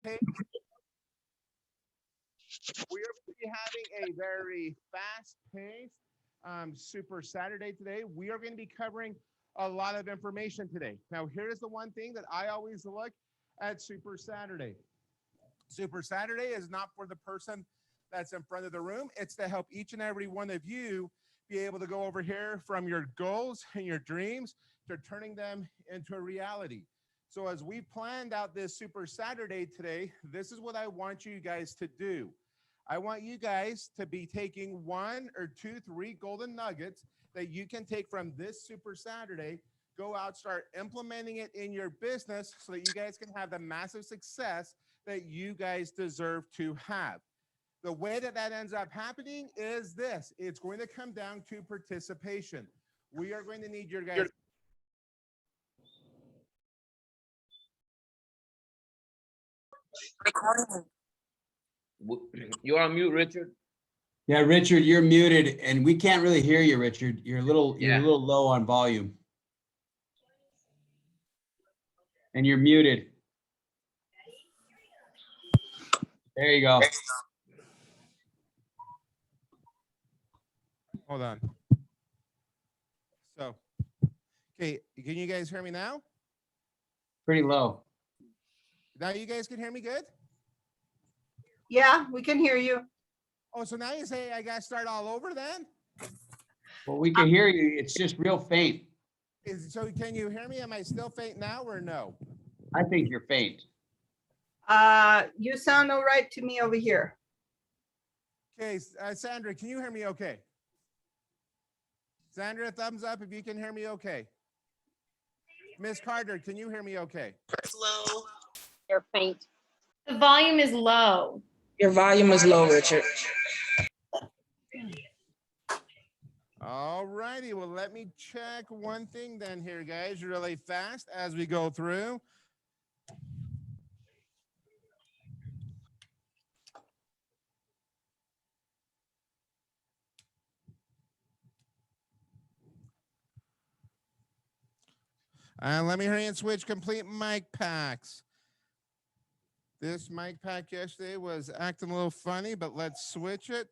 Hey, we are going to be having a very fast-paced Super Saturday today. We are going to be covering a lot of information today. Now, here's the one thing that I always look at Super Saturday. Super Saturday is not for the person that's in front of the room. It's to help each and every one of you be able to go over here from your goals and your dreams to turning them into a reality. So as we planned out this Super Saturday today, this is what I want you guys to do. I want you guys to be taking one or two, three golden nuggets that you can take from this Super Saturday, go out, start implementing it in your business so that you guys can have the massive success that you guys deserve to have. The way that that ends up happening is this. It's going to come down to participation. We are going to need your guys. You're on mute, Richard. Yeah, Richard, you're muted and we can't really hear you, Richard. You're a little low on volume. And you're muted. There you go. Hold on. So, okay, can you guys hear me now? Pretty low. Now you guys can hear me good? Yeah, we can hear you. Oh, so now you say I got to start all over then? Well, we can hear you. It's just real faint. So can you hear me? Am I still faint now or no? I think you're faint. You sound all right to me over here. Okay, Sandra, can you hear me okay? Sandra, thumbs up if you can hear me okay. Miss Carter, can you hear me okay? Low. You're faint. The volume is low. Your volume is low, Richard. All righty, well, let me check one thing then here, guys, really fast as we go through. And let me hurry and switch complete mic packs. This mic pack yesterday was acting a little funny, but let's switch it.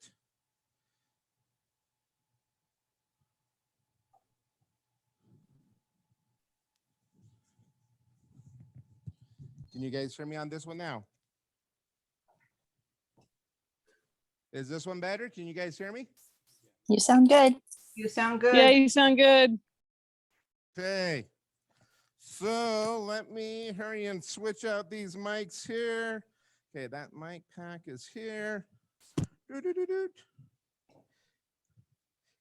Can you guys hear me on this one now? Is this one better? Can you guys hear me? You sound good. You sound good. Yeah, you sound good. Okay. So let me hurry and switch out these mics here. Okay, that mic pack is here.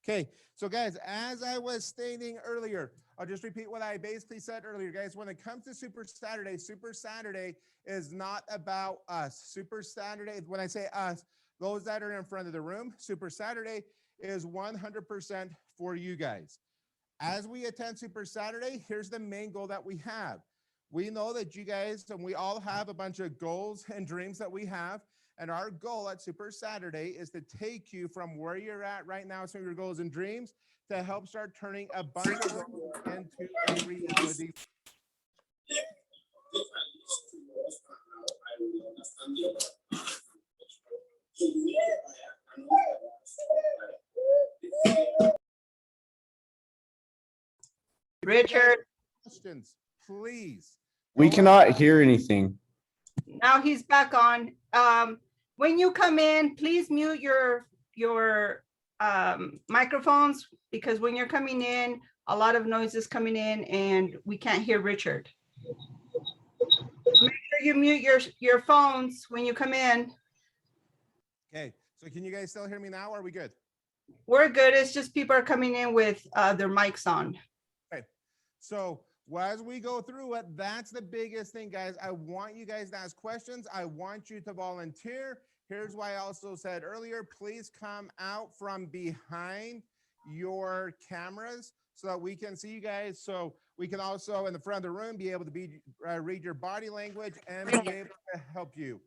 Okay, so guys, as I was stating earlier, I'll just repeat what I basically said earlier, guys. When it comes to Super Saturday is not about us. Super Saturday, when I say us, those that are in front of the room, Super Saturday is 100% for you guys. As we attend Super Saturday, here's the main goal that we have. We know that you guys, and we all have a bunch of goals and dreams that we have. And our goal at Super Saturday is to take you from where you're at right now, some of your goals and dreams, to help start turning a bunch of goals into a reality. Richard, Questions, please. We cannot hear anything. now he's back on. When you come in, please mute your microphones, because when you're coming in, a lot of noise is coming in and we can't hear Richard. Make sure you mute your phones when you come in. Okay, so can you guys still hear me now? Or are we good? We're good. It's just people are coming in with their mics on. Okay, so as we go through it, that's the biggest thing, guys. I want you guys to ask questions. I want you to volunteer. Here's why I also said earlier, please come out from behind your cameras so that we can see you guys. So we can also, in the front of the room, be able to read your body language and be able to help you.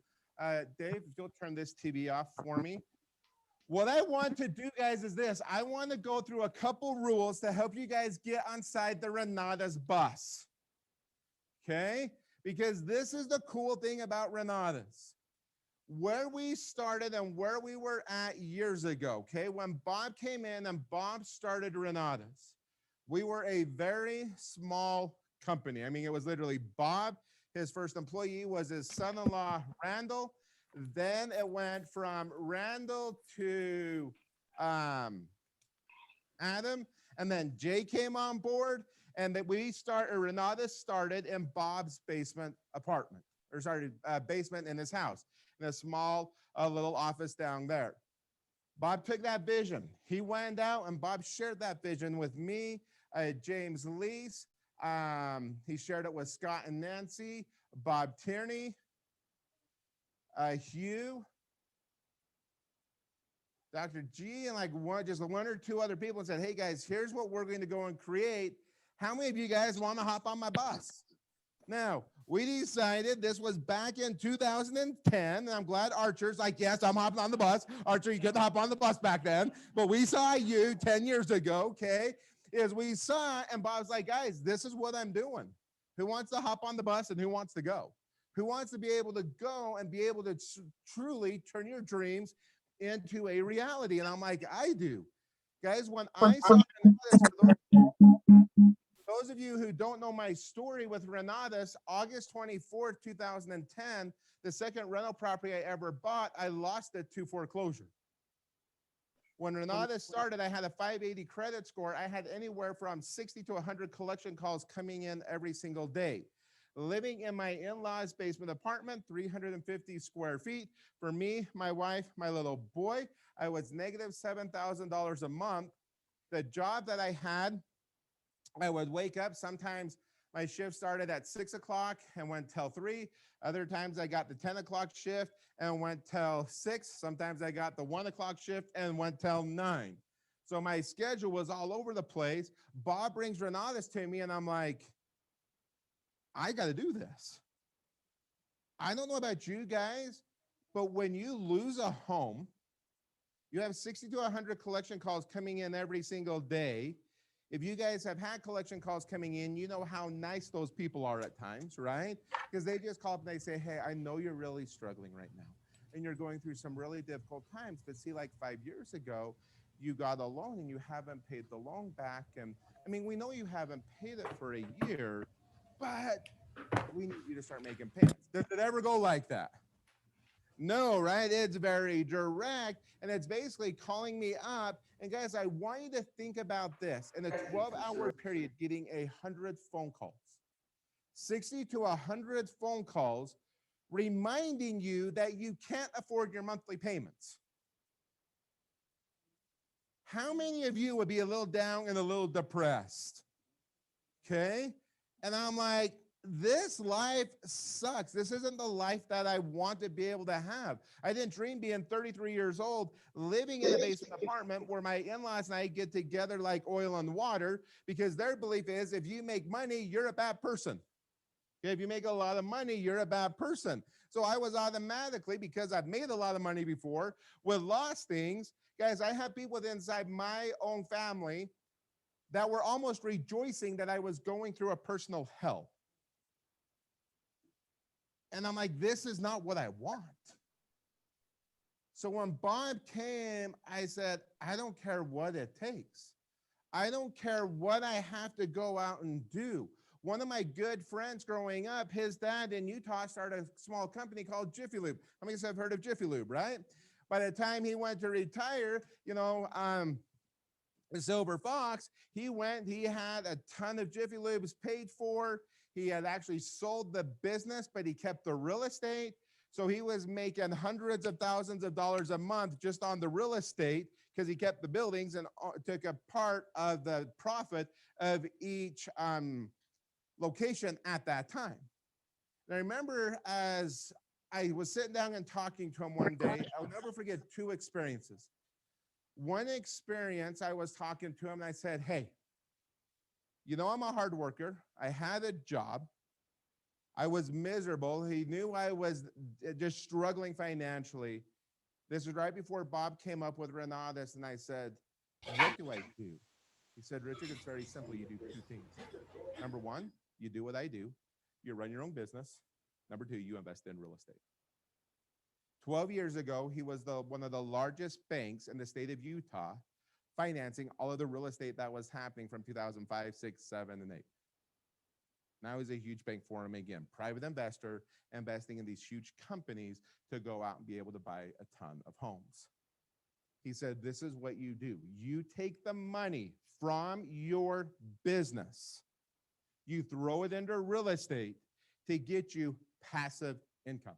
Dave, if you'll turn this TV off for me. What I want to do, guys, is this. I want to go through a couple rules to help you guys get inside the Renata's bus. Okay? because this is the cool thing about Renatus. Where we started and where we were at years ago, okay? When Bob came in and Bob started Renatus, we were a very small company. I mean, it was literally Bob. His first employee was his son-in-law, Randall. Then it went from Randall to Adam, and then Jay came on board, and that Renatus started in Bob's basement apartment, or started basement in his house, in a small little office down there. Bob took that vision. He went out and Bob shared that vision with me, James Lease. He shared it with Scott and Nancy, Bob Tierney, Hugh, Dr. G, and like just one or two other people, and said, hey guys, here's what we're going to go and create. How many of you guys want to hop on my bus? Now, we decided, this was back in 2010, and I'm glad Archer's like, yes, I'm hopping on the bus. Archer, you couldn't hop on the bus back then, but we saw you 10 years ago, okay? Is we saw, and Bob's like, guys, this is what I'm doing. Who wants to hop on the bus and who wants to go? Who wants to be able to go and be able to truly turn your dreams into a reality? And I'm like, I do. Guys, when I saw those of you who don't know my story with Renatus, August 24th, 2010, the second rental property I ever bought, I lost it to foreclosure. When Renatus started, I had a 580 credit score. I had anywhere from 60 to 100 collection calls coming in every single day. Living in my in-laws basement apartment, 350 square feet. For me, my wife, my little boy, I was negative $7,000 a month. The job that I had, I would wake up. Sometimes my shift started at 6 o'clock and went till 3. Other times I got the 10 o'clock shift and went till 6. Sometimes I got the 1 o'clock shift and went till 9. So my schedule was all over the place. Bob brings Renatus to me and I'm like, I got to do this. I don't know about you guys, but when you lose a home, you have 60 to 100 collection calls coming in every single day. If you guys have had collection calls coming in, you know how nice those people are at times, right? Because they just call up and they say, hey, I know you're really struggling right now and you're going through some really difficult times, but see, like 5 years ago, you got a loan and you haven't paid the loan back. And I mean, we know you haven't paid it for a year, but we need you to start making payments. Does it ever go like that? No, right? It's very direct. And it's basically calling me up. And guys, I want you to think about this. In a 12-hour period, getting 100 phone calls, 60 to 100 phone calls, reminding you that you can't afford your monthly payments. How many of you would be a little down and a little depressed? Okay. And I'm like, this life sucks. This isn't the life that I want to be able to have. I didn't dream being 33 years old, living in a basement apartment where my in-laws and I get together like oil and water, because their belief is if you make money, you're a bad person. Okay, if you make a lot of money, you're a bad person. So I was automatically, because I've made a lot of money before, with lost things. Guys, I have people inside my own family that were almost rejoicing that I was going through a personal hell. And I'm like, this is not what I want. So when Bob came, I said, I don't care what it takes. I don't care what I have to go out and do. One of my good friends growing up, his dad in Utah started a small company called Jiffy Lube. How many of you have heard of Jiffy Lube, right? By the time he went to retire, Silver Fox, he had a ton of Jiffy Lubes paid for. He had actually sold the business, but he kept the real estate. So he was making hundreds of thousands of dollars a month just on the real estate because he kept the buildings and took a part of the profit of each location at that time. And I remember as I was sitting down and talking to him one day, I'll never forget two experiences. One experience, I was talking to him and I said, hey, I'm a hard worker. I had a job. I was miserable. He knew I was just struggling financially. This was right before Bob came up with Renatus, and I said, what do I do? He said, Richard, it's very simple. You do two things. Number one, you do what I do. you run your own business. Number two, you invest in real estate. 12 years ago, he was one of the largest banks in the state of Utah, financing all of the real estate that was happening from 2005, 6, 7, and 8. Now he's a huge bank for him again. Private investor investing in these huge companies to go out and be able to buy a ton of homes. He said, this is what you do. You take the money from your business, you throw it into real estate to get you passive income.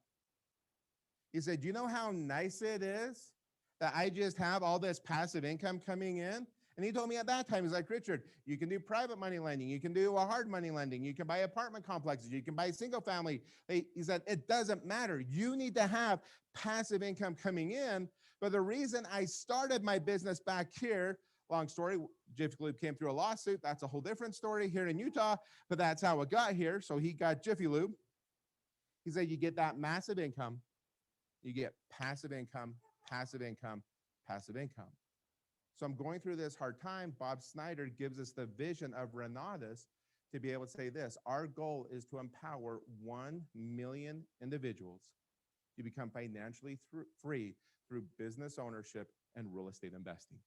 He said, you know how nice it is that I just have all this passive income coming in? And he told me at that time, he's like, Richard, you can do private money lending. You can do a hard money lending. You can buy apartment complexes. You can buy single family. He said, it doesn't matter. You need to have passive income coming in. But the reason I started my business back here, long story, Jiffy Lube came through a lawsuit. That's a whole different story here in Utah, but that's how it got here. So he got Jiffy Lube. He said, you get that massive income. You get passive income, passive income, passive income. So I'm going through this hard time. Bob Snyder gives us the vision of Renatus to be able to say this. Our goal is to empower 1 million individuals to become financially free through business ownership and real estate investing.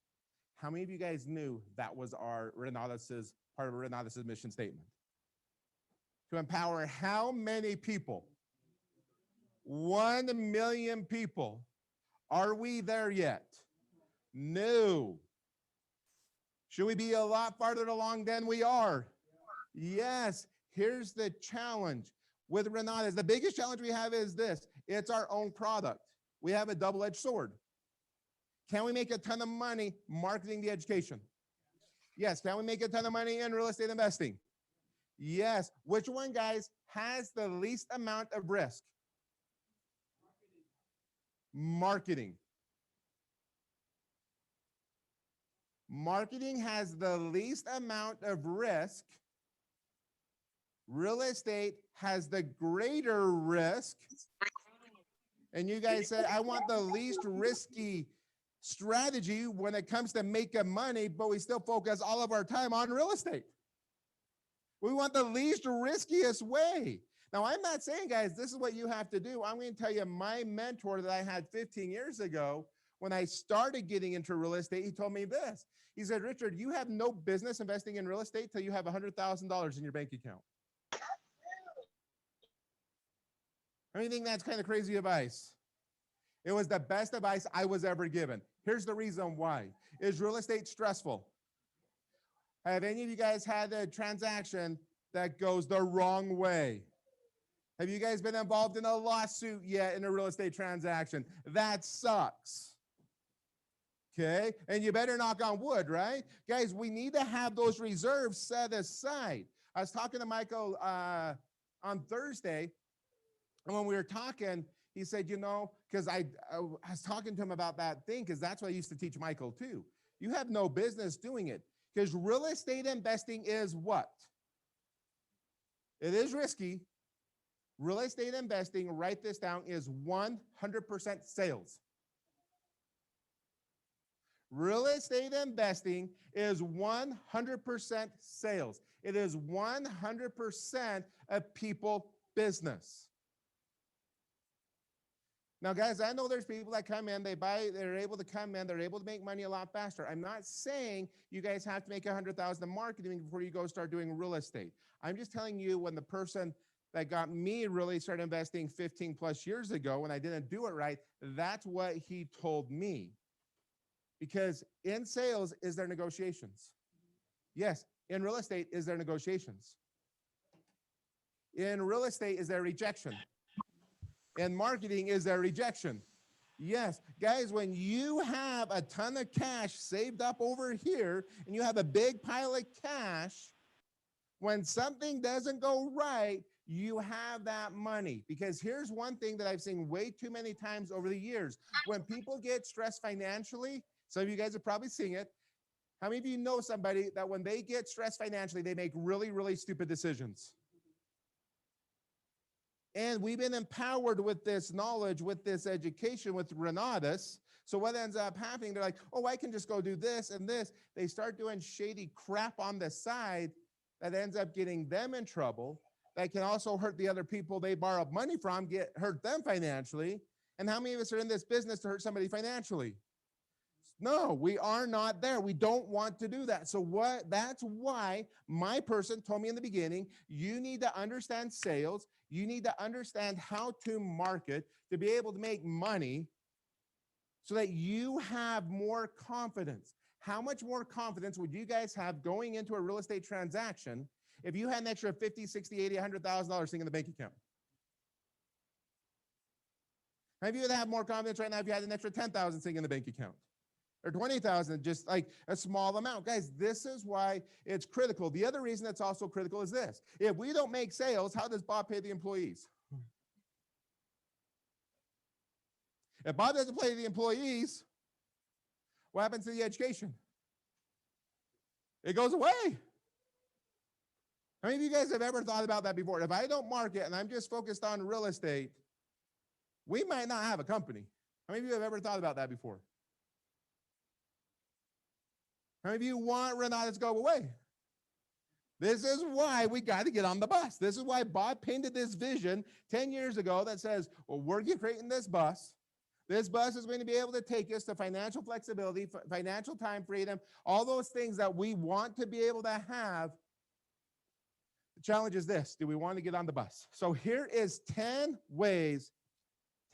How many of you guys knew that was our Renatus's part of Renatus's mission statement? To empower how many people? 1 million people. Are we there yet? No. Should we be a lot farther along than we are? Yes. Here's the challenge with Renatus. The biggest challenge we have is this. It's our own product. We have a double-edged sword. Can we make a ton of money marketing the education? Yes. Can we make a ton of money in real estate investing? Yes. Which one, guys, has the least amount of risk? Marketing. Marketing has the least amount of risk. Real estate has the greater risk. And you guys said, I want the least risky strategy when it comes to making money, but we still focus all of our time on real estate. We want the least riskiest way. Now, I'm not saying, guys, this is what you have to do. I'm going to tell you my mentor that I had 15 years ago, when I started getting into real estate, he told me this. He said, Richard, you have no business investing in real estate till you have $100,000 in your bank account. I think that's kind of crazy advice. It was the best advice I was ever given. Here's the reason why. Is real estate stressful? Have any of you guys had a transaction that goes the wrong way? Have you guys been involved in a lawsuit yet in a real estate transaction? That sucks. Okay, and you better knock on wood, right? Guys, we need to have those reserves set aside. I was talking to Michael on Thursday, and when we were talking, he said, you know, because I was talking to him about that thing, because that's what I used to teach Michael too. You have no business doing it, because real estate investing is what? It is risky. Real estate investing, write this down, is 100% sales. Real estate investing is 100% sales. It is 100% a people business. Now, guys, I know there's people that come in, they buy, they're able to come in, they're able to make money a lot faster. I'm not saying you guys have to make $100,000 in marketing before you go start doing real estate. I'm just telling you, when the person that got me really started investing 15 plus years ago, when I didn't do it right, that's what he told me. Because in sales, is there negotiations? Yes. In real estate, is there negotiations? In real estate, is there rejection? In marketing, is there rejection? Yes. Guys, when you have a ton of cash saved up over here and you have a big pile of cash, when something doesn't go right, you have that money. Because here's one thing that I've seen way too many times over the years. When people get stressed financially, some of you guys are probably seeing it. How many of you know somebody that when they get stressed financially, they make really, really stupid decisions? And we've been empowered with this knowledge, with this education, with Renatus. So what ends up happening, they're like, oh, I can just go do this and this. They start doing shady crap on the side that ends up getting them in trouble, that can also hurt the other people they borrowed money from, hurt them financially. And how many of us are in this business to hurt somebody financially? No, we are not there. We don't want to do that. So that's why my person told me in the beginning, you need to understand sales. You need to understand how to market to be able to make money so that you have more confidence. How much more confidence would you guys have going into a real estate transaction if you had an extra 50, 60, 80, $100,000 sitting in the bank account? How many of you would have more confidence right now if you had an extra 10,000 sitting in the bank account? Or 20,000, just like a small amount. Guys, this is why it's critical. The other reason that's also critical is this. If we don't make sales, how does Bob pay the employees? If Bob doesn't pay the employees, what happens to the education? It goes away. How many of you guys have ever thought about that before? If I don't market and I'm just focused on real estate, we might not have a company. How many of you have ever thought about that before? How many of you want Renata to go away? This is why we got to get on the bus. This is why Bob painted this vision 10 years ago that says, well, we're creating this bus. This bus is going to be able to take us to financial flexibility, financial time freedom, all those things that we want to be able to have. The challenge is this: do we want to get on the bus? So here is 10 ways,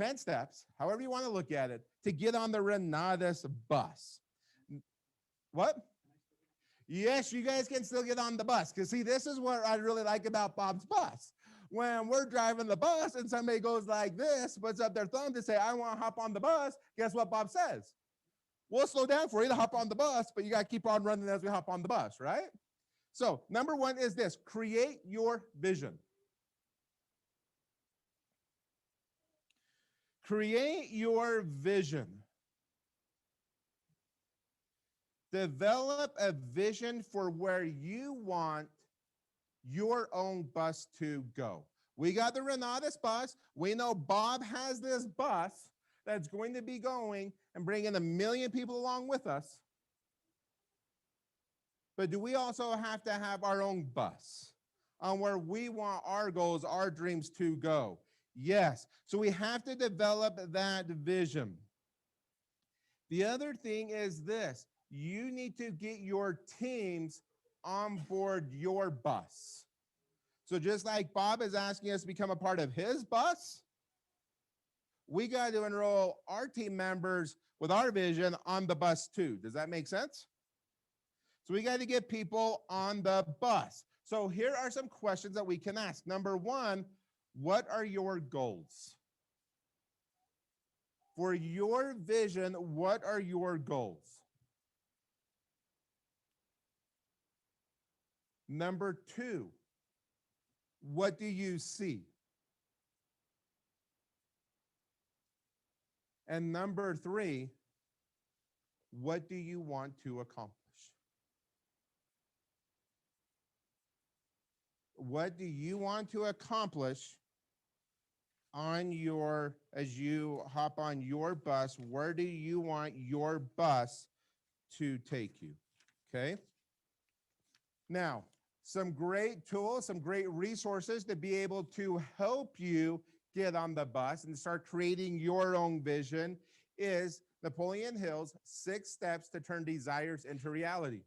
10 steps, however you want to look at it, to get on the Renatus bus. What? Yes, you guys can still get on the bus. Because see, this is what I really like about Bob's bus. When we're driving the bus and somebody goes like this, puts up their thumb to say, I want to hop on the bus, guess what Bob says? We'll slow down for you to hop on the bus, but you got to keep on running as we hop on the bus, right? So number one is this: create your vision. Create your vision. Develop a vision for where you want your own bus to go. We got the Renatus bus. We know Bob has this bus that's going to be going and bringing 1 million people along with us. But do we also have to have our own bus on where we want our goals, our dreams to go? Yes. So we have to develop that vision. The other thing is this: you need to get your teams on board your bus. So just like Bob is asking us to become a part of his bus, we got to enroll our team members with our vision on the bus too. Does that make sense? So we got to get people on the bus. So here are some questions that we can ask. Number one, what are your goals? For your vision, what are your goals? Number two, what do you see? And number three, what do you want to accomplish? What do you want to accomplish on your, as you hop on your bus? Where do you want your bus to take you? Okay. Now, some great tools, some great resources to be able to help you get on the bus and start creating your own vision is Napoleon Hill's 6 Steps to Turn Desires into Reality.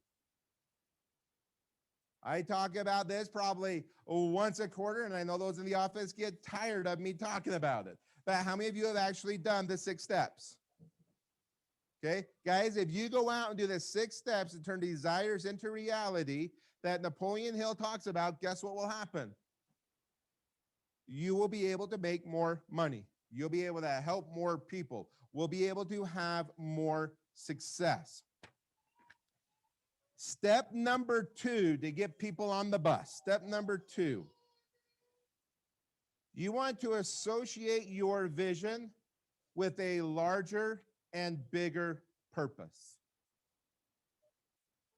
I talk about this probably once a quarter, and I know those in the office get tired of me talking about it. But how many of you have actually done the 6 steps? Okay, guys, if you go out and do the 6 steps to turn desires into reality that Napoleon Hill talks about, guess what will happen? You will be able to make more money. You'll be able to help more people. We'll be able to have more success. Step number 2 to get people on the bus. Step number 2. You want to associate your vision with a larger and bigger purpose.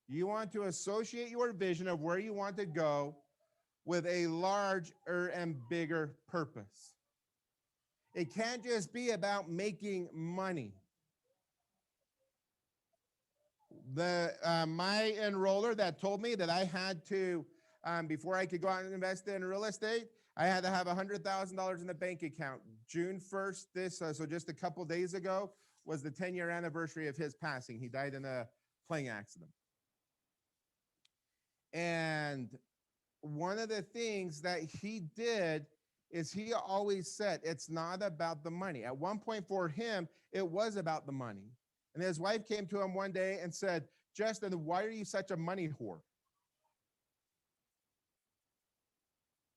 You want to associate your vision of where you want to go with a larger and bigger purpose. It can't just be about making money. My enroller that told me that I had to Before I could go out and invest in real estate, I had to have $100,000 in the bank account. June 1st, so just a couple days ago, was the 10-year anniversary of his passing. He died in a plane accident. And one of the things that he did is he always said, it's not about the money. At one point for him, it was about the money. And his wife came to him one day and said, Justin, why are you such a money whore?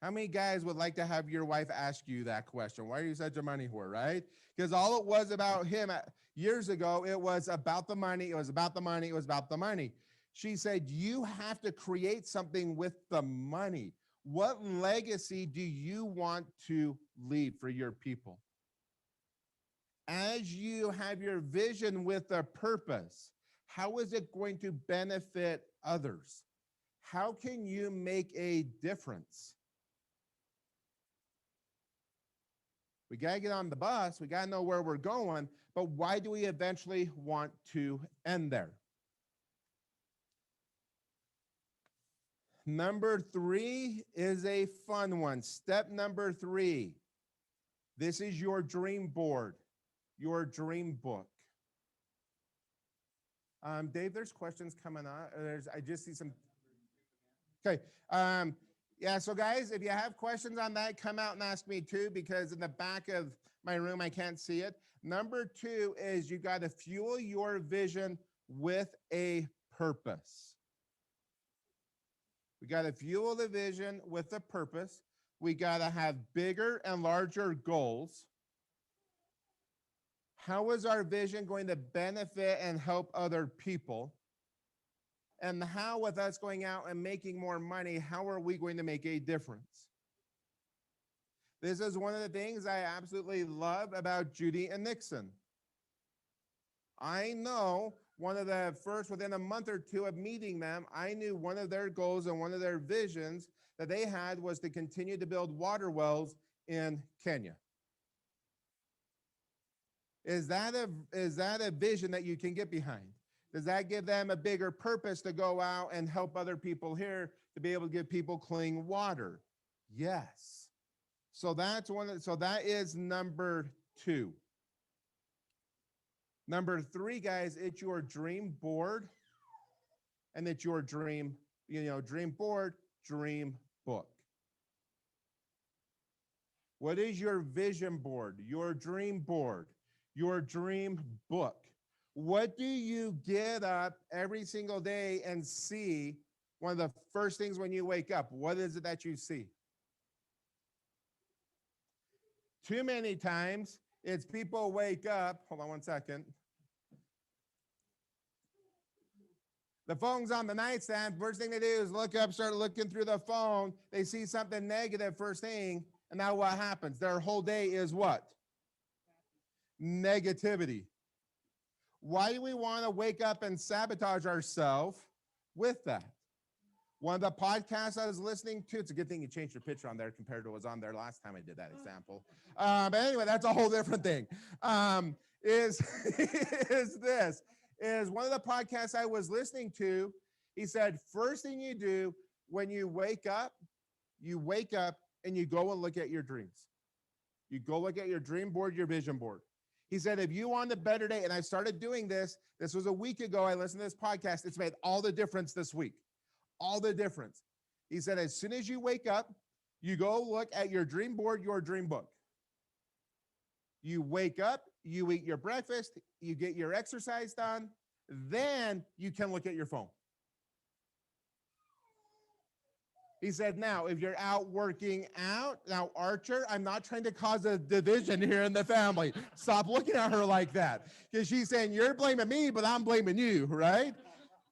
How many guys would like to have your wife ask you that question? Why are you such a money whore, right? Because all it was about him years ago, it was about the money. It was about the money. It was about the money. She said, you have to create something with the money. What legacy do you want to leave for your people? As you have your vision with a purpose, how is it going to benefit others? How can you make a difference? We got to get on the bus. We got to know where we're going. But why do we eventually want to end there? Number 3 is a fun one. Step number 3. This is your dream board, your dream book. Dave, there's questions coming on. I just see some. Okay. Yeah, so guys, if you have questions on that, come out and ask me too, because in the back of my room, I can't see it. Number 2 is you got to fuel your vision with a purpose. We got to fuel the vision with a purpose. We got to have bigger and larger goals. How is our vision going to benefit and help other people? And how, with us going out and making more money, how are we going to make a difference? This is one of the things I absolutely love about Judy and Nixon. I know one of the first, within a month or 2 of meeting them, I knew one of their goals and one of their visions that they had was to continue to build water wells in Kenya. Is that a vision that you can get behind? Does that give them a bigger purpose to go out and help other people here to be able to give people clean water? Yes. So that's so that is number 2. Number 3, guys, it's your dream board, and it's your dream, dream board, dream book. What is your vision board, your dream board, your dream book? What do you get up every single day and see? One of the first things when you wake up, what is it that you see? Too many times, it's people wake up. Hold on one second. The phone's on the nightstand. First thing they do is look up, start looking through the phone. They see something negative first thing. And now what happens? Their whole day is what? Negativity. Why do we want to wake up and sabotage ourselves with that? One of the podcasts I was listening to, it's a good thing you changed your picture on there compared to what was on there last time I did that example. But anyway, that's a whole different thing. Is one of the podcasts I was listening to, he said, first thing you do when you wake up and you go and look at your dreams. You go look at your dream board, your vision board. He said, if you want a better day, and I started doing this was a week ago, I listened to this podcast. It's made all the difference this week. All the difference. He said, as soon as you wake up, you go look at your dream board, your dream book. You wake up, you eat your breakfast, you get your exercise done, then you can look at your phone. He said, now, if you're out working out, now, Archer, I'm not trying to cause a division here in the family. Stop looking at her like that. Because she's saying, you're blaming me, but I'm blaming you, right?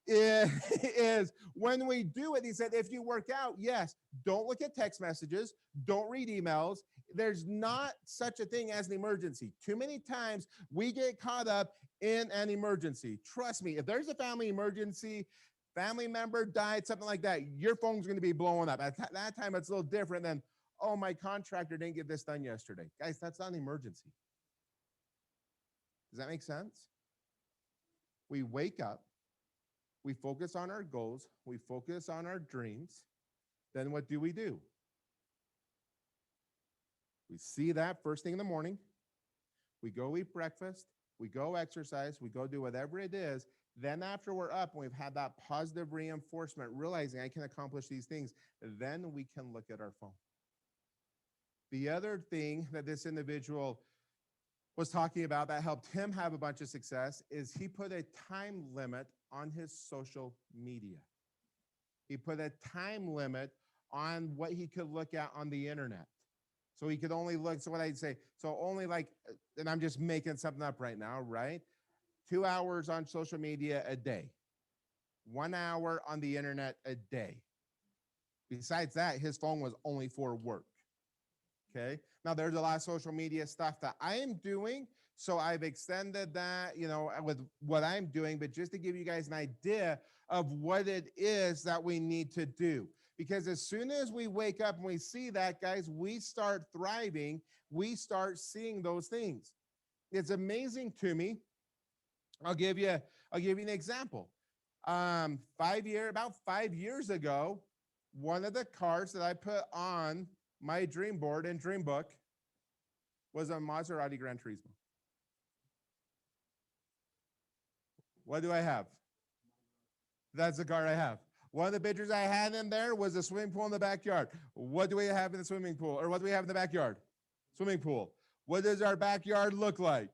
Is when we do it, he said, if you work out, yes, don't look at text messages, don't read emails. There's not such a thing as an emergency. Too many times we get caught up in an emergency. Trust me, if there's a family emergency, family member died, something like that, your phone's going to be blowing up. At that time, it's a little different than, oh, my contractor didn't get this done yesterday. Guys, that's not an emergency. Does that make sense? We wake up, we focus on our goals, we focus on our dreams, Then what do? We see that first thing in the morning. We go eat breakfast. We go exercise. We go do whatever it is. Then after we're up and we've had that positive reinforcement, realizing I can accomplish these things, then we can look at our phone. The other thing that this individual was talking about that helped him have a bunch of success is he put a time limit on his social media. He put a time limit on what he could look at on the internet. So he could only look, so what I'd say, so only like, and I'm just making something up right now, right? 2 hours on social media a day, 1 hour on the internet a day. Besides that, his phone was only for work. Okay. Now there's a lot of social media stuff that I am doing. So I've extended that, with what I'm doing, but just to give you guys an idea of what it is that we need to do. Because as soon as we wake up and we see that, guys, we start thriving. We start seeing those things. It's amazing to me. I'll give you an example. About 5 years ago, one of the cars that I put on my dream board and dream book was a Maserati Gran Turismo. What do I have? That's the car I have. One of the pictures I had in there was a swimming pool in the backyard. What do we have in the swimming pool? Or what do we have in the backyard? Swimming pool. What does our backyard look like?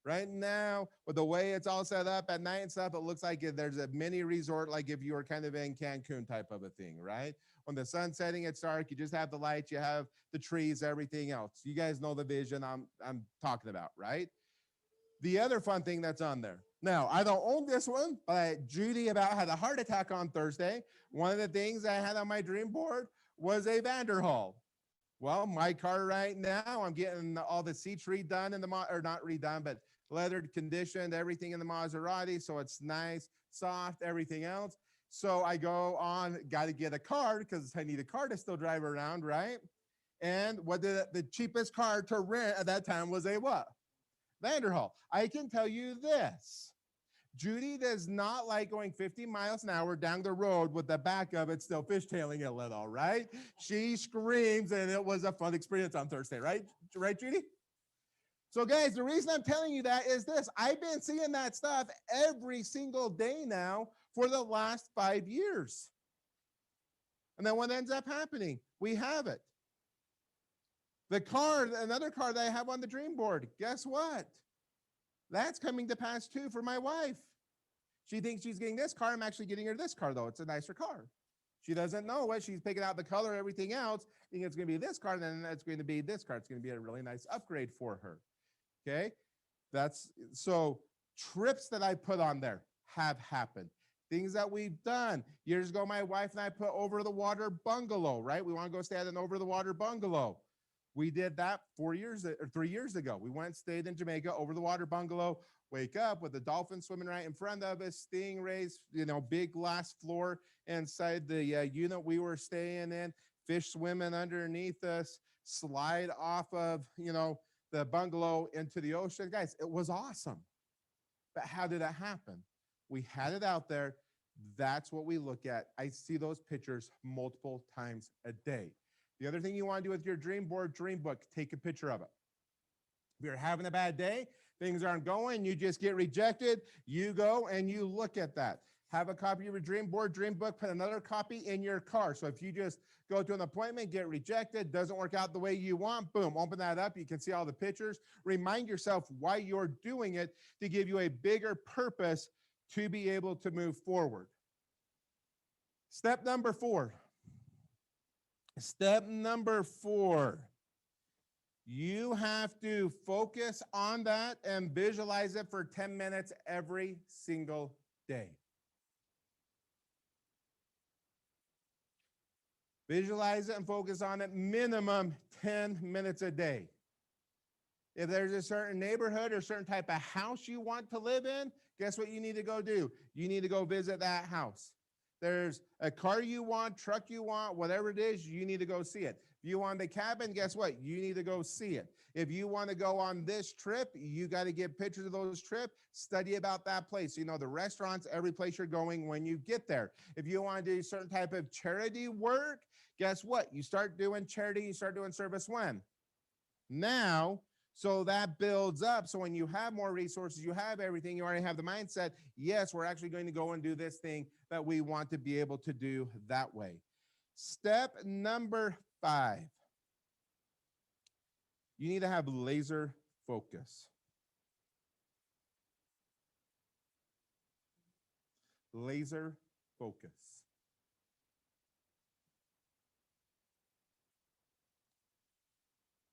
Right now, with the way it's all set up at night and stuff, it looks like there's a mini resort, like if you were kind of in Cancun type of a thing, right? When the sun's setting, it's dark. You just have the lights, you have the trees, everything else. You guys know the vision I'm talking about, right? The other fun thing that's on there. Now, I don't own this one, but Judy had a heart attack on Thursday. One of the things I had on my dream board was a Vanderhall. Well, my car right now, I'm getting all the seats redone or not redone, but leathered, conditioned, everything in the Maserati. So it's nice, soft, everything else. So I go on, got to get a car because I need a car to still drive around, right? And what the cheapest car to rent at that time was a what? Vanderhall. I can tell you this. Judy does not like going 50 miles an hour down the road with the back of it still fishtailing a little, right? She screams, and it was a fun experience on Thursday, right? Right, Judy? So guys, the reason I'm telling you that is this. I've been seeing that stuff every single day now for the last 5 years. And then what ends up happening? We have it. The car, another car that I have on the dream board, guess what? That's coming to pass too for my wife. She thinks she's getting this car. I'm actually getting her this car, though. It's a nicer car. She doesn't know what she's picking out the color, everything else. Thinking it's going to be this car, and then it's going to be this car. It's going to be a really nice upgrade for her. Okay. So trips that I put on there have happened. Things that we've done. Years ago, my wife and I put over the water bungalow, right? We want to go stay at an over the water bungalow. We did that 3 years ago. We went and stayed in Jamaica, over the water bungalow, wake up with the dolphin swimming right in front of us, stingrays, big glass floor inside the unit we were staying in, fish swimming underneath us, slide off of, the bungalow into the ocean. Guys, it was awesome. But how did that happen? We had it out there. That's what we look at. I see those pictures multiple times a day. The other thing you want to do with your dream board, dream book, take a picture of it. If you're having a bad day, things aren't going, you just get rejected, you go and you look at that. Have a copy of your dream board, dream book, put another copy in your car. So if you just go to an appointment, get rejected, doesn't work out the way you want, boom, open that up. You can see all the pictures. Remind yourself why you're doing it to give you a bigger purpose to be able to move forward. Step number 4. Step number 4, you have to focus on that and visualize it for 10 minutes every single day. Visualize it and focus on it minimum 10 minutes a day. If there's a certain neighborhood or certain type of house you want to live in, guess what you need to go do? You need to go visit that house. There's a car you want, truck you want, whatever it is, you need to go see it. If you want the cabin, guess what? You need to go see it. If you want to go on this trip, you got to get pictures of those trips, study about that place. You know, the restaurants, every place you're going when you get there. If you want to do certain type of charity work, guess what? You start doing charity, you start doing service when? Now, so that builds up. So when you have more resources, you have everything, you already have the mindset. Yes, we're actually going to go and do this thing that we want to be able to do that way. Step number 5. You need to have laser focus. Laser focus.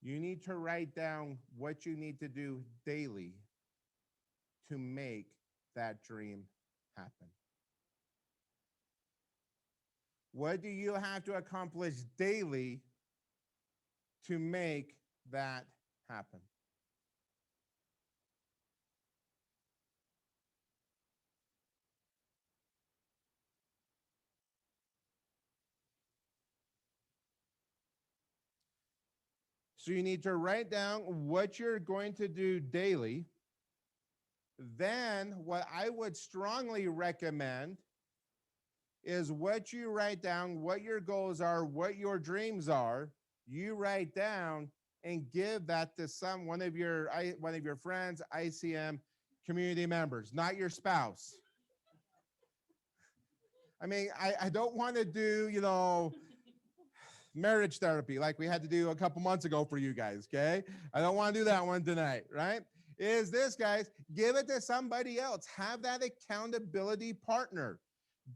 You need to write down what you need to do daily to make that dream happen. What do you have to accomplish daily to make that happen? So you need to write down what you're going to do daily. Then what I would strongly recommend is what you write down, what your goals are, what your dreams are, you write down and give that to one of your friends, ICM community members, not your spouse. I mean, I don't want to do, you know, marriage therapy like we had to do a couple months ago for you guys, okay? I don't want to do that one tonight, right? Is this, guys, give it to somebody else. Have that accountability partner.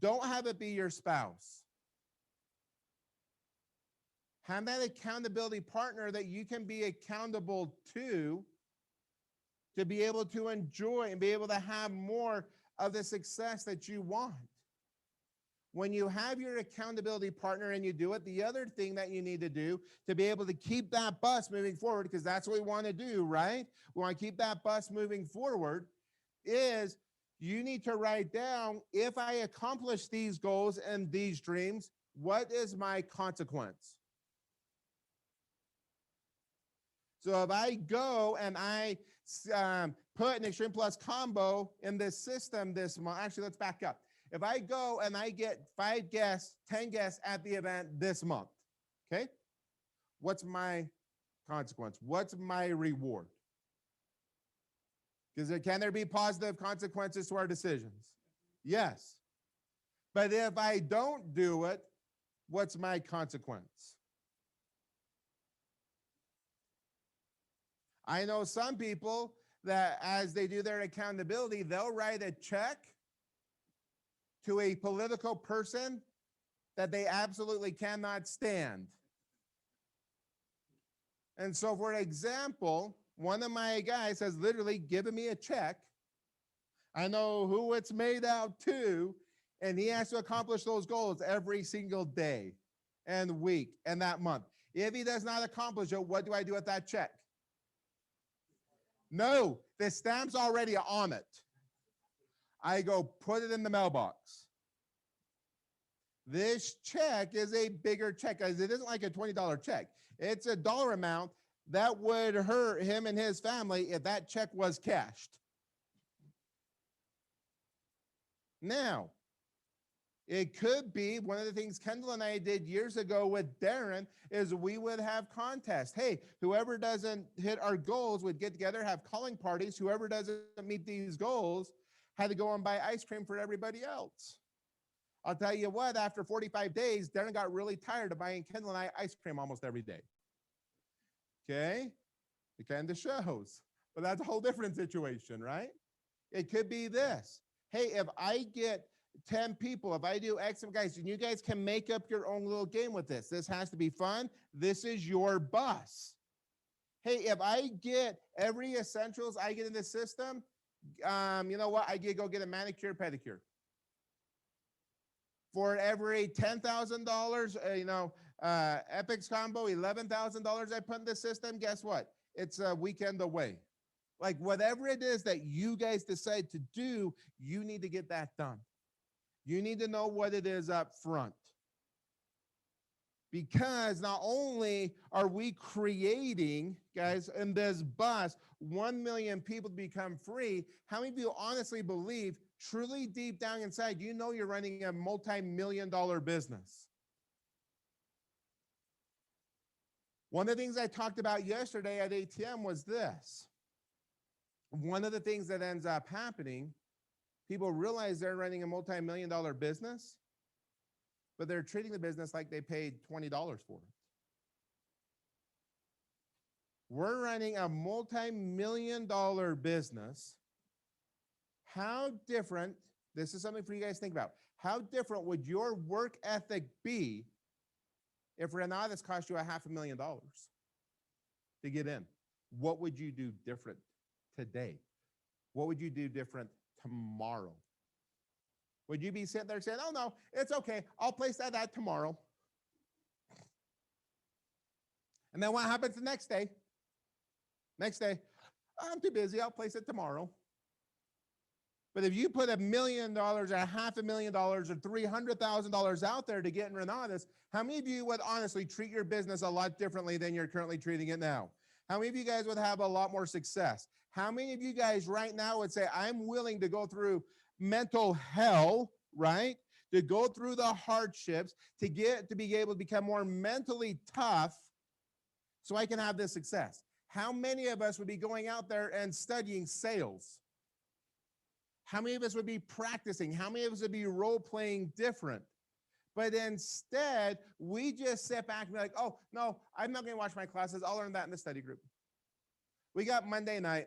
Don't have it be your spouse. Have that accountability partner that you can be accountable to be able to enjoy and be able to have more of the success that you want. When you have your accountability partner and you do it, the other thing that you need to do to be able to keep that bus moving forward, because that's what we want to do, right? We want to keep that bus moving forward, is you need to write down, if I accomplish these goals and these dreams, what is my consequence? So if I go and I put an Extreme Plus combo in this system this month, actually, let's back up. If I go and I get 5 guests, 10 guests at the event this month, okay? What's my consequence? What's my reward? Because can there be positive consequences to our decisions? Yes. But if I don't do it, what's my consequence? I know some people that as they do their accountability, they'll write a check to a political person that they absolutely cannot stand. And so, for example, one of my guys has literally given me a check. I know who it's made out to, and he has to accomplish those goals every single day and week and that month. If he does not accomplish it, what do I do with that check? No, the stamp's already on it. I go put it in the mailbox. This check is a bigger check, as it isn't like a $20 check. It's a dollar amount that would hurt him and his family if that check was cashed. Now, it could be one of the things Kendall and I did years ago with Darren is we would have contests. Hey, whoever doesn't hit our goals would get together, have calling parties. Whoever doesn't meet these goals had to go and buy ice cream for everybody else. I'll tell you what, after 45 days, Darren got really tired of buying Kendall and I ice cream almost every day. Okay? It kind of shows. But that's a whole different situation, right? It could be this. Hey, if I get 10 people, if I do X of guys, and you guys can make up your own little game with this. This has to be fun. This is your bus. Hey, if I get every essentials I get in the system, you know what? I get go get a manicure, pedicure. For every $10,000, Epix combo, $11,000 I put in the system, guess what? It's a weekend away. Like whatever it is that you guys decide to do, you need to get that done. You need to know what it is up front. Because not only are we creating, guys, in this bus, 1 million people to become free, how many of you honestly believe, truly deep down inside, you know you're running a multi-million-dollar business? One of the things I talked about yesterday at ATM was this. One of the things that ends up happening, people realize they're running a multi-million-dollar business, but they're treating the business like they paid $20 for it. We're running a multi-million-dollar business. How different, this is something for you guys to think about. How different would your work ethic be if Renatus cost you $500,000 to get in? What would you do different today? What would you do different tomorrow? Would you be sitting there saying, oh no, it's okay, I'll place that tomorrow? And then what happens the next day? Next day, I'm too busy, I'll place it tomorrow. But if you put $1 million or $500,000 or $300,000 out there to get in Renatus, how many of you would honestly treat your business a lot differently than you're currently treating it now? How many of you guys would have a lot more success? How many of you guys right now would say, I'm willing to go through mental hell, right? To go through the hardships, to be able to become more mentally tough so I can have this success? How many of us would be going out there and studying sales? How many of us would be practicing? How many of us would be role-playing different? But instead, we just sit back and be like, oh, no, I'm not going to watch my classes. I'll learn that in the study group. We got Monday night.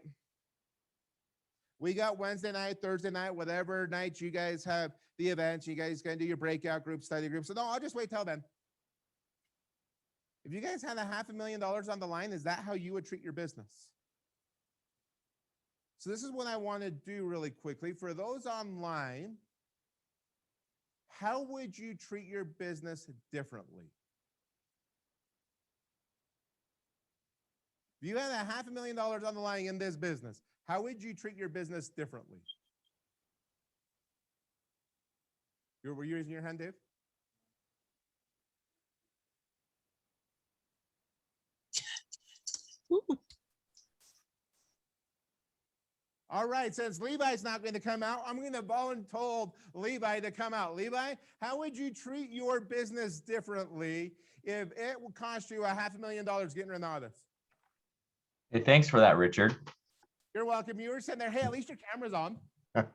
We got Wednesday night, Thursday night, whatever nights you guys have the events. You guys can do your breakout group, study group. So no, I'll just wait till then. If you guys had $500,000 on the line, is that how you would treat your business? So this is what I want to do really quickly. For those online, how would you treat your business differently? If you had $500,000 on the line in this business, how would you treat your business differently? Were you raising your hand, Dave? All right, since Levi's not going to come out, I'm going to volunteer Levi to come out. Levi, how would you treat your business differently if it would cost you $500,000 getting Renatus? Hey, thanks for that, Richard. You're welcome. You were sitting there, hey, at least your camera's on. I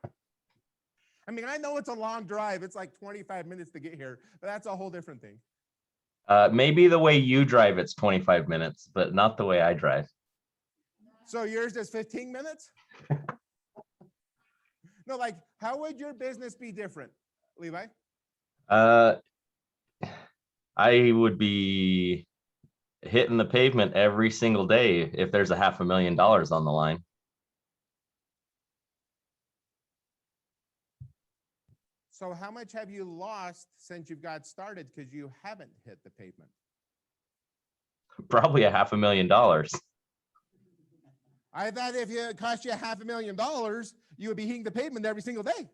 mean, I know it's a long drive. It's like 25 minutes to get here, but that's a whole different thing. Maybe the way you drive, it's 25 minutes, but not the way I drive. So yours is 15 minutes? No, like, how would your business be different, Levi? I would be hitting the pavement every single day if there's $500,000 on the line. So how much have you lost since you've got started because you haven't hit the pavement? Probably $500,000. I thought if it cost you $500,000, you would be hitting the pavement every single day.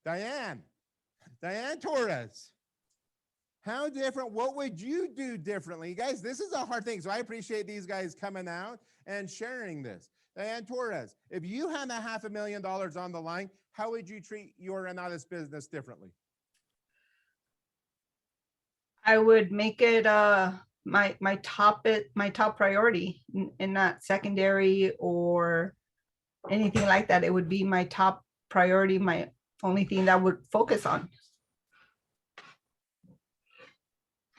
Diane Torres, how different, what would you do differently? Guys, this is a hard thing. So I appreciate these guys coming out and sharing this. Diane Torres, if you had $500,000 on the line, how would you treat your Renatus business differently? I would make it my top priority, and not secondary or anything like that. It would be my top priority, my only thing that I would focus on.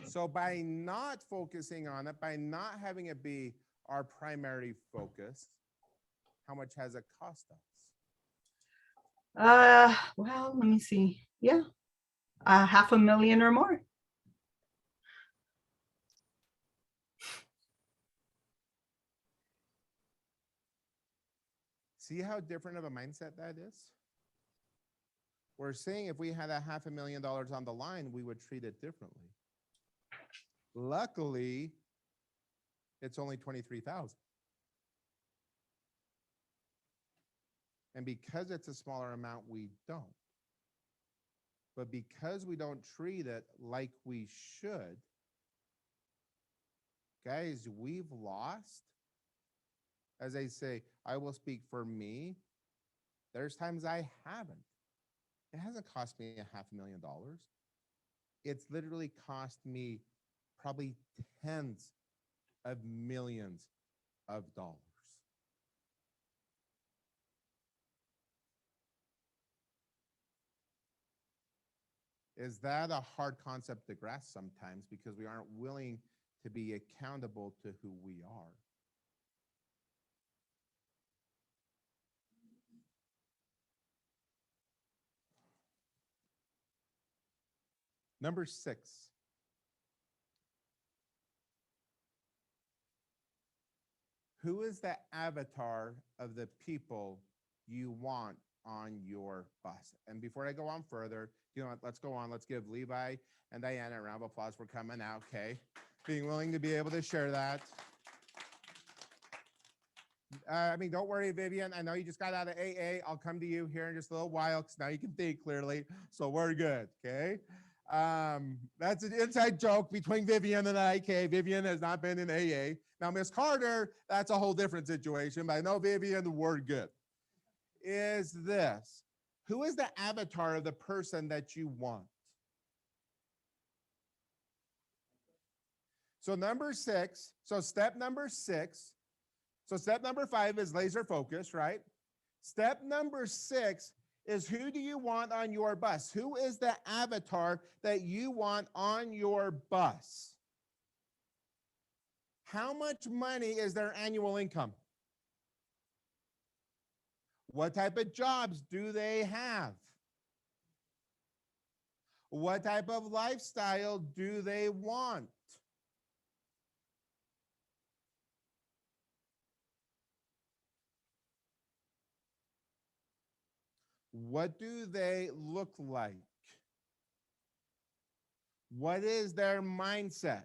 So by not focusing on it, by not having it be our primary focus, how much has it cost us? Well, let me see. Yeah, $500,000 or more. See how different of a mindset that is? We're saying if we had $500,000 on the line, we would treat it differently. Luckily, it's only 23,000. And because it's a smaller amount, we don't. But because we don't treat it like we should, guys, we've lost. As I say, I will speak for me. There's times I haven't. It hasn't cost me $500,000. It's literally cost me probably tens of millions of dollars. Is that a hard concept to grasp sometimes because we aren't willing to be accountable to who we are? Number 6. Who is the avatar of the people you want on your bus? And before I go on further, you know what, let's go on. Let's give Levi and Diana a round of applause for coming out, okay? Being willing to be able to share that. Don't worry, Vivian. I know you just got out of AA. I'll come to you here in just a little while because now you can think clearly. So we're good, okay? That's an inside joke between Vivian and I, okay? Vivian has not been in AA. Now, Miss Carter, that's a whole different situation, but I know Vivian, we're good. Is this, who is the avatar of the person that you want? So number 6, so step number 6, so step number 5 is laser focus, right? Step number 6 is who do you want on your bus? Who is the avatar that you want on your bus? How much money is their annual income? What type of jobs do they have? What type of lifestyle do they want? What do they look like? What is their mindset?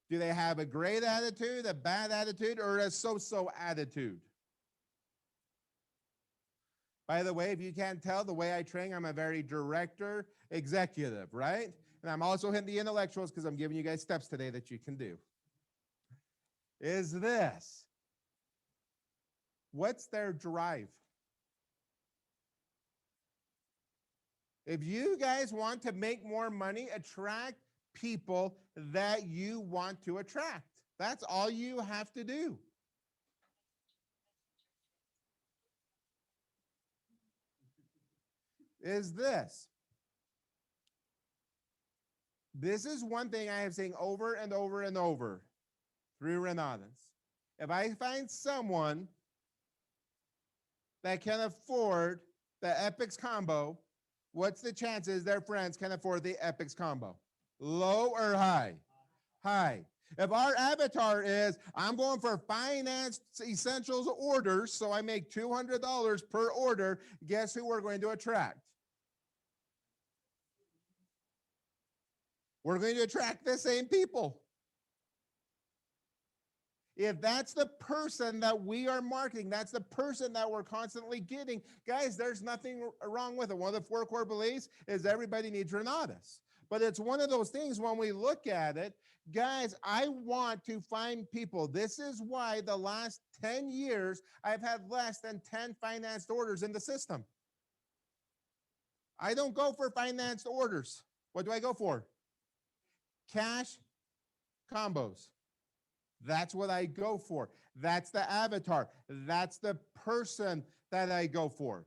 Do they have a great attitude, a bad attitude, or a so-so attitude? By the way, if you can't tell, the way I train, I'm a very director executive, right? And I'm also hitting the intellectuals because I'm giving you guys steps today that you can do. Is this, what's their drive? If you guys want to make more money, attract people that you want to attract. That's all you have to do. Is this. This is one thing I have seen over and over and over through Renadas. If I find someone that can afford the Epix combo, what's the chances their friends can afford the Epix combo? Low or high? High. If our avatar is, I'm going for finance essentials orders, so I make $200 per order, guess who we're going to attract? We're going to attract the same people. If that's the person that we are marketing, that's the person that we're constantly getting, guys, there's nothing wrong with it. One of the 4 core beliefs is everybody needs Renadas. But it's one of those things when we look at it, guys, I want to find people. This is why the last 10 years, I've had less than 10 financed orders in the system. I don't go for financed orders. What do I go for? Cash combos. That's what I go for. That's the avatar. That's the person that I go for.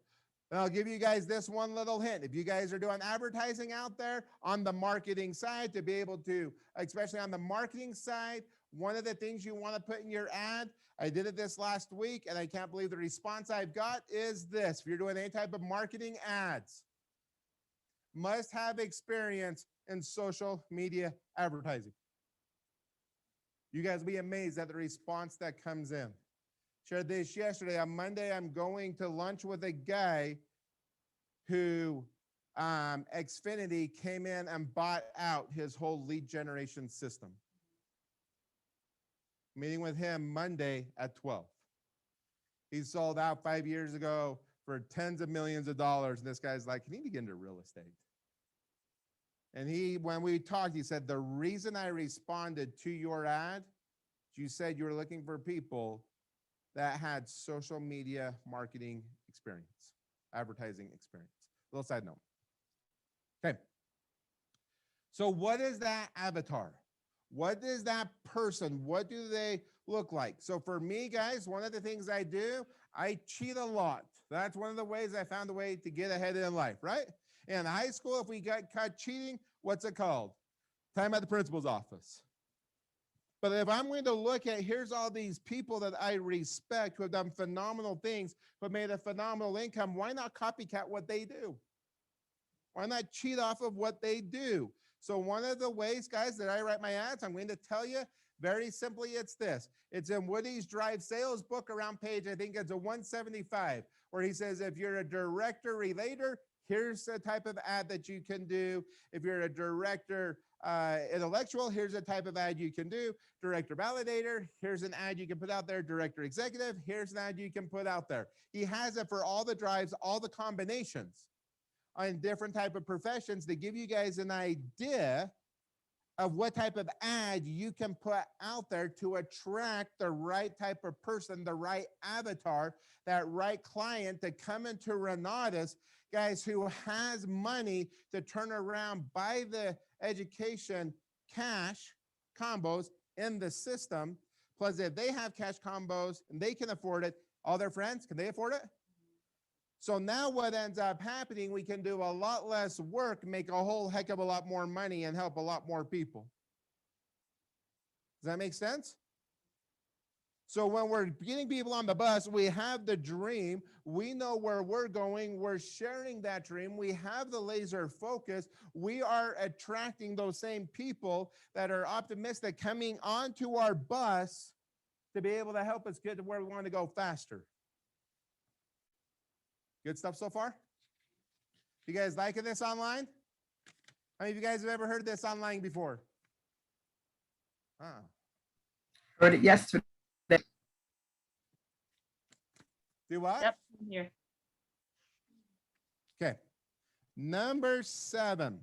And I'll give you guys this one little hint. If you guys are doing advertising out there on the marketing side, to be able to, especially on the marketing side, one of the things you want to put in your ad, I did it this last week, and I can't believe the response I've got is this. If you're doing any type of marketing ads, must have experience in social media advertising. You guys will be amazed at the response that comes in. Shared this yesterday. On Monday, I'm going to lunch with a guy who Xfinity came in and bought out his whole lead generation system. Meeting with him Monday at 12. He sold out 5 years ago for tens of millions of dollars. And this guy's like, you need to get into real estate. And when we talked, he said, the reason I responded to your ad, you said you were looking for people that had social media marketing experience, advertising experience. Little side note. Okay. So what is that avatar? What is that person? What do they look like? So for me, guys, one of the things I do, I cheat a lot. That's one of the ways I found a way to get ahead in life, right? In high school, if we got caught cheating, what's it called? Time at the principal's office. But if I'm going to look at, here's all these people that I respect who have done phenomenal things, but made a phenomenal income, why not copycat what they do? Why not cheat off of what they do? So one of the ways, guys, that I write my ads, I'm going to tell you very simply, it's this. It's in Woody's Drive Sales book around page, I think it's a 175, where he says, if you're a director relator, here's the type of ad that you can do. If you're a director intellectual, here's the type of ad you can do. Director validator, here's an ad you can put out there. Director executive, here's an ad you can put out there. He has it for all the drives, all the combinations on different type of professions to give you guys an idea of what type of ad you can put out there to attract the right type of person, the right avatar, that right client to come into Renatus, guys, who has money to turn around, buy the education cash combos in the system. Plus, if they have cash combos and they can afford it, all their friends, can they afford it? So now what ends up happening, we can do a lot less work, make a whole heck of a lot more money and help a lot more people. Does that make sense? So when we're getting people on the bus, we have the dream, we know where we're going, we're sharing that dream, we have the laser focus, we are attracting those same people that are optimistic coming onto our bus to be able to help us get to where we want to go faster. Good stuff so far? You guys liking this online? How many of you guys have ever heard this online before? Heard it yesterday. Do what? Yep, here. Okay. Number 7.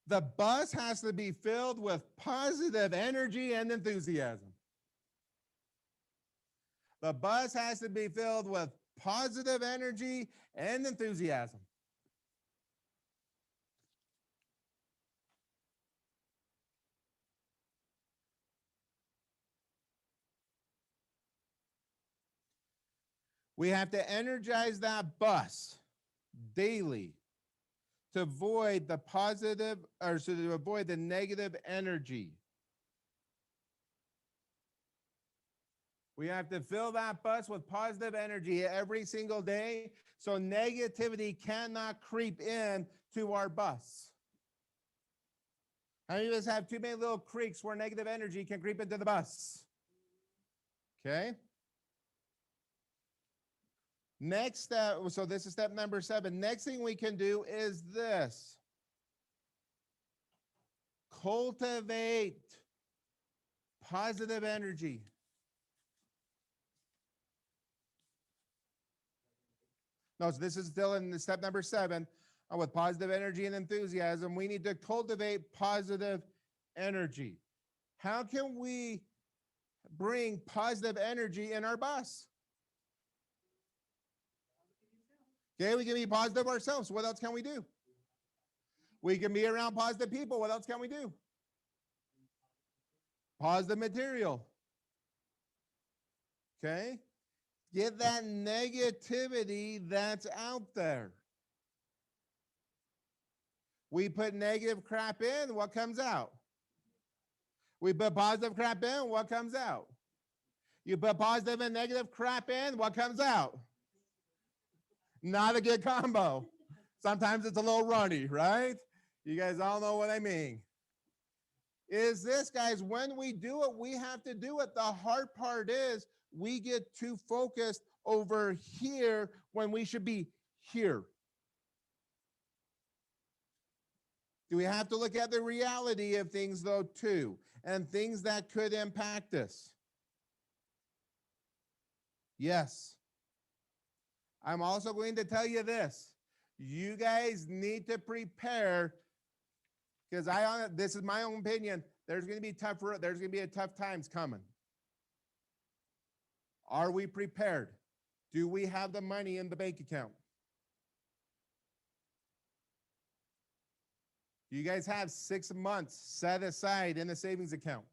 The bus has to be filled with positive energy and enthusiasm. The bus has to be filled with positive energy and enthusiasm. We have to energize that bus daily to avoid the positive, or so to avoid the negative energy. We have to fill that bus with positive energy every single day so negativity cannot creep in to our bus. How many of us have too many little creeks where negative energy can creep into the bus? Okay. Next step, so this is step number 7. Next thing we can do is this. Cultivate positive energy. No, so this is still in the step number 7. With positive energy and enthusiasm, we need to cultivate positive energy. How can we bring positive energy in our bus? Okay, we can be positive ourselves. What else can we do? We can be around positive people. What else can we do? Positive material. Okay. Get that negativity that's out there. We put negative crap in, what comes out? We put positive crap in, what comes out? You put positive and negative crap in, what comes out? Not a good combo. Sometimes it's a little runny, right? You guys all know what I mean. Is this, guys, when we do it, we have to do it. The hard part is we get too focused over here when we should be here. Do we have to look at the reality of things though too, and things that could impact us? Yes. I'm also going to tell you this. You guys need to prepare, because this is my own opinion. There's going to be tough times coming. Are we prepared? Do we have the money in the bank account? Do you guys have 6 months set aside in the savings account?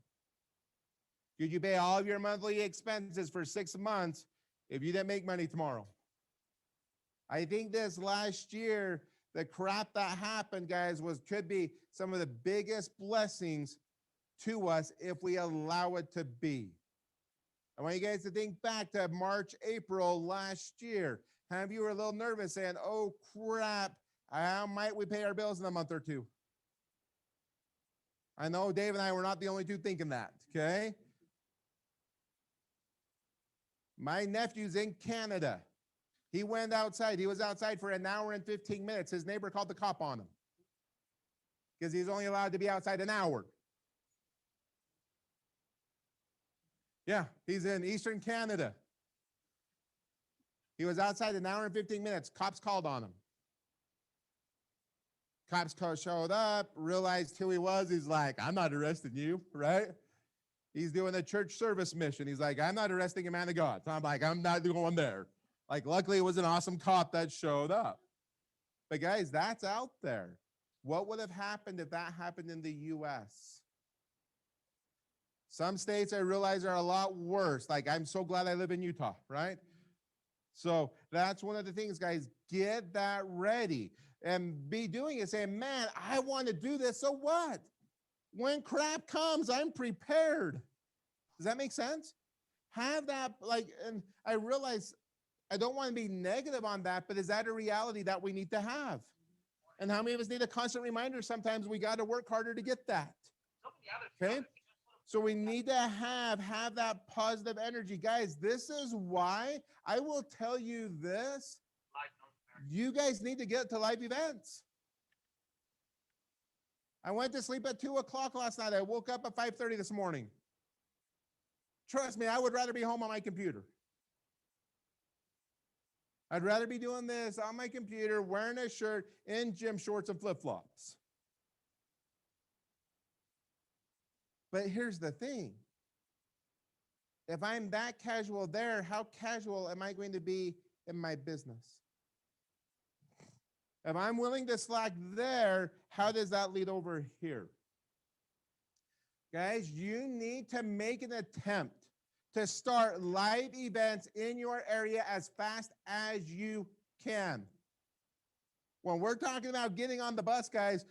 Could you pay all of your monthly expenses for 6 months if you didn't make money tomorrow? I think this last year, the crap that happened, guys, could be some of the biggest blessings to us if we allow it to be. I want you guys to think back to March, April last year. How many of you were a little nervous saying, oh crap, how might we pay our bills in a month or two? I know Dave and I were not the only two thinking that, okay? My nephew's in Canada. He went outside. He was outside for an hour and 15 minutes. His neighbor called the cop on him because he's only allowed to be outside an hour. Yeah, he's in Eastern Canada. He was outside an hour and 15 minutes. Cops called on him. Cops showed up, realized who he was. He's like, I'm not arresting you, right? He's doing a church service mission. He's like, I'm not arresting a man of God. So I'm like, I'm not going there. Like, luckily, it was an awesome cop that showed up. But guys, that's out there. What would have happened if that happened in the U.S.? Some states I realize are a lot worse. Like, I'm so glad I live in Utah, right? So that's one of the things, guys, get that ready and be doing it, saying, man, I want to do this. So what? When crap comes, I'm prepared. Does that make sense? Have that, like, and I realize I don't want to be negative on that, but is that a reality that we need to have? And how many of us need a constant reminder? Sometimes we got to work harder to get that. Okay. So we need to have that positive energy. Guys, this is why I will tell you this. You guys need to get to live events. I went to sleep at 2 o'clock last night. I woke up at 5:30 this morning. Trust me, I would rather be home on my computer. I'd rather be doing this on my computer, wearing a shirt in gym shorts and flip-flops. But here's the thing. If I'm that casual there, how casual am I going to be in my business? If I'm willing to slack there, how does that lead over here? Guys, you need to make an attempt to start live events in your area as fast as you can. When we're talking about getting on the bus, guys,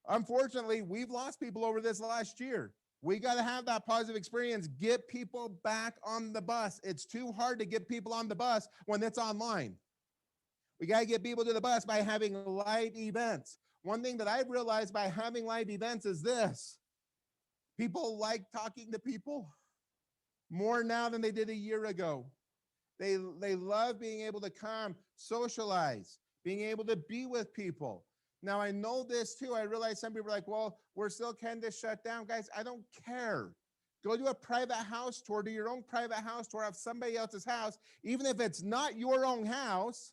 unfortunately, we've lost people over this last year. We got to have that positive experience, get people back on the bus. It's too hard to get people on the bus when it's online. We got to get people to the bus by having live events. One thing that I've realized by having live events is this. People like talking to people more now than they did a year ago. They love being able to come, socialize, being able to be with people. Now, I know this too. I realize some people are like, well, we're still kind of shut down. Guys, I don't care. Go do a private house tour, do your own private house tour of somebody else's house, even if it's not your own house,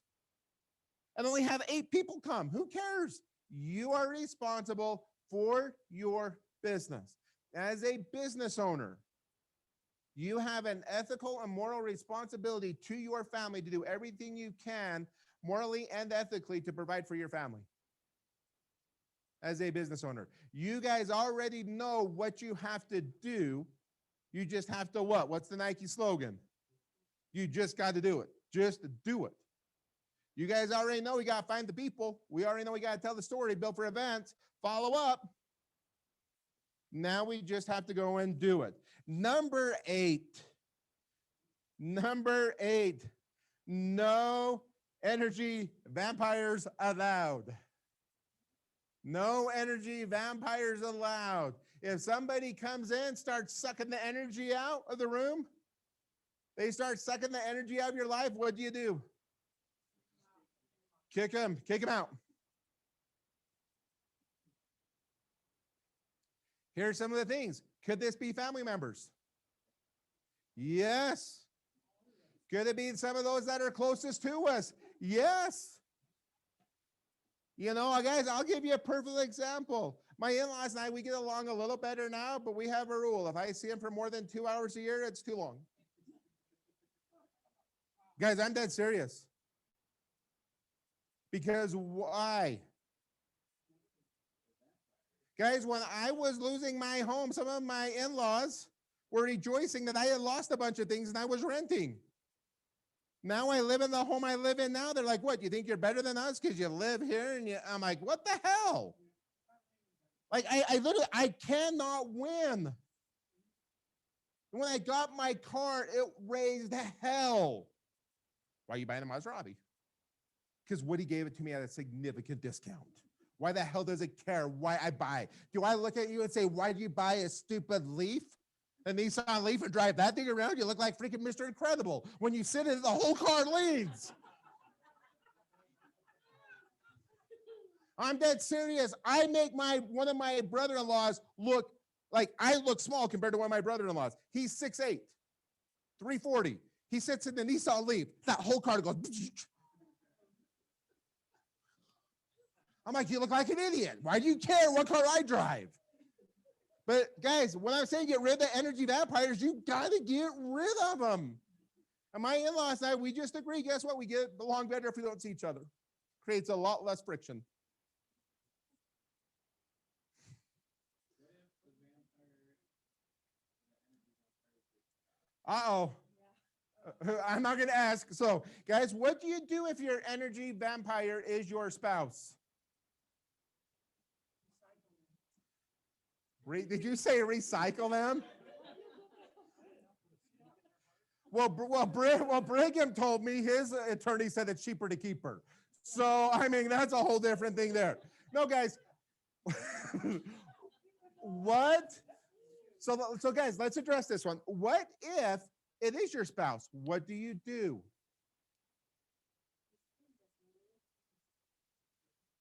and only have 8 people come. Who cares? You are responsible for your business. As a business owner, you have an ethical and moral responsibility to your family to do everything you can morally and ethically to provide for your family. As a business owner, you guys already know what you have to do. You just have to what? What's the Nike slogan? You just got to do it. Just do it. You guys already know we got to find the people. We already know we got to tell the story, build for events, follow up. Now we just have to go and do it. Number 8, no energy vampires allowed. No energy vampires allowed. If somebody comes in, starts sucking the energy out of the room, they start sucking the energy out of your life, what do? Kick them out. Here's some of the things. Could this be family members? Yes. Could it be some of those that are closest to us? Yes. You know, guys, I'll give you a perfect example. My in-laws and I, we get along a little better now, but we have a rule. If I see them for more than 2 hours a year, it's too long. Guys, I'm dead serious. Because why? Guys, when I was losing my home, some of my in-laws were rejoicing that I had lost a bunch of things and I was renting. Now I live in the home I live in now. They're like, what, you think you're better than us because you live here? And I'm like, what the hell? Like, I literally, I cannot win. When I got my car, it raised hell. Why are you buying a Maserati? Because Woody gave it to me at a significant discount. Why the hell does it care why I buy? Do I look at you and say, why do you buy a stupid Leaf? A Nissan Leaf and drive that thing around? You look like freaking Mr. Incredible. When you sit in it, the whole car leads. I'm dead serious. I make one of my brother-in-laws look like I look small compared to one of my brother-in-laws. He's 6'8", 340. He sits in the Nissan Leaf. That whole car goes. I'm like, you look like an idiot. Why do you care what car I drive? But guys, when I'm saying get rid of the energy vampires, you got to get rid of them. And my in-laws and I, we just agree. Guess what? We get along better if we don't see each other. Creates a lot less friction. Uh-oh. I'm not going to ask. So, guys, what do you do if your energy vampire is your spouse? Did you say recycle them? Well, Brigham told me his attorney said it's cheaper to keep her. So, I mean, that's a whole different thing there. No, guys. What? So guys, let's address this one. What if it is your spouse? What do you do?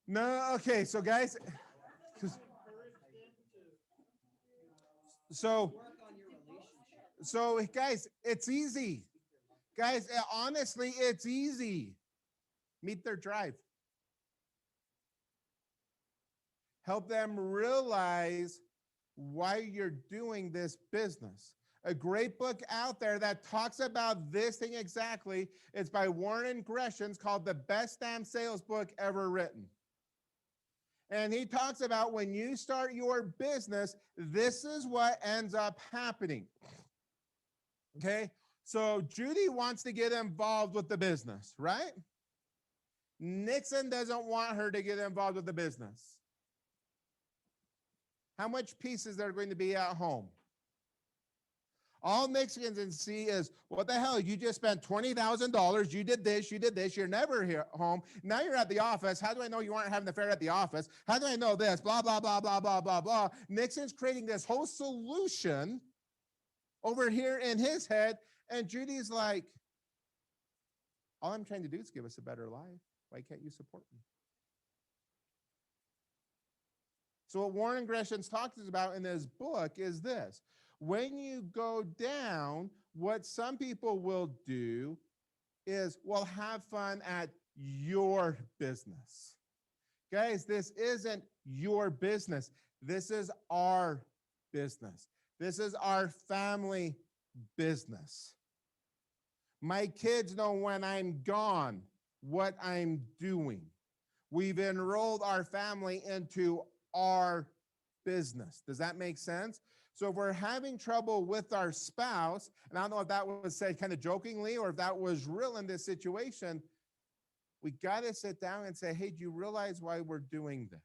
No, okay, so guys, so guys, it's easy. Guys, honestly, it's easy. Meet their drive. Help them realize why you're doing this business. A great book out there that talks about this thing exactly. It's by Warren Gresham. It's called The Best Damn Sales Book Ever Written. And he talks about when you start your business, this is what ends up happening. Okay, so Judy wants to get involved with the business, right? Nixon doesn't want her to get involved with the business. How much peace is there going to be at home? All Mexicans can see is, what the hell? You just spent $20,000. You did this. You're never here home. Now you're at the office. How do I know you aren't having an affair at the office? How do I know this? Blah, blah, blah, blah, blah, blah, blah. Nixon's creating this whole solution over here in his head. And Judy's like, all I'm trying to do is give us a better life. Why can't you support me? So what Warren Gresham talks about in his book is this. When you go down, what some people will do is, well, have fun at your business. Guys, this isn't your business. This is our business. This is our family business. My kids know when I'm gone what I'm doing. We've enrolled our family into our business. Does that make sense? So if we're having trouble with our spouse, and I don't know if that was said kind of jokingly or if that was real in this situation, we got to sit down and say, hey, do you realize why we're doing this?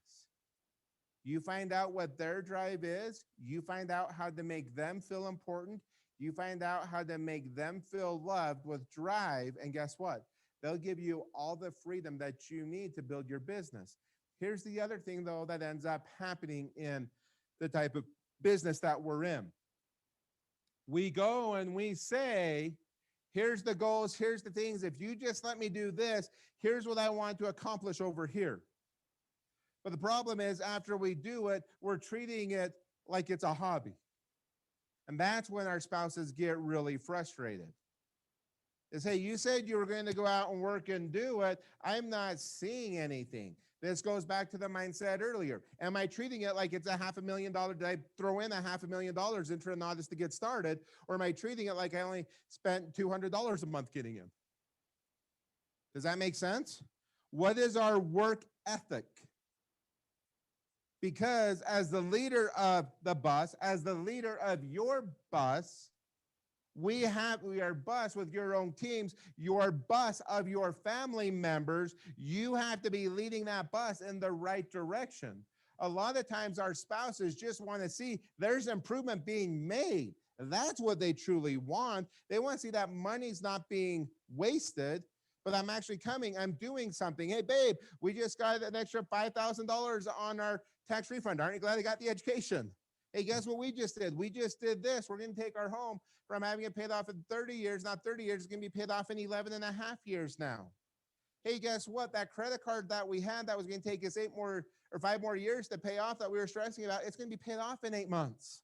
You find out what their drive is. You find out how to make them feel important. You find out how to make them feel loved with drive. And guess what? They'll give you all the freedom that you need to build your business. Here's the other thing, though, that ends up happening in the type of business that we're in. We go and we say, here's the goals, here's the things. If you just let me do this, here's what I want to accomplish over here. But the problem is after we do it, we're treating it like it's a hobby. And that's when our spouses get really frustrated. Is, hey, you said you were going to go out and work and do it. I'm not seeing anything. This goes back to the mindset earlier. Am I treating it like it's a $500,000? Did I throw in a $500,000 into an audit to get started? Or am I treating it like I only spent $200 a month getting in? Does that make sense? What is our work ethic? Because as the leader of the bus, as the leader of your bus, we are bus with your own teams, your bus of your family members. You have to be leading that bus in the right direction. A lot of times our spouses just want to see there's improvement being made. That's what they truly want. They want to see that money's not being wasted, but I'm actually coming, I'm doing something. Hey, babe, we just got an extra $5,000 on our tax refund. Aren't you glad I got the education? Hey, guess what we just did? We just did this. We're going to take our home from having it paid off in 30 years, not 30 years, it's going to be paid off in 11 and a half years now. Hey, guess what? That credit card that we had that was going to take us 5 more years to pay off that we were stressing about, it's going to be paid off in 8 months.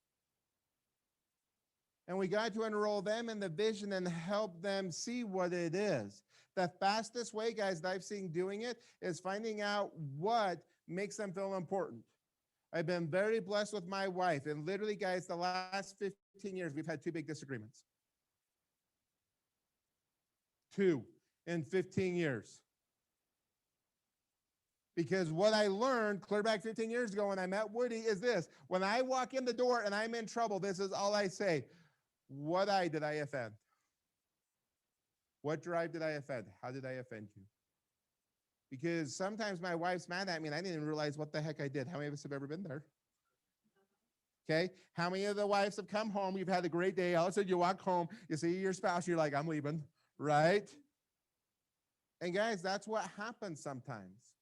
And we got to enroll them in the vision and help them see what it is. The fastest way, guys, that I've seen doing it is finding out what makes them feel important. I've been very blessed with my wife, and literally, guys, the last 15 years, we've had 2 big disagreements. 2 in 15 years. Because what I learned clear back 15 years ago when I met Woody is this: when I walk in the door and I'm in trouble, this is all I say. What eye did I offend? What drive did I offend? How did I offend you? Because sometimes my wife's mad at me and I didn't even realize what the heck I did. How many of us have ever been there? Okay. How many of the wives have come home? You've had a great day. All of a sudden you walk home, you see your spouse, you're like, I'm leaving, right? And guys, that's what happens sometimes.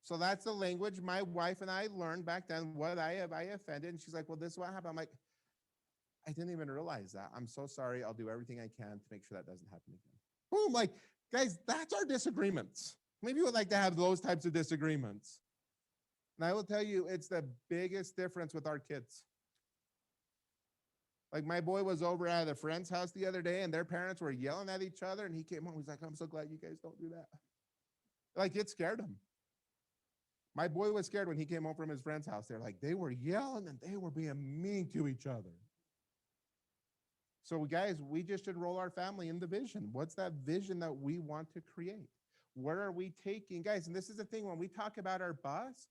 So that's the language my wife and I learned back then. What I offended? And she's like, well, this is what happened. I'm like, I didn't even realize that. I'm so sorry. I'll do everything I can to make sure that doesn't happen again. Boom. Like, guys, that's our disagreements. Maybe you would like to have those types of disagreements. And I will tell you, it's the biggest difference with our kids. Like, my boy was over at a friend's house the other day and their parents were yelling at each other. And he came home. He's like, I'm so glad you guys don't do that. Like, it scared him. My boy was scared when he came home from his friend's house. They're like, they were yelling and they were being mean to each other. So guys, we just enroll our family in the vision. What's that vision that we want to create? Where are we taking, guys? And this is the thing, when we talk about our bus,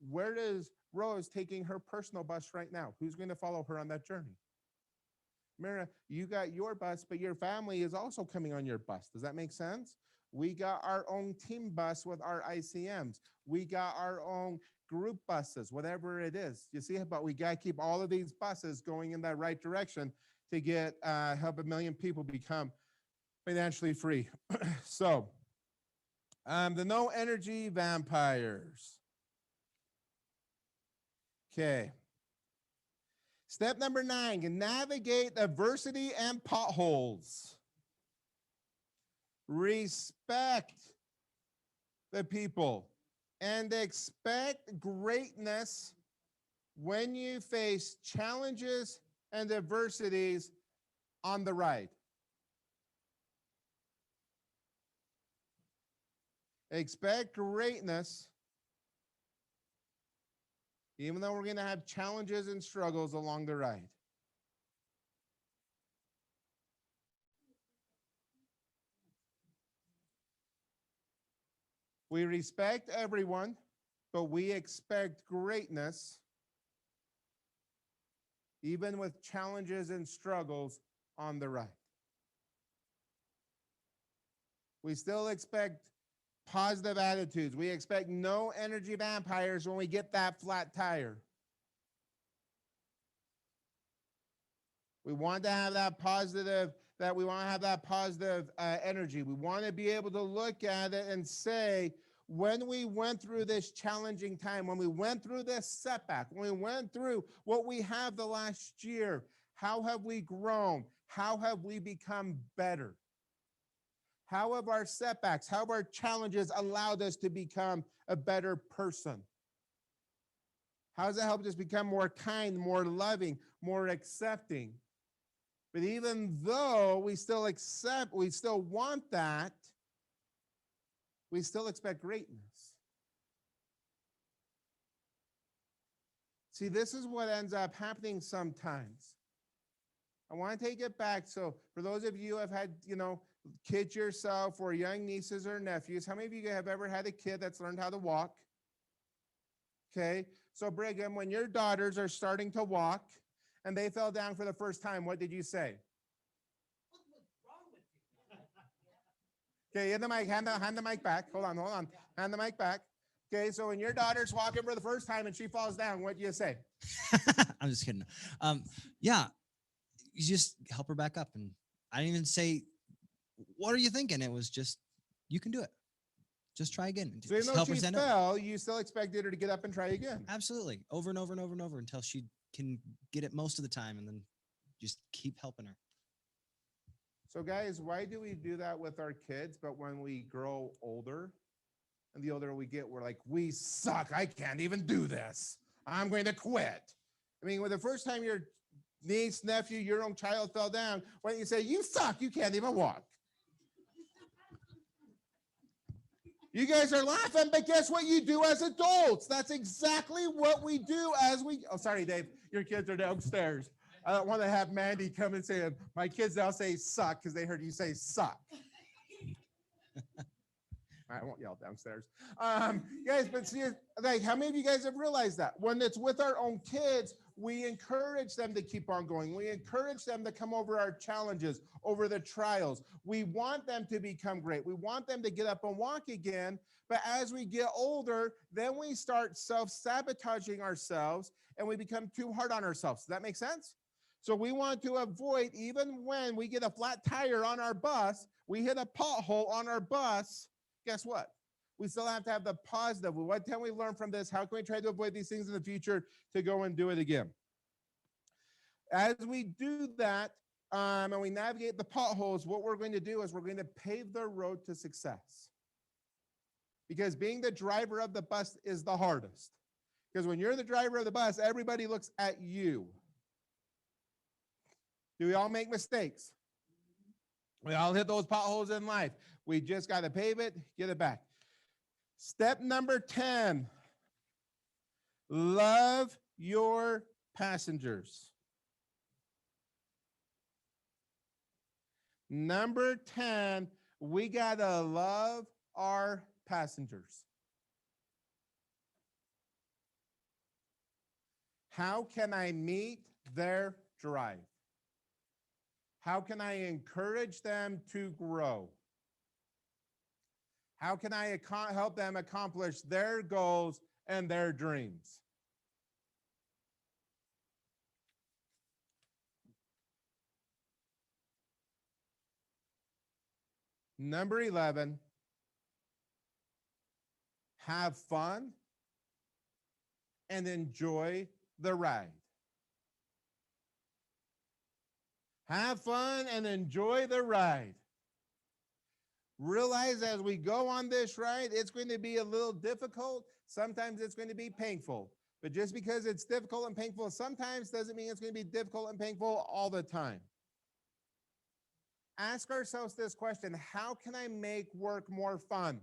where is Rose taking her personal bus right now? Who's going to follow her on that journey? Mira, you got your bus, but your family is also coming on your bus. Does that make sense? We got our own team bus with our ICMs. We got our own group buses, whatever it is. You see, but we got to keep all of these buses going in that right direction to get help 1 million people become financially free. So the no energy vampires. Okay. Step number 9, navigate adversity and potholes. Respect the people and expect greatness when you face challenges and adversities on the ride. Expect greatness, even though we're going to have challenges and struggles along the ride. We respect everyone, but we expect greatness, even with challenges and struggles on the ride. We still expect positive attitudes. We expect no energy vampires when we get that flat tire. We want to have that positive, energy. We want to be able to look at it and say, when we went through this challenging time, when we went through this setback, when we went through what we have the last year, how have we grown? How have we become better? How have our setbacks, how have our challenges allowed us to become a better person? How does that help us become more kind, more loving, more accepting? But even though we still accept, we still want that, we still expect greatness. See, this is what ends up happening sometimes. I want to take it back. So for those of you who have had, kids yourself or young nieces or nephews, how many of you have ever had a kid that's learned how to walk? Okay. So Brigham, when your daughters are starting to walk and they fell down for the first time, what did you say? Okay, hand the mic back. Hold on. Hand the mic back. Okay, so when your daughter's walking for the first time and she falls down, what do you say? I'm just kidding. Yeah, you just help her back up. And I didn't even say, what are you thinking? It was just, you can do it. Just try again. So even Just though help her she stand up. fell, you still expected her to get up and try again. Absolutely. Over and over and over and over until she can get it most of the time, and then just keep helping her. So guys, why do we do that with our kids? But when we grow older and the older we get, we're like, we suck. I can't even do this. I'm going to quit. I mean, when the first time your niece, nephew, your own child fell down, why don't you say, you suck. You can't even walk. You guys are laughing, but guess what you do as adults? That's exactly what we do oh, sorry, Dave, your kids are downstairs. I don't want to have Mandy come and say, my kids now say suck because they heard you say suck. I won't yell downstairs. Guys, but see, like, how many of you guys have realized that? When it's with our own kids, we encourage them to keep on going. We encourage them to come over our challenges, over the trials. We want them to become great. We want them to get up and walk again. But as we get older, then we start self-sabotaging ourselves and we become too hard on ourselves. Does that make sense? So we want to avoid, even when we get a flat tire on our bus, we hit a pothole on our bus, guess what? We still have to have the positive. What can we learn from this? How can we try to avoid these things in the future to go and do it again? As we do that, and we navigate the potholes, what we're going to do is we're going to pave the road to success. Because being the driver of the bus is the hardest. Because when you're the driver of the bus, everybody looks at you. Do we all make mistakes? We all hit those potholes in life. We just got to pave it, get it back. Step number 10, love your passengers. Number 10, we got to love our passengers. How can I meet their drive? How can I encourage them to grow? How can I help them accomplish their goals and their dreams? Number 11, have fun and enjoy the ride. Have fun and enjoy the ride. Realize as we go on this ride, it's going to be a little difficult. Sometimes it's going to be painful. But just because it's difficult and painful sometimes doesn't mean it's going to be difficult and painful all the time. Ask ourselves this question: how can I make work more fun?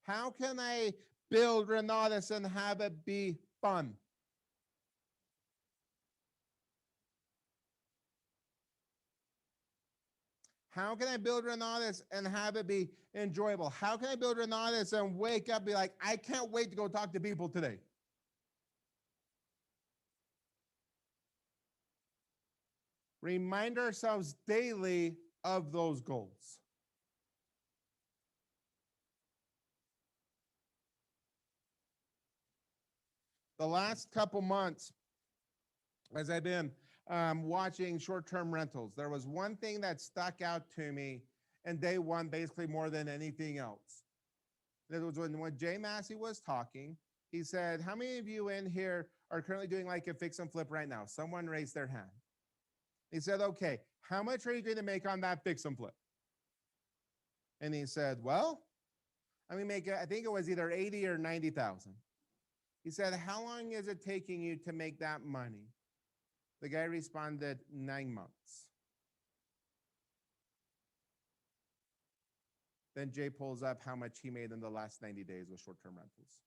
How can I build Renatus and have it be fun? How can I build Renatus and have it be enjoyable? How can I build Renatus and wake up and be like, I can't wait to go talk to people today? Remind ourselves daily of those goals. The last couple months, as I've been watching short-term rentals, there was one thing that stuck out to me in day one, basically more than anything else. It was when Jay Massey was talking, he said, how many of you in here are currently doing like a fix and flip right now? Someone raised their hand. He said, okay, how much are you going to make on that fix and flip? And he said, well, I think it was either 80 or 90,000. He said, how long is it taking you to make that money? The guy responded, 9 months. Then Jay pulls up how much he made in the last 90 days with short-term rentals.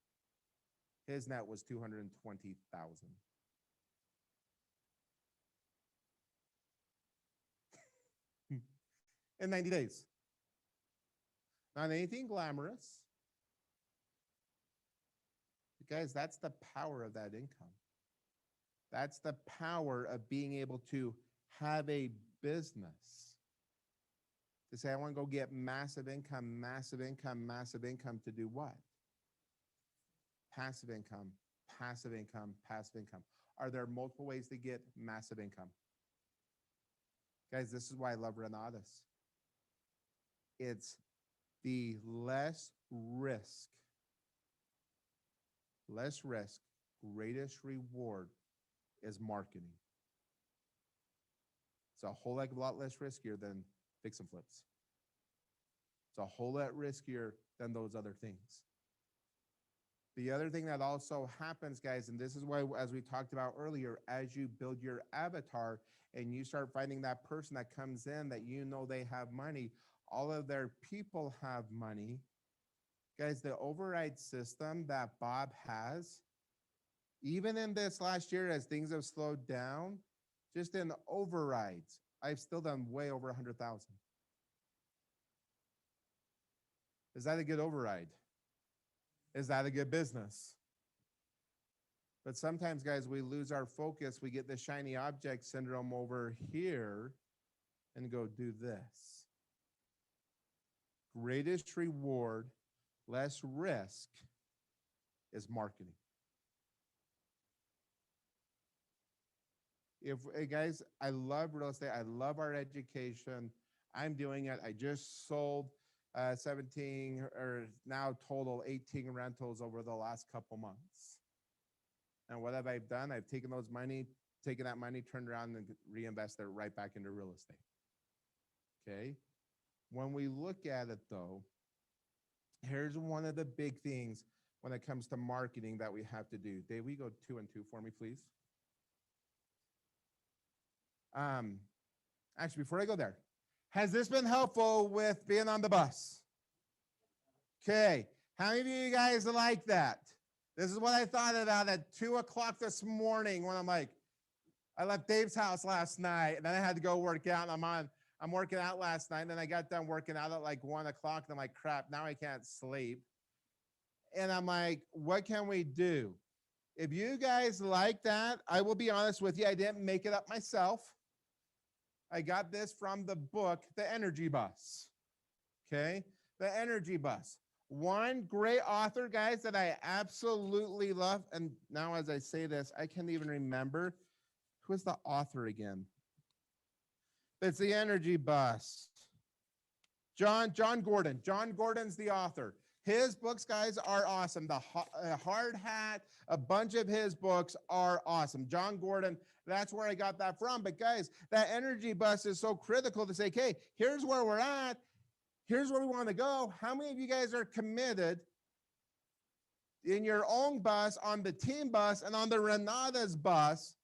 His net was 220,000. In 90 days. Not anything glamorous. Guys, that's the power of that income. That's the power of being able to have a business. To say, I want to go get massive income, massive income, massive income to do what? Passive income, passive income, passive income. Are there multiple ways to get massive income? Guys, this is why I love Renatus. It's the less risk, greatest reward is marketing. It's a whole heck of a lot less riskier than fix and flips. It's a whole lot riskier than those other things. The other thing that also happens, guys, and this is why, as we talked about earlier, as you build your avatar and you start finding that person that comes in that you know they have money, all of their people have money. Guys, the override system that Bob has, even in this last year, as things have slowed down, just in overrides, I've still done way over 100,000. Is that a good override? Is that a good business? But sometimes, guys, we lose our focus. We get the shiny object syndrome over here and go do this. Greatest reward, less risk is marketing. Hey guys, I love real estate. I love our education. I'm doing it. I just sold 17 or now total 18 rentals over the last couple months. And what have I done? I've taken that money, turned around and reinvested it right back into real estate. Okay. When we look at it though, here's one of the big things when it comes to marketing that we have to do. Dave, will you go 2 and 2 for me, please? Actually, before I go there, has this been helpful with being on the bus? Okay. How many of you guys like that? This is what I thought about at 2 o'clock this morning when I'm like, I left Dave's house last night and then I had to go work out. I'm working out last night. And then I got done working out at like 1 o'clock. And I'm like, crap, now I can't sleep. And I'm like, what can we do? If you guys like that, I will be honest with you. I didn't make it up myself. I got this from the book, The Energy Bus. Okay. The Energy Bus. One great author, guys, that I absolutely love. And now as I say this, I can't even remember who is the author again. It's The Energy Bus. John Gordon. John Gordon's the author. His books, guys, are awesome. The Hard Hat, a bunch of his books are awesome. John Gordon, that's where I got that from. But guys, that Energy Bus is so critical to say, okay, here's where we're at. Here's where we want to go. How many of you guys are committed in your own bus, on the team bus, and on the Renatus bus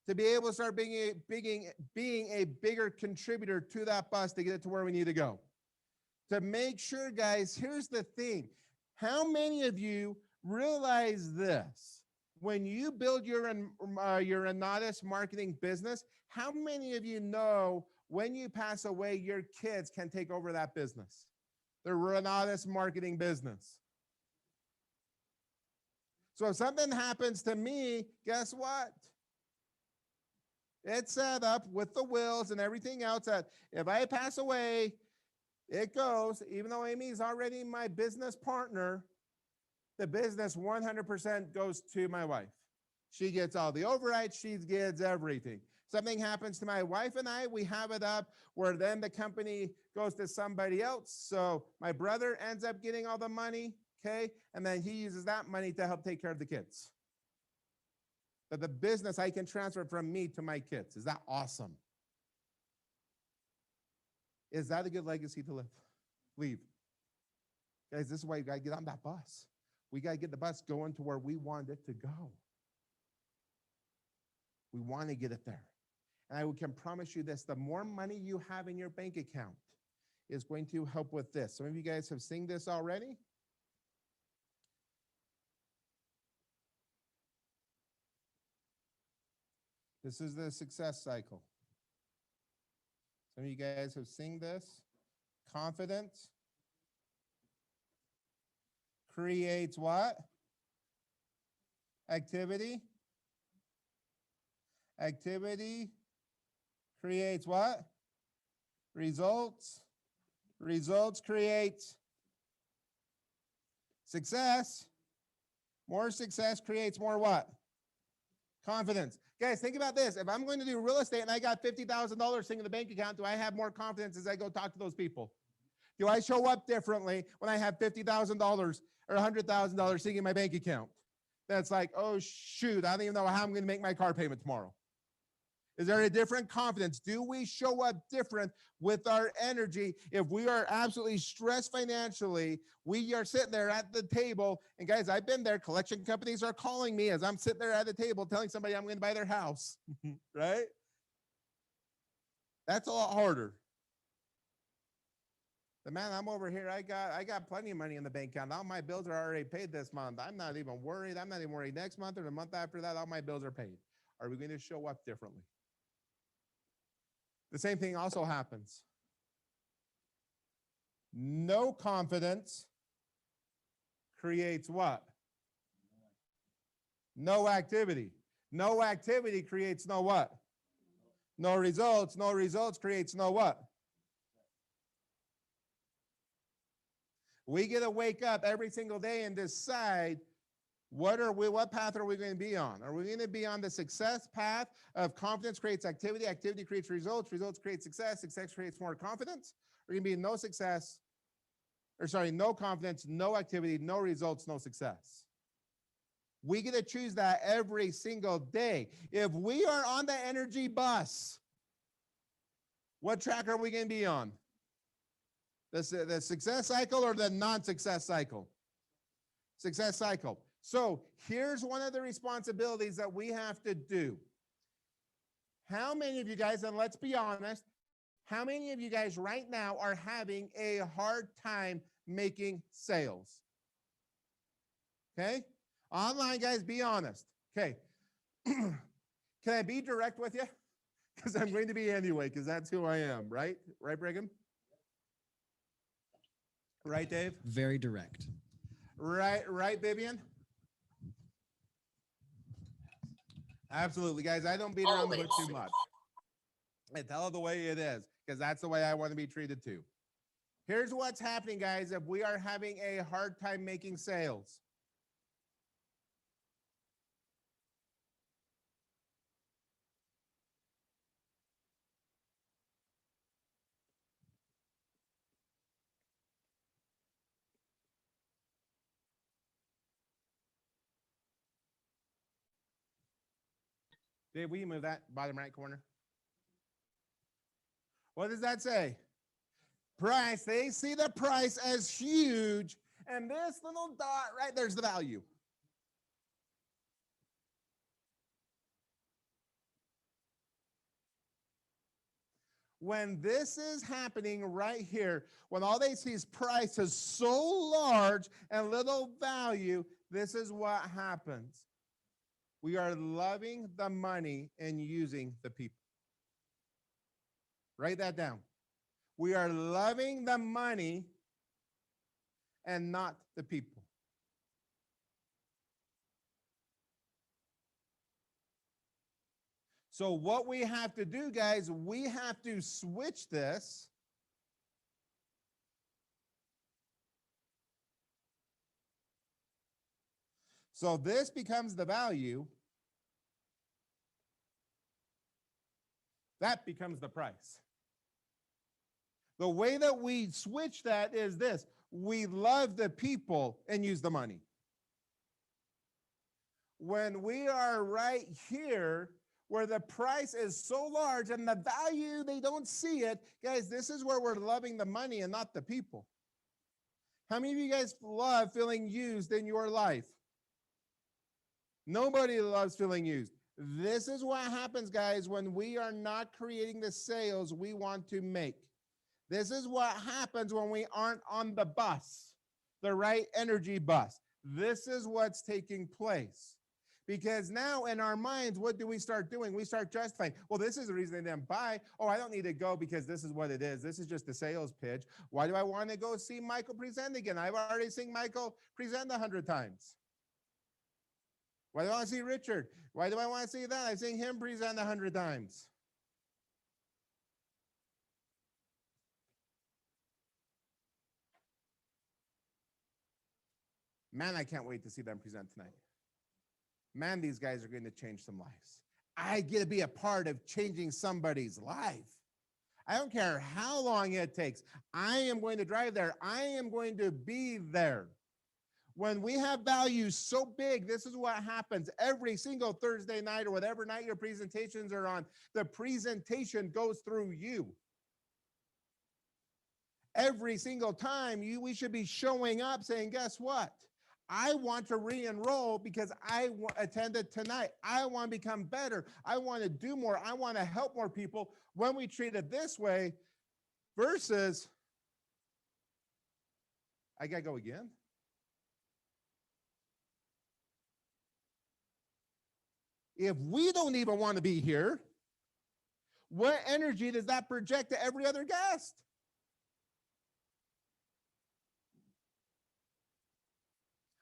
to be able to start being a bigger contributor to that bus to get it to where we need to go? To make sure, guys, here's the thing. How many of you realize this? When you build your Renatus marketing business, how many of you know when you pass away, your kids can take over that business, the Renatus marketing business? So if something happens to me, guess what? It's set up with the wills and everything else that if I pass away, it goes, even though Amy's already my business partner, the business 100% goes to my wife. She gets all the override. She gets everything. Something happens to my wife and I, we have it up where then the company goes to somebody else. So my brother ends up getting all the money, okay? And then he uses that money to help take care of the kids. But the business I can transfer from me to my kids. Is that awesome? Is that a good legacy to leave? Guys, this is why you got to get on that bus. We got to get the bus going to where we want it to go. We want to get it there. And I can promise you this, the more money you have in your bank account is going to help with this. Some of you guys have seen this already. This is the success cycle. Some of you guys have seen this. Confidence creates what? Activity. Activity creates what? Results. Results creates success. More success creates more what? Confidence. Guys, think about this. If I'm going to do real estate and I got $50,000 sitting in the bank account, do I have more confidence as I go talk to those people? Do I show up differently when I have $50,000 or $100,000 sitting in my bank account? That's like, oh, shoot, I don't even know how I'm going to make my car payment tomorrow. Is there a different confidence? Do we show up different with our energy? If we are absolutely stressed financially, we are sitting there at the table. And guys, I've been there. Collection companies are calling me as I'm sitting there at the table telling somebody I'm going to buy their house, right? That's a lot harder. But man, I'm over here. I got plenty of money in the bank account. All my bills are already paid this month. I'm not even worried. I'm not even worried next month or the month after that. All my bills are paid. Are we going to show up differently? The same thing also happens. No confidence creates what? No activity. No activity creates no what? No results. No results creates no what? We get to wake up every single day and decide what path are we going to be on? Are we going to be on the success path of confidence creates activity, activity creates results, results create success, success creates more confidence? Or are we going to be no success, or sorry, no confidence, no activity, no results, no success? We get to choose that every single day. If we are on the energy bus, what track are we going to be on? The success cycle or the non-success cycle? Success cycle. So here's one of the responsibilities that we have to do. How many of you guys, and let's be honest, how many of you guys right now are having a hard time making sales? Okay? Online guys, be honest. Okay. Can I be direct with you? Because I'm going to be anyway, because that's who I am, right? Right, Brigham? Right, Dave? Very direct. Right, Vivian? Absolutely, guys. I don't beat around the bush too much. I tell it the way it is, because that's the way I want to be treated too. Here's what's happening, guys, if we are having a hard time making sales. Dave, will you move that bottom right corner? What does that say? Price. They see the price as huge, and this little dot right there's the value. When this is happening right here, when all they see is price is so large and little value, this is what happens. We are loving the money and using the people. Write that down. We are loving the money and not the people. So what we have to do, guys, we have to switch this. So this becomes the value. That becomes the price. The way that we switch that is this. We love the people and use the money. When we are right here, where the price is so large and the value, they don't see it, guys, this is where we're loving the money and not the people. How many of you guys love feeling used in your life? Nobody loves feeling used. This is what happens, guys, when we are not creating the sales we want to make. This is what happens when we aren't on the bus, the right energy bus. This is what's taking place. Because now in our minds, what do we start doing? We start justifying, well, this is the reason they didn't buy. Oh, I don't need to go because this is what it is. This is just a sales pitch. Why do I want to go see Michael present again? I've already seen Michael present 100 times. Why do I want to see Richard? Why do I want to see that? I've seen him present 100 times. Man, I can't wait to see them present tonight. Man, these guys are going to change some lives. I get to be a part of changing somebody's life. I don't care how long it takes. I am going to drive there. I am going to be there. When we have values so big, this is what happens every single Thursday night or whatever night your presentations are on. The presentation goes through you. Every single time we should be showing up saying, guess what? I want to re-enroll because I attended tonight. I want to become better. I want to do more. I want to help more people. When we treat it this way versus, I got to go again. If we don't even want to be here, what energy does that project to every other guest?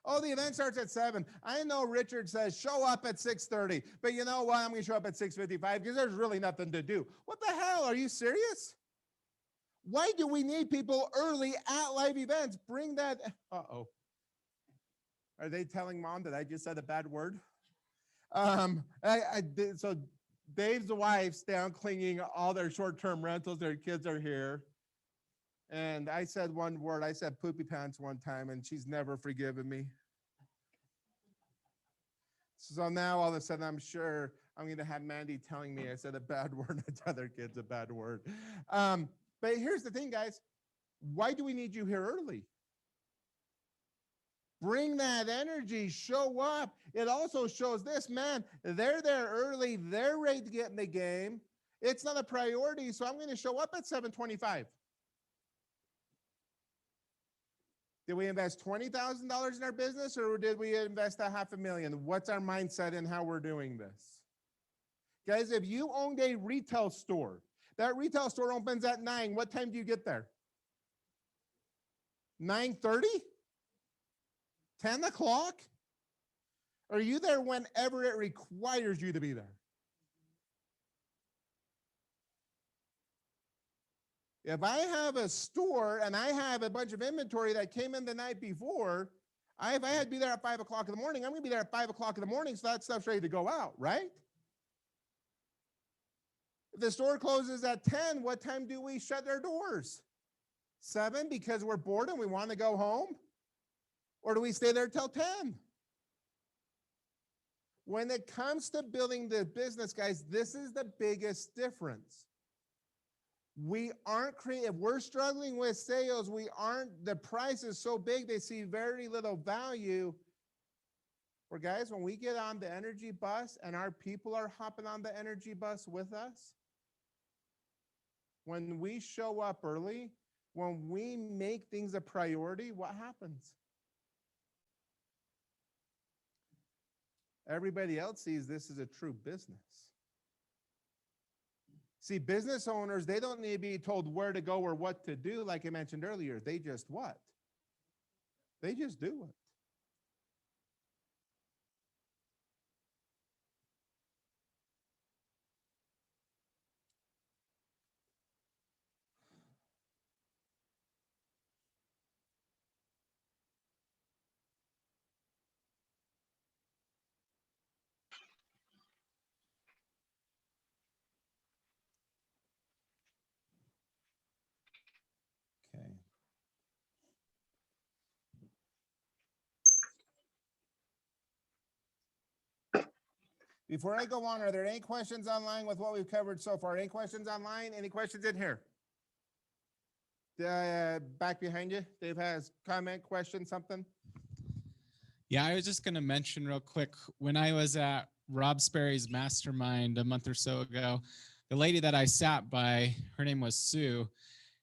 Oh, the event starts at 7. I know Richard says show up at 6:30, but you know what? I'm going to show up at 6:55 because there's really nothing to do. What the hell? Are you serious? Why do we need people early at live events? Bring that. Uh-oh. Are they telling mom that I just said a bad word? So Dave's wife's down cleaning all their short-term rentals. Their kids are here. And I said one word. I said poopy pants one time, and she's never forgiven me. So now all of a sudden, I'm sure I'm going to have Mandy telling me I said a bad word. I tell their kids a bad word. But here's the thing, guys. Why do we need you here early? Bring that energy, show up. It also shows this, man, they're there early. They're ready to get in the game. It's not a priority, so I'm going to show up at 7:25. Did we invest $20,000 in our business or did we invest $500,000? What's our mindset in how we're doing this? Guys, if you owned a retail store, that retail store opens at 9. What time do you get there? 9:30? 10 o'clock? Are you there whenever it requires you to be there? If I have a store and I have a bunch of inventory that came in the night before, if I had to be there at 5 o'clock in the morning, I'm going to be there at 5 o'clock in the morning, so that stuff's ready to go out, right? If the store closes at 10, what time do we shut their doors? 7 because we're bored and we want to go home? Or do we stay there till 10? When it comes to building the business, guys, this is the biggest difference. We aren't if we're struggling with sales, the price is so big, they see very little value. Or guys, when we get on the energy bus and our people are hopping on the energy bus with us, when we show up early, when we make things a priority, what happens? Everybody else sees this as a true business. See, business owners, they don't need to be told where to go or what to do. Like I mentioned earlier, they just what? They just do it. Okay. Before I go on, are there any questions online with what we've covered so far? Any questions online? Any questions in here? back behind you. Dave has comment, question, something. Yeah, I was just going to mention real quick, when I was at Rob Sperry's mastermind a month or so ago, the lady that I sat by, her name was Sue,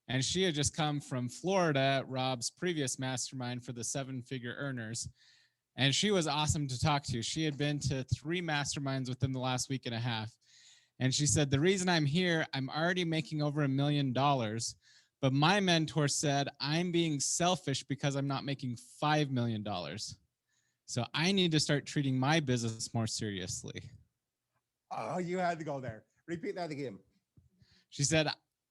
and she had just come from Florida at Rob's previous mastermind for the 7-figure earners. And she was awesome to talk to. She had been to 3 masterminds within the last week and a half. And she said, the reason I'm here, I'm already making over $1 million. But my mentor said, I'm being selfish because I'm not making $5 million. So I need to start treating my business more seriously. Oh, you had to go there. Repeat that again. She said,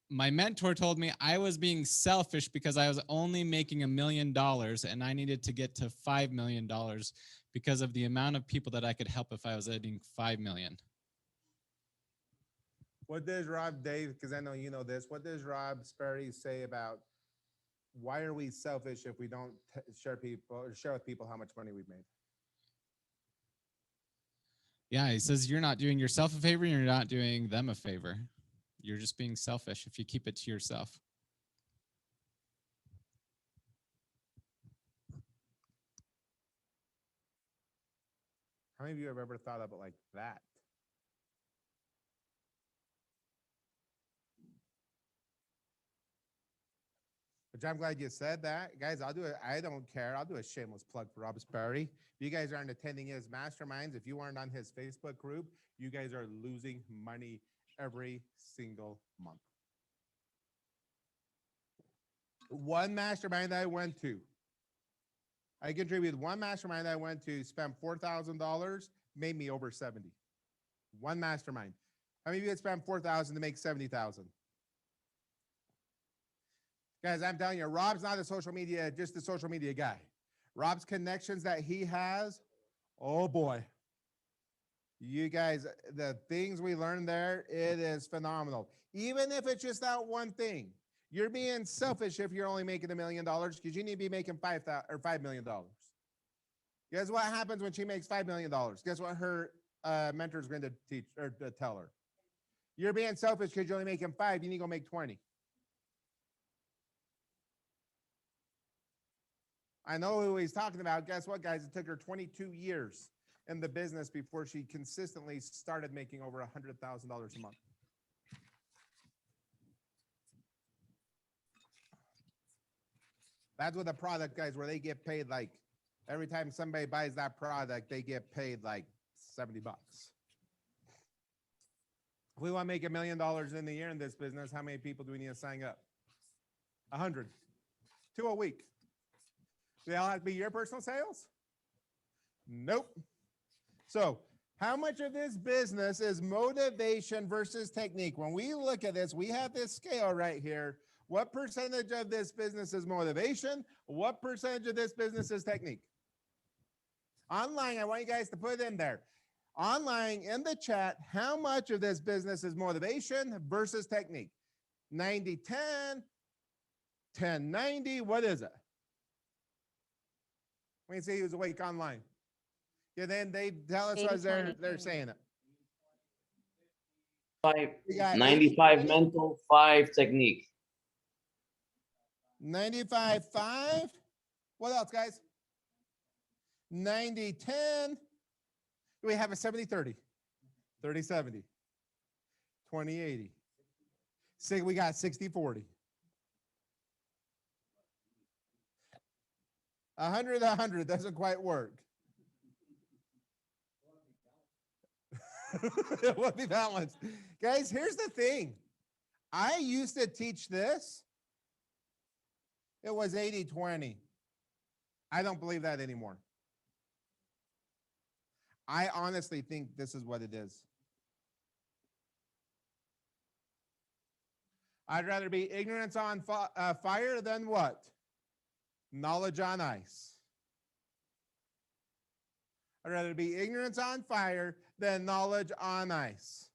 my mentor told me I was being selfish because I was only making $1 million and I needed to get to $5 million because of the amount of people that I could help if I was adding 5 million. What does Rob, Dave, because I know you know this, what does Rob Sperry say about why are we selfish if we don't share with people how much money we've made? Yeah, he says you're not doing yourself a favor and you're not doing them a favor. You're just being selfish if you keep it to yourself. How many of you have ever thought of it like that? Which I'm glad you said that. Guys, I'll do it. I don't care. I'll do a shameless plug for Rob Sperry. If you guys aren't attending his masterminds, if you aren't on his Facebook group, you guys are losing money every single month. One mastermind I went to, I contributed one mastermind I went to, spent $4,000, made me over 70. One mastermind. How many of you had spent 4,000 to make 70,000? Guys, I'm telling you, Rob's not a social media, just a social media guy. Rob's connections that he has, oh boy. You guys, the things we learned there, it is phenomenal. Even if it's just that one thing, you're being selfish if you're only making $1 million because you need to be making $5 million. Guess what happens when she makes $5 million? Guess what her mentor is going to teach or to tell her? You're being selfish because you're only making 5. You need to go make 20. I know who he's talking about. Guess what, guys? It took her 22 years in the business before she consistently started making over $100,000 a month. That's with a product, guys, where they get paid like every time somebody buys that product, they get paid like 70 bucks. If we want to make $1 million in the year in this business, how many people do we need to sign up? 100. 2 a week. Do they all have to be your personal sales? Nope. So how much of this business is motivation versus technique? When we look at this, we have this scale right here. What percentage of this business is motivation? What percentage of this business is technique? Online, I want you guys to put it in there. Online, in the chat, how much of this business is motivation versus technique? 90-10, 10-90, what is it? When you say he was awake online. Yeah, then they tell us as they're saying it. 95 mental, 5 technique. 95-5. What else, guys? 90-10. Do we have a 70-30? 30-70. 20-80. Say we got 60-40. 100-100 doesn't quite work. It will be balanced. Guys, here's the thing. I used to teach this. It was 80-20. I don't believe that anymore. I honestly think this is what it is. I'd rather be ignorance on fire than what? Knowledge on ice. I'd rather be ignorance on fire than knowledge on ice.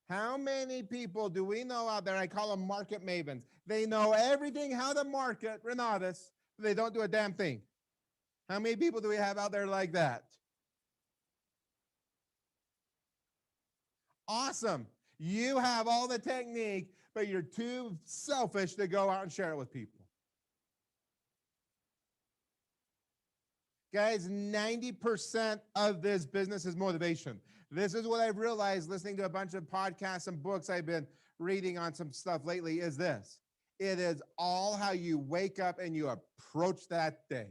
How many people do we know out there? I call them market mavens. They know everything how to market Renatus, but they don't do a damn thing. How many people do we have out there like that? Awesome. You have all the technique, but you're too selfish to go out and share it with people. Guys, 90% of this business is motivation. This is what I've realized listening to a bunch of podcasts and books I've been reading on some stuff lately is this. It is all how you wake up and you approach that day.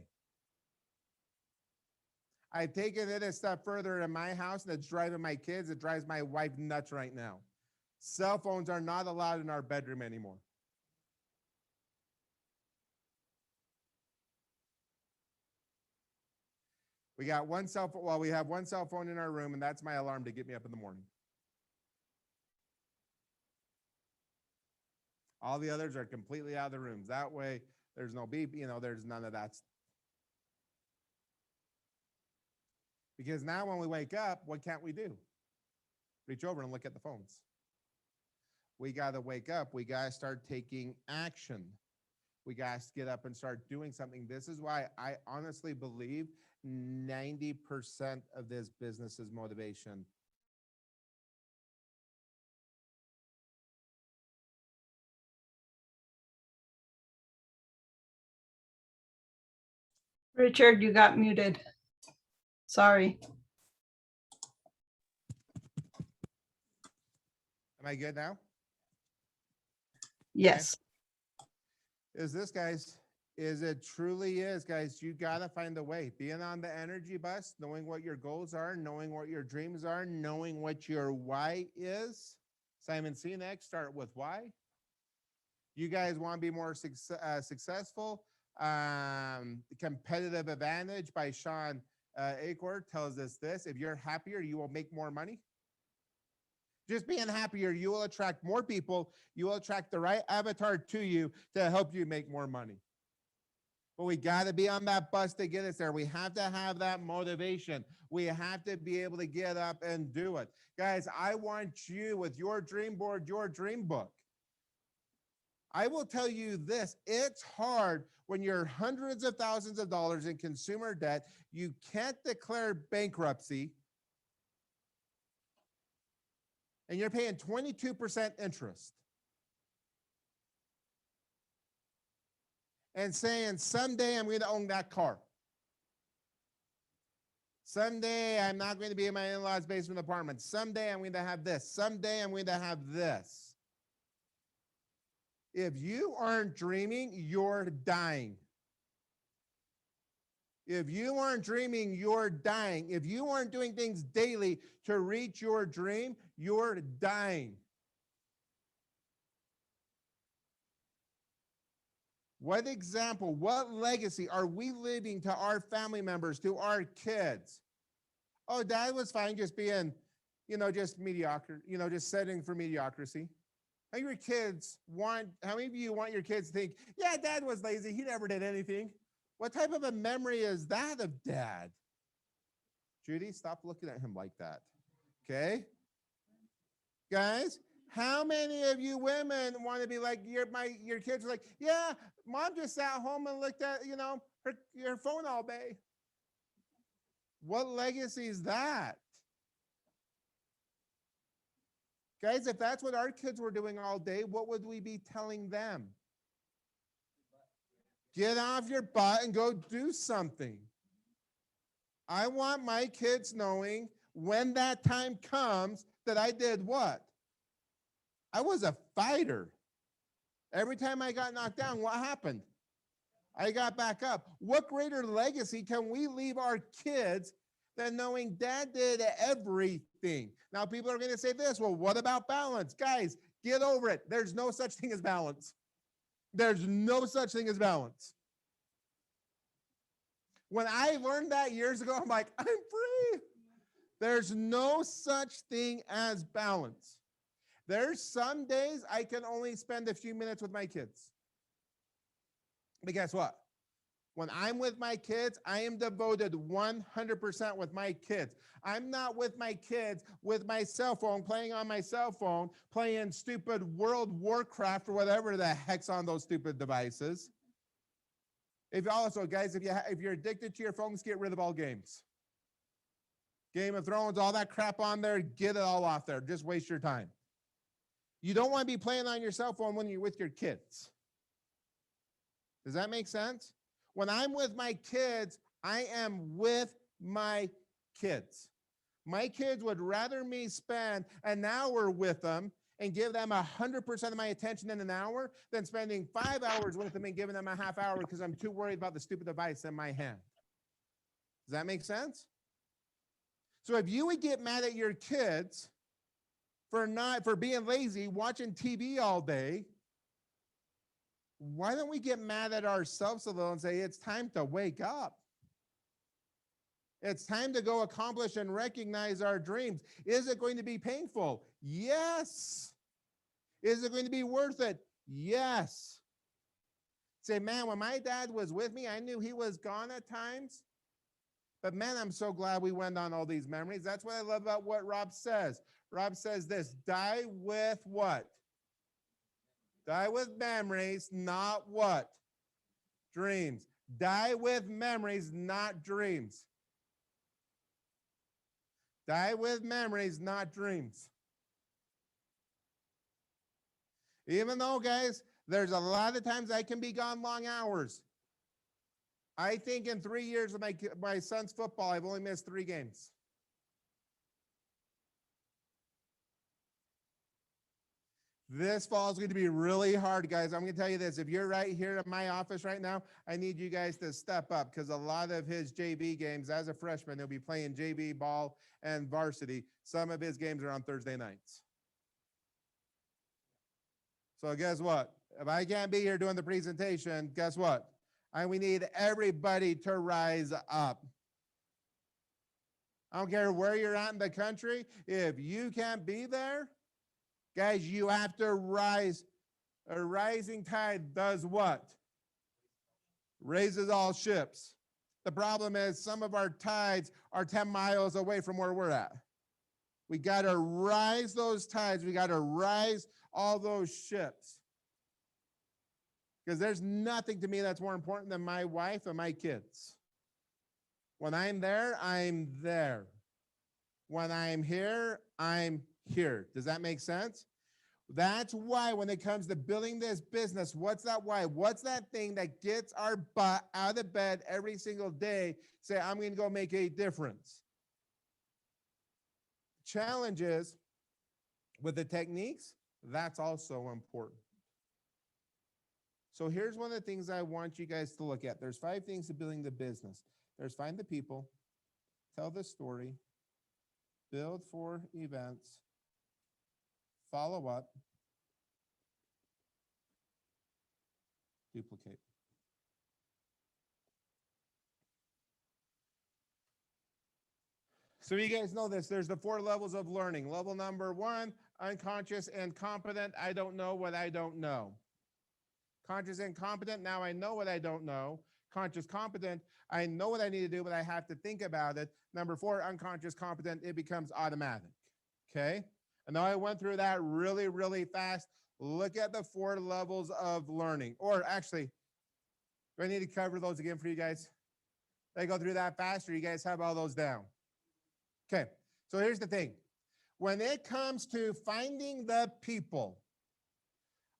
I've taken it a step further in my house, and it's driving my kids. It drives my wife nuts right now. Cell phones are not allowed in our bedroom anymore. We got one cell phone. Well, we have one cell phone in our room, and that's my alarm to get me up in the morning. All the others are completely out of the rooms. That way, there's no beep, there's none of that. Because now when we wake up, what can't we do? Reach over and look at the phones. We got to wake up. We got to start taking action. We got to get up and start doing something. This is why I honestly believe 90% of this business is motivation. Richard, you got muted. Sorry. Am I good now? Yes. Is this, guys? Is it truly is, guys? You got to find a way. Being on the energy bus, knowing what your goals are, knowing what your dreams are, knowing what your why is. Simon Sinek, start with why. You guys want to be more successful. Competitive Advantage by Sean Achor tells us this: if you're happier, you will make more money. Just being happier, you will attract more people. You will attract the right avatar to you to help you make more money. But we got to be on that bus to get us there. We have to have that motivation. We have to be able to get up and do it. Guys, I want you with your dream board, your dream book. I will tell you this, it's hard when you're hundreds of thousands of dollars in consumer debt. You can't declare bankruptcy, and you're paying 22% interest. And saying, someday I'm going to own that car. Someday I'm not going to be in my in-laws' basement apartment. Someday I'm going to have this. Someday I'm going to have this. If you aren't dreaming, you're dying. If you aren't dreaming, you're dying. If you aren't doing things daily to reach your dream, you're dying. What example, what legacy are we leaving to our family members, to our kids? Oh, dad was fine just being, just mediocre, just setting for mediocrity. How many of you want your kids to think, yeah, dad was lazy, he never did anything? What type of a memory is that of dad? Judy, stop looking at him like that. Okay? Guys, how many of you women want to be like your kids are like, yeah, mom just sat home and looked at, her phone all day. What legacy is that? Guys, if that's what our kids were doing all day, what would we be telling them? Get off your butt and go do something. I want my kids knowing when that time comes that I did what? I was a fighter. Every time I got knocked down, what happened? I got back up. What greater legacy can we leave our kids than knowing dad did everything? Now, people are going to say this, well, what about balance? Guys, get over it. There's no such thing as balance. There's no such thing as balance. When I learned that years ago, I'm like, I'm free. There's no such thing as balance. There's some days I can only spend a few minutes with my kids. But guess what? When I'm with my kids, I am devoted 100% with my kids. I'm not with my kids with my cell phone, playing on my cell phone, playing stupid World of Warcraft or whatever the heck's on those stupid devices. Guys, if you're addicted to your phones, get rid of all games. Game of Thrones, all that crap on there, get it all off there. Just waste your time. You don't want to be playing on your cell phone when you're with your kids. Does that make sense? When I'm with my kids, I am with my kids. My kids would rather me spend an hour with them and give them 100% of my attention in an hour than spending 5 hours with them and giving them a half hour because I'm too worried about the stupid device in my hand. Does that make sense? So if you would get mad at your kids for being lazy, watching TV all day, why don't we get mad at ourselves a little and say, it's time to wake up? It's time to go accomplish and recognize our dreams. Is it going to be painful? Yes. Is it going to be worth it? Yes. Say, man, when my dad was with me, I knew he was gone at times. But man, I'm so glad we went on all these memories. That's what I love about what Rob says. Rob says this, die with what? Die with memories, not what? Dreams. Die with memories, not dreams. Die with memories, not dreams. Even though, guys, there's a lot of times I can be gone long hours. I think in 3 years of my son's football, I've only missed 3 games. This fall is going to be really hard, guys. I'm going to tell you this. If you're right here in my office right now, I need you guys to step up because a lot of his JV games as a freshman, he'll be playing JV ball and varsity. Some of his games are on Thursday nights. So guess what? If I can't be here doing the presentation, guess what? We need everybody to rise up. I don't care where you're at in the country. If you can't be there, guys, you have to rise. A rising tide does what? Raises all ships. The problem is some of our tides are 10 miles away from where we're at. We got to rise those tides. We got to rise all those ships. Because there's nothing to me that's more important than my wife and my kids. When I'm there, I'm there. When I'm here, I'm here. Does that make sense? That's why when it comes to building this business, what's that why? What's that thing that gets our butt out of bed every single day? Say, I'm going to go make a difference. Challenge is with the techniques, that's also important. So here's one of the things I want you guys to look at. There's 5 things to building the business. There's find the people, tell the story, build for events, follow up, duplicate. So you guys know this, there's the 4 levels of learning. Level number 1, unconscious and competent. I don't know what I don't know. Conscious and competent, now I know what I don't know. Conscious competent, I know what I need to do, but I have to think about it. Number 4, unconscious competent, it becomes automatic, okay? I know I went through that really, really fast. Look at the 4 levels of learning. Or actually, do I need to cover those again for you guys? Did I go through that fast, or you guys have all those down? Okay, so here's the thing. When it comes to finding the people,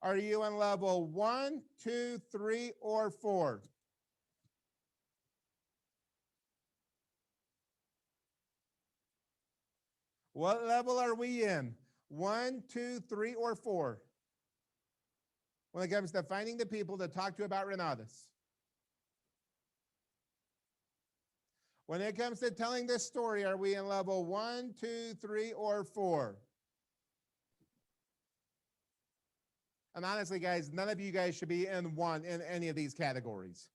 are you in level 1, 2, 3, or 4? What level are we in? 1, 2, 3, or 4? When it comes to finding the people to talk to about Renatus. When it comes to telling this story, are we in level 1, 2, 3, or 4? And honestly, guys, none of you guys should be in any of these categories.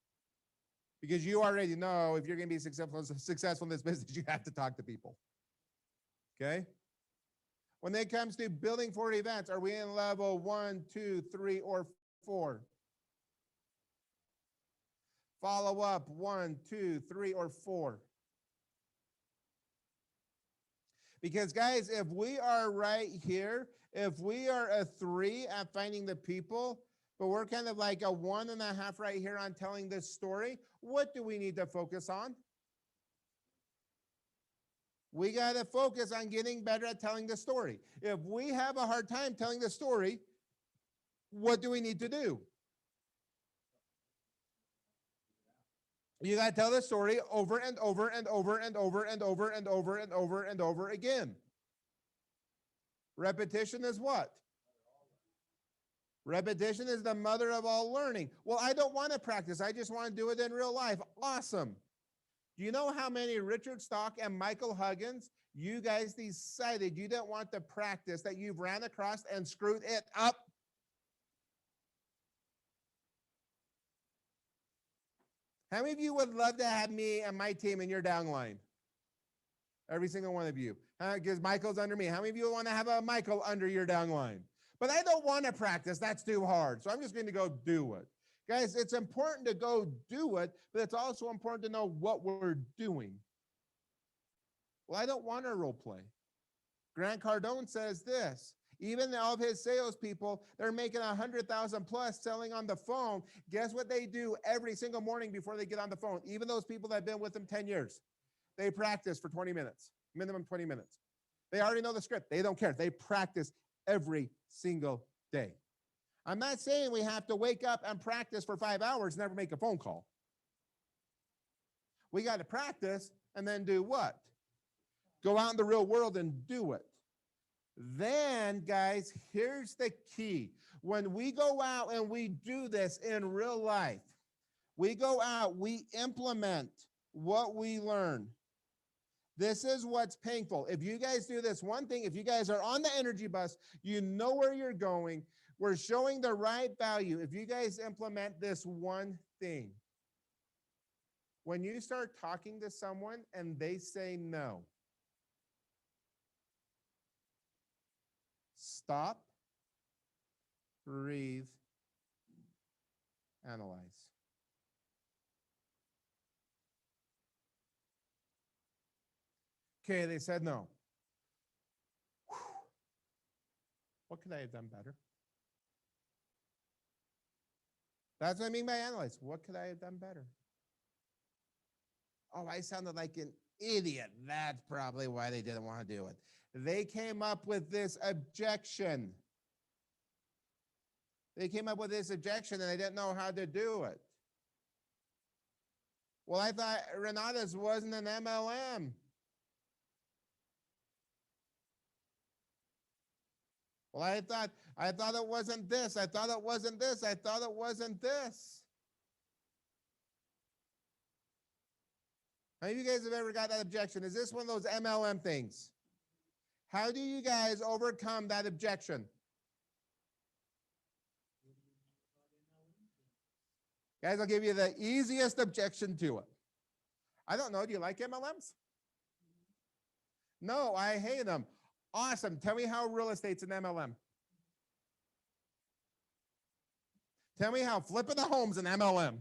Because you already know if you're going to be successful in this business, you have to talk to people. Okay? When it comes to building for events, are we in level 1, 2, 3, or 4? Follow up 1, 2, 3, or 4. Because guys, if we are right here, if we are a 3 at finding the people, but we're kind of like a 1.5 right here on telling this story, what do we need to focus on? We got to focus on getting better at telling the story. If we have a hard time telling the story, what do we need to do? You got to tell the story over and over and over and over and over and over and over and over again. Repetition is what? Repetition is the mother of all learning. Well, I don't want to practice. I just want to do it in real life. Awesome. Do you know how many Richard Stock and Michael Huggins, you guys decided you didn't want to practice, that you've ran across and screwed it up? How many of you would love to have me and my team in your downline? Every single one of you. Because Michael's under me. How many of you want to have a Michael under your downline? But I don't want to practice. That's too hard. So I'm just going to go do it. Guys, it's important to go do it, but it's also important to know what we're doing. Well, I don't want to role play. Grant Cardone says this. Even all of his salespeople, they're making 100,000 plus selling on the phone. Guess what they do every single morning before they get on the phone? Even those people that have been with them 10 years, they practice for 20 minutes, minimum 20 minutes. They already know the script. They don't care. They practice every single day. I'm not saying we have to wake up and practice for 5 hours, never make a phone call. We got to practice and then do what? Go out in the real world and do it. Then, guys, here's the key. When we go out and we do this in real life, we go out, we implement what we learn. This is what's painful. If you guys do this one thing, if you guys are on the energy bus, you know where you're going. We're showing the right value. If you guys implement this one thing, when you start talking to someone and they say no, stop, breathe, analyze. Okay, they said no. Whew. What could I have done better? That's what I mean by analyze. What could I have done better? Oh, I sounded like an idiot. That's probably why they didn't want to do it. They came up with this objection. They came up with this objection and they didn't know how to do it. Well, I thought Renata's wasn't an MLM. Well, I thought it wasn't this. I thought it wasn't this. I thought it wasn't this. How many of you guys have ever got that objection? Is this one of those MLM things? How do you guys overcome that objection? Guys, I'll give you the easiest objection to it. I don't know. Do you like MLMs? No, I hate them. Awesome. Tell me how real estate's an MLM. Tell me how flipping the home's an MLM.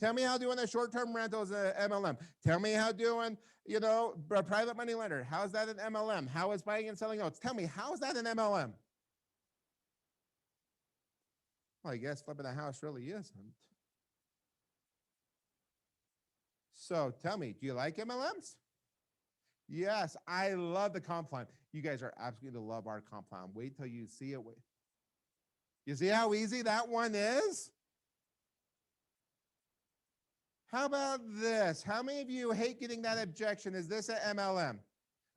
Tell me how doing a short-term rental is an MLM. Tell me how doing, a private money lender. How is that an MLM? How is buying and selling notes? Tell me, how is that an MLM? Well, I guess flipping a house really isn't. So tell me, do you like MLMs? Yes, I love the comp plan. You guys are absolutely going to love our comp plan. Wait till you see it. You see how easy that one is? How about this? How many of you hate getting that objection? Is this an MLM?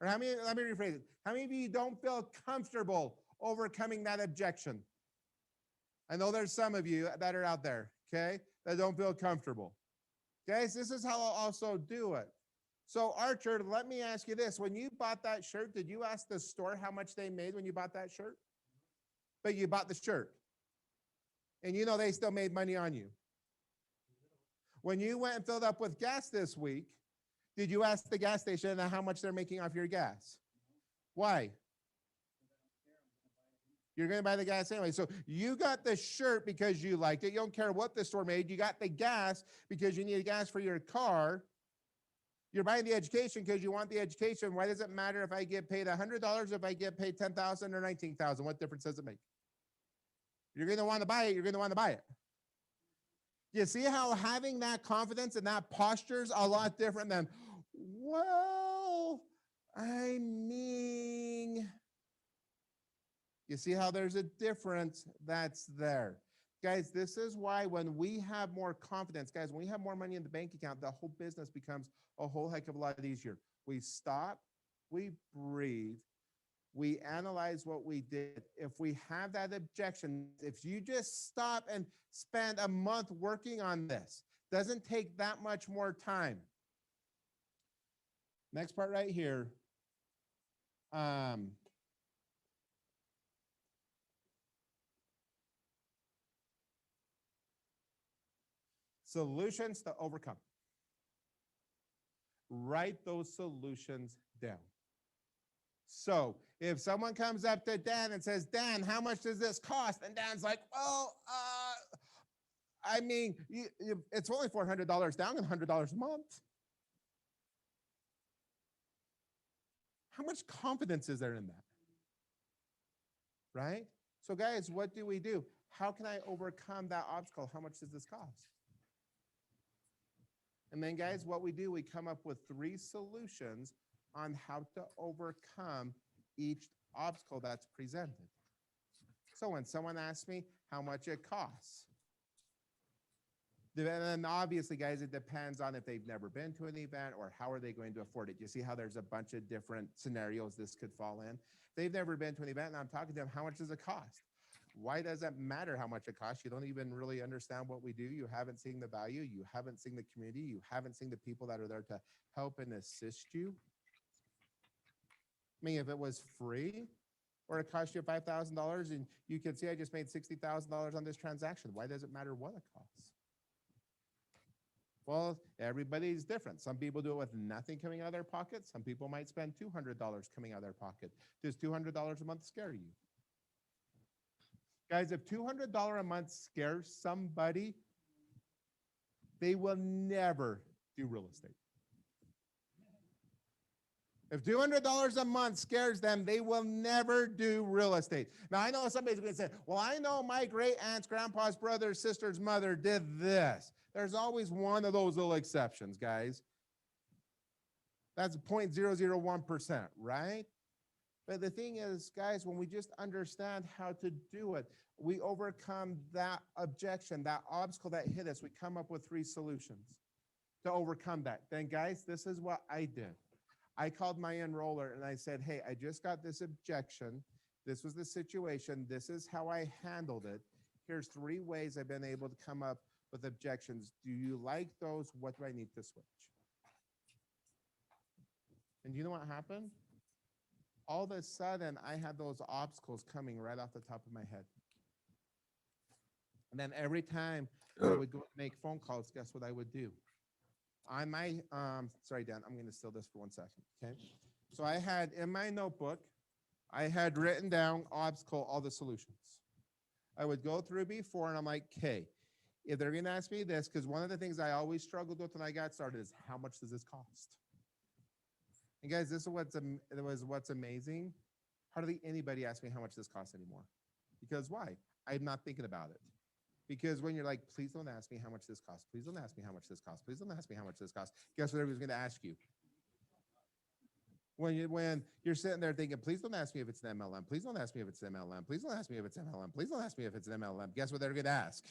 Or how many, let me rephrase it. How many of you don't feel comfortable overcoming that objection? I know there's some of you that are out there, okay, that don't feel comfortable. Guys, this is how I'll also do it. So Archer, let me ask you this. When you bought that shirt, did you ask the store how much they made when you bought that shirt? But you bought the shirt. And they still made money on you. When you went and filled up with gas this week, did you ask the gas station how much they're making off your gas? Why? You're going to buy the gas anyway. So you got the shirt because you liked it. You don't care what the store made. You got the gas because you need gas for your car. You're buying the education because you want the education. Why does it matter if I get paid $100, if I get paid $10,000 or $19,000? What difference does it make? You're going to want to buy it. You're going to want to buy it. You see how having that confidence and that posture is a lot different than, well, I mean, you see how there's a difference that's there. Guys, this is why when we have more confidence, guys, when we have more money in the bank account, the whole business becomes a whole heck of a lot easier. We stop, we breathe, we analyze what we did. If we have that objection, if you just stop and spend a month working on this, doesn't take that much more time. Next part right here. Solutions to overcome. Write those solutions down. So if someone comes up to Dan and says, Dan, how much does this cost? And Dan's like, well, I mean, it's only $400 down and $100 a month. How much confidence is there in that? Right? So guys, what do? How can I overcome that obstacle? How much does this cost? And then guys, what we do, we come up with 3 solutions on how to overcome each obstacle that's presented. So when someone asks me how much it costs, then obviously, guys, it depends on if they've never been to an event or how are they going to afford it. You see how there's a bunch of different scenarios this could fall in. They've never been to an event and I'm talking to them, how much does it cost? Why does it matter how much it costs? You don't even really understand what we do. You haven't seen the value. You haven't seen the community. You haven't seen the people that are there to help and assist you. I mean, if it was free or it cost you $5,000 and you can see I just made $60,000 on this transaction, why does it matter what it costs? Well, everybody's different. Some people do it with nothing coming out of their pocket. Some people might spend $200 coming out of their pocket. Does $200 a month scare you? Guys, if $200 a month scares somebody, they will never do real estate. If $200 a month scares them, they will never do real estate. Now, I know somebody's going to say, well, I know my great aunt's, grandpa's brother, sister's mother did this. There's always one of those little exceptions, guys. That's 0.001%, right? But the thing is, guys, when we just understand how to do it, we overcome that objection, that obstacle that hit us. We come up with 3 solutions to overcome that. Then, guys, this is what I did. I called my enroller and I said, hey, I just got this objection. This was the situation. This is how I handled it. Here's 3 ways I've been able to come up with objections. Do you like those? What do I need to switch? And you know what happened? All of a sudden, I had those obstacles coming right off the top of my head. And then every time I would go make phone calls, guess what I would do? On my, sorry, Dan, I'm going to steal this for 1 second, okay? So I had in my notebook, I had written down obstacle, all the solutions. I would go through before and I'm like, okay, if they're going to ask me this, because one of the things I always struggled with when I got started is how much does this cost? And guys, this is what's amazing. Hardly anybody asks me how much this costs anymore. Because why? I'm not thinking about it. Because when you're like, please don't ask me how much this costs. Please don't ask me how much this costs. Please don't ask me how much this costs. Guess what everybody's going to ask you? When you're sitting there thinking, please don't ask me if it's an MLM. Please don't ask me if it's an MLM. Please don't ask me if it's an MLM. Please don't ask me if it's an MLM. Guess what they're going to ask?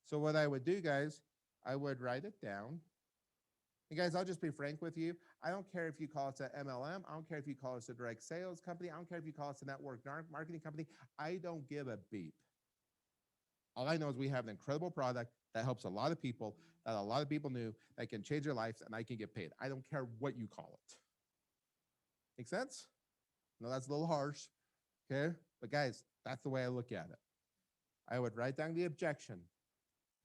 So what I would do, guys, I would write it down. And guys, I'll just be frank with you. I don't care if you call us an MLM. I don't care if you call us a direct sales company. I don't care if you call us a network marketing company. I don't give a beep. All I know is we have an incredible product that helps a lot of people, that a lot of people knew, that can change their lives, and I can get paid. I don't care what you call it. Make sense? No, that's a little harsh, okay? But guys, that's the way I look at it. I would write down the objection,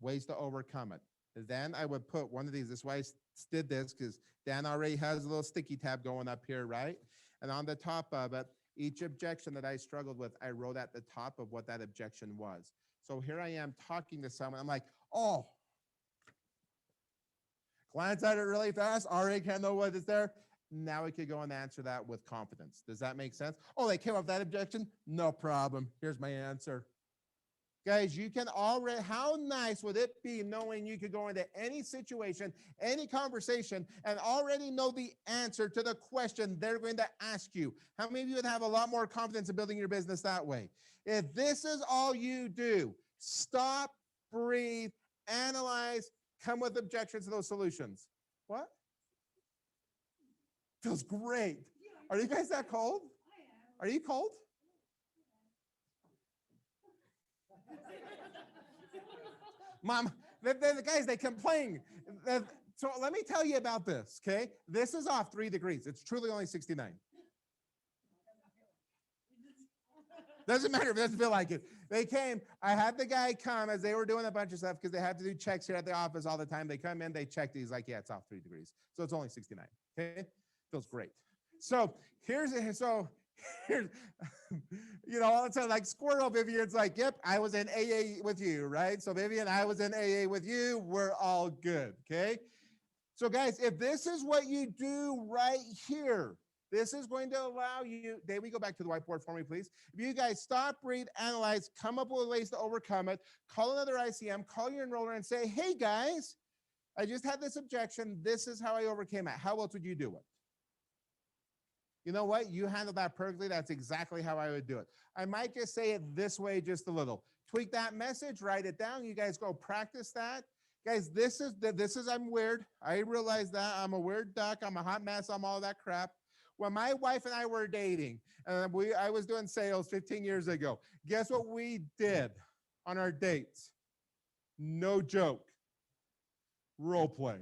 ways to overcome it. And then I would put one of these, this is why I did this, because Dan already has a little sticky tab going up here, right? And on the top of it, each objection that I struggled with, I wrote at the top of what that objection was. So here I am talking to someone. I'm like, oh, glance at it really fast. Already can't know what is there. Now I could go and answer that with confidence. Does that make sense? Oh, they came up with that objection? No problem. Here's my answer. Guys, you can already, how nice would it be knowing you could go into any situation, any conversation, and already know the answer to the question they're going to ask you? How many of you would have a lot more confidence in building your business that way? If this is all you do, stop, breathe, analyze, come with objections to those solutions. What? Feels great. Are you guys that cold? Are you cold? Mom, the guys, they complain. So let me tell you about this, okay? This is off 3 degrees. It's truly only 69. Doesn't matter if it doesn't feel like it. They came, I had the guy come as they were doing a bunch of stuff because they have to do checks here at the office all the time. They come in, they checked. He's like, yeah, it's off 3 degrees. So it's only 69, okay? Feels great. So here's, you know, all of a sudden, like squirrel, Vivian's like, yep, I was in AA with you, right? So Vivian, I was in AA with you. We're all good, okay? So guys, if this is what you do right here, this is going to allow you, Dave, we go back to the whiteboard for me, please. If you guys stop, breathe, analyze, come up with ways to overcome it, call another ICM, call your enroller and say, hey guys, I just had this objection. This is how I overcame it. How else would you do it? You know what? You handled that perfectly. That's exactly how I would do it. I might just say it this way just a little. Tweak that message, write it down. You guys go practice that. Guys, this is, I'm weird. I realize that. I'm a weird duck. I'm a hot mess. I'm all that crap. When my wife and I were dating, I was doing sales 15 years ago. Guess what we did on our dates? No joke. Role play.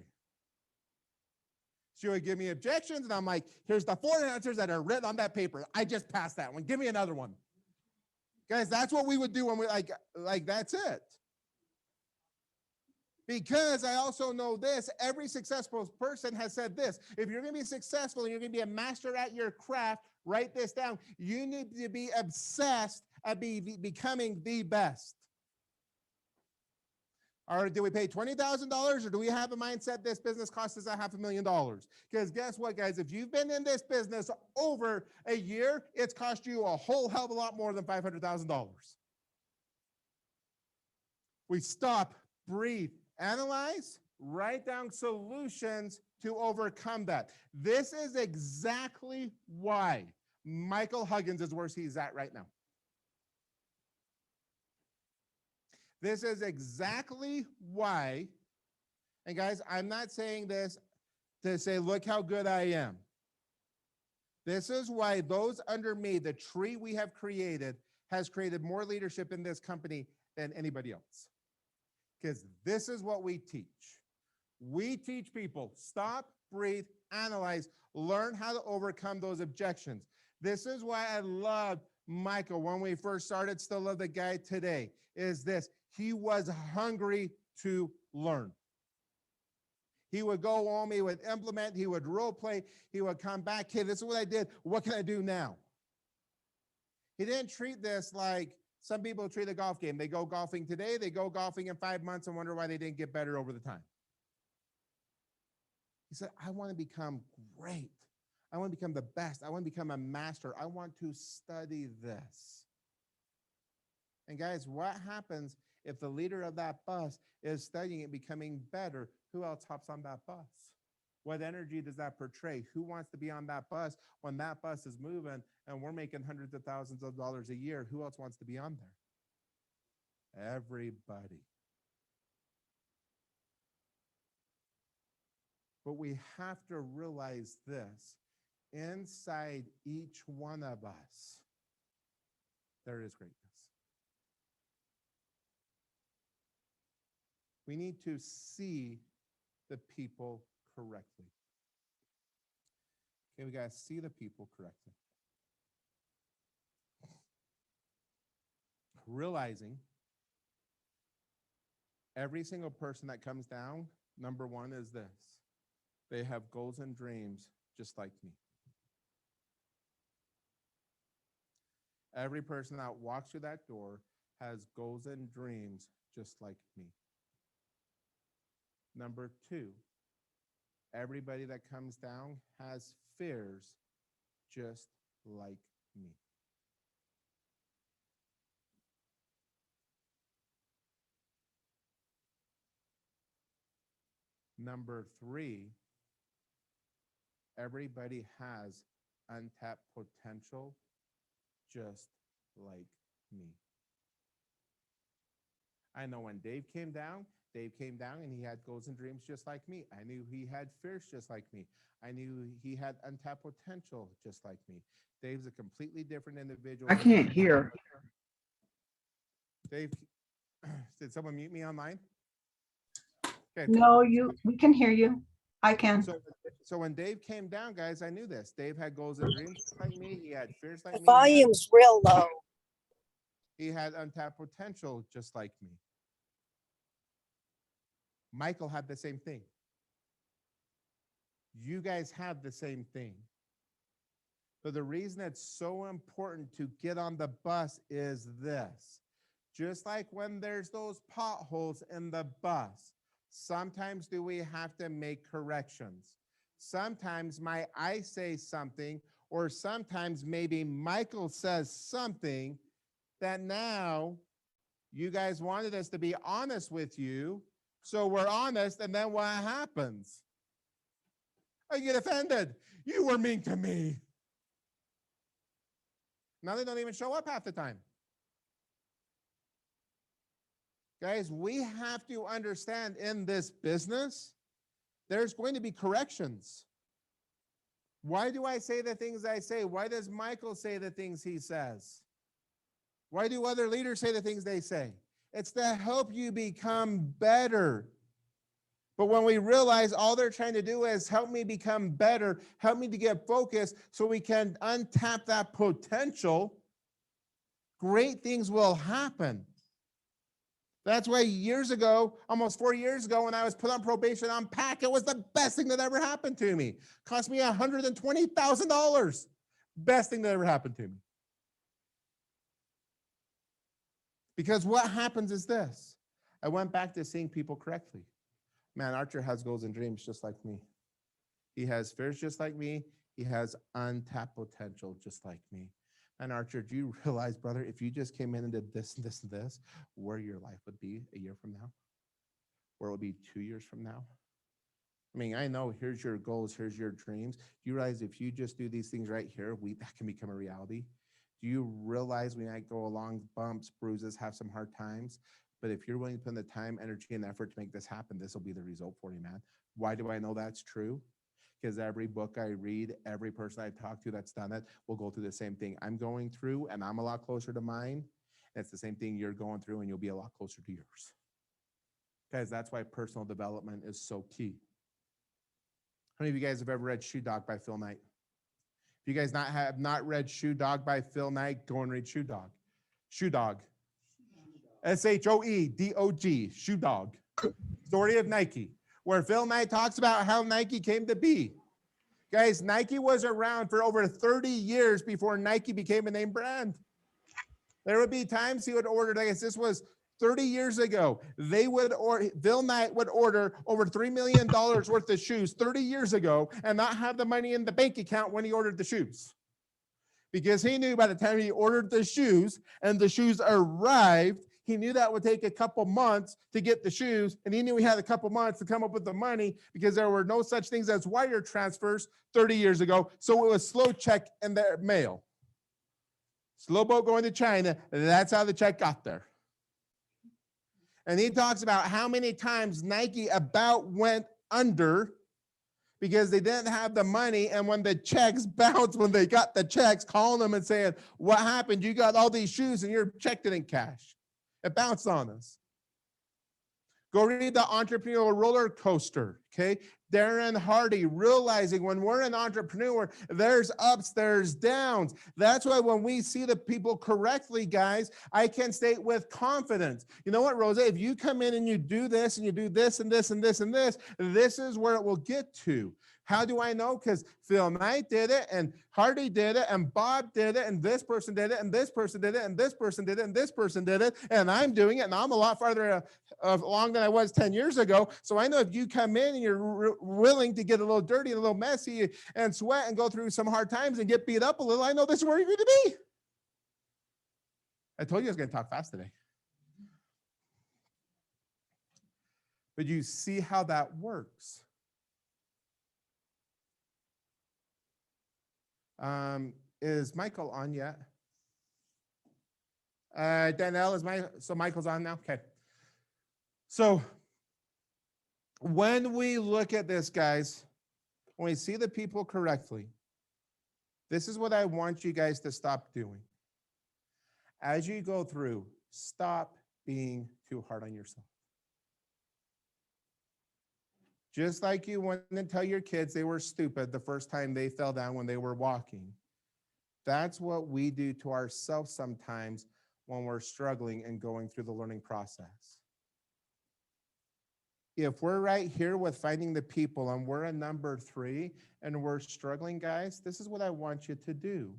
She would give me objections, and I'm like, here's the 4 answers that are written on that paper. I just passed that one. Give me another one. Guys, that's what we would do when we like that's it. Because I also know this, every successful person has said this. If you're going to be successful and you're going to be a master at your craft, write this down. You need to be obsessed at becoming the best. Or do we pay $20,000 or do we have a mindset this business costs us $500,000? Because guess what, guys? If you've been in this business over a year, it's cost you a whole hell of a lot more than $500,000. We stop, breathe, analyze, write down solutions to overcome that. This is exactly why Michael Huggins is where he's at right now. This is exactly why, and guys, I'm not saying this to say, look how good I am. This is why those under me, the tree we have created, has created more leadership in this company than anybody else. Because this is what we teach. We teach people, stop, breathe, analyze, learn how to overcome those objections. This is why I love Michael when we first started, still love the guy today, is this. He was hungry to learn. He would go on, he would implement, he would role play, he would come back, hey, this is what I did, what can I do now? He didn't treat this like some people treat a golf game. They go golfing today, they go golfing in 5 months and wonder why they didn't get better over the time. He said, I want to become great. I want to become the best. I want to become a master. I want to study this. And guys, what happens if the leader of that bus is studying and becoming better? Who else hops on that bus? What energy does that portray? Who wants to be on that bus when that bus is moving and we're making hundreds of thousands of dollars a year? Who else wants to be on there? Everybody. But we have to realize this. Inside each one of us, there is greatness. We need to see the people correctly. Okay, we got to see the people correctly. Realizing every single person that comes down, number one is this. They have goals and dreams just like me. Every person that walks through that door has goals and dreams just like me. Number two, everybody that comes down has fears just like me. Number 3, everybody has untapped potential just like me. I know when Dave came down and he had goals and dreams just like me. I knew he had fears just like me. I knew he had untapped potential just like me. Dave's a completely different individual. I can't hear. Dave, did someone mute me online? Okay. No, we can hear you. I can. So when Dave came down, guys, I knew this. Dave had goals and dreams just like me. He had fears like The me. volume's real low. He had untapped potential just like me. Michael had the same thing. You guys have the same thing. But the reason it's so important to get on the bus is this. Just like when there's those potholes in the bus, sometimes do we have to make corrections? Sometimes I say something, or sometimes maybe Michael says something that now you guys wanted us to be honest with you. So we're honest, and then what happens? I get offended. You were mean to me. Now they don't even show up half the time. Guys, we have to understand in this business, there's going to be corrections. Why do I say the things I say? Why does Michael say the things he says? Why do other leaders say the things they say? It's to help you become better. But when we realize all they're trying to do is help me become better, help me to get focused so we can untap that potential, great things will happen. That's why years ago, almost 4 years ago, when I was put on probation on PAC, it was the best thing that ever happened to me. Cost me $120,000. Best thing that ever happened to me. Because what happens is this. I went back to seeing people correctly. Man, Archer has goals and dreams just like me. He has fears just like me. He has untapped potential just like me. And Archer, do you realize, brother, if you just came in and did this and this and this, where your life would be a year from now? Where it will be 2 years from now? I mean, I know here's your goals, here's your dreams. Do you realize if you just do these things right here, that can become a reality? Do you realize we might go along bumps, bruises, have some hard times? But if you're willing to put in the time, energy, and effort to make this happen, this will be the result for you, man. Why do I know that's true? Because every book I read, every person I talk to that's done it will go through the same thing I'm going through, and I'm a lot closer to mine. It's the same thing you're going through, and you'll be a lot closer to yours. Guys, that's why personal development is so key. How many of you guys have ever read Shoe Dog by Phil Knight? If you guys have not read Shoe Dog by Phil Knight, go and read Shoe Dog. Shoe Dog. SHOEDOG, Shoe Dog. Story of Nike, where Phil Knight talks about how Nike came to be. Guys, Nike was around for over 30 years before Nike became a name brand. There would be times he would order, I guess this was 30 years ago, Phil Knight would order over $3 million worth of shoes 30 years ago and not have the money in the bank account when he ordered the shoes. Because he knew by the time he ordered the shoes and the shoes arrived, he knew that would take a couple months to get the shoes, and he knew he had a couple months to come up with the money because there were no such things as wire transfers 30 years ago. So it was slow check in the mail. Slow boat going to China. That's how the check got there. And he talks about how many times Nike about went under because they didn't have the money. And when the checks bounced, when they got the checks, calling them and saying, what happened? You got all these shoes and your check didn't cash. It bounced on us. Go read The Entrepreneurial Roller Coaster, okay? Darren Hardy, realizing when we're an entrepreneur, there's ups, there's downs. That's why when we see the people correctly, guys, I can state with confidence, you know what, Rosa, if you come in and you do this and you do this and this and this and this, this is where it will get to. How do I know? Because Phil Knight did it, and Hardy did it, and Bob did it, and this person did it, and this person did it, and this person did it, and this person did it, and I'm doing it, and I'm a lot farther along than I was 10 years ago. So I know if you come in and you're willing to get a little dirty and a little messy and sweat and go through some hard times and get beat up a little, I know this is where you're going to be. I told you I was going to talk fast today. But you see how that works. Is Michael on yet? Danielle, so Michael's on now? Okay. So when we look at this, guys, when we see the people correctly, this is what I want you guys to stop doing. As you go through, stop being too hard on yourself. Just like you went and tell your kids they were stupid the first time they fell down when they were walking. That's what we do to ourselves sometimes when we're struggling and going through the learning process. If we're right here with finding the people and we're a number 3 and we're struggling, guys, this is what I want you to do.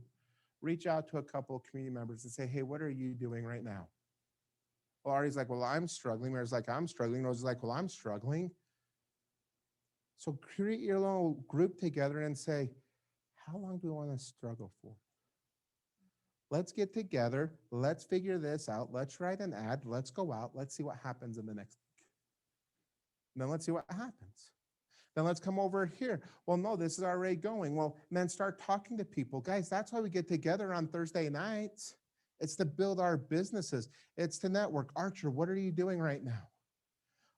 Reach out to a couple of community members and say, hey, what are you doing right now? Well, Artie's like, well, I'm struggling. Mary's like, I'm struggling. Rose's like, well, I'm struggling. So create your little group together and say, how long do we want to struggle for? Let's get together. Let's figure this out. Let's write an ad. Let's go out. Let's see what happens in the next week. And then let's see what happens. Then let's come over here. Well, no, this is already going. Well, and then start talking to people. Guys, that's why we get together on Thursday nights. It's to build our businesses. It's to network. Archer, what are you doing right now?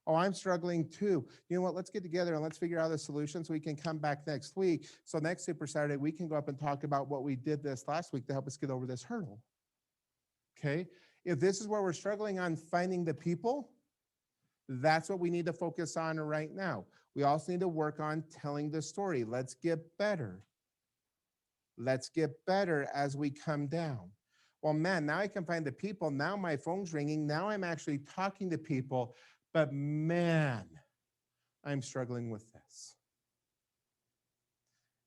Oh, I'm struggling too. You know what? Let's get together and let's figure out a solution so we can come back next week. So next Super Saturday, we can go up and talk about what we did this last week to help us get over this hurdle. Okay? If this is where we're struggling on finding the people, that's what we need to focus on right now. We also need to work on telling the story. Let's get better. Let's get better as we come down. Well, man, now I can find the people. Now my phone's ringing. Now I'm actually talking to people. But man, I'm struggling with this.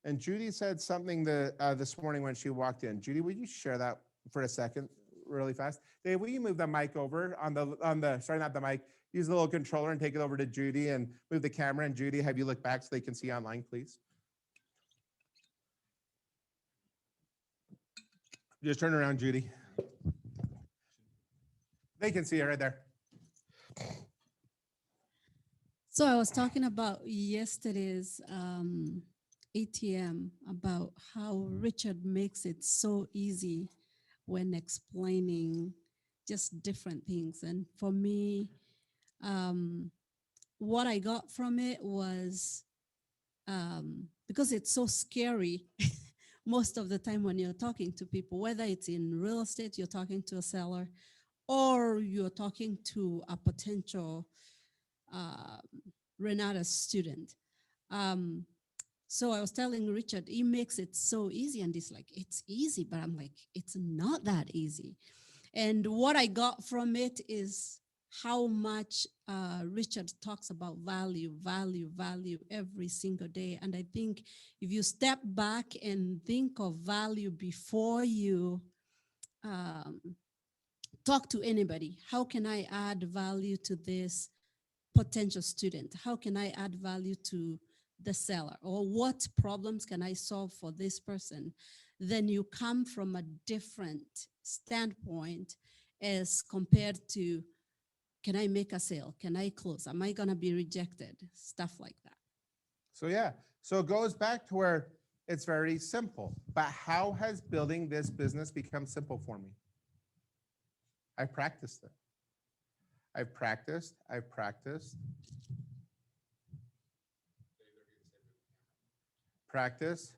And Judy said something this morning when she walked in. Judy, will you share that for a second really fast? Dave, will you move the mic over sorry, not the mic, use the little controller and take it over to Judy and move the camera. And Judy, have you look back so they can see online, please? Just turn around, Judy. They can see it right there. So I was talking about yesterday's ATM about how Richard makes it so easy when explaining just different things. And for me, what I got from it was because it's so scary most of the time when you're talking to people, whether it's in real estate, you're talking to a seller, or you're talking to a potential Renata student. So I was telling Richard, he makes it so easy, and he's like, it's easy, but I'm like, it's not that easy. And what I got from it is how much Richard talks about value every single day. And I think if you step back and think of value before you talk to anybody, how can I add value to this potential student? How can I add value to the seller? Or what problems can I solve for this person? Then you come from a different standpoint as compared to, can I make a sale? Can I close? Am I gonna be rejected? Stuff like that. So yeah, so it goes back to where it's very simple, but how has building this business become simple for me? I practiced it. I've practiced. Practice.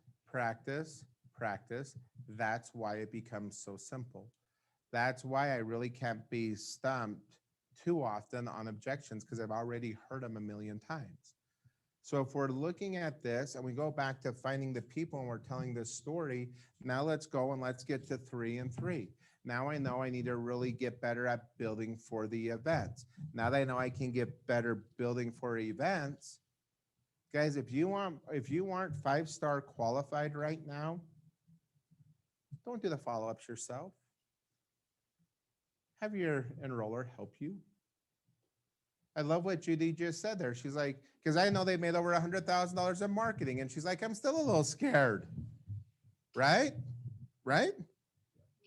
That's why it becomes so simple. That's why I really can't be stumped too often on objections, because I've already heard them a million times. So if we're looking at this and we go back to finding the people and we're telling this story, now let's go and let's get to 3 and 3. Now I know I need to really get better at building for the events. Now that I know I can get better building for events, guys, if you aren't 5-star qualified right now, don't do the follow-ups yourself. Have your enroller help you. I love what Judy just said there. She's like, because I know they made over $100,000 in marketing, and she's like, I'm still a little scared. Right?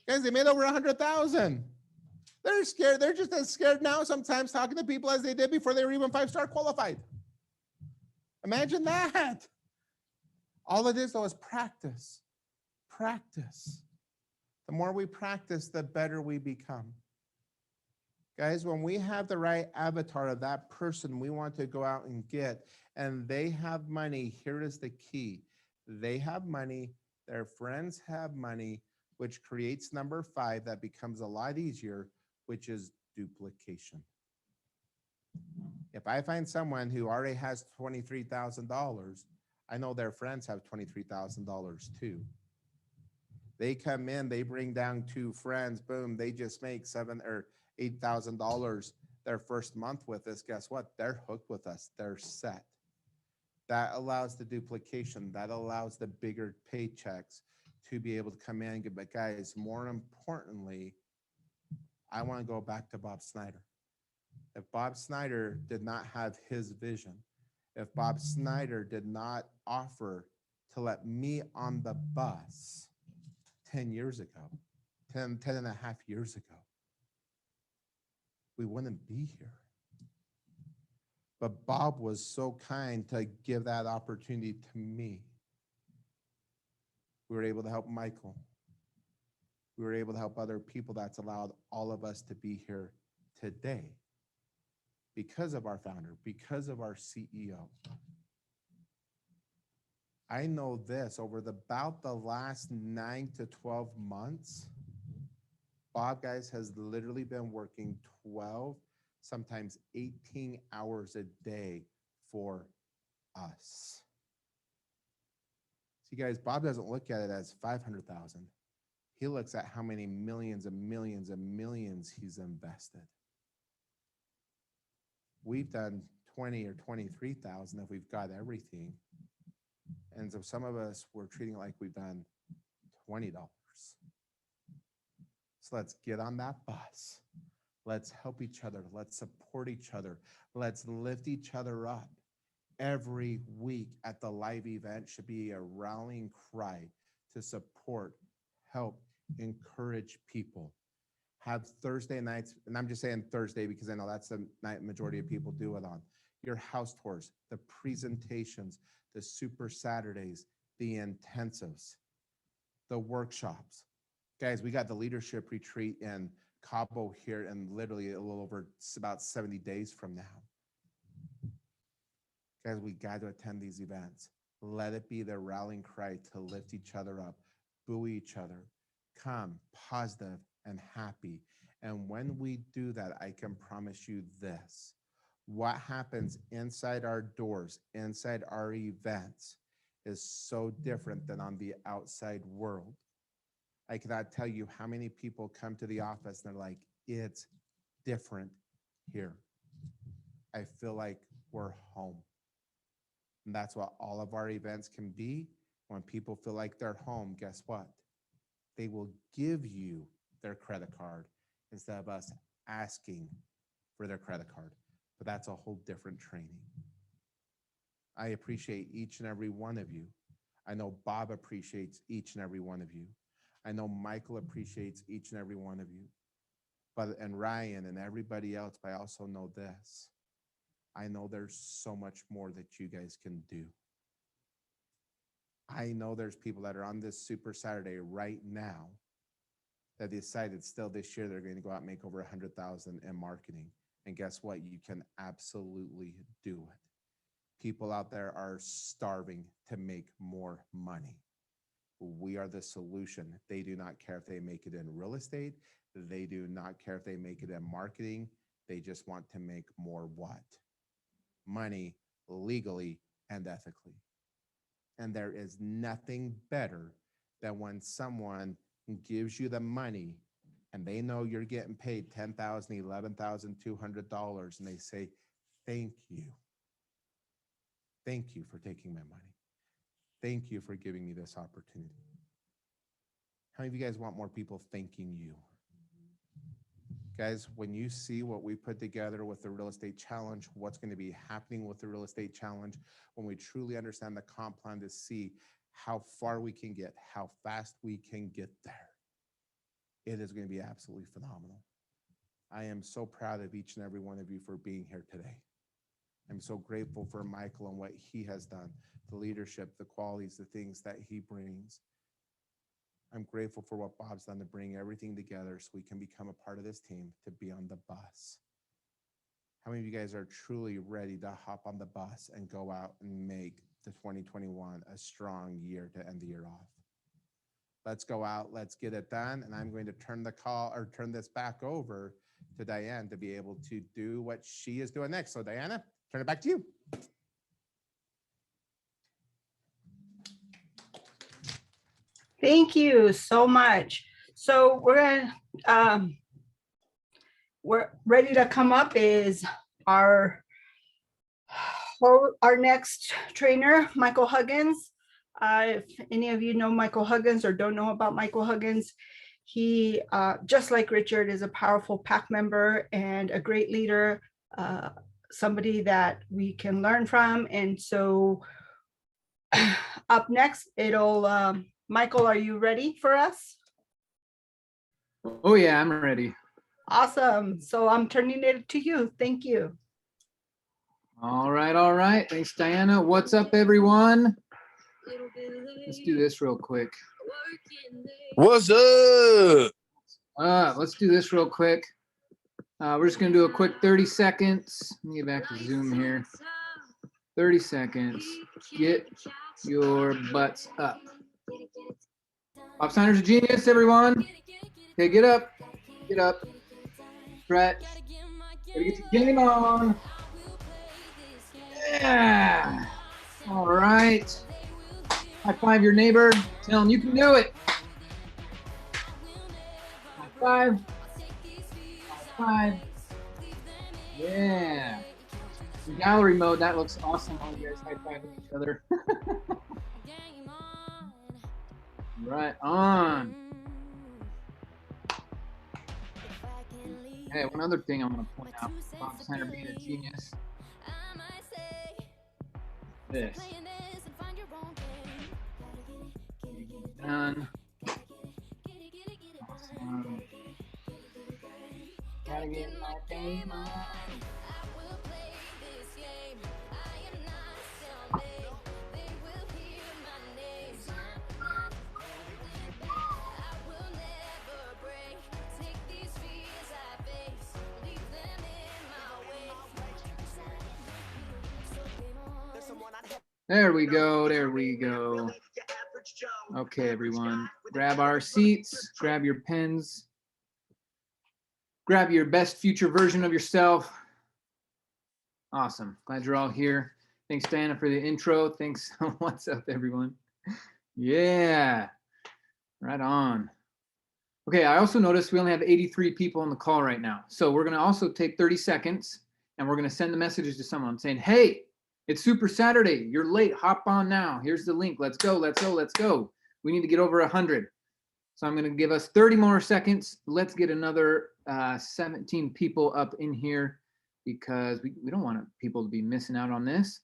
Guys, they made over 100,000. They're scared. They're just as scared now sometimes talking to people as they did before they were even 5-star qualified. Imagine that. All it is though is practice. Practice. The more we practice, the better we become. Guys, when we have the right avatar of that person we want to go out and get, and they have money, here is the key. They have money, their friends have money, which creates number 5 that becomes a lot easier, which is duplication. If I find someone who already has $23,000, I know their friends have $23,000 too. They come in, they bring down 2 friends, boom, they just make $7,000 or $8,000 their first month with us. Guess what? They're hooked with us. They're set. That allows the duplication. That allows the bigger paychecks to be able to come in. But guys, more importantly, I want to go back to Bob Snyder. If Bob Snyder did not have his vision, if Bob Snyder did not offer to let me on the bus 10 years ago, 10 and a half years ago, we wouldn't be here. But Bob was so kind to give that opportunity to me. We were able to help Michael. We were able to help other people. That's allowed all of us to be here today because of our founder, because of our CEO. I know this, over about the last 9 to 12 months, Bob, guys, has literally been working 12, sometimes 18 hours a day for us. See, guys, Bob doesn't look at it as 500,000. He looks at how many millions and millions and millions he's invested. We've done 20 or 23,000 if we've got everything. And so some of us, we're treating it like we've done $20. So let's get on that bus. Let's help each other. Let's support each other. Let's lift each other up. Every week at the live event should be a rallying cry to support, help, encourage people. Have Thursday nights, and I'm just saying Thursday because I know that's the night majority of people do it on. Your house tours, the presentations, the Super Saturdays, the intensives, the workshops. Guys, we got the leadership retreat in Cabo here in literally a little over about 70 days from now. Guys, we got to attend these events. Let it be the rallying cry to lift each other up, buoy each other, come positive and happy. And when we do that, I can promise you this. What happens inside our doors, inside our events, is so different than on the outside world. I cannot tell you how many people come to the office and they're like, it's different here. I feel like we're home. And that's what all of our events can be. When people feel like they're home, guess what? They will give you their credit card instead of us asking for their credit card. But that's a whole different training. I appreciate each and every one of you. I know Bob appreciates each and every one of you. I know Michael appreciates each and every one of you. And Ryan and everybody else, but I also know this. I know there's so much more that you guys can do. I know there's people that are on this Super Saturday right now that decided still this year they're going to go out and make over 100,000 in marketing. And guess what? You can absolutely do it. People out there are starving to make more money. We are the solution. They do not care if they make it in real estate. They do not care if they make it in marketing. They just want to make more what? Money legally and ethically. And there is nothing better than when someone gives you the money and they know you're getting paid $10,000, $11,200, and they say, thank you. Thank you for taking my money. Thank you for giving me this opportunity. How many of you guys want more people thanking you? Guys, when you see what we put together with the Real Estate Challenge, what's going to be happening with the Real Estate Challenge, when we truly understand the comp plan to see how far we can get, how fast we can get there, it is going to be absolutely phenomenal. I am so proud of each and every one of you for being here today. I'm so grateful for Michael and what he has done, the leadership, the qualities, the things that he brings. I'm grateful for what Bob's done to bring everything together so we can become a part of this team to be on the bus. How many of you guys are truly ready to hop on the bus and go out and make the 2021 a strong year to end the year off? Let's go out, let's get it done. And I'm going to turn this back over to Diane to be able to do what she is doing next. So Diana, turn it back to you. Thank you so much. So we're ready to come up is our next trainer, Michael Huggins. If any of you know Michael Huggins or don't know about Michael Huggins, he, just like Richard, is a powerful PAC member and a great leader, somebody that we can learn from. And so up next, Michael, are you ready for us? Oh yeah, I'm ready. Awesome. So I'm turning it to you. Thank you. All right. Thanks, Diana. What's up, everyone? Let's do this real quick. What's up? Let's do this real quick. We're just gonna do a quick 30 seconds. Let me get back to Zoom here. 30 seconds. Get your butts up. Bob Steiner's a genius, everyone. Okay, get up. Get up. Stretch. Gotta get your game on. Yeah. All right. High five your neighbor. Tell him you can do it. High five. High five. Yeah. In gallery mode, that looks awesome. All you guys high fiving each other. Right on. Hey, one other thing I want to point out, Bob Steiner being a genius. This. Done. Awesome. Gotta get my game on. There we go. There we go. Okay, everyone. Grab our seats. Grab your pens. Grab your best future version of yourself. Awesome. Glad you're all here. Thanks, Diana, for the intro. Thanks. What's up, everyone? Yeah. Right on. Okay, I also noticed we only have 83 people on the call right now. So we're going to also take 30 seconds and we're going to send the messages to someone saying, hey, it's Super Saturday. You're late. Hop on now. Here's the link. Let's go. Let's go. Let's go. We need to get over 100. So I'm going to give us 30 more seconds. Let's get another 17 people up in here because we don't want people to be missing out on this.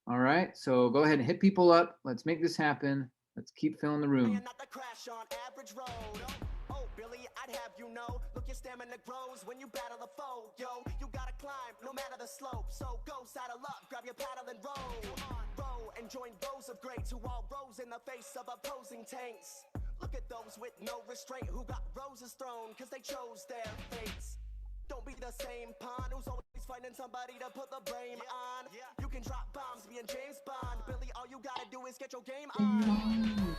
All right. So go ahead and hit people up. Let's make this happen. Let's keep filling the room. Billy, I'd have you know, look, your stamina grows when you battle a foe, yo. You gotta climb, no matter the slope. So go saddle up, grab your paddle and row. Row and join rows of greats who all rose in the face of opposing tanks. Look at those with no restraint who got roses thrown cause they chose their fates. Don't be the same pawn who's always finding somebody to put the blame on. You can drop bombs being James Bond. Billy, all you gotta do is get your game on.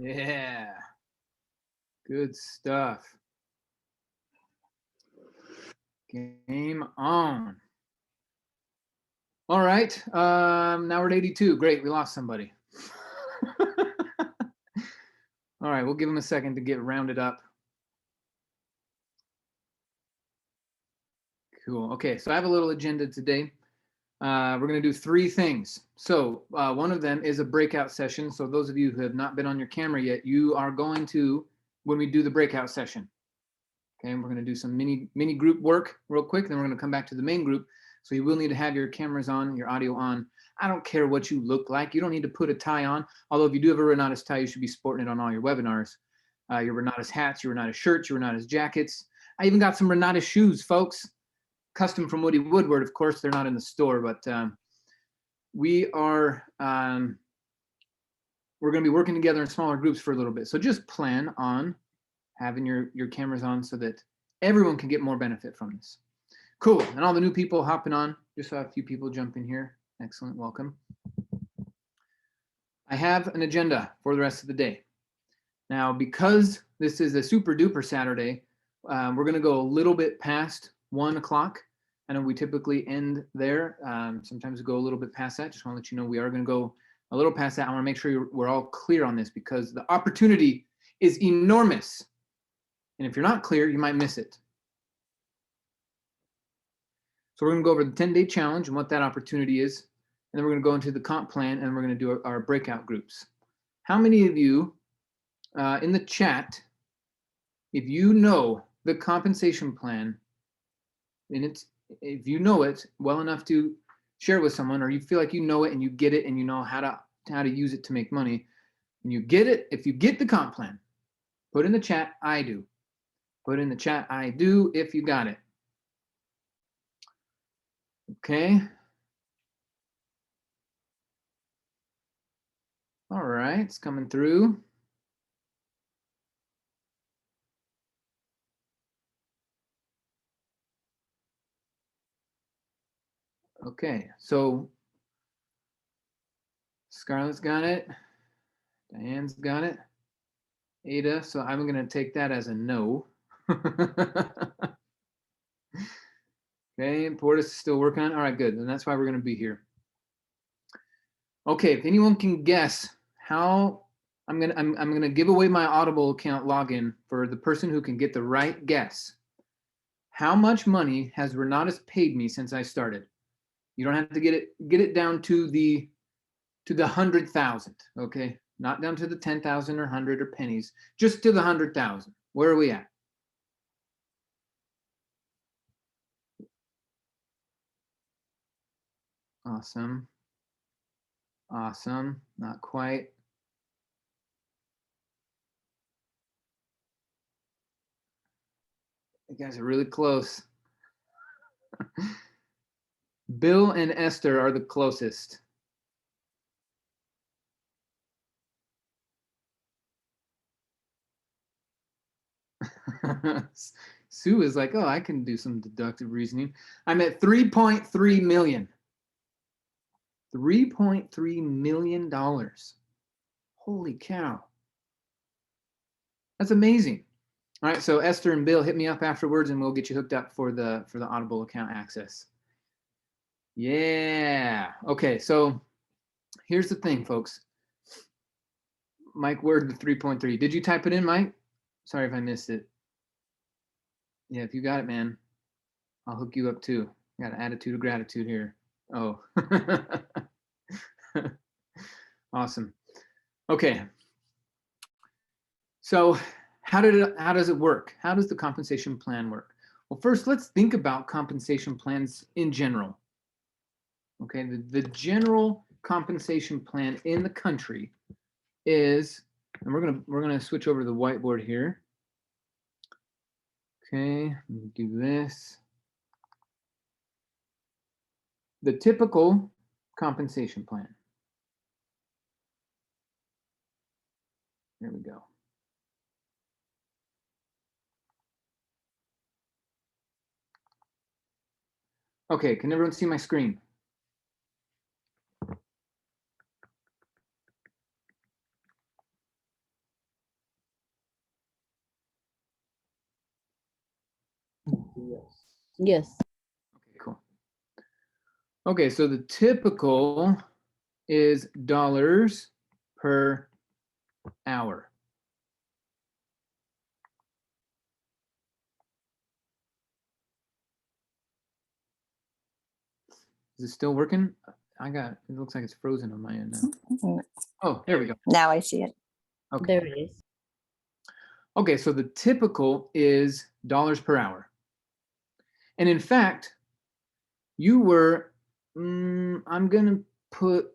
Yeah. Good stuff. Game on. All right. Now we're at 82. Great. We lost somebody. All right, we'll give them a second to get rounded up. Cool. Okay, so I have a little agenda today. We're going to do 3 things. So one of them is a breakout session. So those of you who have not been on your camera yet, you are going to, when we do the breakout session. Okay, and we're going to do some mini group work real quick. Then we're going to come back to the main group. So you will need to have your cameras on, your audio on. I don't care what you look like. You don't need to put a tie on. Although if you do have a Renatus tie, you should be sporting it on all your webinars. Your Renatus hats, your Renatus shirts, your Renatus jackets. I even got some Renatus shoes, folks. Custom from Woody Woodward. Of course, they're not in the store, but we are we're going to be working together in smaller groups for a little bit. So just plan on having your cameras on so that everyone can get more benefit from this. Cool. And all the new people hopping on. Just saw a few people jump in here. Excellent. Welcome. I have an agenda for the rest of the day. Now, because this is a super duper Saturday, we're going to go a little bit past 1 o'clock. I know we typically end there. Sometimes we go a little bit past that. Just want to let you know we are going to go a little past that. I want to make sure we're all clear on this because the opportunity is enormous. And if you're not clear, you might miss it. So we're going to go over the 10-day challenge and what that opportunity is. And then we're going to go into the comp plan and we're going to do our breakout groups. How many of you in the chat, if you know the compensation plan, and if you know it well enough to share with someone, or you feel like you know it and you get it and you know how to use it to make money, and you get it, if you get the comp plan, put in the chat, I do. Put in the chat, I do, if you got it. Okay. All right, it's coming through. Okay, so Scarlett's got it. Diane's got it. Ada, so I'm going to take that as a no. Okay, Portis is still working on it. All right, good. And that's why we're going to be here. Okay, if anyone can guess how I'm going to give away my Audible account login for the person who can get the right guess. How much money has Renatus paid me since I started? You don't have to get it down to the 100,000, okay? Not down to the 10,000 or 100 or pennies, just to the 100,000. Where are we at? Awesome. Awesome. Not quite. You guys are really close. Bill and Esther are the closest. Sue is like, oh, I can do some deductive reasoning. I'm at 3.3 million. $3.3 million. Holy cow. That's amazing. All right, so Esther and Bill, hit me up afterwards and we'll get you hooked up for the Audible account access. Yeah. Okay, so here's the thing, folks. Mike Word, the 3.3. Did you type it in, Mike? Sorry if I missed it. Yeah, if you got it, man, I'll hook you up too. Got an attitude of gratitude here. Oh. Awesome. Okay. So how does it work? How does the compensation plan work? Well, first, let's think about compensation plans in general. Okay, the general compensation plan in the country is, and we're gonna switch over to the whiteboard here. Okay, let me do this. The typical compensation plan. There we go. Okay, can everyone see my screen? Yes. Okay, cool. Okay, so the typical is dollars per hour. Is it still working? It looks like it's frozen on my end now. Oh, there we go. Now I see it. Okay. There it is. Okay, so the typical is dollars per hour. And in fact, you were, I'm going to put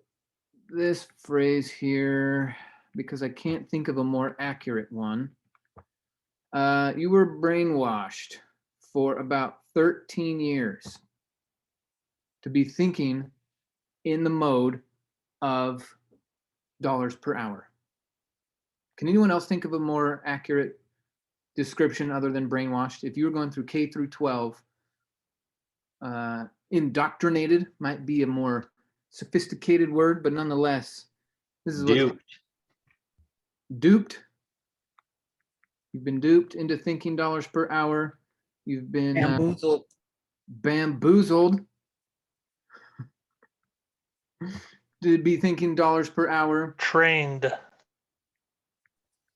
this phrase here because I can't think of a more accurate one. You were brainwashed for about 13 years to be thinking in the mode of dollars per hour. Can anyone else think of a more accurate description other than brainwashed? If you were going through K through 12, indoctrinated might be a more sophisticated word, but nonetheless, this is what duped. You've been duped into thinking dollars per hour. You've been Bamboozled. Bamboozled to be thinking dollars per hour. Trained.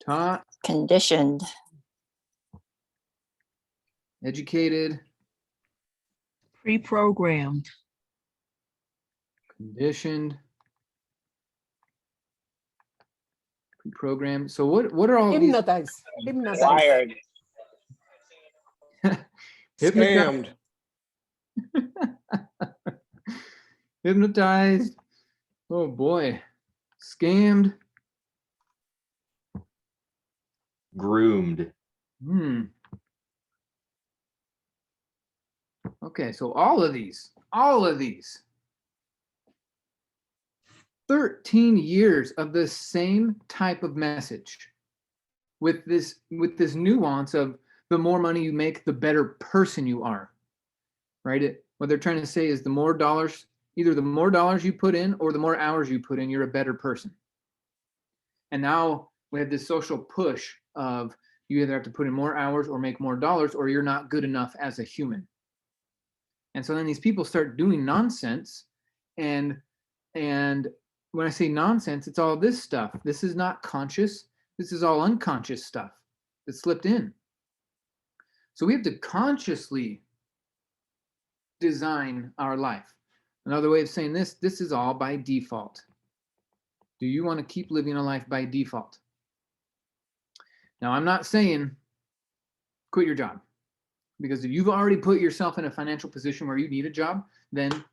Taught. Conditioned. Educated. Pre-programmed. Conditioned. Pre-programmed. So what are all these? Hypnotized. Wired. Hypnotized. Hypnotized. Oh boy. Scammed. Groomed. Okay, so all of these, 13 years of the same type of message with this nuance of the more money you make, the better person you are, right? What they're trying to say is the more dollars, either the more dollars you put in or the more hours you put in, you're a better person. And now we have this social push of you either have to put in more hours or make more dollars or you're not good enough as a human. And so then these people start doing nonsense. And when I say nonsense, it's all this stuff. This is not conscious. This is all unconscious stuff that slipped in. So we have to consciously design our life. Another way of saying this is all by default. Do you want to keep living a life by default? Now, I'm not saying quit your job, because if you've already put yourself in a financial position where you need a job, then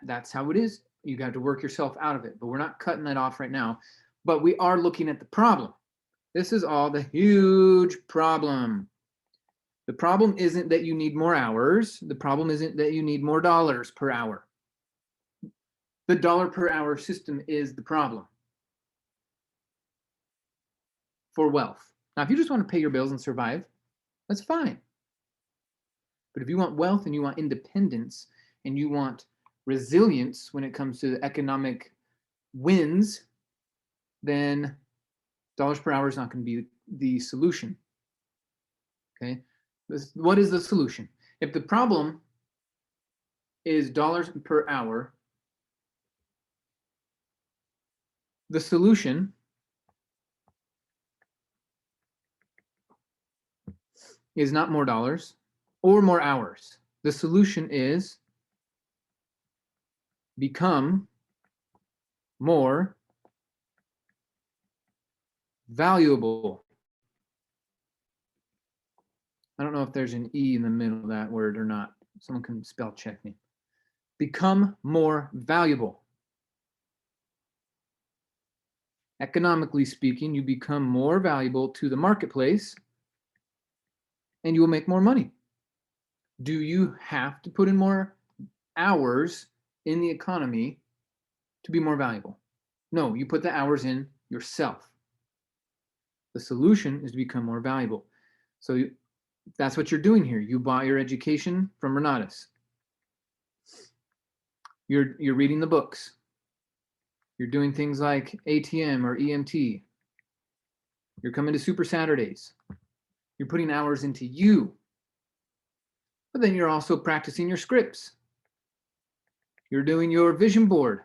that's how it is. You got to work yourself out of it, but we're not cutting that off right now. But we are looking at the problem. This is all the huge problem. The problem isn't that you need more hours. The problem isn't that you need more dollars per hour. The dollar per hour system is the problem for wealth. Now, if you just want to pay your bills and survive, that's fine. But if you want wealth and you want independence and you want resilience when it comes to economic wins, then dollars per hour is not going to be the solution. Okay, what is the solution? If the problem is dollars per hour, the solution is not more dollars or more hours. The solution is become more valuable. I don't know if there's an E in the middle of that word or not. Someone can spell check me. Become more valuable. Economically speaking, you become more valuable to the marketplace and you will make more money. Do you have to put in more hours in the economy to be more valuable? No, you put the hours in yourself. The solution is to become more valuable. So that's what you're doing here. You bought your education from Renatus. You're reading the books. You're doing things like ATM or EMT. You're coming to Super Saturdays. You're putting hours into you. But then you're also practicing your scripts. You're doing your vision board.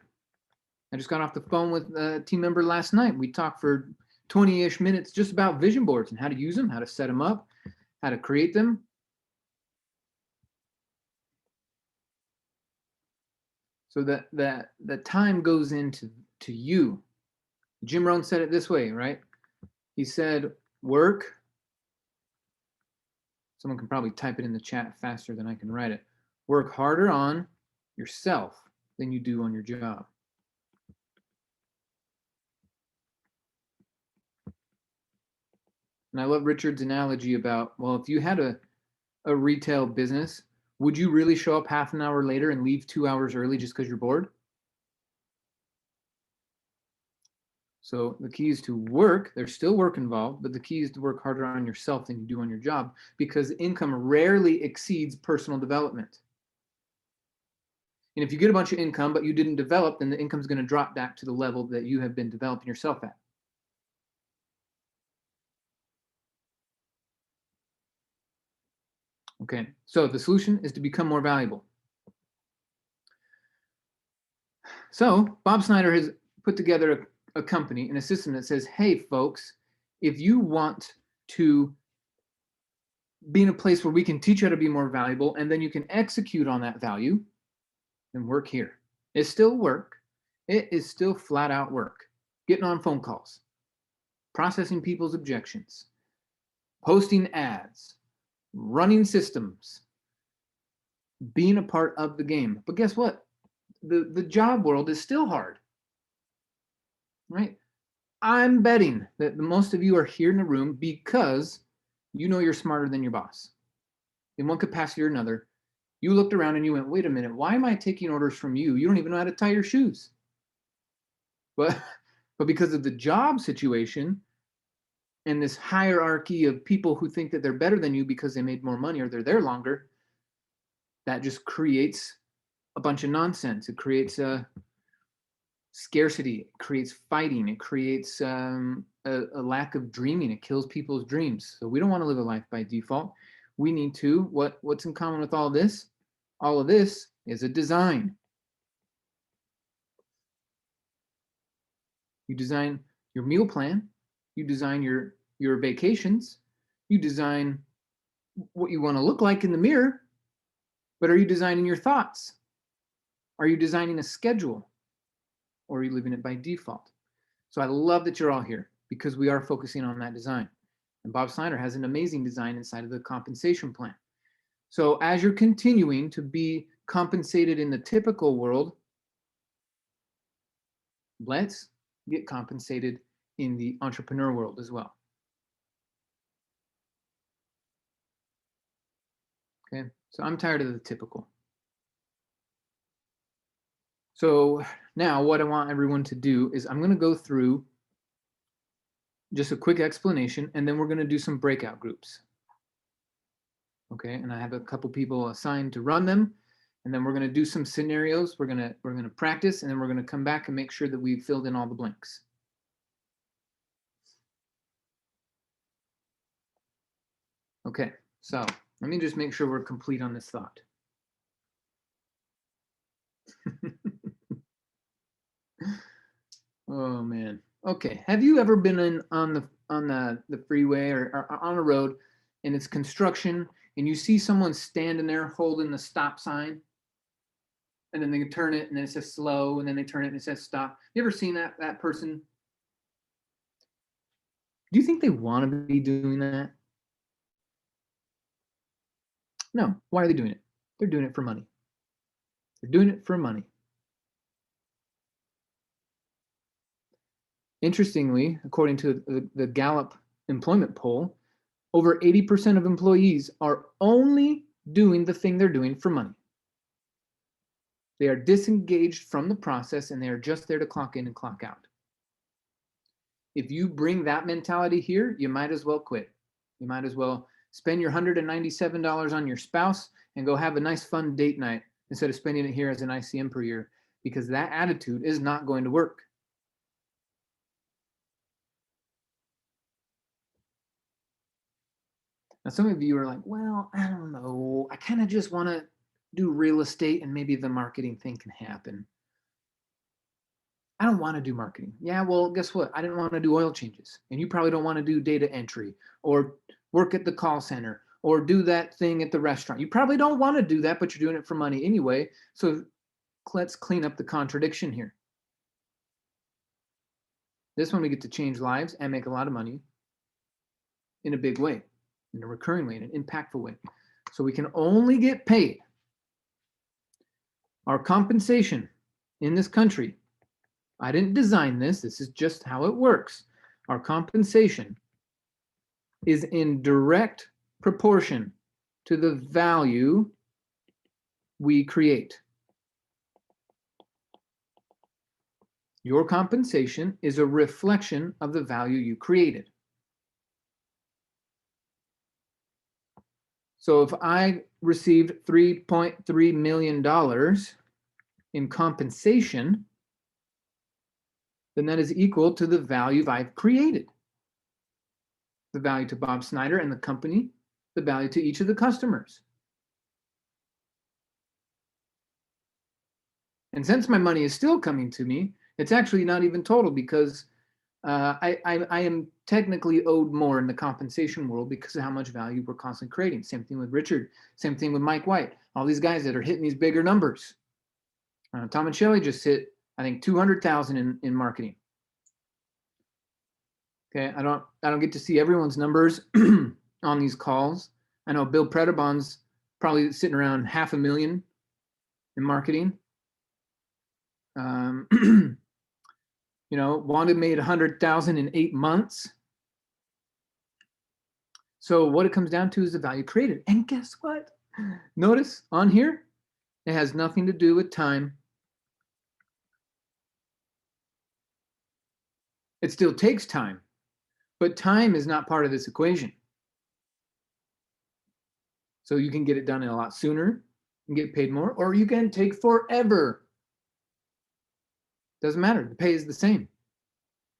I just got off the phone with a team member last night. We talked for 20-ish minutes just about vision boards and how to use them, how to set them up, how to create them. So that the time goes into you. Jim Rohn said it this way, right? He said, work. Someone can probably type it in the chat faster than I can write it. Work harder on yourself than you do on your job. And I love Richard's analogy about, well, if you had a retail business, would you really show up half an hour later and leave 2 hours early just because you're bored? So the key is to work. There's still work involved, but the key is to work harder on yourself than you do on your job, because income rarely exceeds personal development. And if you get a bunch of income, but you didn't develop, then the income is going to drop back to the level that you have been developing yourself at. Okay, so the solution is to become more valuable. So Bob Snyder has put together a company and a system that says, hey, folks, if you want to be in a place where we can teach you how to be more valuable and then you can execute on that value, then work here. It's still work. It is still flat out work. Getting on phone calls, processing people's objections, posting ads, running systems, being a part of the game. But guess what? The job world is still hard, right? I'm betting that most of you are here in the room because you know you're smarter than your boss. In one capacity or another, you looked around and you went, wait a minute, why am I taking orders from you? You don't even know how to tie your shoes. But because of the job situation and this hierarchy of people who think that they're better than you because they made more money or they're there longer, that just creates a bunch of nonsense. It creates scarcity, it creates fighting, it creates a lack of dreaming. It kills people's dreams. So we don't want to live a life by default. We need to, what's in common with all this? All of this is a design. You design your meal plan, you design your vacations, you design what you want to look like in the mirror, but are you designing your thoughts? Are you designing a schedule? Or are you living it by default? So I love that you're all here because we are focusing on that design. And Bob Snyder has an amazing design inside of the compensation plan. So as you're continuing to be compensated in the typical world, let's get compensated in the entrepreneur world as well. Okay, so I'm tired of the typical. So now what I want everyone to do is I'm going to go through just a quick explanation, and then we're going to do some breakout groups. Okay, and I have a couple people assigned to run them, and then we're going to do some scenarios. We're going to practice, and then we're going to come back and make sure that we've filled in all the blanks. Okay, so let me just make sure we're complete on this thought. Oh man. Okay. Have you ever been on the freeway or on a road and it's construction and you see someone standing there holding the stop sign and then they turn it and then it says slow and then they turn it and it says stop? You ever seen that person? Do you think they want to be doing that? No. Why are they doing it? They're doing it for money. They're doing it for money. Interestingly, according to the Gallup employment poll, over 80% of employees are only doing the thing they're doing for money. They are disengaged from the process and they are just there to clock in and clock out. If you bring that mentality here, you might as well quit. You might as well spend your $197 on your spouse and go have a nice fun date night instead of spending it here as an ICM per year, because that attitude is not going to work. Now, some of you are like, well, I don't know. I kind of just want to do real estate and maybe the marketing thing can happen. I don't want to do marketing. Yeah, well, guess what? I didn't want to do oil changes. And you probably don't want to do data entry or work at the call center or do that thing at the restaurant. You probably don't want to do that, but you're doing it for money anyway. So let's clean up the contradiction here. This one we get to change lives and make a lot of money in a big way, in a recurring way, in an impactful way. So we can only get paid. Our compensation in this country, I didn't design this, this is just how it works. Our compensation is in direct proportion to the value we create. Your compensation is a reflection of the value you created. So if I received $3.3 million in compensation, then that is equal to the value I've created. The value to Bob Snyder and the company, the value to each of the customers. And since my money is still coming to me, it's actually not even total because I am technically owed more in the compensation world because of how much value we're constantly creating. Same thing with Richard, same thing with Mike White, all these guys that are hitting these bigger numbers. Tom and Shelley just hit, I think, 200,000 in marketing. Okay, I don't get to see everyone's numbers on these calls. I know Bill Predabon's probably sitting around 500,000 in marketing. You know, Wanda made 100,000 in 8 months. So what it comes down to is the value created. And guess what? Notice on here, it has nothing to do with time. It still takes time, but time is not part of this equation. So you can get it done a lot sooner and get paid more, or you can take forever. Doesn't matter, the pay is the same.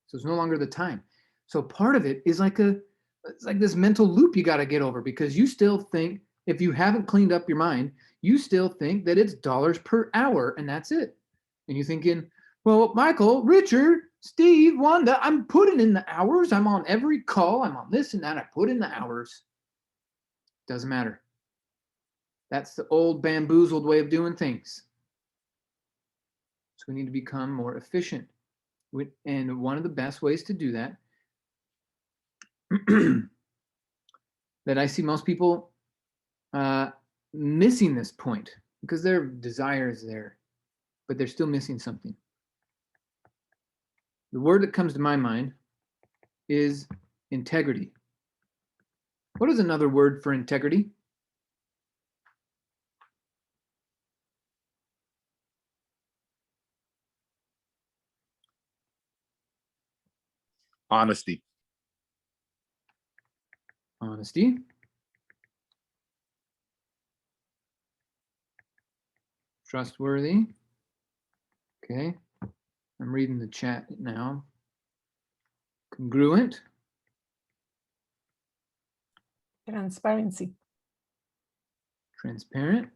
So it's no longer the time. So part of it is it's like this mental loop you got to get over, because you still think, if you haven't cleaned up your mind, you still think that it's dollars per hour and that's it. And you're thinking, well, Michael, Richard, Steve, Wanda, I'm putting in the hours. I'm on every call. I'm on this and that. I put in the hours. Doesn't matter. That's the old bamboozled way of doing things. So we need to become more efficient. And one of the best ways to do that, that I see most people missing this point, because their desire is there, but they're still missing something. The word that comes to my mind is integrity. What is another word for integrity? Honesty. Honesty. Trustworthy. Okay. I'm reading the chat now. Congruent. Transparency. Transparent.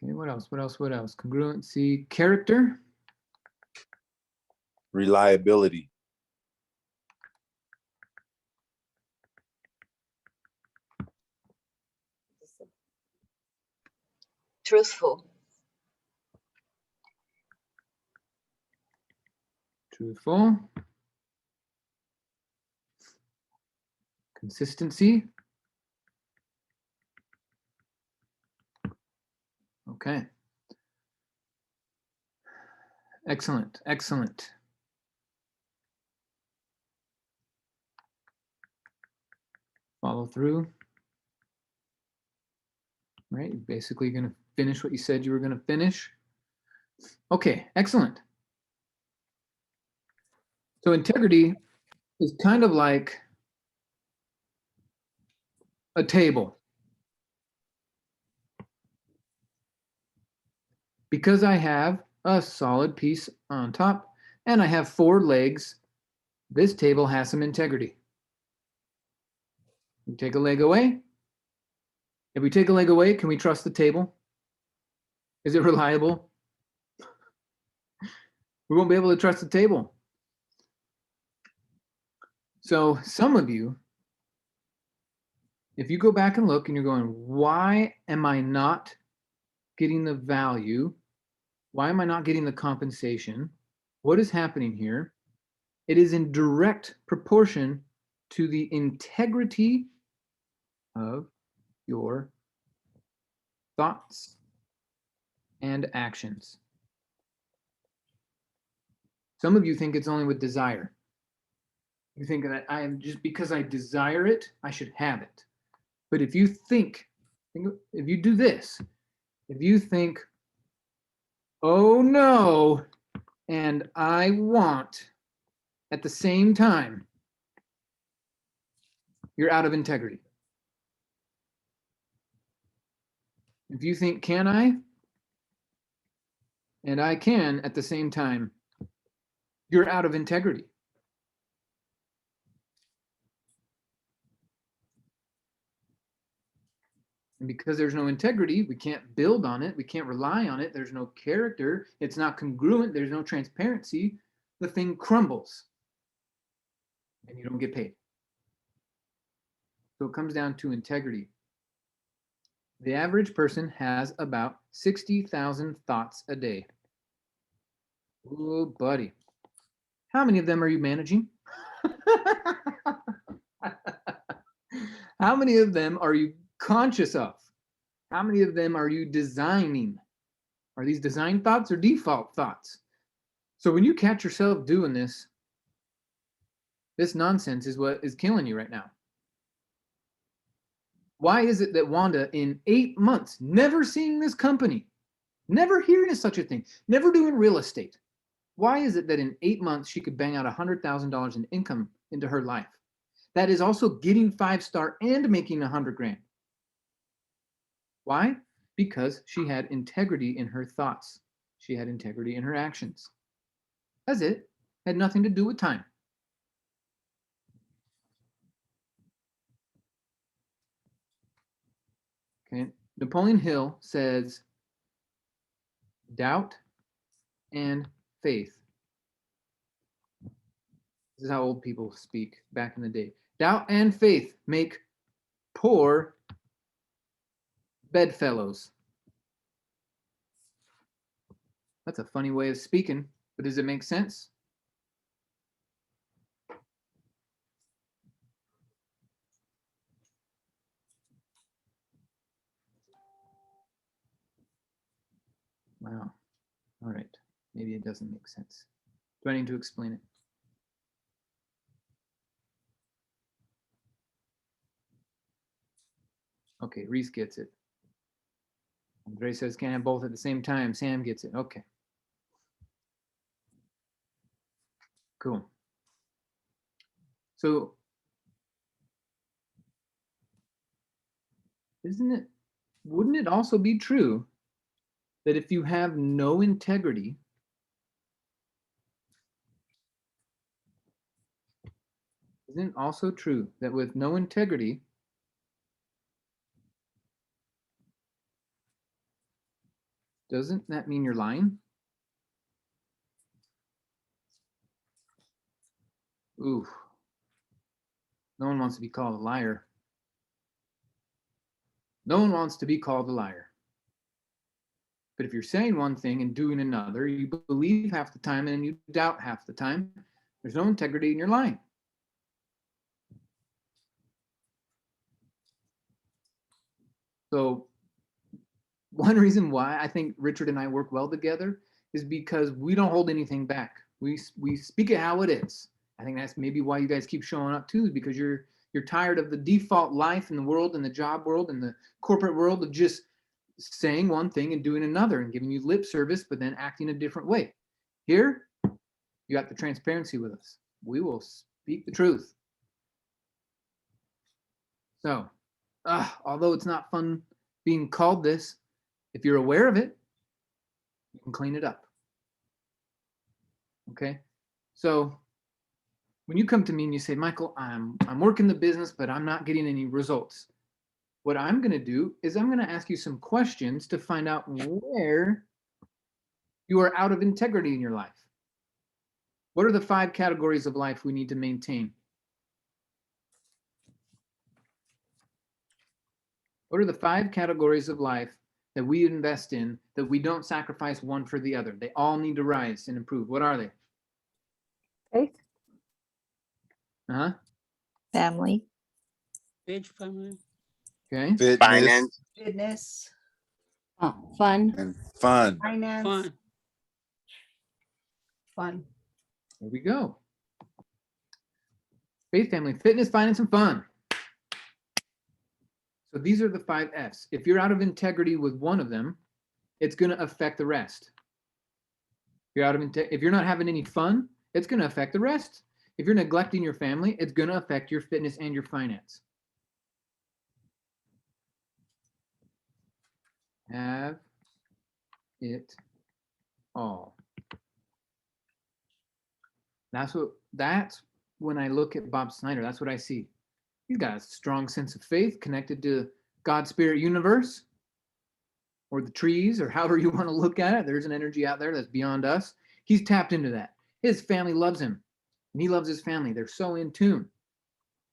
Okay, what else? What else? What else? Congruency. Character. Reliability. Truthful. Truthful. Consistency. Okay. Excellent. Excellent. Follow through. Right. You're basically going to finish what you said you were going to finish. Okay. Excellent. So integrity is kind of like a table. Because I have a solid piece on top and I have 4 legs, this table has some integrity. We take a leg away. If we take a leg away, can we trust the table? Is it reliable? We won't be able to trust the table. So some of you if you go back and look and you're going, why am I not getting the value? Why am I not getting the compensation? What is happening here? It is in direct proportion to the integrity of your thoughts and actions. Some of you think it's only with desire. You think that I am just because I desire it, I should have it. But if you think if you do this, if you think, oh no, and I want at the same time, you're out of integrity. If you think, can I? And I can at the same time, you're out of integrity. And because there's no integrity, we can't build on it. We can't rely on it. There's no character. It's not congruent. There's no transparency. The thing crumbles and you don't get paid. So it comes down to integrity. The average person has about 60,000 thoughts a day. Oh, buddy. How many of them are you managing? How many of them are you conscious of? How many of them are you designing? Are these design thoughts or default thoughts? So when you catch yourself doing this nonsense is what is killing you right now. Why is it that Wanda, in 8 months, never seeing this company, never hearing of such a thing, never doing real estate, why is it that in 8 months she could bang out $100,000 in income into her life? That is also getting 5-star and making 100 grand. Why? Because she had integrity in her thoughts. She had integrity in her actions. That's it. Had nothing to do with time. Okay. Napoleon Hill says, doubt and faith. This is how old people speak back in the day. Doubt and faith make poor bedfellows. That's a funny way of speaking, but does it make sense? Wow. All right. Maybe it doesn't make sense. Do I need to explain it? Okay, Reese gets it. Andre says can't have both at the same time. Sam gets it. Okay. Cool. So wouldn't it also be true that if you have no integrity, isn't it also true that with no integrity, doesn't that mean you're lying? Ooh. No one wants to be called a liar. No one wants to be called a liar. But if you're saying one thing and doing another, you believe half the time and you doubt half the time, there's no integrity in your lying. So one reason why I think Richard and I work well together is because we don't hold anything back. We speak it how it is. I think that's maybe why you guys keep showing up too, because you're tired of the default life in the world and the job world and the corporate world of just saying one thing and doing another and giving you lip service, but then acting a different way. Here, you got the transparency with us. We will speak the truth. So, although it's not fun being called this, if you're aware of it, you can clean it up. Okay? So, when you come to me and you say, Michael, I'm working the business, but I'm not getting any results. What I'm going to do is I'm going to ask you some questions to find out where you are out of integrity in your life. What are the 5 categories of life we need to maintain? What are the 5 categories of life that we invest in that we don't sacrifice one for the other? They all need to rise and improve. What are they? Faith. Uh-huh. Family. Big family. Okay. Fitness Fitness, Fun. and fun. finance, fun. There we go. Faith, family, fitness, finance, and fun. So these are the 5 F's. If you're out of integrity with one of them, it's going to affect the rest. If you're not having any fun, it's going to affect the rest. If you're neglecting your family, it's going to affect your fitness and your finance. Have it all. That's when I look at Bob Snyder, that's what I see. He's got a strong sense of faith connected to God's spirit universe, or the trees, or however you want to look at it. There's an energy out there that's beyond us. He's tapped into that. His family loves him, and he loves his family. They're so in tune.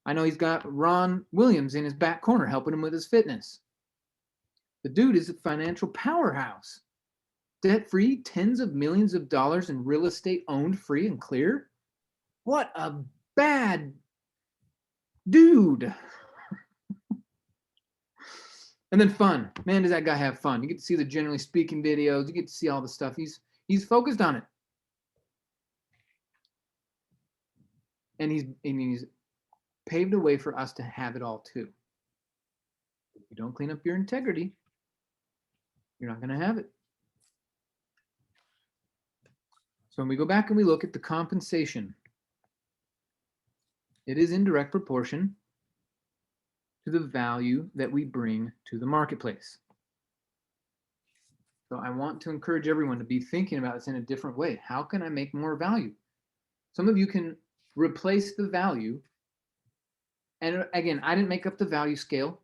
I know he's got Ron Williams in his back corner helping him with his fitness. The dude is a financial powerhouse. Debt-free, tens of millions of dollars in real estate owned, free and clear. What a bad dude. And then fun. Man, does that guy have fun. You get to see the generally speaking videos. You get to see all the stuff. He's focused on it. And he's paved a way for us to have it all too. If you don't clean up your integrity, you're not going to have it. So when we go back and we look at the compensation, it is in direct proportion to the value that we bring to the marketplace. So I want to encourage everyone to be thinking about this in a different way. How can I make more value? Some of you can replace the value. And again, I didn't make up the value scale.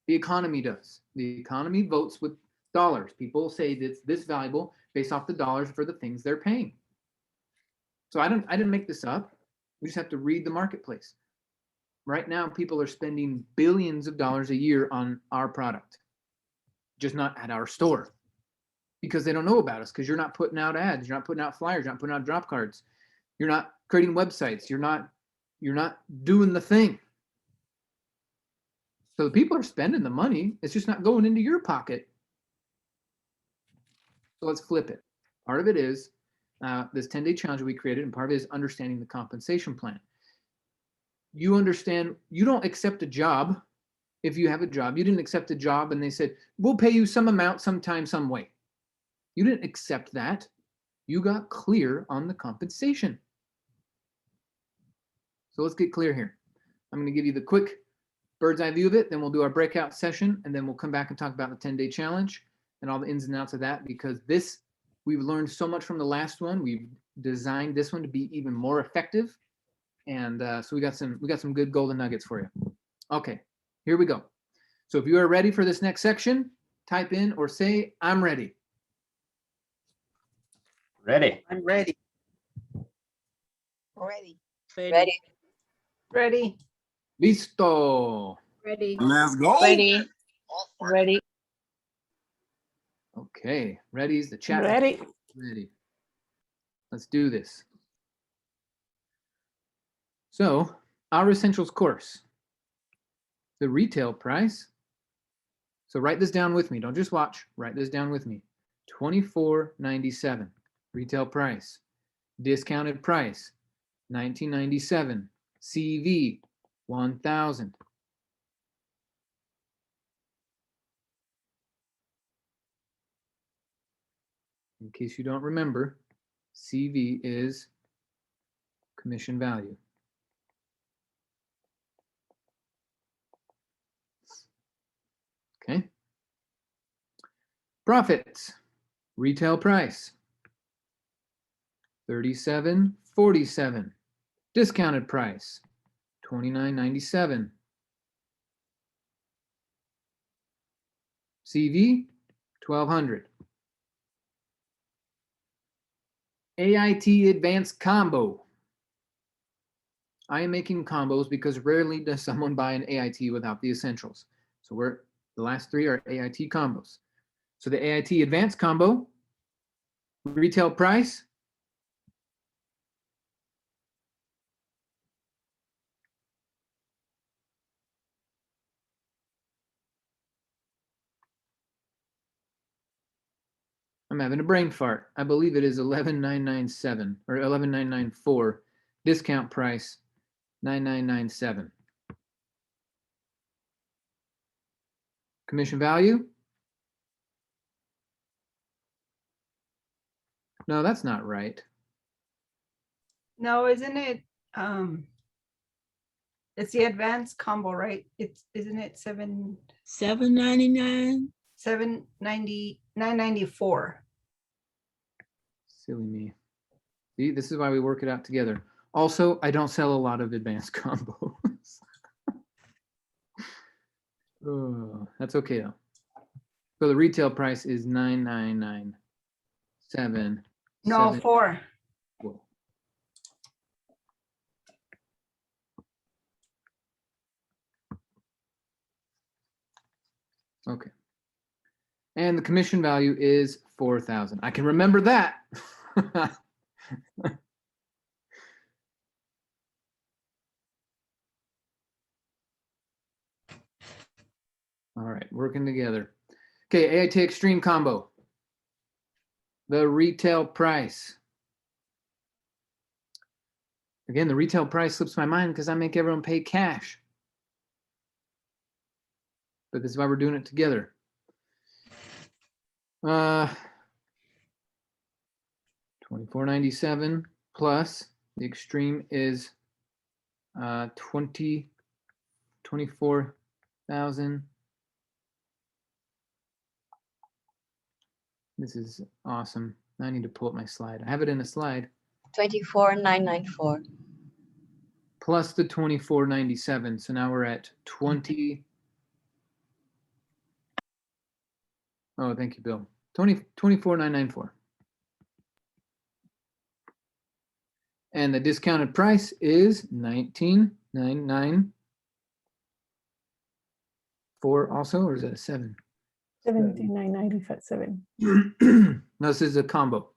The economy does. The economy votes with dollars. People say that it's this valuable based off the dollars for the things they're paying. So I didn't make this up. We just have to read the marketplace. Right now, people are spending billions of dollars a year on our product, just not at our store, because they don't know about us, because you're not putting out ads, you're not putting out flyers, you're not putting out drop cards, you're not creating websites, you're not doing the thing. So the people are spending the money, it's just not going into your pocket. So let's flip it. Part of it is this 10-day challenge we created, and part of it is understanding the compensation plan. You understand, you don't accept a job if you have a job. You didn't accept a job and they said, we'll pay you some amount sometime, some way. You didn't accept that. You got clear on the compensation. So let's get clear here. I'm going to give you the quick bird's eye view of it, then we'll do our breakout session, and then we'll come back and talk about the 10-day challenge and all the ins and outs of that, because this, we've learned so much from the last one. We've designed this one to be even more effective. And so we got some good golden nuggets for you. Okay, here we go. So if you are ready for this next section, type in or say, I'm ready. Ready. I'm ready. Ready. Ready. Ready. Listo. Ready. Let's go. Ready. Ready. Okay, ready is the chat. Ready. Ready. Let's do this. So, our essentials course, the retail price. So write this down with me. Don't just watch. Write this down with me. $24.97 retail price. Discounted price $19.97. CV $1,000. In case you don't remember, CV is commission value. Okay. Profits, retail price, $37.47. Discounted price, $29.97. CV, $1,200. AIT Advanced Combo. I am making combos because rarely does someone buy an AIT without the essentials. So The last three are AIT combos. So the AIT advanced combo, retail price, I'm having a brain fart. I believe it is 11,997 or 11,994. Discount price 9,997. Commission value? No, that's not right. No, isn't it? It's the advanced combo, right? Isn't it $7.99. 994. Silly me. See, this is why we work it out together. Also, I don't sell a lot of advanced combos. Oh, that's okay though. So the retail price is 9,997. No, 4. Cool. Okay. And the commission value is 4,000. I can remember that. All right, working together. Okay, AIT Extreme Combo. The retail price. Again, the retail price slips my mind because I make everyone pay cash. But this is why we're doing it together. $24.97 plus the extreme is 24,000. This is awesome. I need to pull up my slide. I have it in a slide. 24,994. Plus the 24.97. So now we're at 20. Oh, thank you, Bill. 24,994. And the discounted price is 19,994 also, or is that a 7? 79.97. No, this is a combo.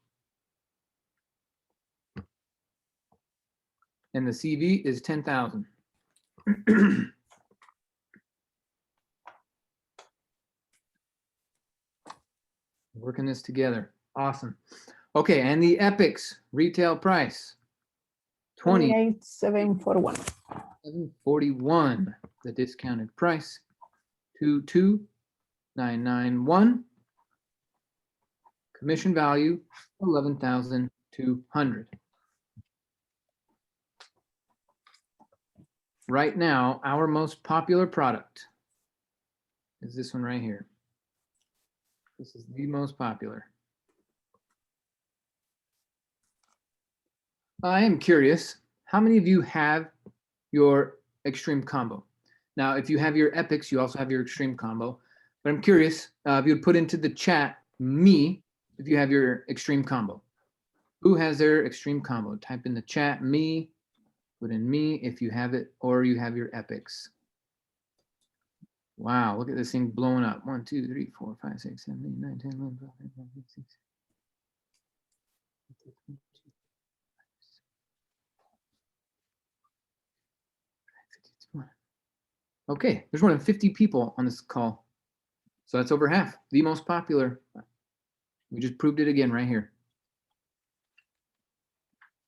And the CV is 10,000. Working this together. Awesome. Okay, and the Epics retail price 28,741. 741. The discounted price 22,991. Commission value 11,200. Right now, our most popular product is this one right here. This is the most popular. I am curious, how many of you have your extreme combo? Now, if you have your epics, you also have your extreme combo. But I'm curious if you would put into the chat me if you have your extreme combo. Who has their extreme combo? Type in the chat me, put in me if you have it, or you have your epics. Wow, look at this thing blowing up. 1, 2, 3, 4, 5, 6, 7, 8, 9, 10, 11, 12, 13, 14, 15, 16. Okay, there's more than 50 people on this call. So that's over half, the most popular. We just proved it again right here.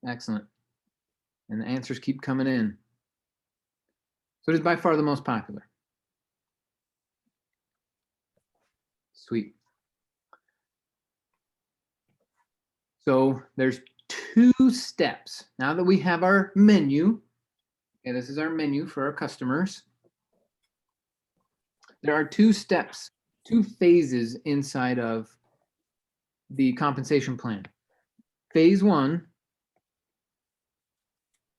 Excellent. And the answers keep coming in. So it is by far the most popular. Sweet. So there's 2 steps. Now that we have our menu, okay, this is our menu for our customers. There are 2 steps, 2 phases inside of the compensation plan. Phase 1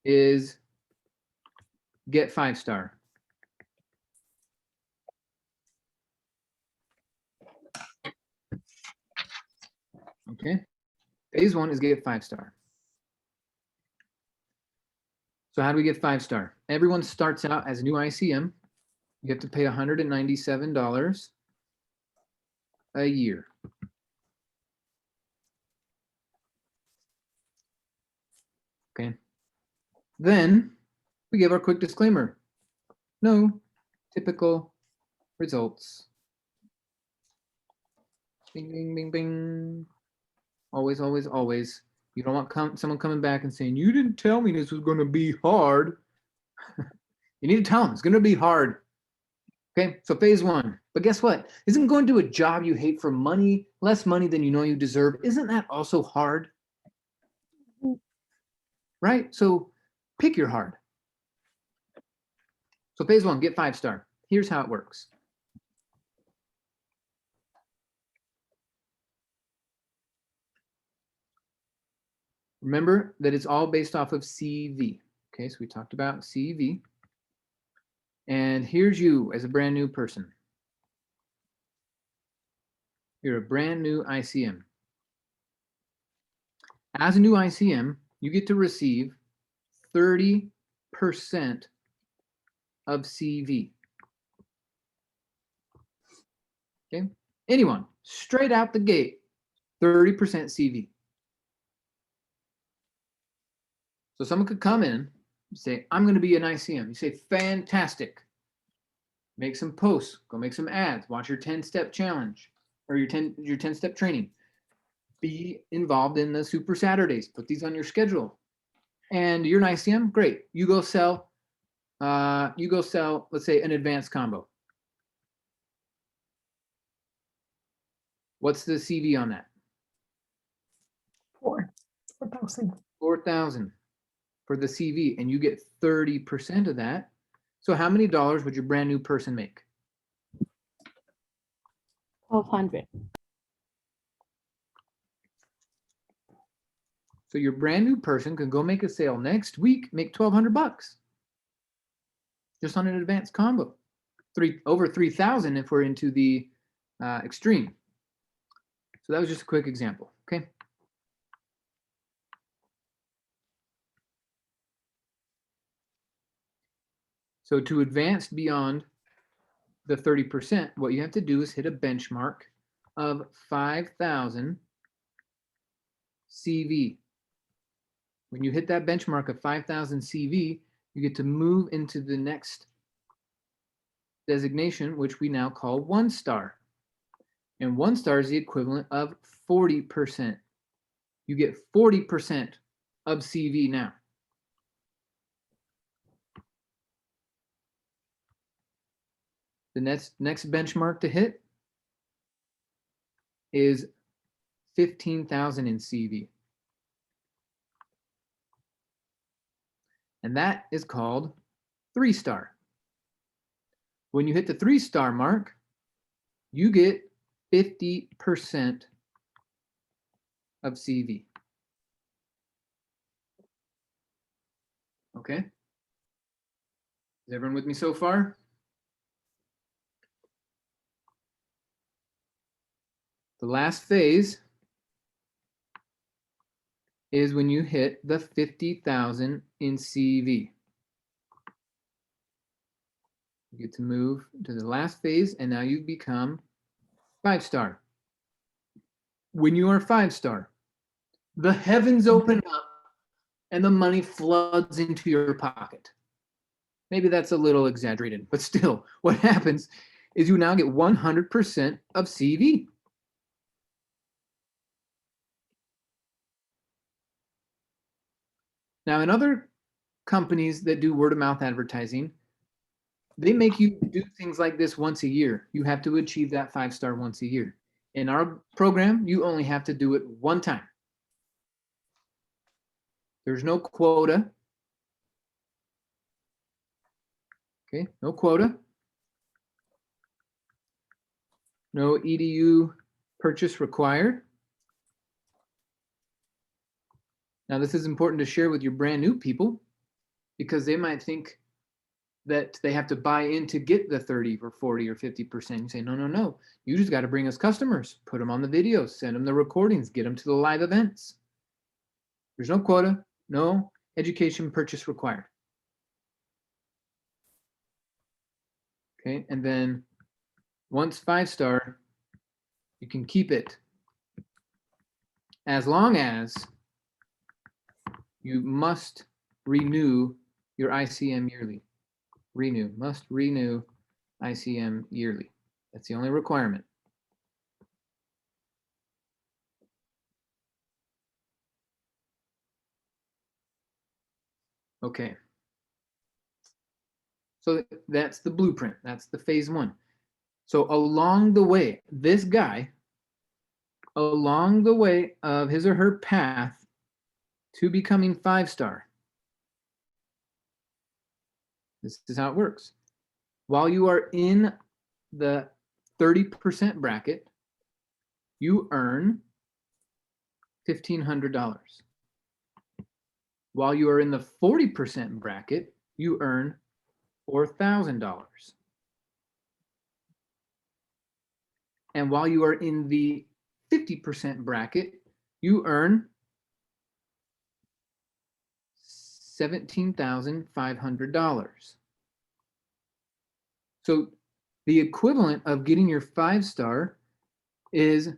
is get 5-star. Okay. Phase 1 is get 5-star. So how do we get 5-star? Everyone starts out as a new ICM. You have to pay $197 a year. Okay. Then we give our quick disclaimer. No typical results. Bing, bing, bing, bing. Always, always, always. You don't want someone coming back and saying, you didn't tell me this was going to be hard. You need to tell them it's going to be hard. Okay, so phase one. But guess what? Isn't going to a job you hate for money, less money than you know you deserve, isn't that also hard? Right? So pick your hard. So phase one, get 5-star. Here's how it works. Remember that it's all based off of CV. Okay, so we talked about CV. And here's you as a brand new person. You're a brand new ICM. As a new ICM, you get to receive 30% of CV. Okay, anyone, straight out the gate, 30% CV. So someone could come in and say, I'm going to be an ICM. You say, fantastic. Make some posts, go make some ads, watch your 10-step challenge or your 10-step training. Be involved in the Super Saturdays. Put these on your schedule. And you're an ICM, great. You go sell, let's say, an advanced combo. What's the CV on that? 4,000. 4,000 for the CV, and you get 30% of that. So how many dollars would your brand new person make? 1,200. So your brand new person can go make a sale next week, make $1,200 just on an advanced combo. Over 3,000 if we're into the extreme. So that was just a quick example. Okay. So to advance beyond the 30%, what you have to do is hit a benchmark of 5,000 CV. When you hit that benchmark of 5,000 CV, you get to move into the next designation, which we now call 1-star. And 1-star is the equivalent of 40%. You get 40% of CV now. The next benchmark to hit is 15,000 in CV. And that is called 3-star. When you hit the 3-star mark, you get 50% of CV. Okay? Is everyone with me so far? The last phase is when you hit the 50,000 in CV. You get to move to the last phase, and now you become 5-star. When you are 5-star, the heavens open up and the money floods into your pocket. Maybe that's a little exaggerated, but still, what happens is you now get 100% of CV. Now, in other companies that do word of mouth advertising, they make you do things like this once a year. You have to achieve that 5-star once a year. In our program, you only have to do it one time. There's no quota. Okay, no quota. No EDU purchase required. Now, this is important to share with your brand new people because they might think that they have to buy in to get the 30 or 40 or 50%. You say, no, no, no. You just got to bring us customers, put them on the videos, send them the recordings, get them to the live events. There's no quota, no education purchase required. Okay, and then once 5-star, you can keep it as long as you must renew your ICM yearly. Must renew ICM yearly. That's the only requirement. Okay. So that's the blueprint. That's the phase 1. So along the way, this guy, along the way of his or her path to becoming 5-star, this is how it works. While you are in the 30% bracket, you earn $1,500. While you are in the 40% bracket, you earn $4,000. And while you are in the 50% bracket, you earn $17,500. So the equivalent of getting your 5-star is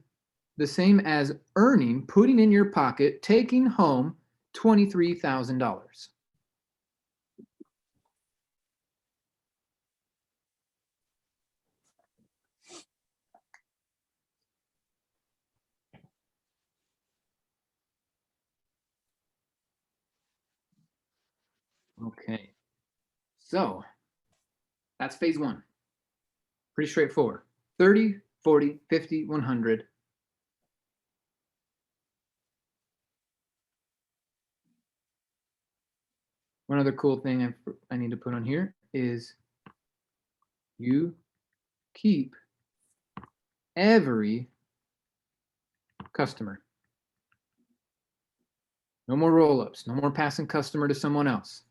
the same as earning, putting in your pocket, taking home $23,000. Okay, so that's phase 1. Pretty straightforward. 30, 40, 50, 100. One other cool thing I need to put on here is you keep every customer. No more roll-ups, no more passing customer to someone else.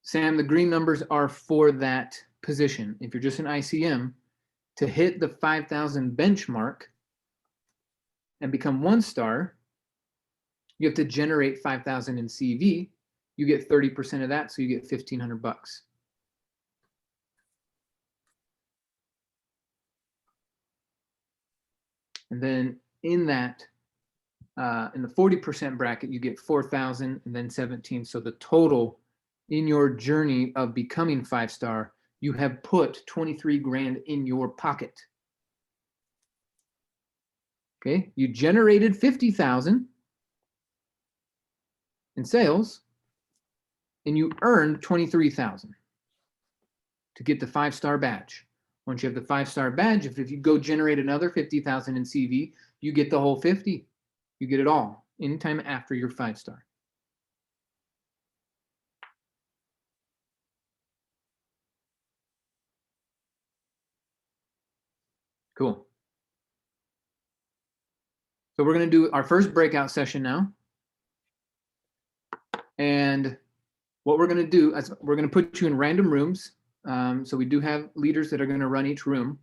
Sam, the green numbers are for that position. If you're just an ICM, to hit the 5,000 benchmark and become 1-star, you have to generate 5,000 in CV. You get 30% of that, so you get $1,500. And then in that, in the 40% bracket, you get 4,000 and then 17. So the total in your journey of becoming 5-star, you have put 23 grand in your pocket. Okay, you generated 50,000 in sales, and you earned 23,000 to get the 5-star badge. Once you have the 5-star badge, if you go generate another 50,000 in CV, you get the whole 50. You get it all anytime after your 5-star. Cool. So we're going to do our first breakout session now. And what we're going to do is we're going to put you in random rooms. So we do have leaders that are going to run each room.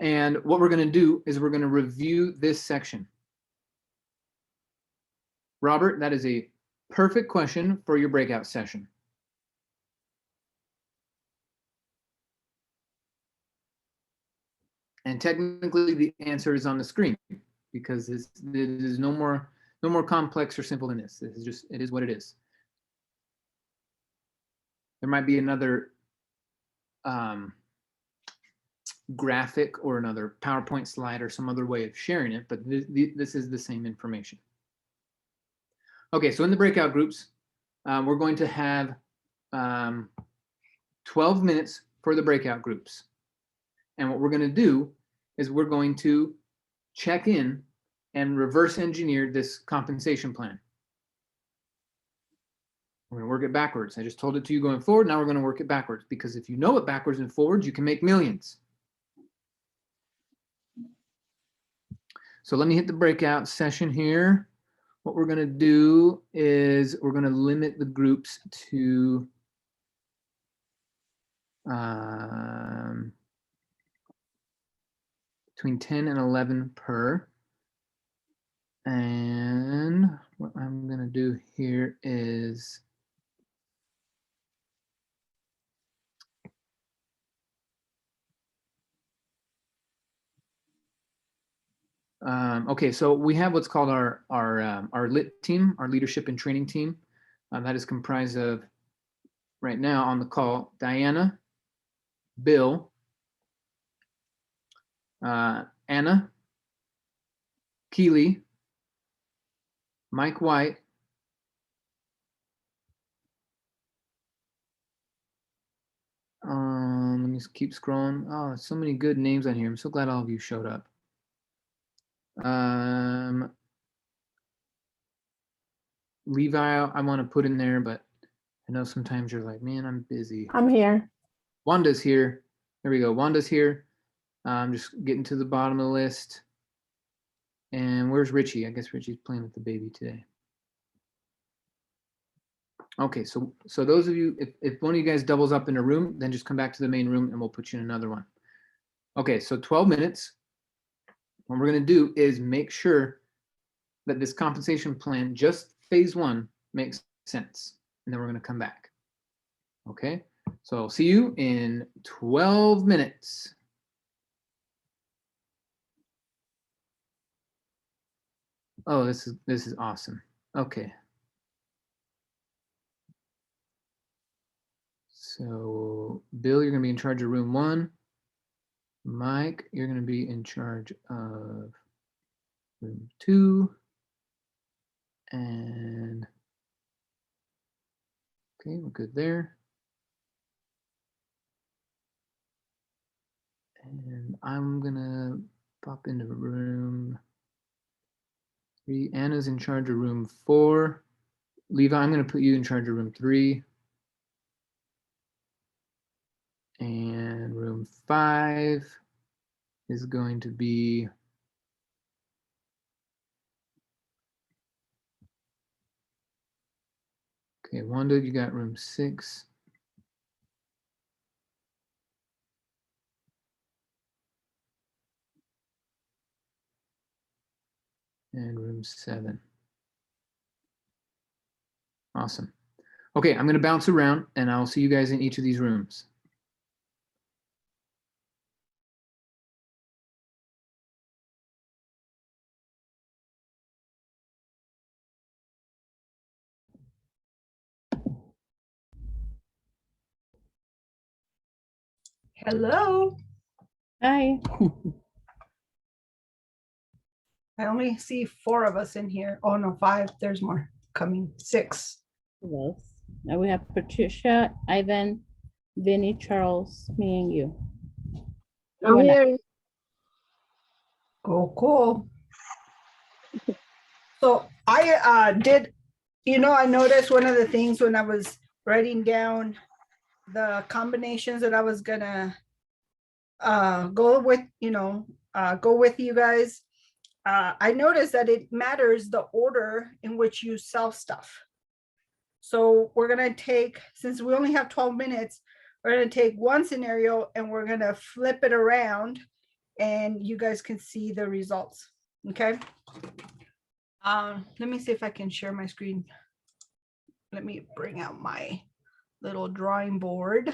And what we're going to do is we're going to review this section. Robert, that is a perfect question for your breakout session. And technically the answer is on the screen because it is no more complex or simple than this. This is just, it is what it is. There might be another graphic or another PowerPoint slide or some other way of sharing it, but this is the same information. Okay, so in the breakout groups, we're going to have 12 minutes for the breakout groups. And what we're going to do is we're going to check in and reverse engineer this compensation plan. We're going to work it backwards. I just told it to you going forward. Now we're going to work it backwards because if you know it backwards and forwards, you can make millions. So let me hit the breakout session here. What we're going to do is we're going to limit the groups to between 10 and 11 per. And what I'm gonna do here is okay, so we have what's called our lit team, our leadership and training team. That is comprised of, right now on the call, Diana, Bill, Anna, Keely, Mike White, let me just keep scrolling. Oh, so many good names on here. I'm so glad all of you showed up. Levi, I want to put in there, but I know sometimes you're like, man, I'm busy. I'm here. Wanda's here. There we go. Wanda's here. I'm just getting to the bottom of the list. And where's Richie? I guess Richie's playing with the baby today. Okay, so those of you, if one of you guys doubles up in a room, then just come back to the main room and we'll put you in another one. Okay, so 12 minutes. What we're going to do is make sure that this compensation plan, just phase one, makes sense. And then we're going to come back. Okay, so I'll see you in 12 minutes. Oh, this is awesome. Okay. So Bill, you're going to be in charge of room 1. Mike, you're going to be in charge of room 2. And okay, we're good there. And I'm going to pop into room 3. Anna's in charge of room 4. Levi, I'm going to put you in charge of room 3. And room 5 is going to be okay. Wanda, you got room 6. And room 7. Awesome. Okay, I'm going to bounce around and I'll see you guys in each of these rooms. Hello. Hi. I only see 4 of us in here. Oh no, 5. There's more coming. 6. Yes. Now we have Patricia, Ivan, Vinny, Charles, me, and you. I'm here. Cool. So I did, I noticed one of the things when I was writing down the combinations that I was gonna go with you guys. I noticed that it matters the order in which you sell stuff. So we're gonna take, since we only have 12 minutes, we're gonna take one scenario and we're gonna flip it around and you guys can see the results, okay? Let me see if I can share my screen. Let me bring out my little drawing board.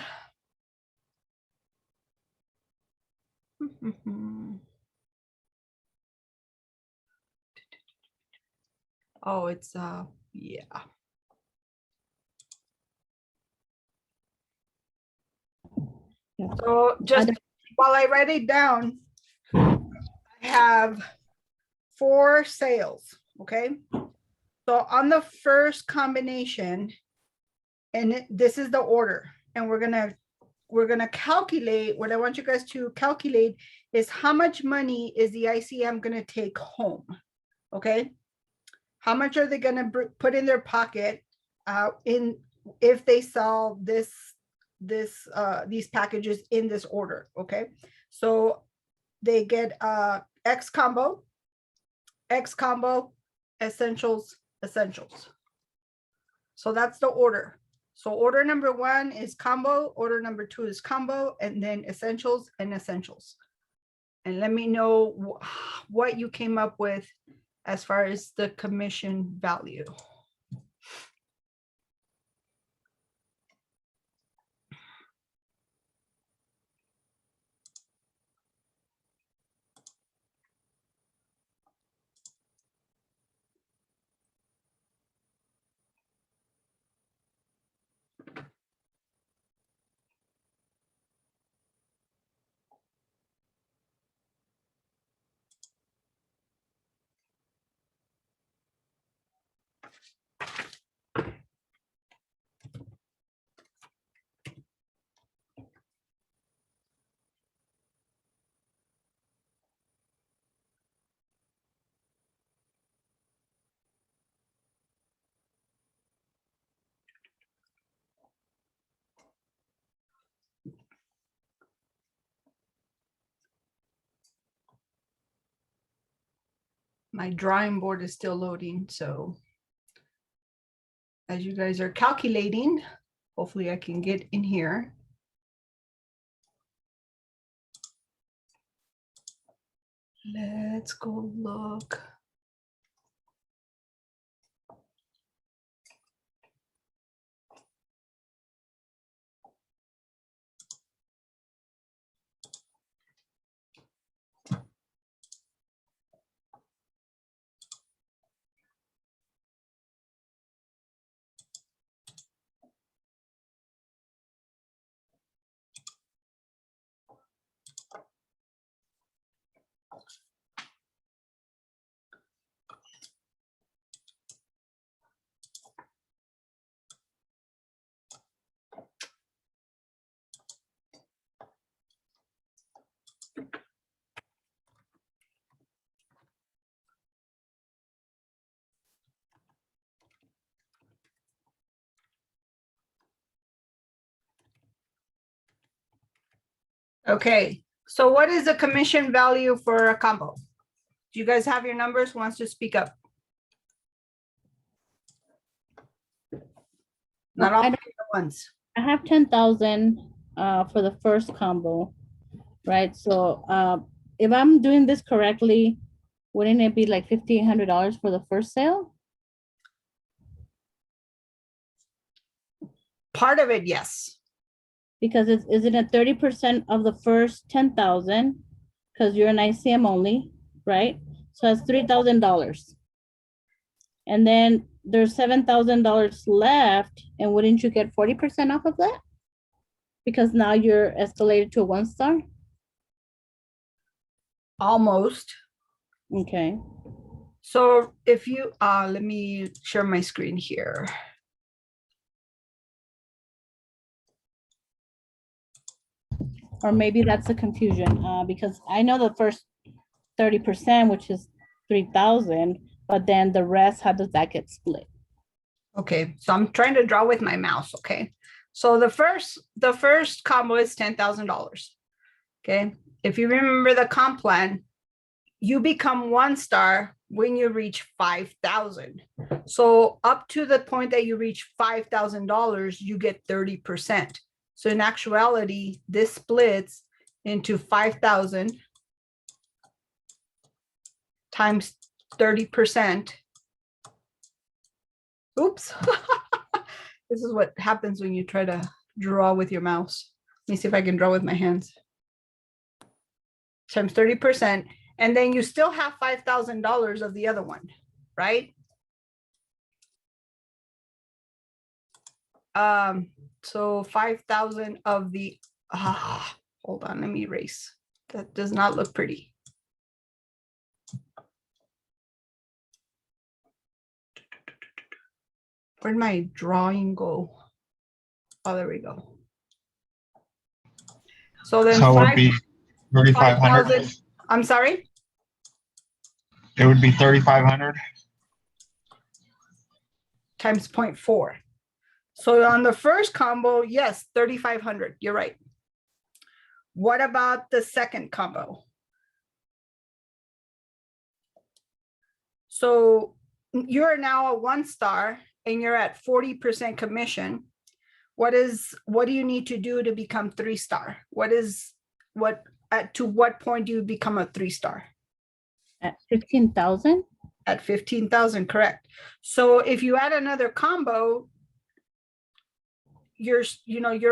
Oh, it's yeah. So just while I write it down, I have 4 sales, okay? So on the first combination, and this is the order, and we're gonna calculate, what I want you guys to calculate is how much money is the ICM gonna take home, okay? How much are they gonna put in their pocket if they sell these packages in this order, okay? So they get X combo, essentials. So that's the order. So order number 1 is combo, order number 2 is combo, and then essentials and essentials. And let me know what you came up with as far as the commission value. My drawing board is still loading, so as you guys are calculating, hopefully I can get in here. Let's go look. Okay, so what is the commission value for a combo? Do you guys have your numbers? Who wants to speak up? Not all I at once. I have 10,000 for the first combo, right? So if I'm doing this correctly, wouldn't it be like $1,500 for the first sale? Part of it, yes. Because is it a 30% of the first 10,000? Because you're an ICM only, right? So that's $3,000. And then there's $7,000 left, and wouldn't you get 40% off of that? Because now you're escalated to a 1-star? Almost. Okay. So if you, let me share my screen here. Or maybe that's a confusion, because I know the first 30%, which is 3,000, but then the rest, how does that get split? Okay, so I'm trying to draw with my mouse, okay? So the first combo is $10,000, okay? If you remember the comp plan, you become 1-star when you reach 5,000. So up to the point that you reach $5,000, you get 30%. So in actuality, this splits into 5,000 times 30%. Oops. This is what happens when you try to draw with your mouse. Let me see if I can draw with my hands. Times 30%. And then you still have $5,000 of the other one, right? So 5,000 of the, hold on, let me erase. That does not look pretty. Where'd my drawing go? Oh, there we go. So then So it would be 3,500. I'm sorry? It would be 3,500. Times 0.4. So on the first combo, yes, 3,500. You're right. What about the second combo? So you're now a 1-star and you're at 40% commission. What do you need to do to become 3-star? To what point do you become a 3-star? At 15,000? At 15,000, correct. So if you add another combo, you're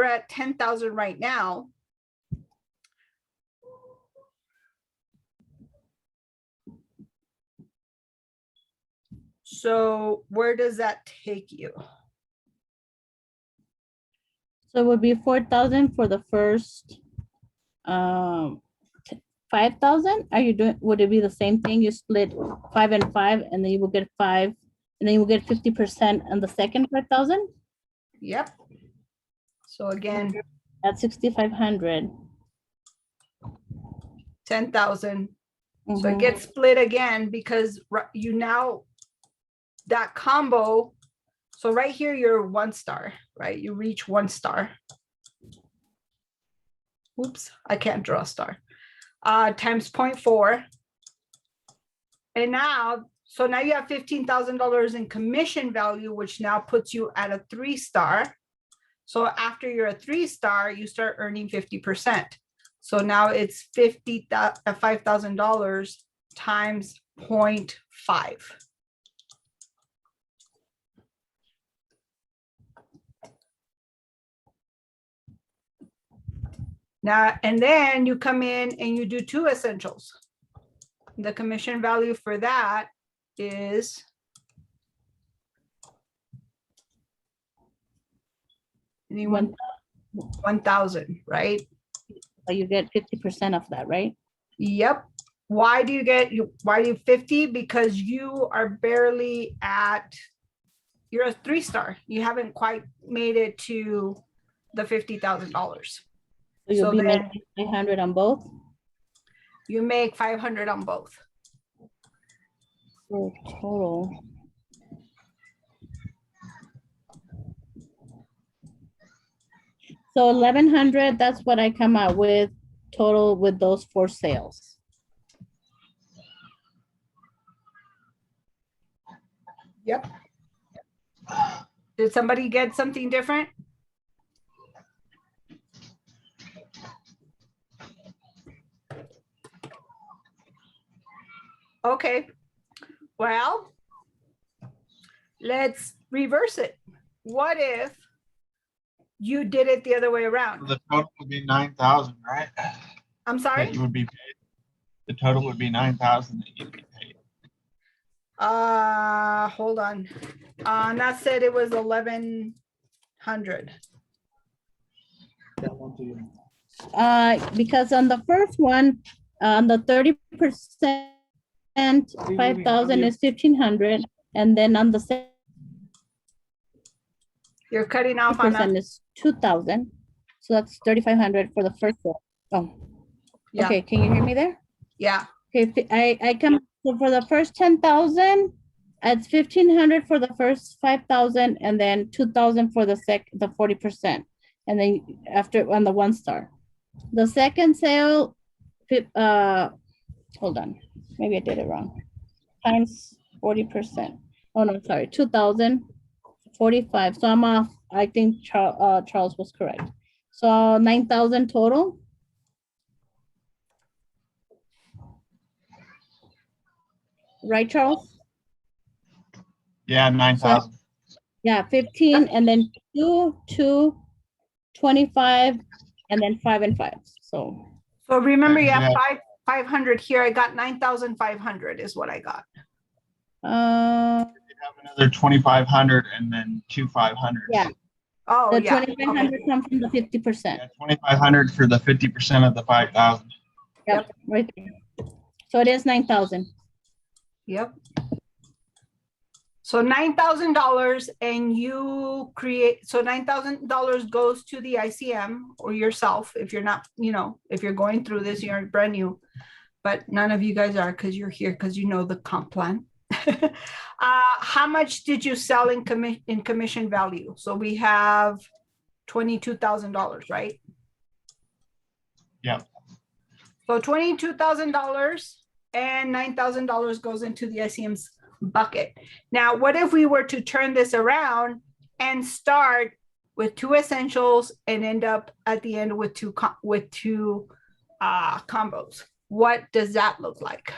at 10,000 right now. So where does that take you? So it would be 4,000 for the first 5,000. Are you doing, would it be the same thing? You split 5 and 5 and then you will get 5 and then you will get 50% on the second 5,000? Yep. So again, at 6,500. 10,000. So Mhm. it gets split again because you now, that combo, so right here, you're 1 star, right? You reach 1 star. Oops, I can't draw a star. Times 0.4. And now, so now you have $15,000 in commission value, which now puts you at a 3 star. So after you're a 3 star, you start earning 50%. So now it's $5,000 times 0.5. Now, and then you come in and you do 2 essentials. The commission value for that is anyone? 1,000, right? So you get 50% of that, right? Yep. Why do you 50? Because you are barely at, you're a 3 star. You haven't quite made it to the $50,000. So you'll be then making 500 on both? you make 500 on both. So total. So 1,100, that's what I come out with total with those 4 sales. Yep. Did somebody get something different? Okay, well, let's reverse it. What if you did it the other way around? The total would be 9,000, right? I'm sorry? That you would be paid. The total would be 9,000 that you'd be paid. Hold on. That said it was 1,100. Because on the first one, on the 30%, 5,000 is 1,500, and then on the second You're cutting off on percent that. is 2,000. So that's 3,500 for the first one. Oh, Yeah. okay. Can you hear me there? Yeah. Okay, I come, so for the first 10,000, it's 1,500 for the first 5,000, and then 2,000 for the 40%. And then after on the 1 star. The second sale, hold on, maybe I did it wrong. Times 40%. Oh no, sorry, 2,045. So I'm off. I think Charles was correct. So 9,000 total. Right, Charles? Yeah, 9,000. Yeah, 15 and then 2, 2, 25, and then 5 and 5. So remember you have Yeah. 500 here. I got 9,500 is what I got. Another 2,500 and then 2,500. Yeah. Oh, the yeah. 2,500 come from the 50%. 2,500 for the 50% of the 5,000. Yep, right there. So it is 9,000. Yep. So $9,000 and you create, so $9,000 goes to the ICM or yourself if you're not, if you're going through this, you're brand new, but none of you guys are because you're here because you know the comp plan. How much did you sell in commission value? So we have $22,000, right? Yep. So $22,000 and $9,000 goes into the ICM's bucket. Now, what if we were to turn this around and start with 2 essentials and end up at the end with two combos? What does that look like?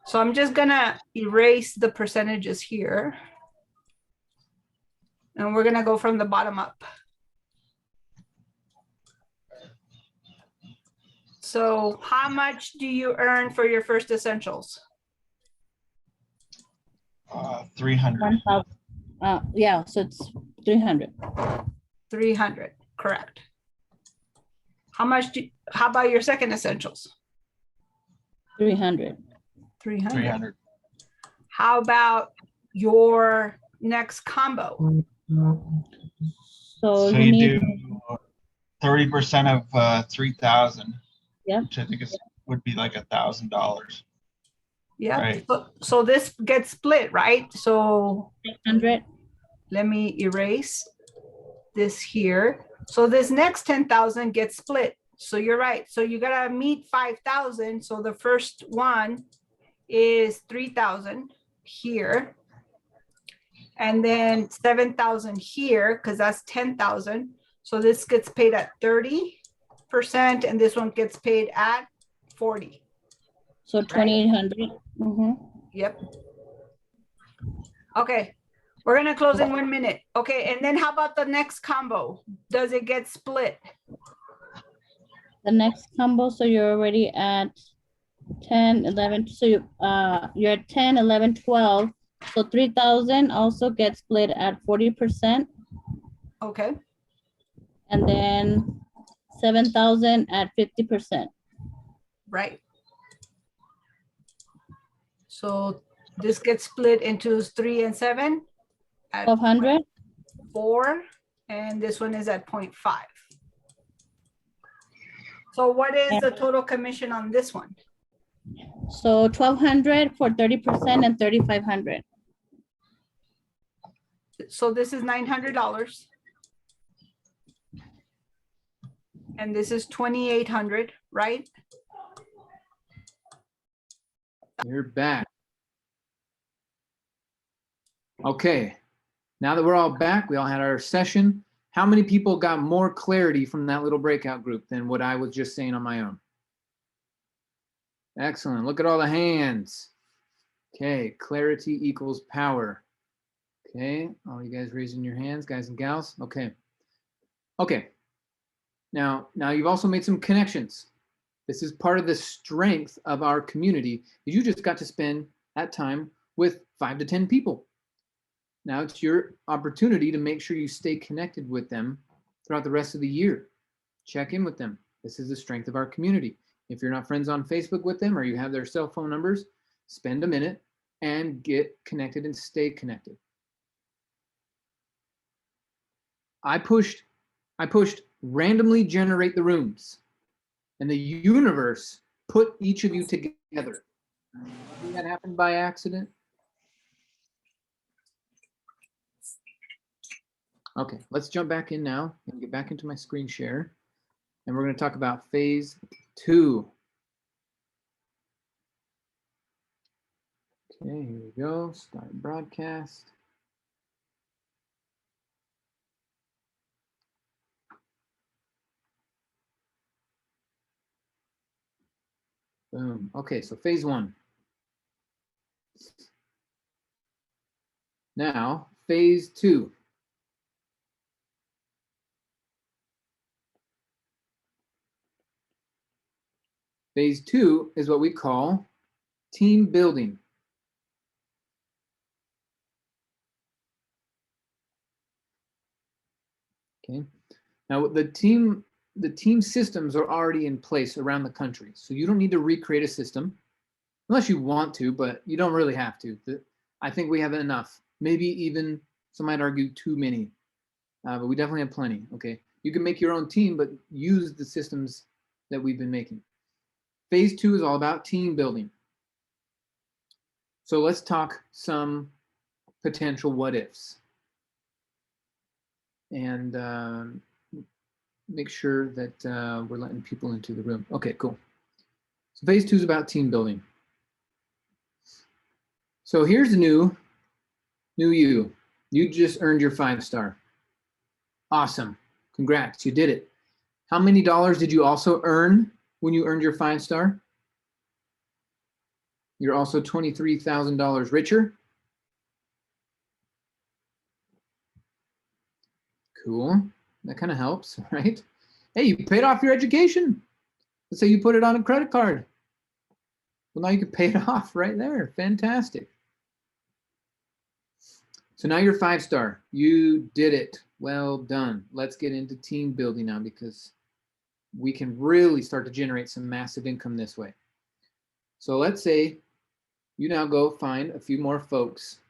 So I'm just gonna erase the percentages here. And we're gonna go from the bottom up. So how much do you earn for your first essentials? 300. 1,000. Yeah, so it's 300. 300, correct. How about your second essentials? 300. 300. 300. How about your next combo? So So you you need, do 30% of 3,000. Yep. Which I think would be like $1,000. Yeah, Right. so this gets split, right? So 600. let me erase this here. So this next 10,000 gets split. So you're right. So you gotta meet 5,000. So the first one is 3,000 here. And then 7,000 here, because that's 10,000. So this gets paid at 30%, and this one gets paid at 40. So 2,800. Yep. Okay, we're gonna close in 1 minute. Okay, and then how about the next combo? Does it get split? The next combo, so you're already at 10, 11. So you're at 10, 11, 12. So 3,000 also gets split at 40%. Okay. And then 7,000 at 50%. Right. So this gets split into 3 and 7 at 1,200. 4, and this one is at 0.5. So what is the total commission on this one? So 1,200 for 30% and 3,500. So this is $900. And this is 2,800, right? You're back. Okay, now that we're all back, we all had our session. How many people got more clarity from that little breakout group than what I was just saying on my own? Excellent. Look at all the hands. Okay, clarity equals power. Okay, all you guys raising your hands, guys and gals. Okay. Okay. Now you've also made some connections. This is part of the strength of our community. You just got to spend that time with 5 to 10 people. Now it's your opportunity to make sure you stay connected with them throughout the rest of the year. Check in with them. This is the strength of our community. If you're not friends on Facebook with them or you have their cell phone numbers, spend a minute and get connected and stay connected. I pushed randomly generate the rooms, and the universe put each of you together. Did that happen by accident? Okay, let's jump back in now and get back into my screen share. And we're going to talk about phase 2. Okay, here we go. Start broadcast. Boom. Okay, so phase 1. Now, phase 2. Phase 2 is what we call team building. Okay. Now the team systems are already in place around the country, so you don't need to recreate a system unless you want to, but you don't really have to. I think we have enough. Maybe even some might argue too many, but we definitely have plenty. Okay, you can make your own team, but use the systems that we've been making. Phase 2 is all about team building. So let's talk some potential what ifs. And make sure that we're letting people into the room. Okay, cool. So phase 2 is about team building. So here's the new you. You just earned your 5-star. Awesome. Congrats, you did it. How many dollars did you also earn when you earned your 5-star? You're also $23,000 richer. Cool. That kind of helps, right? Hey, you paid off your education. Let's say you put it on a credit card. Well, now you can pay it off right there. Fantastic. So now you're 5-star. You did it. Well done. Let's get into team building now because we can really start to generate some massive income this way. So let's say you now go find a few more folks.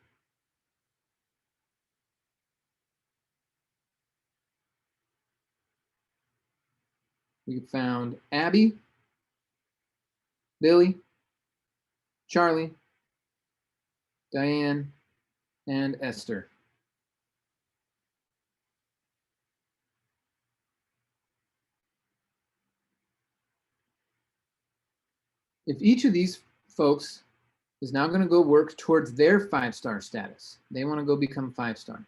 We found Abby, Billy, Charlie, Diane, and Esther. If each of these folks is now going to go work towards their 5-star status, they want to go become 5-star.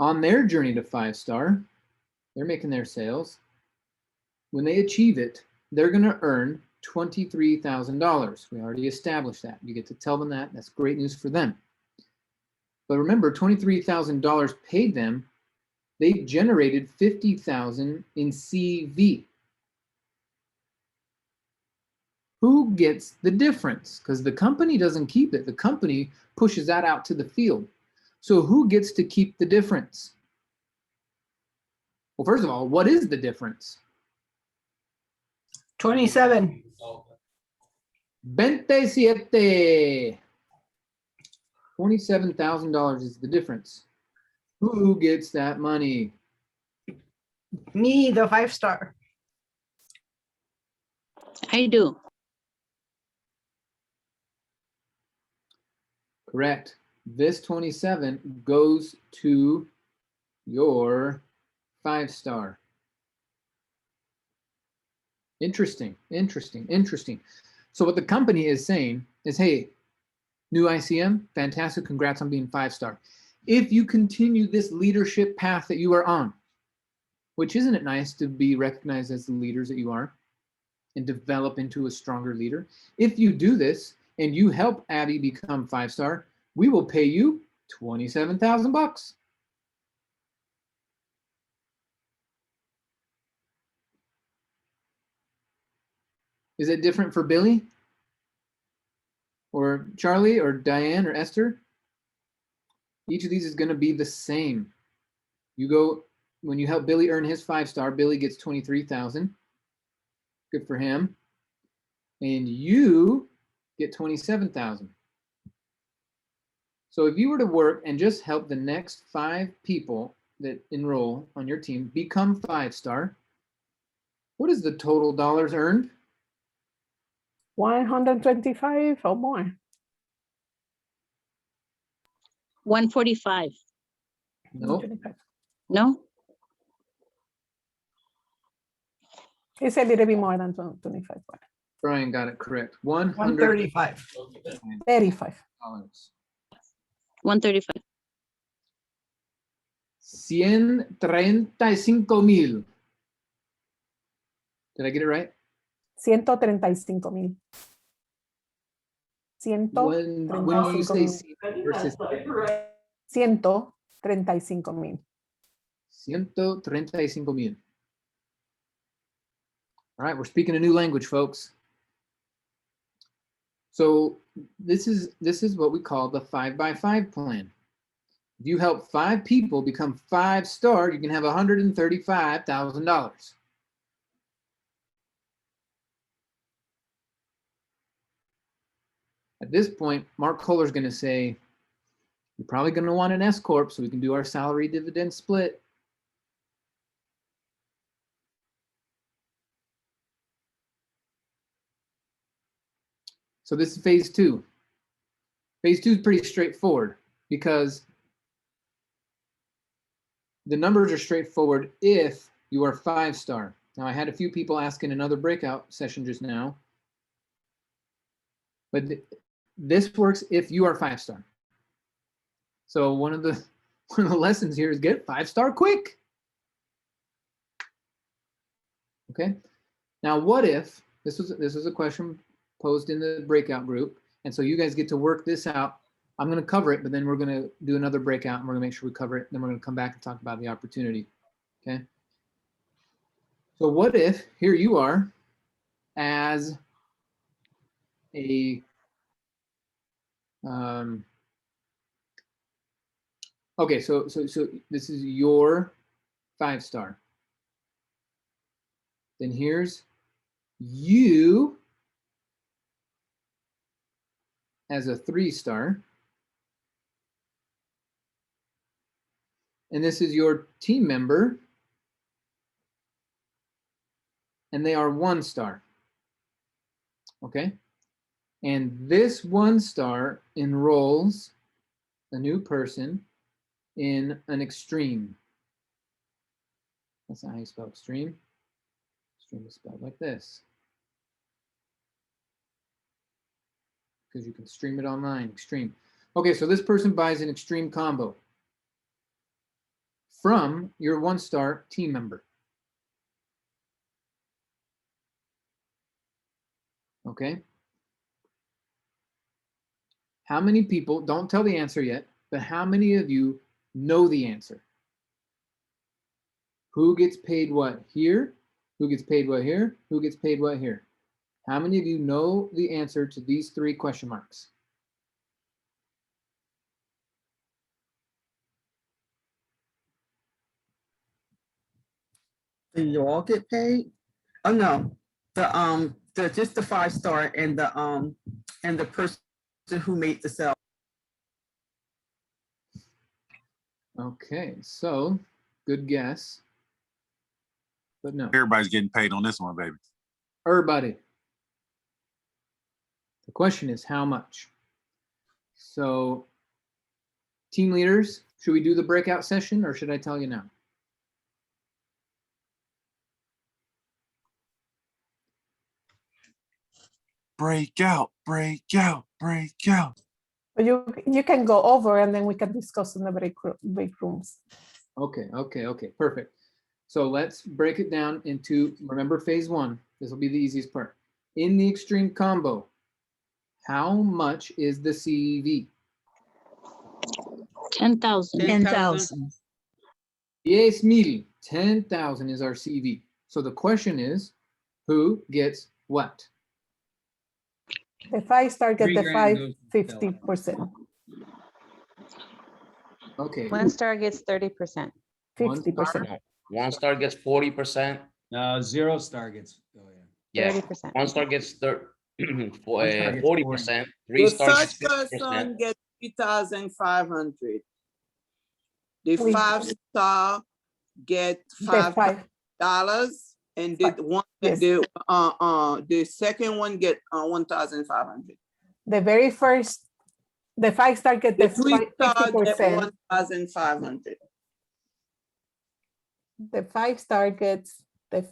On their journey to 5-star, they're making their sales. When they achieve it, they're going to earn $23,000. We already established that. You get to tell them that. That's great news for them. But remember, $23,000 paid them. They generated $50,000 in CV. Who gets the difference? Because the company doesn't keep it. The company pushes that out to the field. So who gets to keep the difference? Well, first of all, what is the difference? 27. 27. $27,000 is the difference. Who gets that money? Me, the 5-star. I do. Correct. This 27 goes to your 5-star. Interesting, interesting, interesting. So what the company is saying is, hey, new ICM, fantastic, congrats on being 5-star. If you continue this leadership path that you are on, which isn't it nice to be recognized as the leaders that you are and develop into a stronger leader? If you do this and you help Abby become 5-star, we will pay you $27,000. Is it different for Billy or Charlie or Diane or Esther? Each of these is going to be the same. You go, when you help Billy earn his 5-star, Billy gets $23,000. Good for him. And you get $27,000. So if you were to work and just help the next 5 people that enroll on your team become 5-star, what is the total dollars earned? 125 or more. 145. No. 125. No? It's a little bit more than 25. Brian got it correct. 135. 35. $135. 135. 135,000. Did I get it right? 135,000. When you say versus 135,000. 135,000. All right, we're speaking a new language, folks. So this is what we call the 5x5 plan. If you help 5 people become 5-star, you can have $135,000. At this point, Mark Kohler's going to say, you're probably going to want an S Corp so we can do our salary dividend split. So this is phase 2. Phase 2 is pretty straightforward because the numbers are straightforward if you are 5-star. Now, I had a few people ask in another breakout session just now, but this works if you are 5-star. So one of the lessons here is get 5-star quick. Okay. Now, what if, this was a question posed in the breakout group, and so you guys get to work this out. I'm going to cover it, but then we're going to do another breakout and we're going to make sure we cover it. Then we're going to come back and talk about the opportunity. Okay. So what if here you are as a okay, so this is your 5-star. Then here's you as a 3-star. And this is your team member. And they are 1-star. Okay. And this 1-star enrolls a new person in an extreme. That's not how you spell extreme. Extreme is spelled like this. Because you can stream it online, extreme. Okay, so this person buys an extreme combo from your 1-star team member. Okay. How many people, don't tell the answer yet, but how many of you know the answer? Who gets paid what here? Who gets paid what here? Who gets paid what here? How many of you know the answer to these 3 question marks? Do you all get paid? Oh, no, the just the 5-star and the person who made the sale. Okay, so good guess, but no. Everybody's getting paid on this one, baby. Everybody. The question is how much? So team leaders, should we do the breakout session or should I tell you now? Break out, break out, break out. But you can go over and then we can discuss in the break rooms. Okay, perfect. So let's break it down into, remember phase 1, this will be the easiest part. In the extreme combo, how much is the CEV? 10,000. 10,000. Yes, mil. 10,000 is our CV. So the question is, who gets what? The 5-star get $3 the grand goes to 50%. Okay. 1-star gets 30%. 50%. 1-star gets 40%. No, 0-star gets, oh Yeah. 30%. 1-star gets 40%. The 3-star third gets 50%. person gets 3,500. The We- 5-star get The $5, and Yes. the second one get 1,500. The very first, the 5-star get the The 3-star get 50%. 1,500. The 5-star gets the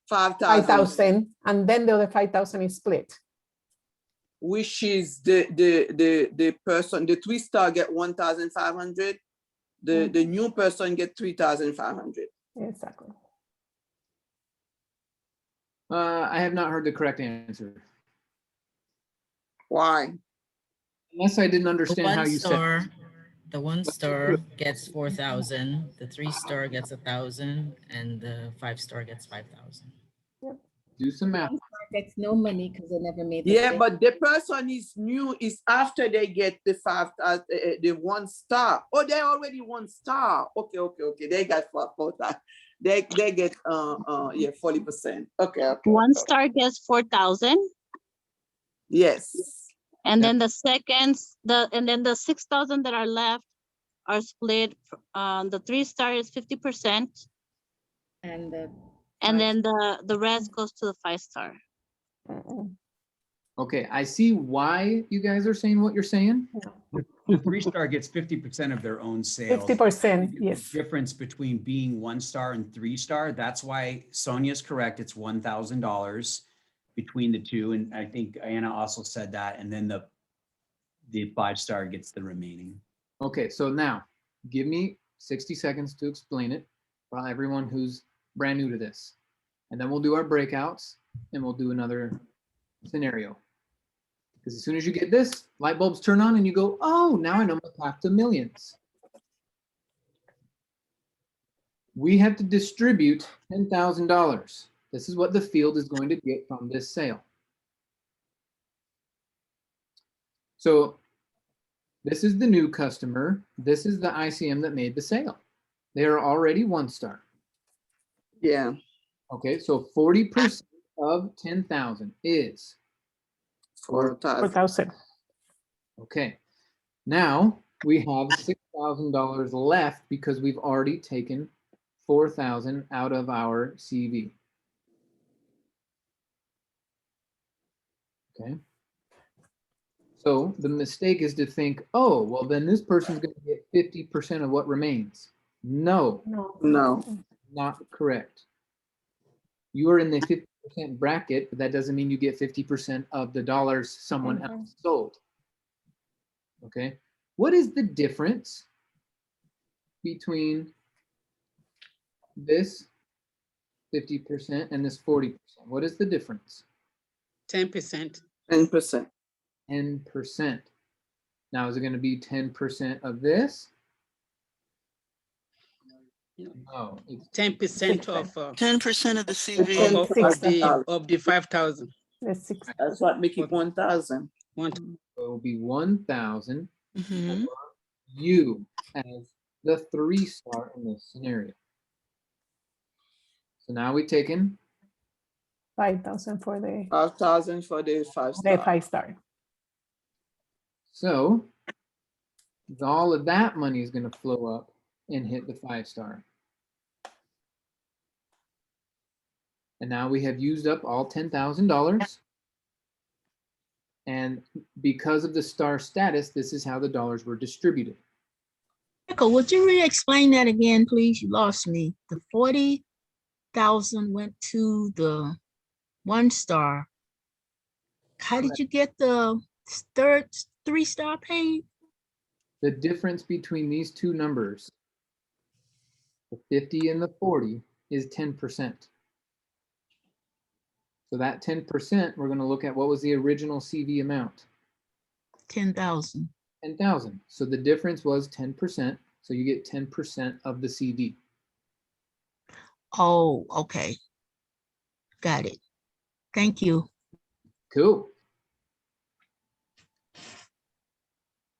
5,000, 5,000, and then the other 5,000 is split. which is the person, the 3-star get 1,500. The new person get 3,500. Exactly. I have not heard the correct answer. Why? Unless I didn't understand how you said. The 1-star gets 4,000, the 3-star gets 1,000, and the 5-star gets 5,000. Do some math. Gets no money because they never made the Yeah, sale. but the person is new is after they get the 1-star. Oh, they already 1-star. Okay. They got 4,000. They get 40%. Okay. 1-star gets 4,000. Yes. And then the 6,000 that are left are split. The 3-star is 50%. And then the rest goes to the 5-star. Okay, I see why you guys are saying what you're saying. The 3-star gets 50% of their own sales. 50%, The yes. difference between being 1-star and 3-star, that's why Sonia's correct. It's $1,000 between the two. And I think Anna also said that. And then the 5-star gets the remaining. Okay, so now give me 60 seconds to explain it for everyone who's brand new to this. And then we'll do our breakouts and we'll do another scenario. Because as soon as you get this, light bulbs turn on and you go, oh, now I know my path to millions. We have to distribute $10,000. This is what the field is going to get from this sale. So this is the new customer. This is the ICM that made the sale. They are already 1 star. Yeah. Okay, so 40% of 10,000 is 4,000. 4,000. Okay, now we have $6,000 left because we've already taken 4,000 out of our CV. Okay. So the mistake is to think, oh, well, then this person's going to get 50% of what remains. No, No. not correct. You are in the 50% bracket, but that doesn't mean you get 50% of the dollars someone else sold. Okay. What is the difference between this 50% and this 40%? What is the difference? 10%. 10%. 10%. Now, is it going to be 10% of this? No, it's 10% of 10% of the CV. of the 5,000. That's what make it 1,000. So it will be 1,000. Mhm. You as the 3 star in this scenario. So now we've taken 5,000 for the 5,000 for the 5 star. 5-star. So all of that money is going to flow up and hit the 5-star. And now we have used up all $10,000. And because of the star status, this is how the dollars were distributed. Michael, would you re-explain that again, please? You lost me. The 40,000 went to the 1 star. How did you get the 3-star paid? The difference between these two numbers, the 50 and the 40, is 10%. So that 10%, we're going to look at what was the original CV amount. 10,000. 10,000. So the difference was 10%. So you get 10% of the CV. Oh, okay. Got it. Thank you. Cool.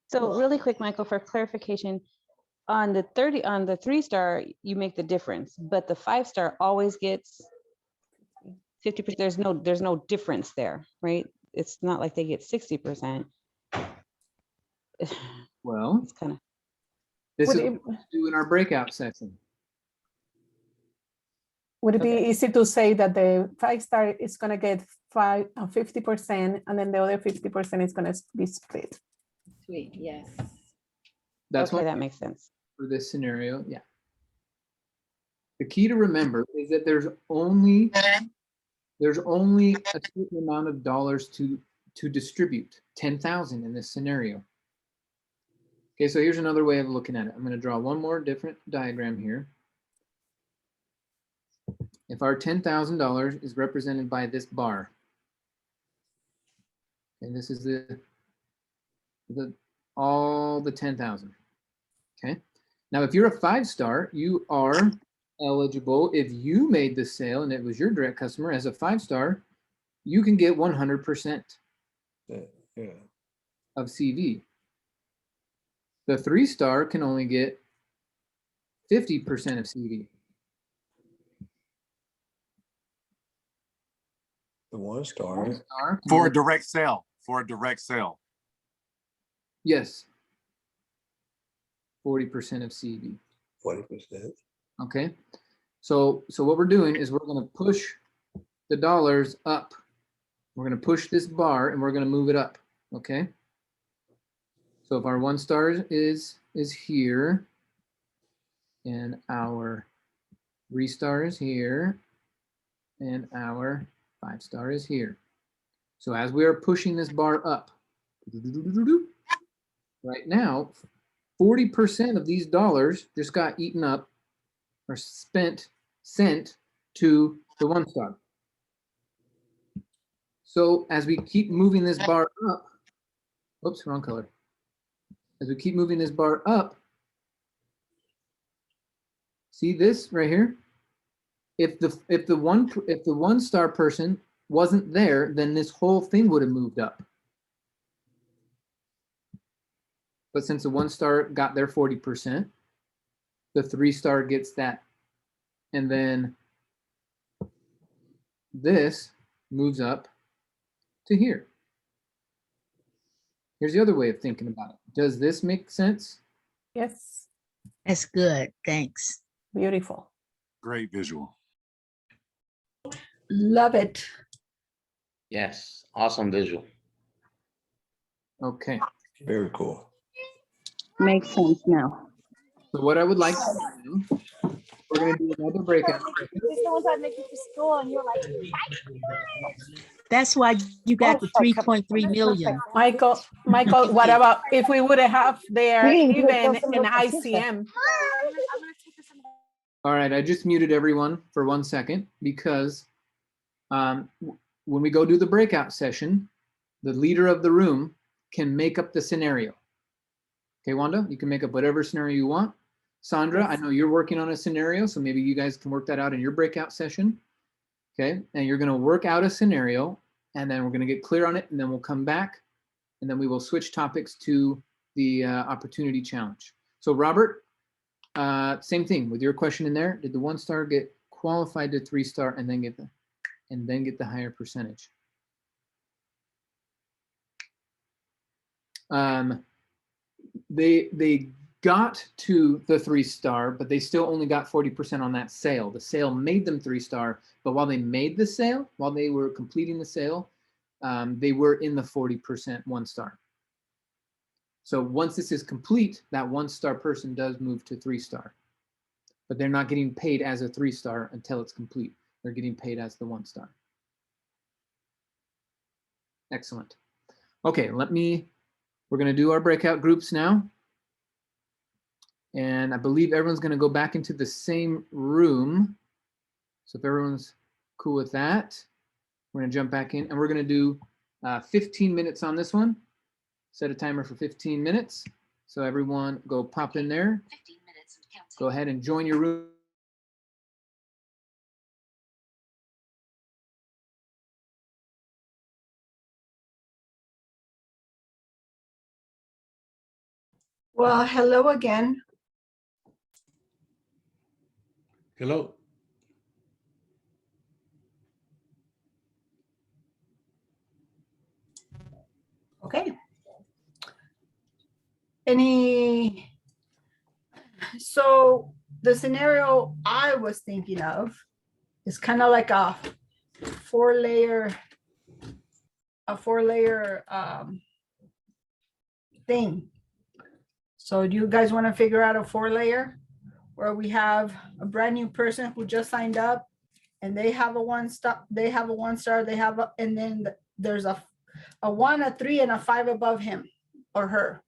So really quick, Michael, for clarification, on the 3-star, you make the difference, but the 5-star always gets 50%. There's no difference there, right? It's not like they get 60%. Well, it's kind of. This is what we do in our breakout session. Would it be easy to say that the 5-star is going to get 50% and then the other 50% is going to be split? Sweet, yes. That's okay, what that makes sense. For this scenario, yeah. The key to remember is that there's only a certain amount of dollars to distribute, 10,000 in this scenario. Okay, so here's another way of looking at it. I'm going to draw one more different diagram here. If our $10,000 is represented by this bar, and this is all the 10,000. Okay. Now, if you're a 5-star, you are eligible. If you made the sale and it was your direct customer as a 5-star, you can get 100% of CV. The 3-star can only get 50% of CV. The 1-star. Can For only- a direct sale. For a direct sale. Yes. 40% of CV. 40%. Okay. So what we're doing is we're going to push the dollars up. We're going to push this bar and we're going to move it up. Okay. So if our 1-star is here and our 3-star is here and our 5-star is here. So as we are pushing this bar up, right now, 40% of these dollars just got eaten up or sent to the 1 star. So as we keep moving this bar up, oops, wrong color. As we keep moving this bar up, see this right here? If the 1 star person wasn't there, then this whole thing would have moved up. But since the 1 star got their 40%, the 3 star gets that. And then this moves up to here. Here's the other way of thinking about it. Does this make sense? Yes. That's good. Thanks. Beautiful. Great visual. Love it. Yes, awesome visual. Okay. Very cool. Makes sense now. So what I would like to do, we're going to do another breakout. That's why you got the 3.3 million. Michael, what about if we would have there even in ICM? All right, I just muted everyone for 1 second because when we go do the breakout session, the leader of the room can make up the scenario. Okay, Wanda, you can make up whatever scenario you want. Sandra, I know you're working on a scenario, so maybe you guys can work that out in your breakout session. Okay, and you're gonna work out a scenario, and then we're gonna get clear on it, and then we'll come back, and then we will switch topics to the opportunity challenge. So Robert, same thing with your question in there. Did the 1 star get qualified to 3 star and then get the higher percentage? They got to the 3 star, but they still only got 40% on that sale. The sale made them 3 star, but while they made the sale, while they were completing the sale, they were in the 40% 1 star. So once this is complete, that 1 star person does move to 3 star, but they're not getting paid as a 3 star until it's complete. They're getting paid as the 1 star. Excellent. Okay, we're going to do our breakout groups now. And I believe everyone's going to go back into the same room. So if everyone's cool with that, we're going to jump back in and we're going to do 15 minutes on this one. Set a timer for 15 minutes. So everyone go pop in there. 15 minutes and counting. Go ahead and join your room. Well, hello again. Hello. Okay. So the scenario I was thinking of is kind of like a four layer thing. So do you guys want to figure out a 4-layer where we have a brand new person who just signed up and they have a 1 star, and then there's a 1, a 3, and a 5 above him or her.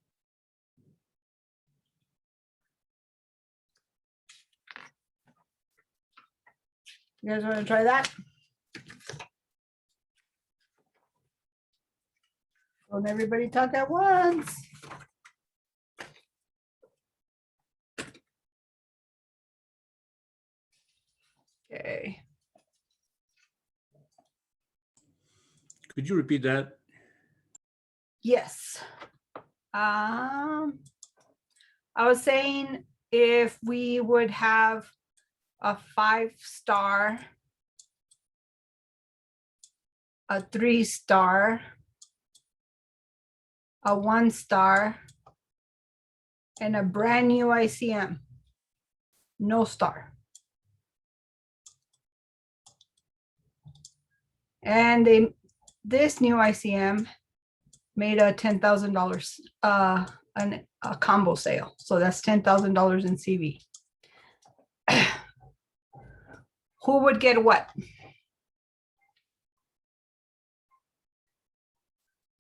You guys want to try that? Don't everybody talk at once. Okay. Could you repeat that? Yes. I was saying if we would have a 5-star, a 3-star, a 1-star, and a brand new ICM, no star. And this new ICM made a $10,000 a combo sale. So that's $10,000 in CV. Who would get what?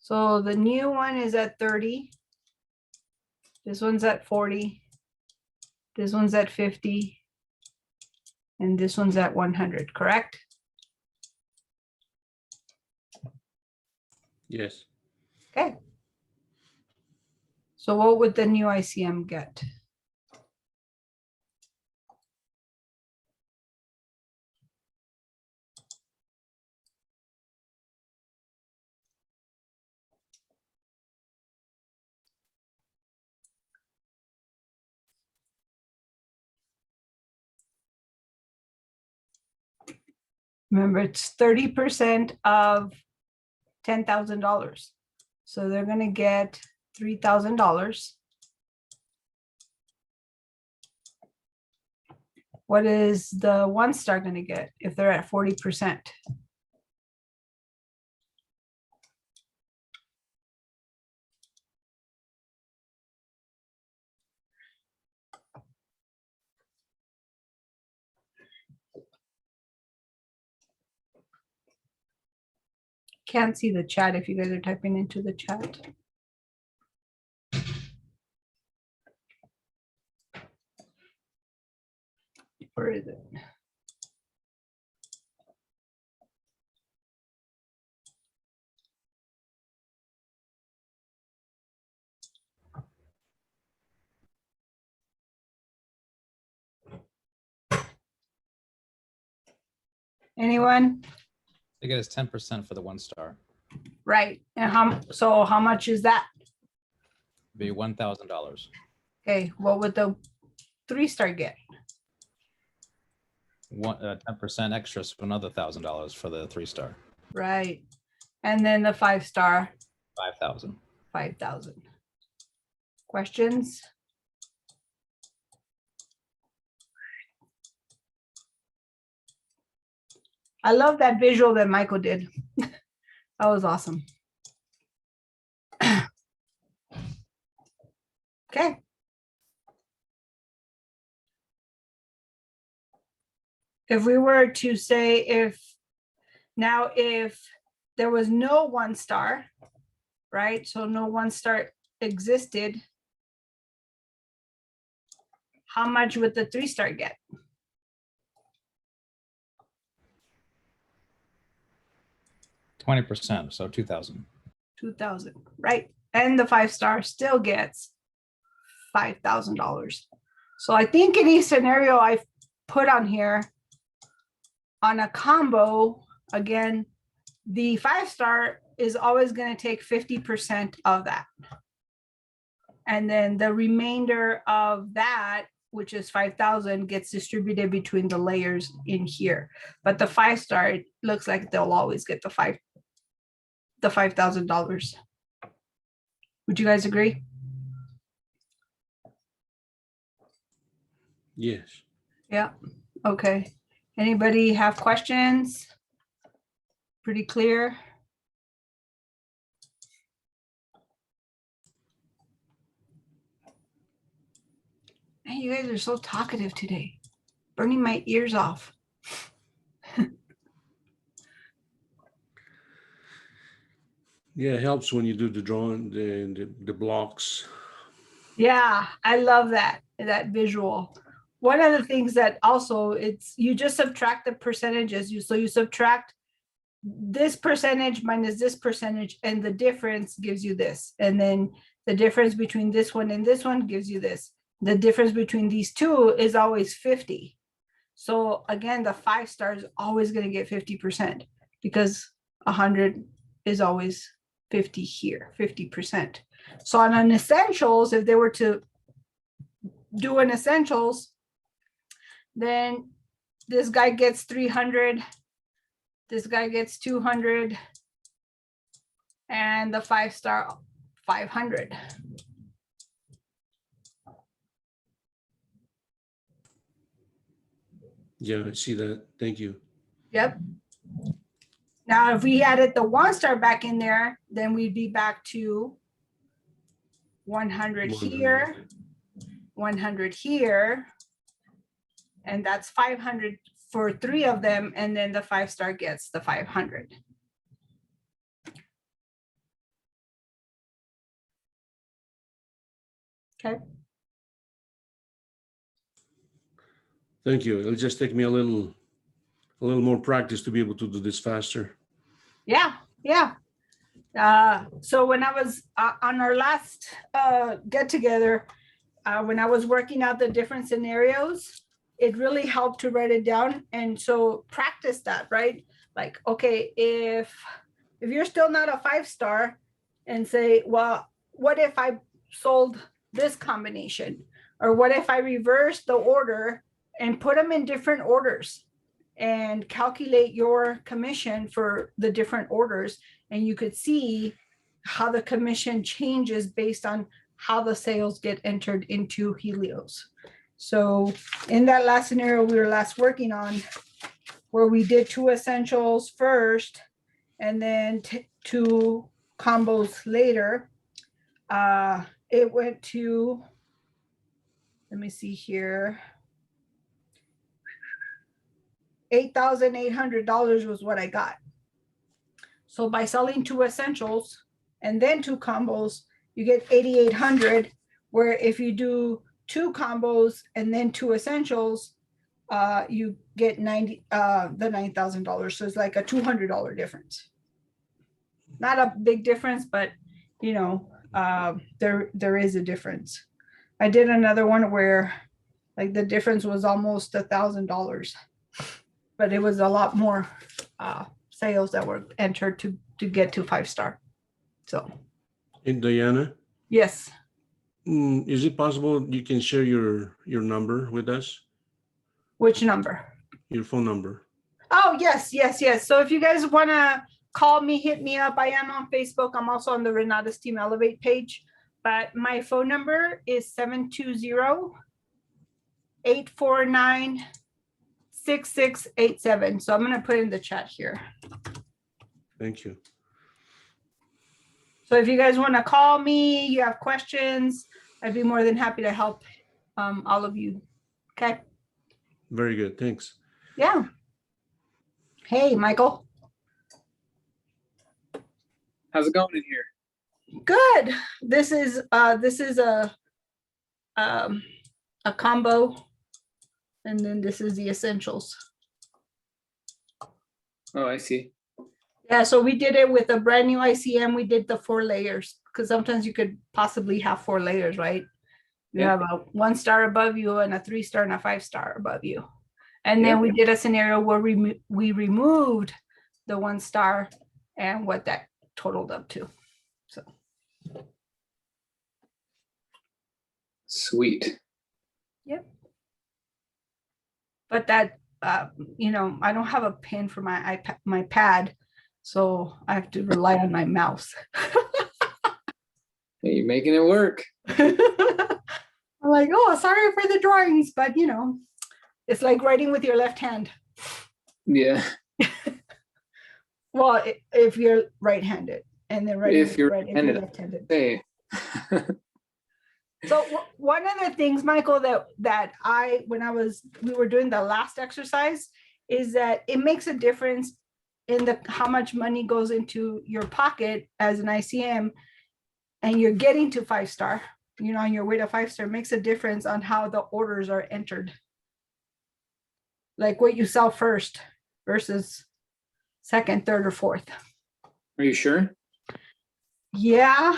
So the new one is at 30. This one's at 40. This one's at 50. And this one's at 100, correct? Yes. Okay. So what would the new ICM get? Remember, it's 30% of $10,000. So they're gonna get $3,000. What is the one star gonna get if they're at 40%? Can't see the chat if you guys are typing into the chat. Where is it? Anyone? They get us 10% for the 1 star. Right. And how much is that? Be $1,000. Okay, what would the 3 star get? 10% extra, so another $1,000 for the 3 star. Right. And then the 5 star, 5,000. 5,000. Questions? I love that visual that Michael did. That was awesome. Okay. If we were to say if there was no 1 star, right? So no 1 star existed, how much would the 3 star get? %20%, so 2,000. 2,000, right? And the 5 star still gets $5,000. So I think any scenario I've put on here on a combo, again, the 5 star is always going to take 50% of that. And then the remainder of that, which is 5,000, gets distributed between the layers in here. But the 5 star, it looks like they'll always get the $5,000. Would you guys agree? Yes. Yeah. Okay. Anybody have questions? Pretty clear? Man, you guys are so talkative today. Burning my ears off. Yeah, it helps when you do the drawing, the blocks. Yeah, I love that visual. One of the things that also you just subtract the percentages. So you subtract this percentage minus this percentage, and the difference gives you this. And then the difference between this one and this one gives you this. The difference between these two is always 50. So again, the 5 star is always going to get 50% because 100 is always 50 here, 50%. So on an essentials, if they were to do an essentials, then this guy gets 300, this guy gets 200, and the 5 star 500. Yeah, I see that. Thank you. Yep. Now, if we added the 1 star back in there, then we'd be back to 100 here, 100 here, and that's 500 for 3 of them, and then the 5 star gets the 500. Okay. Thank you. It'll just take me a little more practice to be able to do this faster. Yeah, yeah. So when I was on our last get together, when I was working out the different scenarios, it really helped to write it down. And so practice that, right? Like, okay, if you're still not a 5-star and say, well, what if I sold this combination? Or what if I reverse the order and put them in different orders and calculate your commission for the different orders? And you could see how the commission changes based on how the sales get entered into Helios. So in that last scenario we were last working on, where we did 2 essentials first and then 2 combos later, it went to, let me see here, $8,800 was what I got. So by selling 2 essentials and then 2 combos, you get 8,800, where if you do 2 combos and then 2 essentials, you get the $9,000. So it's like a $200 difference. Not a big difference, but you know, there is a difference. I did another one where like the difference was almost $1,000, but it was a lot more sales that were entered to get to 5-star. So. And Diana, Yes. is it possible you can share your number with us? Which number? Your phone number. Oh, yes. So if you guys want to call me, hit me up. I am on Facebook. I'm also on the Renata's Team Elevate page. But my phone number is 720-849-6687. So I'm going to put in the chat here. Thank you. So if you guys want to call me, you have questions, I'd be more than happy to help all of you. Okay. Very good. Thanks. Yeah. Hey, Michael. How's it going in here? Good. This is a combo, and then this is the essentials. Oh, I see. Yeah, so we did it with a brand new ICM. We did the 4 layers because sometimes you could possibly have 4 layers, right? You Yeah. have a 1-star above you and a 3-star and a 5-star above you. And then Yeah. we did a scenario where we removed the 1-star and what that totaled up to. So Sweet. yep. But that you know, I don't have a pen for my iPad, my pad, so I have to rely on my mouse. You're making it work. I'm like, oh, sorry for the drawings, but you know, it's like writing with your left hand. Yeah. Well, if you're right-handed, and then writing If with you're right, if you're right-handed. left-handed. Hey. So one of the things, Michael, that we were doing the last exercise, is that it makes a difference in how much money goes into your pocket as an ICM, and you're getting to 5-star, you know, on your way to 5-star, makes a difference on how the orders are entered. Like what you sell first versus second, third, or fourth. Are you sure? Yeah.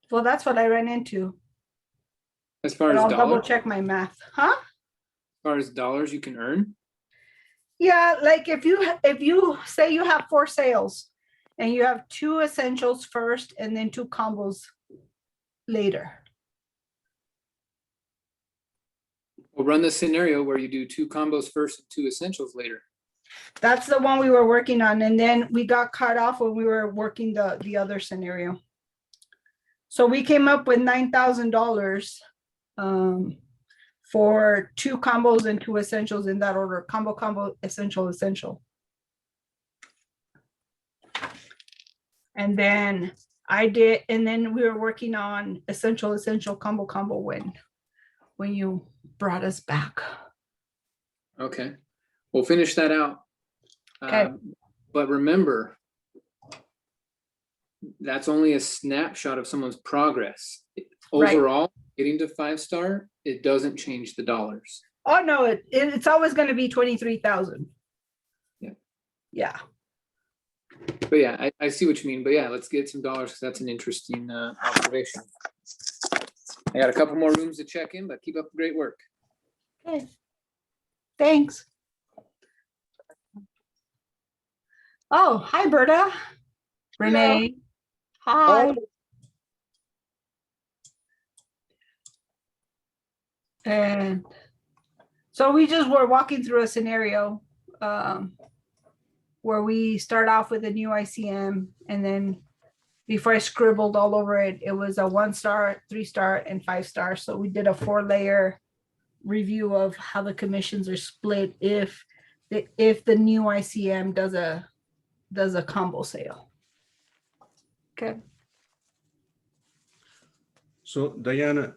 Well, that's what I ran into. As far But as I'll double dollars, check my math, huh? as far as dollars you can earn? Yeah, like if you say you have 4 sales and you have 2 essentials first and then 2 combos later. We'll run the scenario where you do 2 combos first and 2 essentials later. That's the one we were working on, and then we got cut off when we were working the other scenario. So we came up with $9,000 for 2 combos and 2 essentials in that order: combo, essential, essential. And then we were working on essential, combo when you brought us back. Okay. We'll finish that out. Okay. But remember, that's only a snapshot of someone's progress. Right. Overall, getting to 5-star, it doesn't change the dollars. Oh no, it's always going to be 23,000. Yeah. Yeah. But yeah, I see what you mean. But yeah, let's get some dollars because that's an interesting observation. I got a couple more rooms to check in, but keep up the great work. Okay. Thanks. Oh, hi, Berta. Renee. Hi. And so we just were walking through a scenario where we start off with a new ICM, and then before I scribbled all over it, it was a 1-star, 3-star, and 5-star. So we did a 4-layer review of how the commissions are split if the new ICM does a combo sale. Okay. So Diana,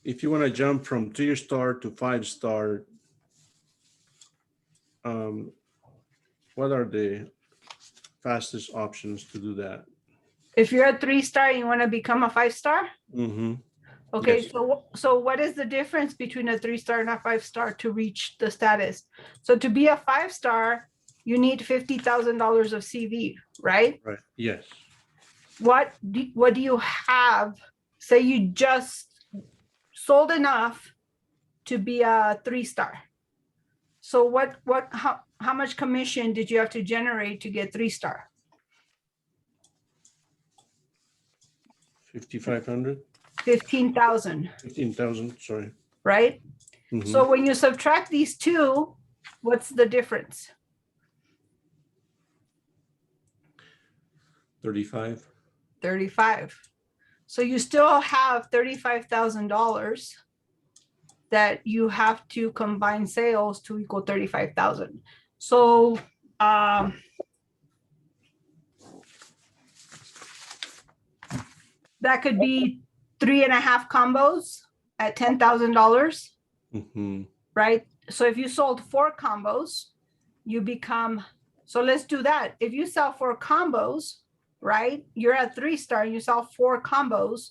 if you want to jump from 3-star to 5-star, what are the fastest options to do that? If you're a 3-star and you want to become a 5-star, Mm-hmm. okay. Yes. So what is the difference between a 3-star and a 5-star to reach the status? So to be a 5-star, you need $50,000 of CV, right? Right. Yes. What do you have? Say you just sold enough to be a 3-star. So how much commission did you have to generate to get 3-star? 5,500. 15,000, 15,000. Sorry. right? Mhm. So when you subtract these two, what's the difference? 35. 35. So you still have $35,000 that you have to combine sales to equal 35,000. So that could be 3.5 combos at $10,000, Mm-hmm. right? So if you sold 4 combos, you become, so let's do that. If you sell 4 combos, right? You're at 3-star, you sell 4 combos.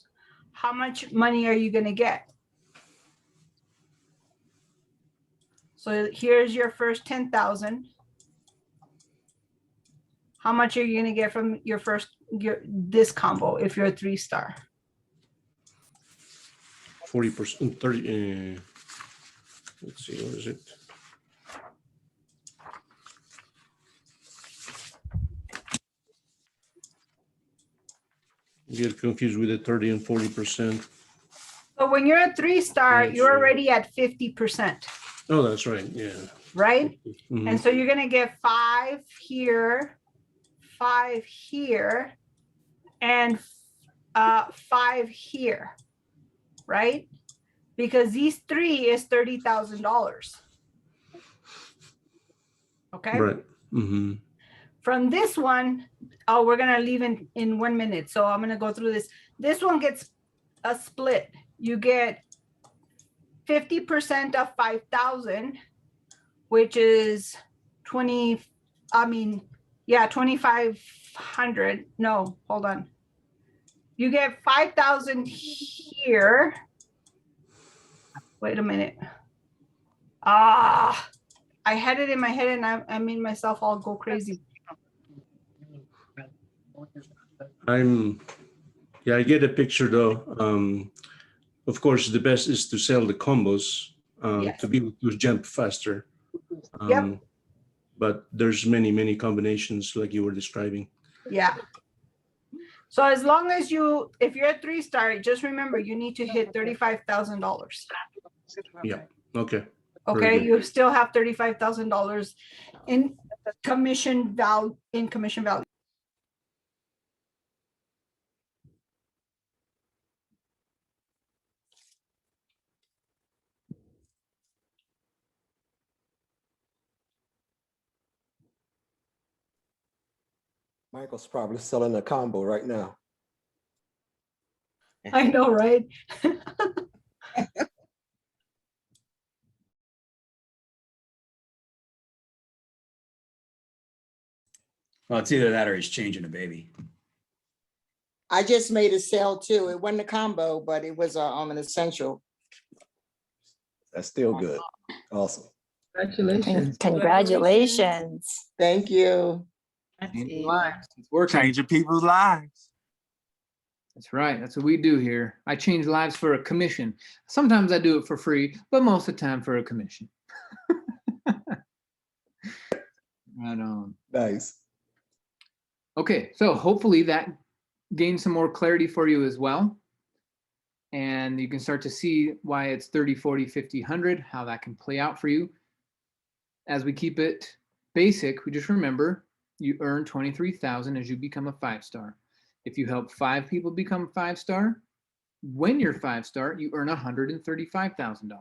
How much money are you going to get? So here's your first 10,000. How much are you going to get from your this combo if you're a 3-star? 40%. 30. Let's see. What is it? Get confused with the 30 and 40%. So when you're a 3-star, Yes, you're sir. already at 50%, Oh, that's right. Yeah. right? Mhm. And so you're going to get 5 here, 5 here, and 5 here, right? Because these 3 is $30,000. Okay. Right. Mm-hmm. From this one, oh, we're going to leave in 1 minute. So I'm going to go through this. This one gets a split. You get 50% of 5,000, which is 2,500. No, hold on. You get 5,000 here. Wait a minute. I had it in my head and I made myself all go crazy. I get a picture though. Of course, the best is to sell the combos Yes. to be able to jump faster. Yep. But there's many combinations like you were describing. Yeah. So as long as if you're a 3-star, just remember you need to hit $35,000. Yeah. Okay. Very Okay, good. you still have $35,000 in commission value. Michael's probably selling a combo right now. I know, right? Well, it's either that or he's changing a baby. I just made a sale too. It wasn't a combo, but it was an essential. That's still good. Awesome. Congratulations. Congratulations. Thank you. Changing lives. It's working. Changing people's lives. That's right. That's what we do here. I change lives for a commission. Sometimes I do it for free, but most of the time for a commission. Right on. Nice. Okay, so hopefully that gained some more clarity for you as well. And you can start to see why it's 30, 40, 50, 100, how that can play out for you. As we keep it basic, we just remember you earn 23,000 as you become a 5-star. If you help 5 people become 5-star, when you're 5-star, you earn $135,000.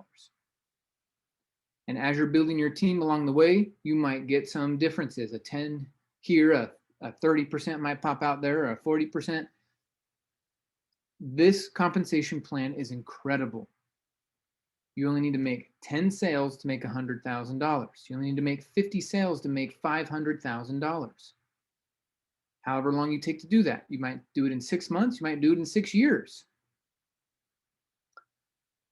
And as you're building your team along the way, you might get some differences, a 10 here, a 30% might pop out there, or a 40%. This compensation plan is incredible. You only need to make 10 sales to make $100,000. You only need to make 50 sales to make $500,000. However long you take to do that. You might do it in 6 months. You might do it in 6 years.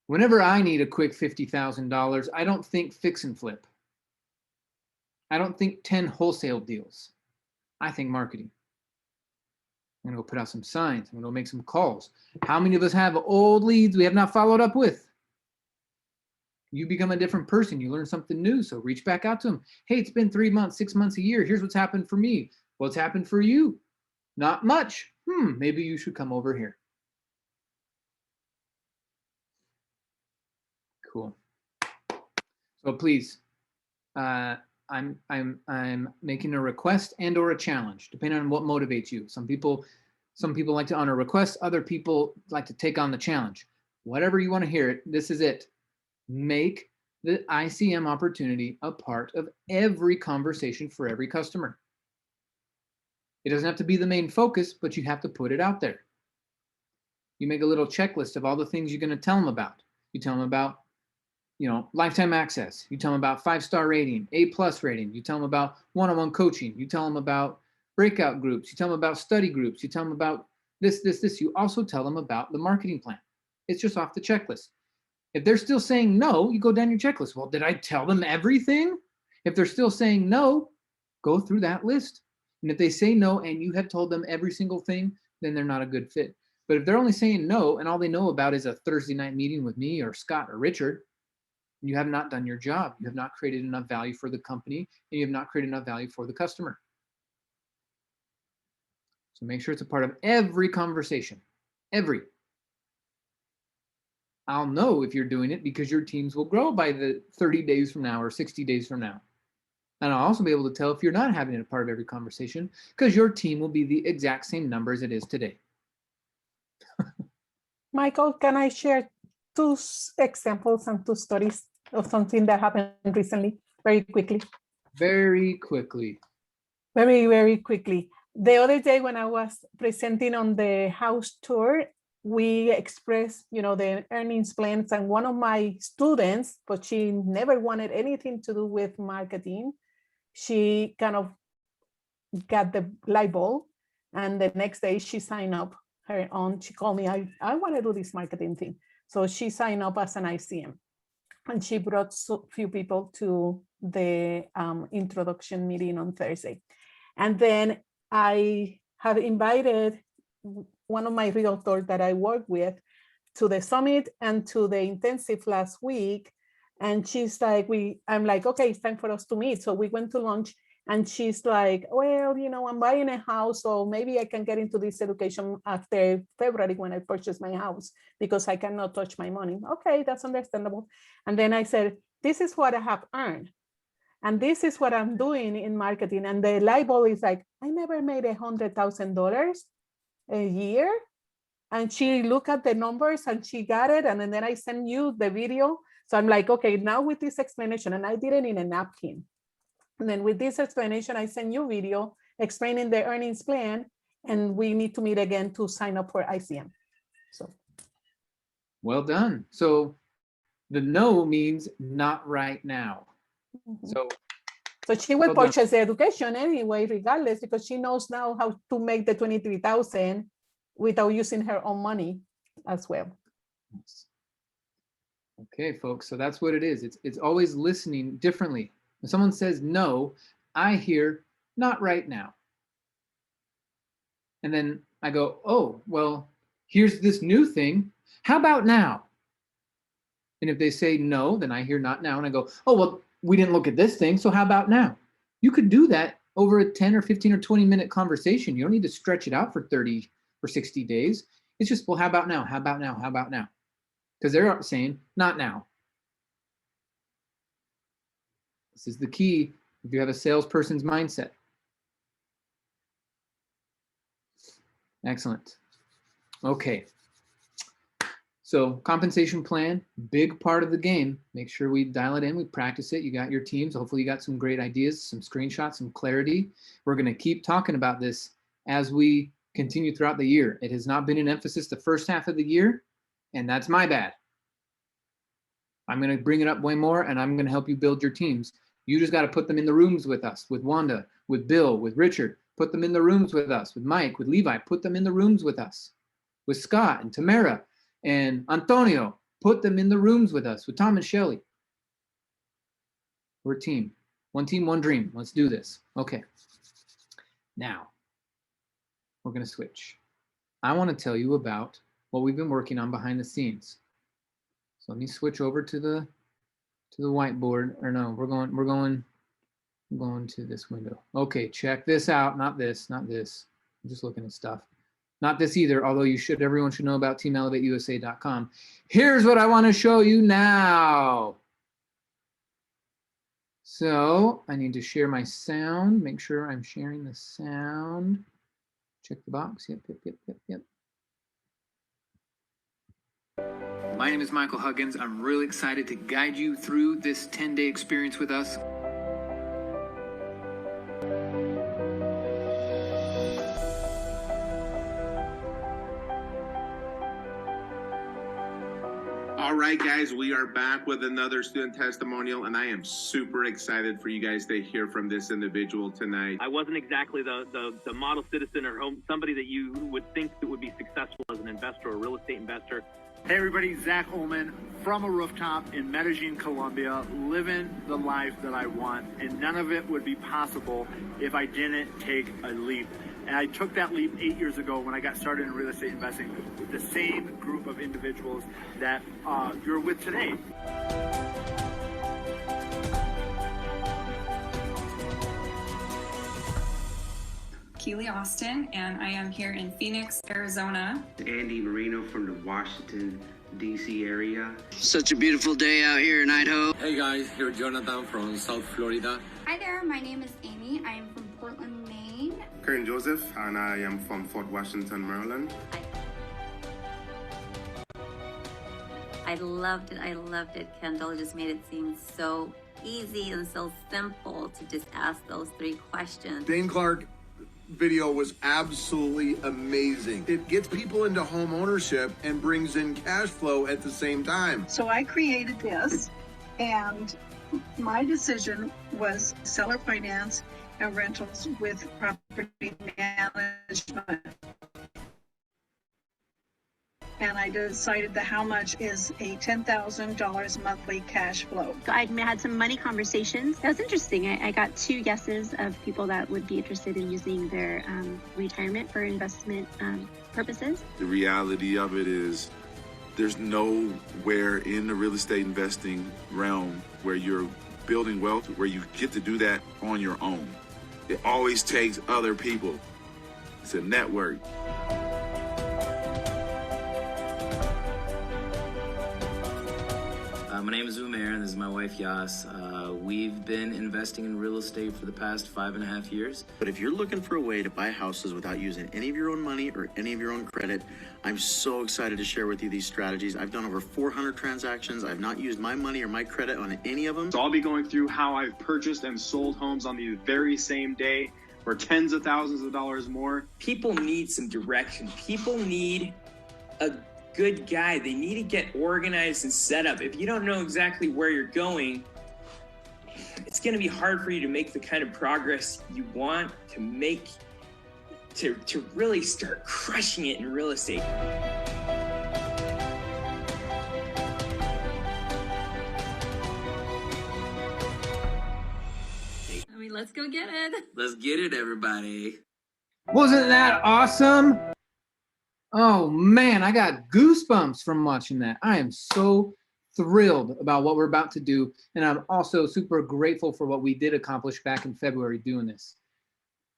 Whenever I need a quick $50,000, I don't think fix and flip. I don't think 10 wholesale deals. I think marketing. I'm gonna go put out some signs. I'm gonna go make some calls. How many of us have old leads we have not followed up with? You become a different person. You learn something new. So reach back out to them. Hey, it's been 3 months, 6 months, a year. Here's what's happened for me. What's happened for you? Not much. Maybe you should come over here. Cool. So please, I'm making a request and or a challenge, depending on what motivates you. Some people like to honor requests. Other people like to take on the challenge. Whatever you want to hear it, this is it. Make the ICM opportunity a part of every conversation for every customer. It doesn't have to be the main focus, but you have to put it out there. You make a little checklist of all the things you're going to tell them about. You tell them about, lifetime access. You tell them about 5-star rating, A+ rating. You tell them about one-on-one coaching. You tell them about breakout groups. You tell them about study groups. You tell them about this. You also tell them about the marketing plan. It's just off the checklist. If they're still saying no, you go down your checklist. Well, did I tell them everything? If they're still saying no, go through that list. And if they say no and you have told them every single thing, then they're not a good fit. But if they're only saying no and all they know about is a Thursday night meeting with me or Scott or Richard, you have not done your job. You have not created enough value for the company, and you have not created enough value for the customer. So make sure it's a part of every conversation. Every. I'll know if you're doing it because your teams will grow by the 30 days from now or 60 days from now. And I'll also be able to tell if you're not having it a part of every conversation because your team will be the exact same number as it is today. Michael, can I share 2 examples and 2 stories of something that happened recently, very quickly? Very quickly. Very, very quickly. The other day when I was presenting on the house tour, we expressed, the earnings plans, and one of my students, but she never wanted anything to do with marketing. She kind of got the light bulb, and the next day she signed up her own. She called me, I want to do this marketing thing. So she signed up as an ICM, and she brought so few people to the introduction meeting on Thursday. And then I have invited one of my realtors that I work with to the summit and to the intensive last week. And she's like, I'm like, okay, it's time for us to meet. So we went to lunch, and she's like, well, I'm buying a house, so maybe I can get into this education after February when I purchase my house because I cannot touch my money. Okay, that's understandable. And then I said, this is what I have earned. And this is what I'm doing in marketing. And the light bulb is like, I never made $100,000 a year. And she looked at the numbers and she got it. And then I sent you the video. So I'm like, okay, now with this explanation, and I did it in a napkin. And then with this explanation, I send you video explaining the earnings plan, and we need to meet again to sign up for ICM. So. Well done. So the no means not right now. So she will purchase the education anyway, regardless, because she knows now how to make the 23,000 without using her own money as well. Okay, folks. So that's what it is. It's always listening differently. When someone says no, I hear not right now. And then I go, oh, well, here's this new thing. How about now? And if they say no, then I hear not now. And I go, oh, well, we didn't look at this thing. So how about now? You could do that over a 10 or 15 or 20-minute conversation. You don't need to stretch it out for 30 or 60 days. It's just, well, how about now? How about now? How about now? Because they're saying, not now. This is the key if you have a salesperson's mindset. Excellent. Okay. So compensation plan, big part of the game. Make sure we dial it in, we practice it. You got your teams. Hopefully you got some great ideas, some screenshots, some clarity. We're going to keep talking about this as we continue throughout the year. It has not been an emphasis the first half of the year, and that's my bad. I'm going to bring it up way more, and I'm going to help you build your teams. You just got to put them in the rooms with us, with Wanda, with Bill, with Richard. Put them in the rooms with us, with Mike, with Levi. Put them in the rooms with us, with Scott and Tamara and Antonio. Put them in the rooms with us, with Tom and Shelly. We're a team. One team, one dream. Let's do this. Okay. Now, we're going to switch. I want to tell you about what we've been working on behind the scenes. So let me switch over to the whiteboard. Or no, we're going to this window. Okay, check this out. Not this. I'm just looking at stuff. Not this either, although everyone should know about teamelevateusa.com. Here's what I want to show you now. So I need to share my sound. Make sure I'm sharing the sound. Check the box. Yep. My name is Michael Huggins. I'm really excited to guide you through this 10-day experience with us. All right, guys, we are back with another student testimonial, and I am super excited for you guys to hear from this individual tonight. I wasn't exactly the model citizen or somebody that you would think that would be successful as an investor or a real estate investor. Hey everybody, Zach Ullman from a rooftop in Medellin, Colombia, living the life that I want, and none of it would be possible if I didn't take a leap. And I took that leap 8 years ago when I got started in real estate investing with the same group of individuals that you're with today. Keely Austin, and I am here in Phoenix, Arizona. Andy Marino from the Washington, D.C. area. Such a beautiful day out here in Idaho. Hey guys, here Jonathan from South Florida. Hi there, my name is Amy. I am from Portland, Maine. Karen Joseph, and I am from Fort Washington, Maryland. I loved it. Kendall just made it seem so easy and so simple to just ask those 3 questions. Dane Clark video was absolutely amazing. It gets people into home ownership and brings in cash flow at the same time. So I created this, and my decision was seller finance and rentals with property management. And I decided that how much is a $10,000 monthly cash flow. I had some money conversations. That was interesting. I got 2 yeses of people that would be interested in using their retirement for investment purposes. The reality of it is there's nowhere in the real estate investing realm where you're building wealth where you get to do that on your own. It always takes other people. It's a network. My name is Umair, and this is my wife, Yas. We've been investing in real estate for the past 5.5 years. But if you're looking for a way to buy houses without using any of your own money or any of your own credit, I'm so excited to share with you these strategies. I've done over 400 transactions. I've not used my money or my credit on any of them. So I'll be going through how I've purchased and sold homes on the very same day for tens of thousands of dollars more. People need some direction. People need a good guide. They need to get organized and set up. If you don't know exactly where you're going, it's going to be hard for you to make the kind of progress you want to make to really start crushing it in real estate. Let's go get it. Let's get it, everybody. Wasn't that awesome? Oh man, I got goosebumps from watching that. I am so thrilled about what we're about to do. And I'm also super grateful for what we did accomplish back in February doing this.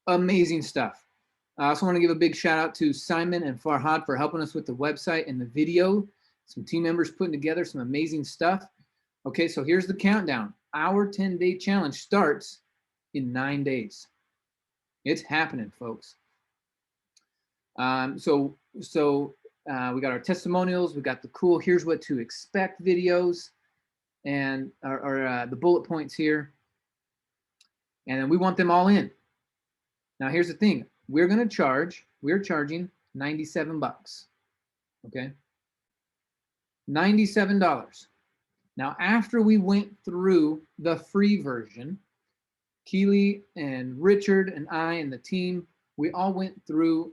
Amazing stuff. I also want to give a big shout out to Simon and Farhad for helping us with the website and the video. Some team members putting together some amazing stuff. Okay, so here's the countdown. Our 10-day challenge starts in 9 days. It's happening, folks. So we got our testimonials, we got the cool here's what to expect videos, and the bullet points here. And then we want them all in. Now here's the thing, we're charging 97 bucks. Okay, $97. Now after we went through the free version, Keely and Richard and I and the team, we all went through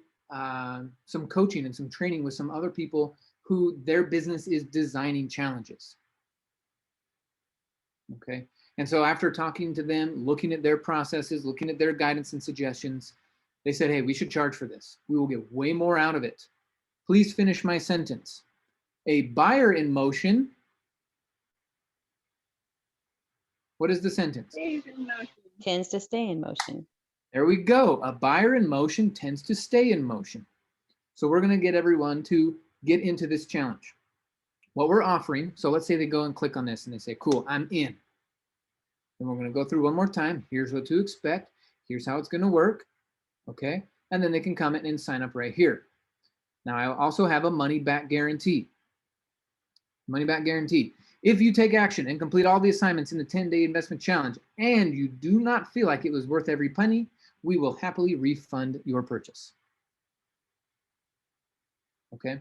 some coaching and some training with some other people who their business is designing challenges. Okay, and so after talking to them, looking at their processes, looking at their guidance and suggestions, they said, hey, we should charge for this. We will get way more out of it. Please finish my sentence. A buyer in motion. What is the sentence? Tends to stay in motion. There we go. A buyer in motion tends to stay in motion. So we're going to get everyone to get into this challenge. What we're offering, so let's say they go and click on this and they say, cool, I'm in. And we're going to go through one more time. Here's what to expect. Here's how it's going to work. Okay. And then they can comment and sign up right here. Now I also have a money back guarantee. Money back guarantee. If you take action and complete all the assignments in the 10-day investment challenge and you do not feel like it was worth every penny, we will happily refund your purchase. Okay,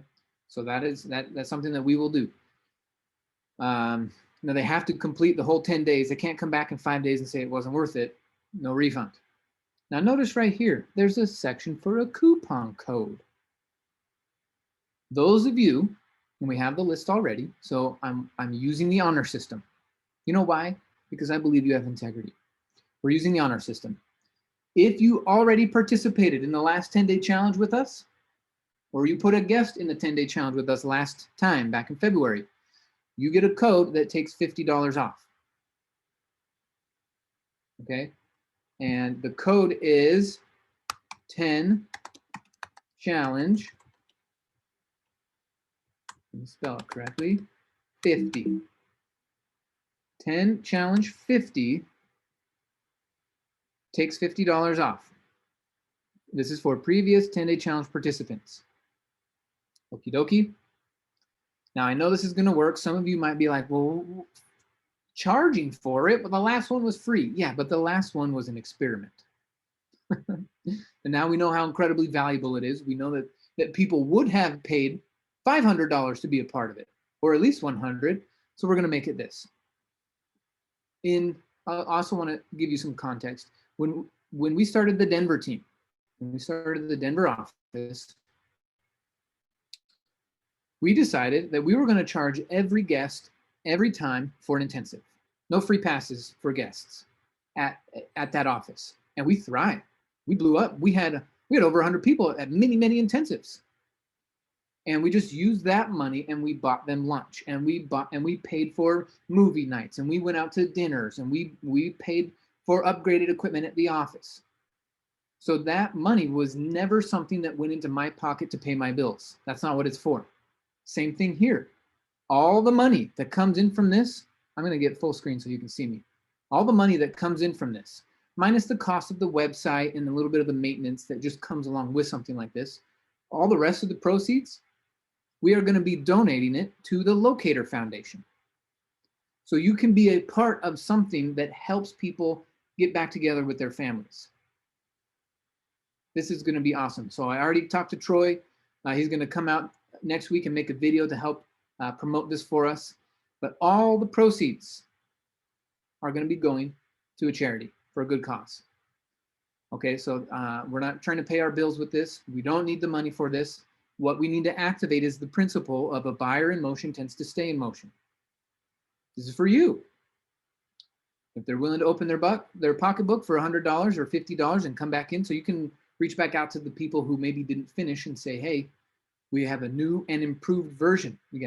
so that's something that we will do. Now they have to complete the whole 10 days. They can't come back in 5 days and say it wasn't worth it. No refund. Now notice right here, there's a section for a coupon code. Those of you, and we have the list already, so I'm using the honor system. You know why? Because I believe you have integrity. We're using the honor system. If you already participated in the last 10-day challenge with us, or you put a guest in the 10-day challenge with us last time back in February, you get a code that takes $50 off. Okay, and the code is 10 challenge. Let me spell it correctly. 50. 10 challenge 50 takes $50 off. This is for previous 10-day challenge participants. Okie dokie. Now I know this is going to work. Some of you might be like, well, charging for it, but the last one was free. Yeah, but the last one was an experiment. And now we know how incredibly valuable it is. We know that people would have paid $500 to be a part of it, or at least $100. So we're going to make it this. I also want to give you some context. When we started the Denver team, when we started the Denver office, we decided that we were going to charge every guest every time for an intensive. No free passes for guests at that office. And we thrived. We blew up. We had over 100 people at many intensives. And we just used that money and we bought them lunch, and we paid for movie nights, and we went out to dinners, and we paid for upgraded equipment at the office. So that money was never something that went into my pocket to pay my bills. That's not what it's for. Same thing here. All the money that comes in from this, I'm going to get full screen so you can see me. All the money that comes in from this, minus the cost of the website and a little bit of the maintenance that just comes along with something like this, all the rest of the proceeds, we are going to be donating it to the Locator Foundation. So you can be a part of something that helps people get back together with their families. This is going to be awesome. So I already talked to Troy. He's going to come out next week and make a video to help promote this for us. But all the proceeds are going to be going to a charity for a good cause. Okay, so we're not trying to pay our bills with this. We don't need the money for this. What we need to activate is the principle of a buyer in motion tends to stay in motion. This is for you. If they're willing to open their pocketbook for $100 or $50 and come back in, so you can reach back out to the people who maybe didn't finish and say, hey, we have a new and improved version. We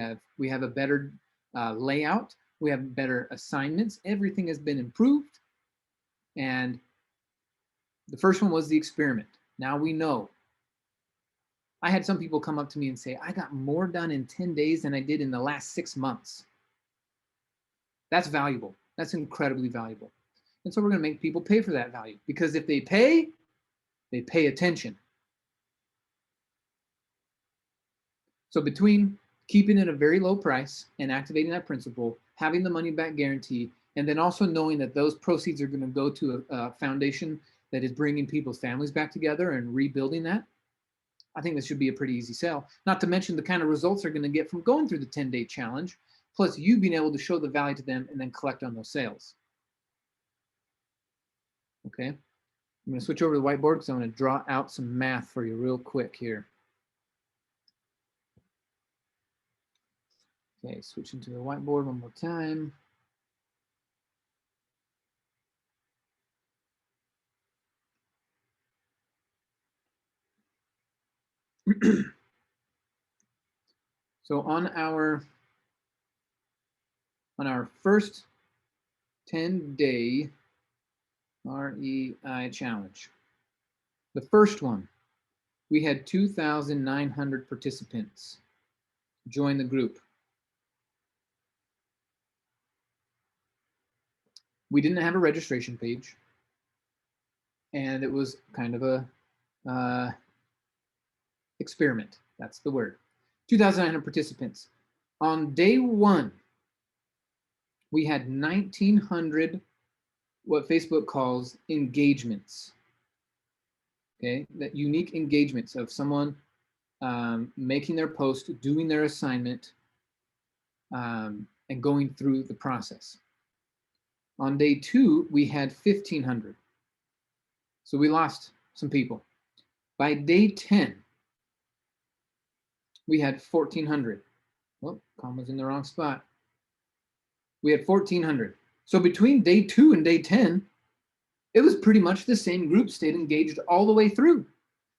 have a better layout. We have better assignments. Everything has been improved. And the first one was the experiment. Now we know. I had some people come up to me and say, I got more done in 10 days than I did in the last 6 months. That's valuable. That's incredibly valuable. And so we're going to make people pay for that value, because if they pay attention. So between keeping it a very low price and activating that principle, having the money back guarantee, and then also knowing that those proceeds are going to go to a foundation that is bringing people's families back together and rebuilding that, I think this should be a pretty easy sell. Not to mention the kind of results they're going to get from going through the 10-day challenge, plus you being able to show the value to them and then collect on those sales. Okay, I'm going to switch over to the whiteboard because I'm going to draw out some math for you real quick here. Okay, switching to the whiteboard one more time. So on our first 10-day REI challenge, the first one, we had 2,900 participants join the group. We didn't have a registration page, and it was kind of a experiment. That's the word. 2,900 participants. On day one, we had 1,900 what Facebook calls engagements. Okay, that unique engagements of someone making their post, doing their assignment, and going through the process. On day two, we had 1,500. So we lost some people. By day 10, we had 1,400. Oh, comma's in the wrong spot. We had 1,400. So between day 2 and day 10, it was pretty much the same group stayed engaged all the way through.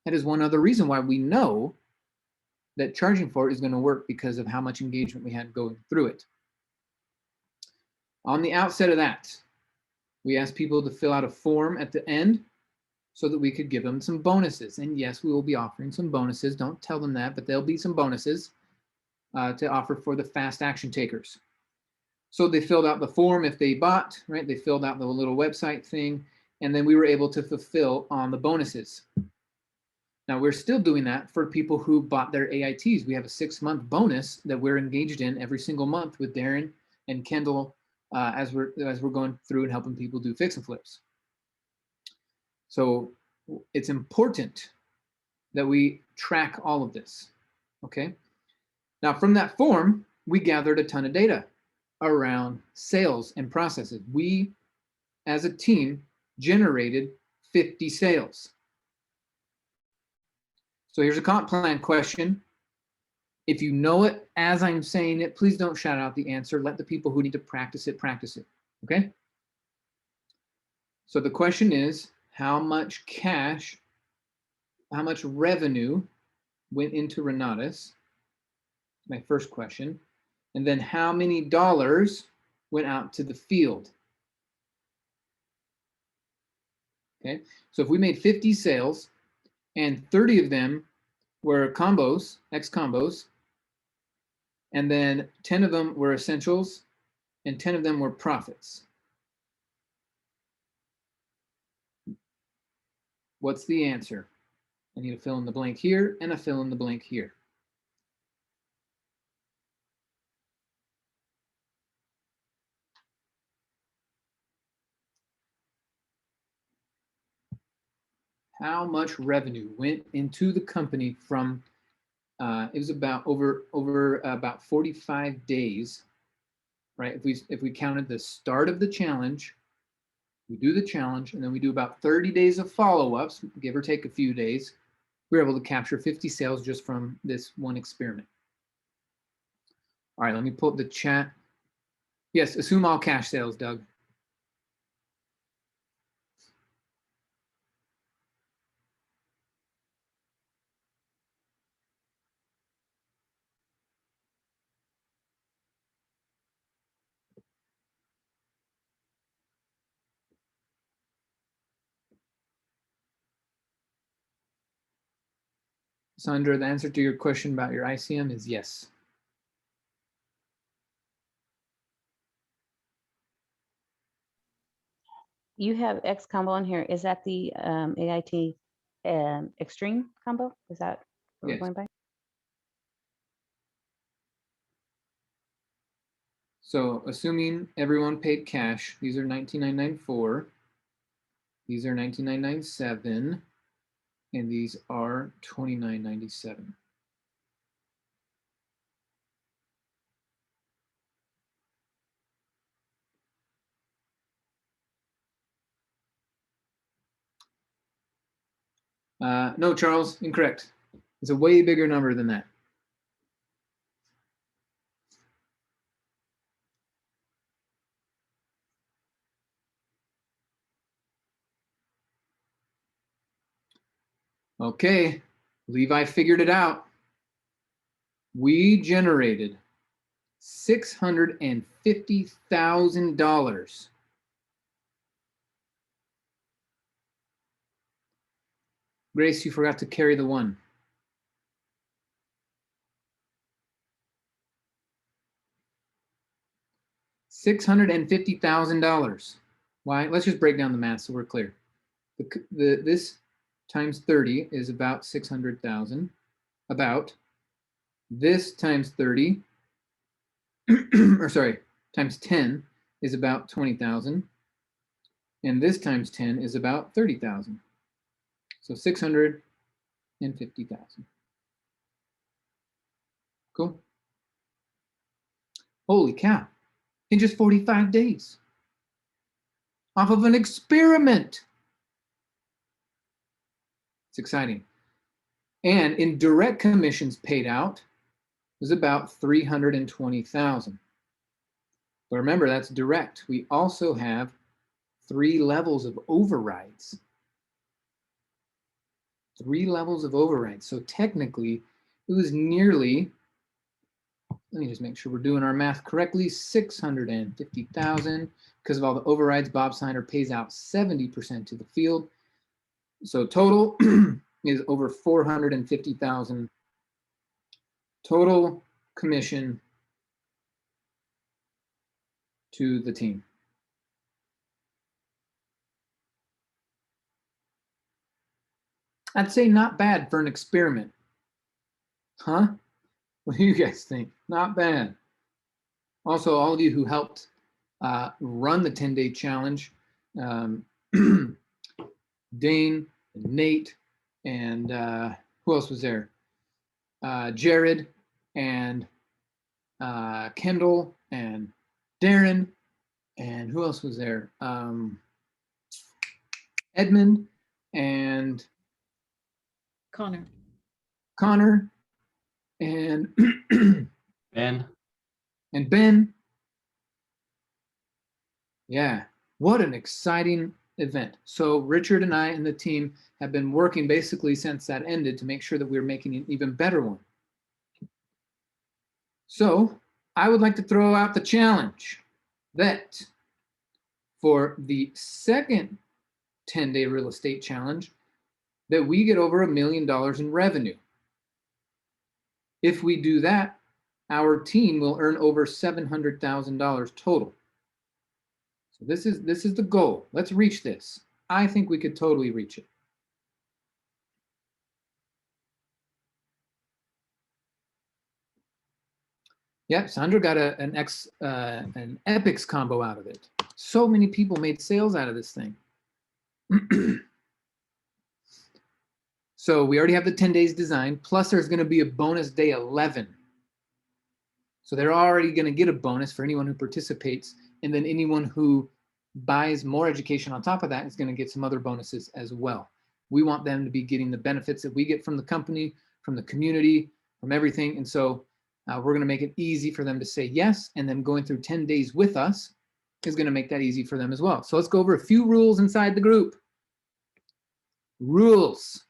That is one other reason why we know that charging for it is going to work, because of how much engagement we had going through it. On the outset of that, we asked people to fill out a form at the end so that we could give them some bonuses. And yes, we will be offering some bonuses. Don't tell them that, but there'll be some bonuses to offer for the fast action takers. So they filled out the form if they bought, right? They filled out the little website thing, and then we were able to fulfill on the bonuses. Now we're still doing that for people who bought their AITs. We have a 6-month bonus that we're engaged in every single month with Darren and Kendall as we're going through and helping people do fix and flips. So it's important that we track all of this, okay? Now from that form, we gathered a ton of data around sales and processes. We, as a team, generated 50 sales. So here's a comp plan question. If you know it as I'm saying it, please don't shout out the answer. Let the people who need to practice it, okay? So the question is, how much cash, how much revenue went into Renatus? My first question. And then how many dollars went out to the field? Okay, so if we made 50 sales and 30 of them were combos, X combos, and then 10 of them were essentials and 10 of them were profits. What's the answer? I need to fill in the blank here and a fill in the blank here. How much revenue went into the company from, it was about over about 45 days, right? If we counted the start of the challenge, we do the challenge, and then we do about 30 days of follow-ups, give or take a few days, we were able to capture 50 sales just from this one experiment. All right, let me pull up the chat. Yes, assume all cash sales, Doug. Sandra, the answer to your question about your ICM is yes. You have X combo on here. Is that the AIT extreme combo? Is that what we're Yes. going by? So assuming everyone paid cash, these are 19,994. These are 19,997. And these are 29.97. No, Charles, incorrect. It's a way bigger number than that. Okay, Levi figured it out. We generated $650,000. Grace, you forgot to carry the one. $650,000. Why? Let's just break down the math so we're clear. This times 30 is about 600,000. About this times 30, or sorry, times 10 is about 20,000. And this times 10 is about 30,000. So 650,000. Cool. Holy cow. In just 45 days. Off of an experiment. It's exciting. And in direct commissions paid out was about 320,000. But remember, that's direct. We also have 3 levels of overrides. 3 levels of overrides. So technically, it was nearly, let me just make sure we're doing our math correctly, 650,000. Because of all the overrides, Bob Snyder pays out 70% to the field. So total is over 450,000 total commission to the team. I'd say not bad for an experiment. Huh? What do you guys think? Not bad. Also, all of you who helped run the 10-day challenge, Dane, and Nate, and who else was there? Jared, and Kendall, and Darren, and who else was there? Edmund, and Connor, and Ben. And Ben. Yeah, what an exciting event. So Richard and I and the team have been working basically since that ended to make sure that we're making an even better one. So I would like to throw out the challenge that for the second 10-day real estate challenge, that we get over $1 million in revenue. If we do that, our team will earn over $700,000 total. So this is the goal. Let's reach this. I think we could totally reach it. Yep, Sandra got an Epics combo out of it. So many people made sales out of this thing. So we already have the 10 days designed, plus there's going to be a bonus day 11. So they're already going to get a bonus for anyone who participates, and then anyone who buys more education on top of that is going to get some other bonuses as well. We want them to be getting the benefits that we get from the company, from the community, from everything. And so we're going to make it easy for them to say yes, and then going through 10 days with us is going to make that easy for them as well. So let's go over a few rules inside the group. Rules.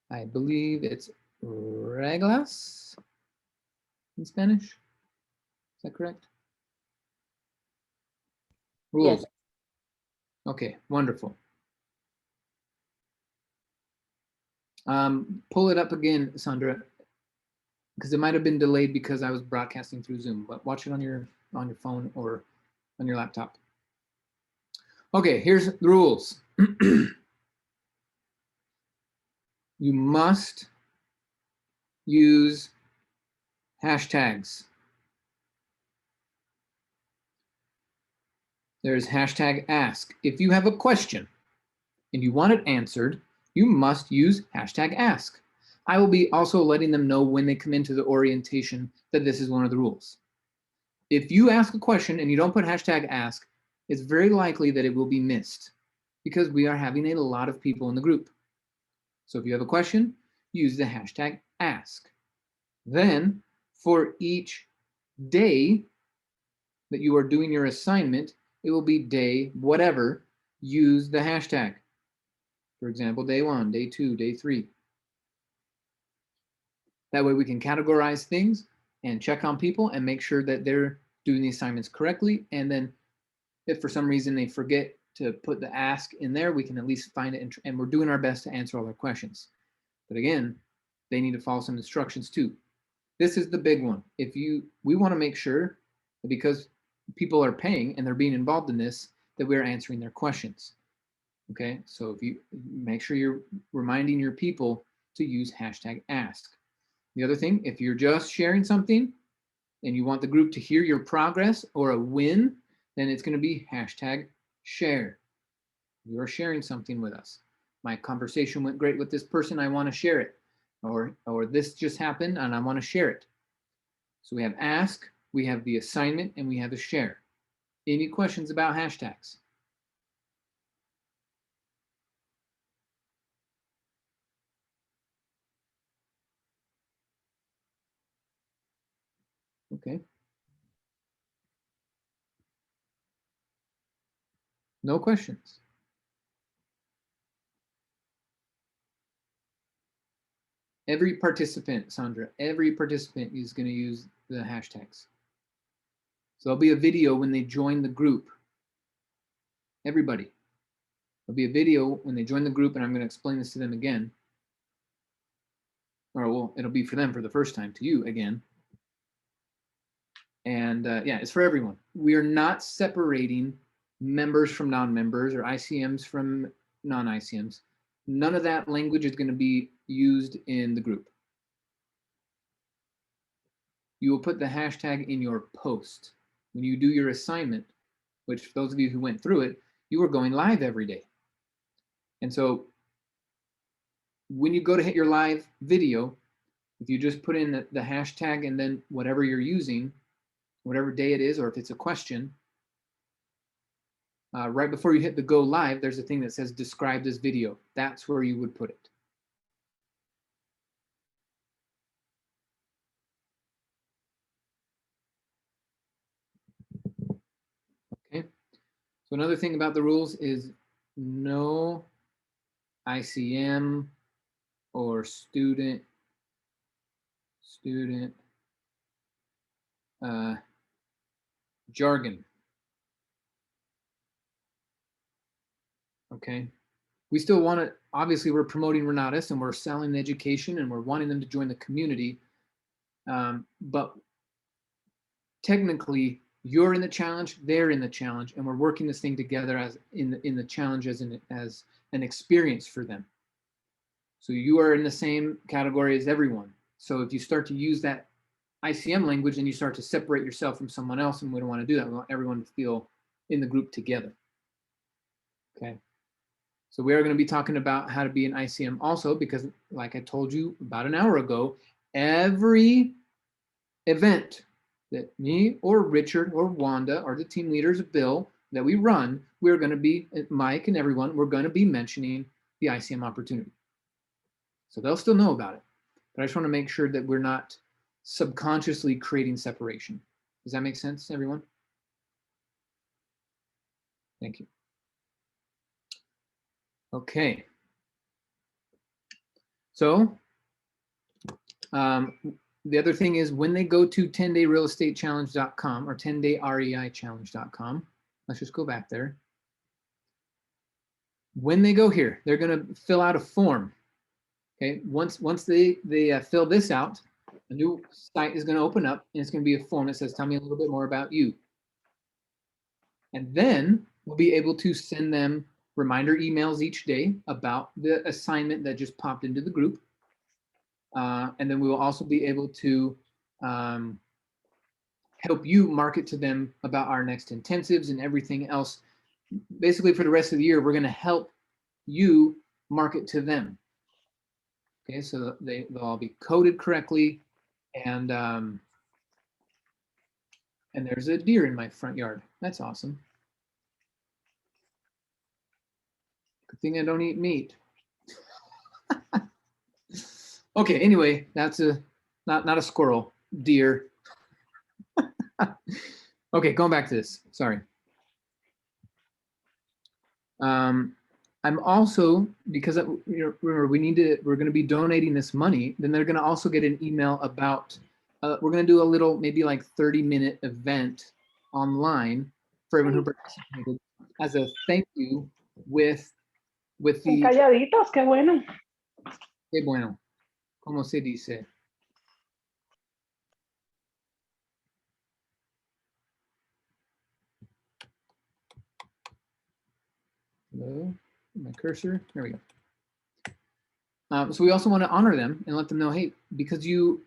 I believe it's reglas in Spanish. Is that correct? Rules. Yes. Okay, wonderful. Pull it up again, Sandra, because it might have been delayed because I was broadcasting through Zoom, but watch it on your phone or on your laptop. Okay, here's the rules. You must use hashtags. There's hashtag ask. If you have a question and you want it answered, you must use hashtag ask. I will be also letting them know when they come into the orientation that this is one of the rules. If you ask a question and you don't put hashtag ask, it's very likely that it will be missed because we are having a lot of people in the group. So if you have a question, use the hashtag ask. Then for each day that you are doing your assignment, it will be day whatever, use the hashtag. For example, day 1, day 2, day 3. That way we can categorize things and check on people and make sure that they're doing the assignments correctly. And then if for some reason they forget to put the ask in there, we can at least find it, and we're doing our best to answer all their questions. But again, they need to follow some instructions too. This is the big one. We want to make sure that because people are paying and they're being involved in this, that we're answering their questions. Okay, so if you make sure you're reminding your people to use hashtag ask. The other thing, if you're just sharing something and you want the group to hear your progress or a win, then it's going to be hashtag share. You're sharing something with us. My conversation went great with this person, I want to share it. Or this just happened and I want to share it. So we have ask, we have the assignment, and we have the share. Any questions about hashtags? Okay. No questions. Every participant, Sandra, every participant is going to use the hashtags. So there'll be a video when they join the group. Everybody. There'll be a video when they join the group, and I'm going to explain this to them again. Or well, it'll be for them for the first time, to you again. And yeah, it's for everyone. We are not separating members from non-members or ICMs from non-ICMs. None of that language is going to be used in the group. You will put the hashtag in your post. When you do your assignment, which for those of you who went through it, you are going live every day. And so when you go to hit your live video, if you just put in the hashtag and then whatever you're using, whatever day it is, or if it's a question, right before you hit the go live, there's a thing that says describe this video. That's where you would put it. Okay. So another thing about the rules is no ICM or student jargon. Okay, we still want to, obviously we're promoting Renatus and we're selling education and we're wanting them to join the community. But technically you're in the challenge, they're in the challenge, and we're working this thing together as in the challenge as an experience for them. So you are in the same category as everyone. So if you start to use that ICM language and you start to separate yourself from someone else, and we don't want to do that. We want everyone to feel in the group together. Okay. So we are going to be talking about how to be an ICM also, because like I told you about an hour ago, every event that me or Richard or Wanda or the team leaders, Bill, that we run, we're going to be, Mike and everyone, we're going to be mentioning the ICM opportunity. So they'll still know about it. But I just want to make sure that we're not subconsciously creating separation. Does that make sense, everyone? Thank you. Okay. So the other thing is when they go to 10dayrealestatechallenge.com or 10dayreichallenge.com, let's just go back there. When they go here, they're going to fill out a form. Okay, once they fill this out, a new site is going to open up, and it's going to be a form that says, tell me a little bit more about you. And then we'll be able to send them reminder emails each day about the assignment that just popped into the group. And then we will also be able to help you market to them about our next intensives and everything else. Basically, for the rest of the year, we're going to help you market to them. Okay, so they'll all be coded correctly, and there's a deer in my front yard. That's awesome. Good thing I don't eat meat. Okay, anyway, that's not a squirrel, deer. Okay, going back to this. Sorry. I'm also, because remember, we're going to be donating this money, then they're going to also get an email about, we're going to do a little, maybe like 30-minute event online for everyone who participated as a thank you with the... Calladitos, qué bueno. Qué bueno. ¿Cómo se dice? Hello, my cursor, there we go. So we also want to honor them and let them know, hey, because you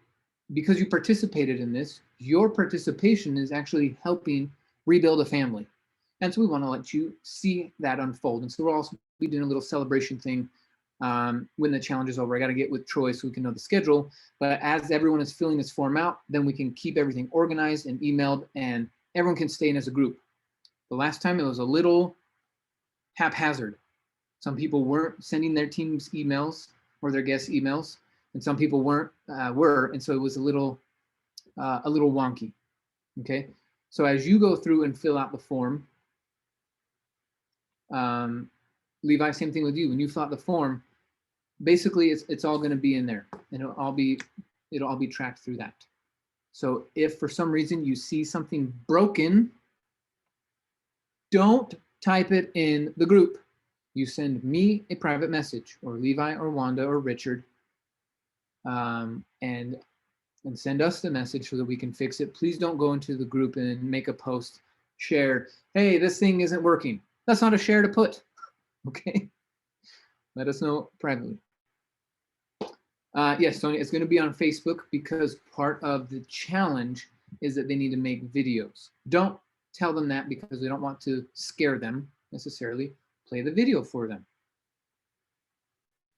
participated in this, your participation is actually helping rebuild a family. And so we want to let you see that unfold. And so we'll also be doing a little celebration thing when the challenge is over. I got to get with Troy so we can know the schedule. But as everyone is filling this form out, then we can keep everything organized and emailed, and everyone can stay in as a group. The last time it was a little haphazard. Some people weren't sending their team's emails or their guest emails, and some people were, and so it was a little wonky. Okay, so as you go through and fill out the form, Levi, same thing with you. When you fill out the form, basically it's all going to be in there, and it'll all be tracked through that. So if for some reason you see something broken, don't type it in the group. You send me a private message, or Levi or Wanda or Richard, and send us the message so that we can fix it. Please don't go into the group and make a post, share, hey, this thing isn't working. That's not a share to put, okay? Let us know privately. Yes, Sonia, it's going to be on Facebook because part of the challenge is that they need to make videos. Don't tell them that because we don't want to scare them necessarily. Play the video for them.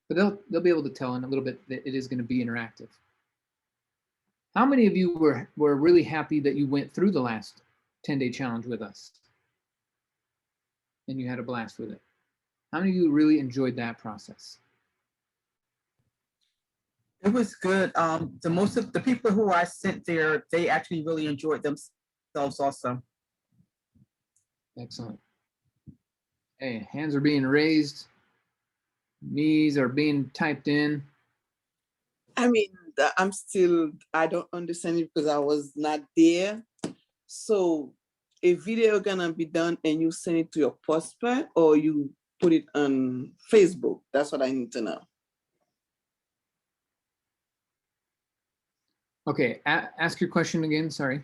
But they'll be able to tell in a little bit that it is going to be interactive. How many of you were really happy that you went through the last 10-day challenge with us? And you had a blast with it? How many of you really enjoyed that process? It was good. The most of the people who I sent there, they actually really enjoyed themselves also. Excellent. Hey, hands are being raised. Knees are being typed in. I mean, I don't understand it because I was not there. So a video gonna be done and you send it to your prospect, or you put it on Facebook? That's what I need to know. Okay, ask your question again, sorry.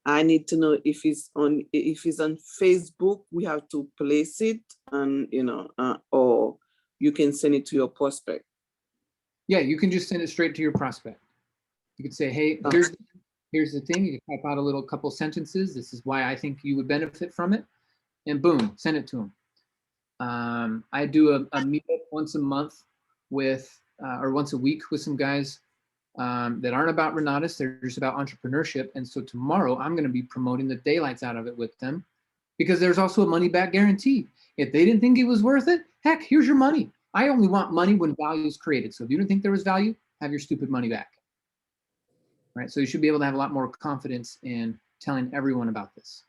I need to know if it's on Facebook, we have to place it and or you can send it to your prospect. Yeah, you can just send it straight to your prospect. You could say, hey, here's the thing. You can type out a little couple sentences. This is why I think you would benefit from it, and boom, send it to them. I do a meetup once a month with, or once a week with some guys that aren't about Renatus, they're just about entrepreneurship. And so tomorrow I'm going to be promoting the daylights out of it with them, because there's also a money back guarantee. If they didn't think it was worth it, heck, here's your money. I only want money when value is created. So if you didn't think there was value, have your stupid money back. Right? So you should be able to have a lot more confidence in telling everyone about this.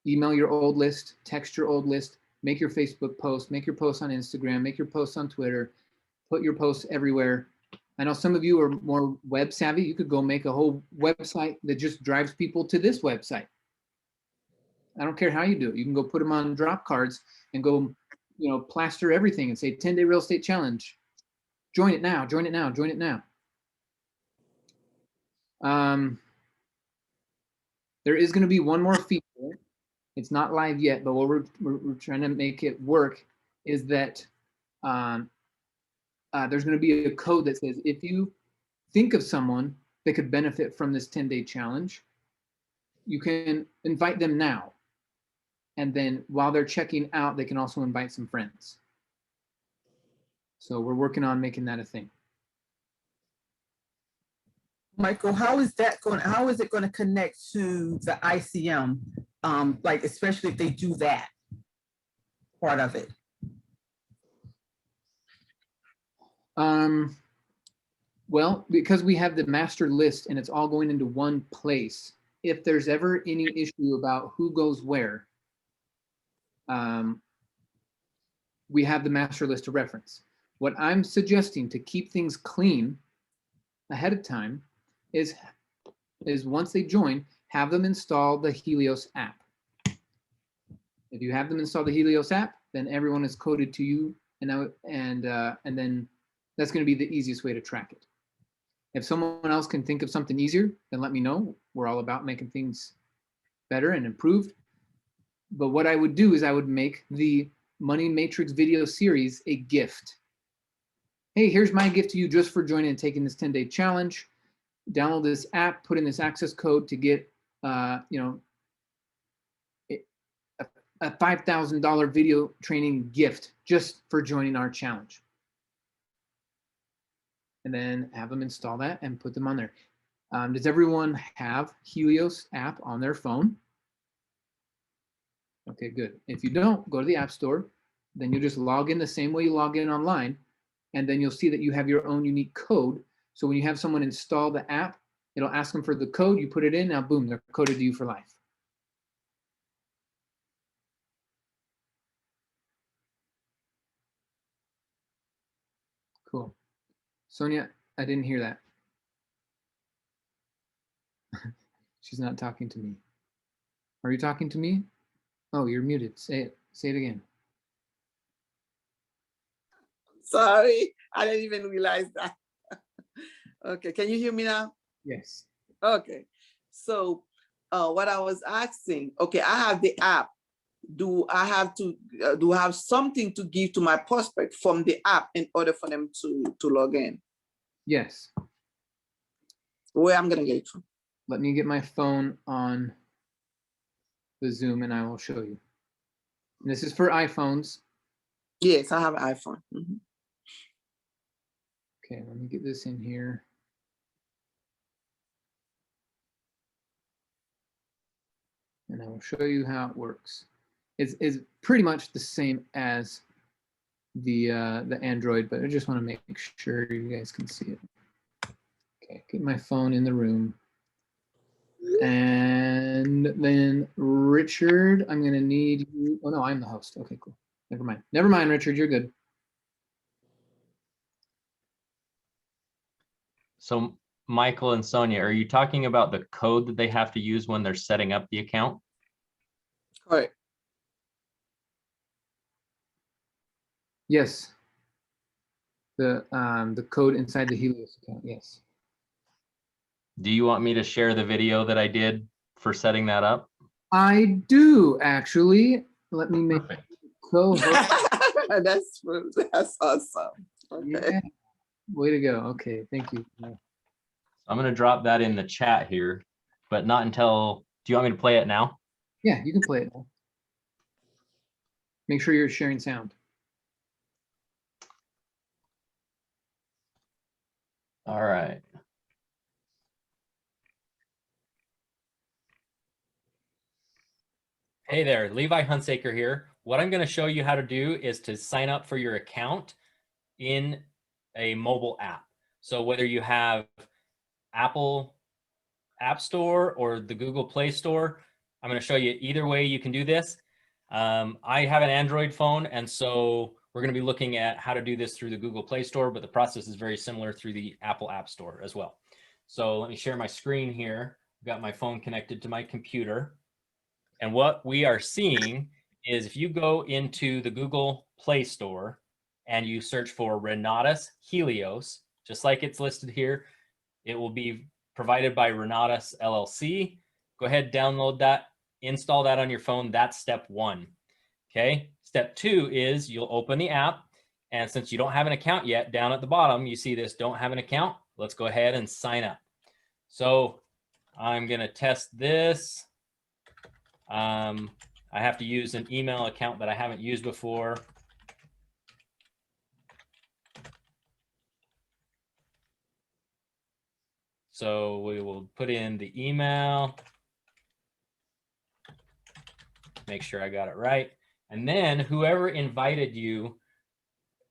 Email your old list, text your old list, make your Facebook post, make your posts on Instagram, make your posts on Twitter, put your posts everywhere. I know some of you are more web savvy. You could go make a whole website that just drives people to this website. I don't care how you do it. You can go put them on drop cards and go you know, plaster everything and say 10-day real estate challenge. Join it now, join it now, join it now. There is going to be one more feature. It's not live yet, but what we're trying to make it work is that there's going to be a code that says if you think of someone that could benefit from this 10-day challenge, you can invite them now. And then while they're checking out, they can also invite some friends. So we're working on making that a thing. Michael, how is it going to connect to the ICM? Like, especially if they do that part of it. Well, because we have the master list and it's all going into one place, if there's ever any issue about who goes where, we have the master list to reference. What I'm suggesting to keep things clean ahead of time is once they join, have them install the Helios app. If you have them install the Helios app, then everyone is coded to you, and then that's going to be the easiest way to track it. If someone else can think of something easier, then let me know. We're all about making things better and improved. But what I would do is I would make the Money Matrix video series a gift. Hey, here's my gift to you just for joining and taking this 10-day challenge. Download this app, put in this access code to get, you know, a $5,000 video training gift just for joining our challenge. And then have them install that and put them on there. Does everyone have Helios app on their phone? Okay, good. If you don't, go to the App Store. Then you just log in the same way you log in online. And then you'll see that you have your own unique code. So when you have someone install the app, it'll ask them for the code. You put it in, now boom, they're coded to you for life. Cool. Sonia, I didn't hear that. She's not talking to me. Are you talking to me? Oh, you're muted. Say it. Say it again. Sorry, I didn't even realize that. Okay, can you hear me now? Yes. Okay, so what I was asking, okay, I have the app. Do I have something to give to my prospect from the app in order for them to log in? Yes. Where I'm gonna get it from? Let me get my phone on the Zoom and I will show you. And this is for iPhones. Yes, I have an iPhone. Mm-hmm. Okay, let me get this in here. And I will show you how it works. It's pretty much the same as the Android, but I just want to make sure you guys can see it. Okay, get my phone in the room. And then Richard, I'm gonna need you. Oh no, I'm the host. Okay, cool. Never mind. Never mind, Richard, you're good. So Michael and Sonia, are you talking about the code that they have to use when they're setting up the account? Correct. Yes. The code inside the Helios account, yes. Do you want me to share the video that I did for setting that up? I do actually. Let me make co-host. That's awesome. Okay. Yeah. Way to go. Okay, thank you. I'm going to drop that in the chat here, but not until, do you want me to play it now? Yeah, you can play it now. Make sure you're sharing sound. All right. Hey there, Levi Hunsaker here. What I'm going to show you how to do is to sign up for your account in a mobile app. So whether you have Apple App Store or the Google Play Store, I'm going to show you either way you can do this. I have an Android phone, and so we're going to be looking at how to do this through the Google Play Store, but the process is very similar through the Apple App Store as well. So let me share my screen here. I've got my phone connected to my computer. And what we are seeing is if you go into the Google Play Store and you search for Renatus Helios, just like it's listed here. It will be provided by Renatus LLC. Go ahead, download that, install that on your phone. That's step 1. Okay. Step 2 is you'll open the app. And since you don't have an account yet, down at the bottom, you see this don't have an account. Let's go ahead and sign up. So I'm going to test this. I have to use an email account that I haven't used before. So we will put in the email. Make sure I got it right. And then whoever invited you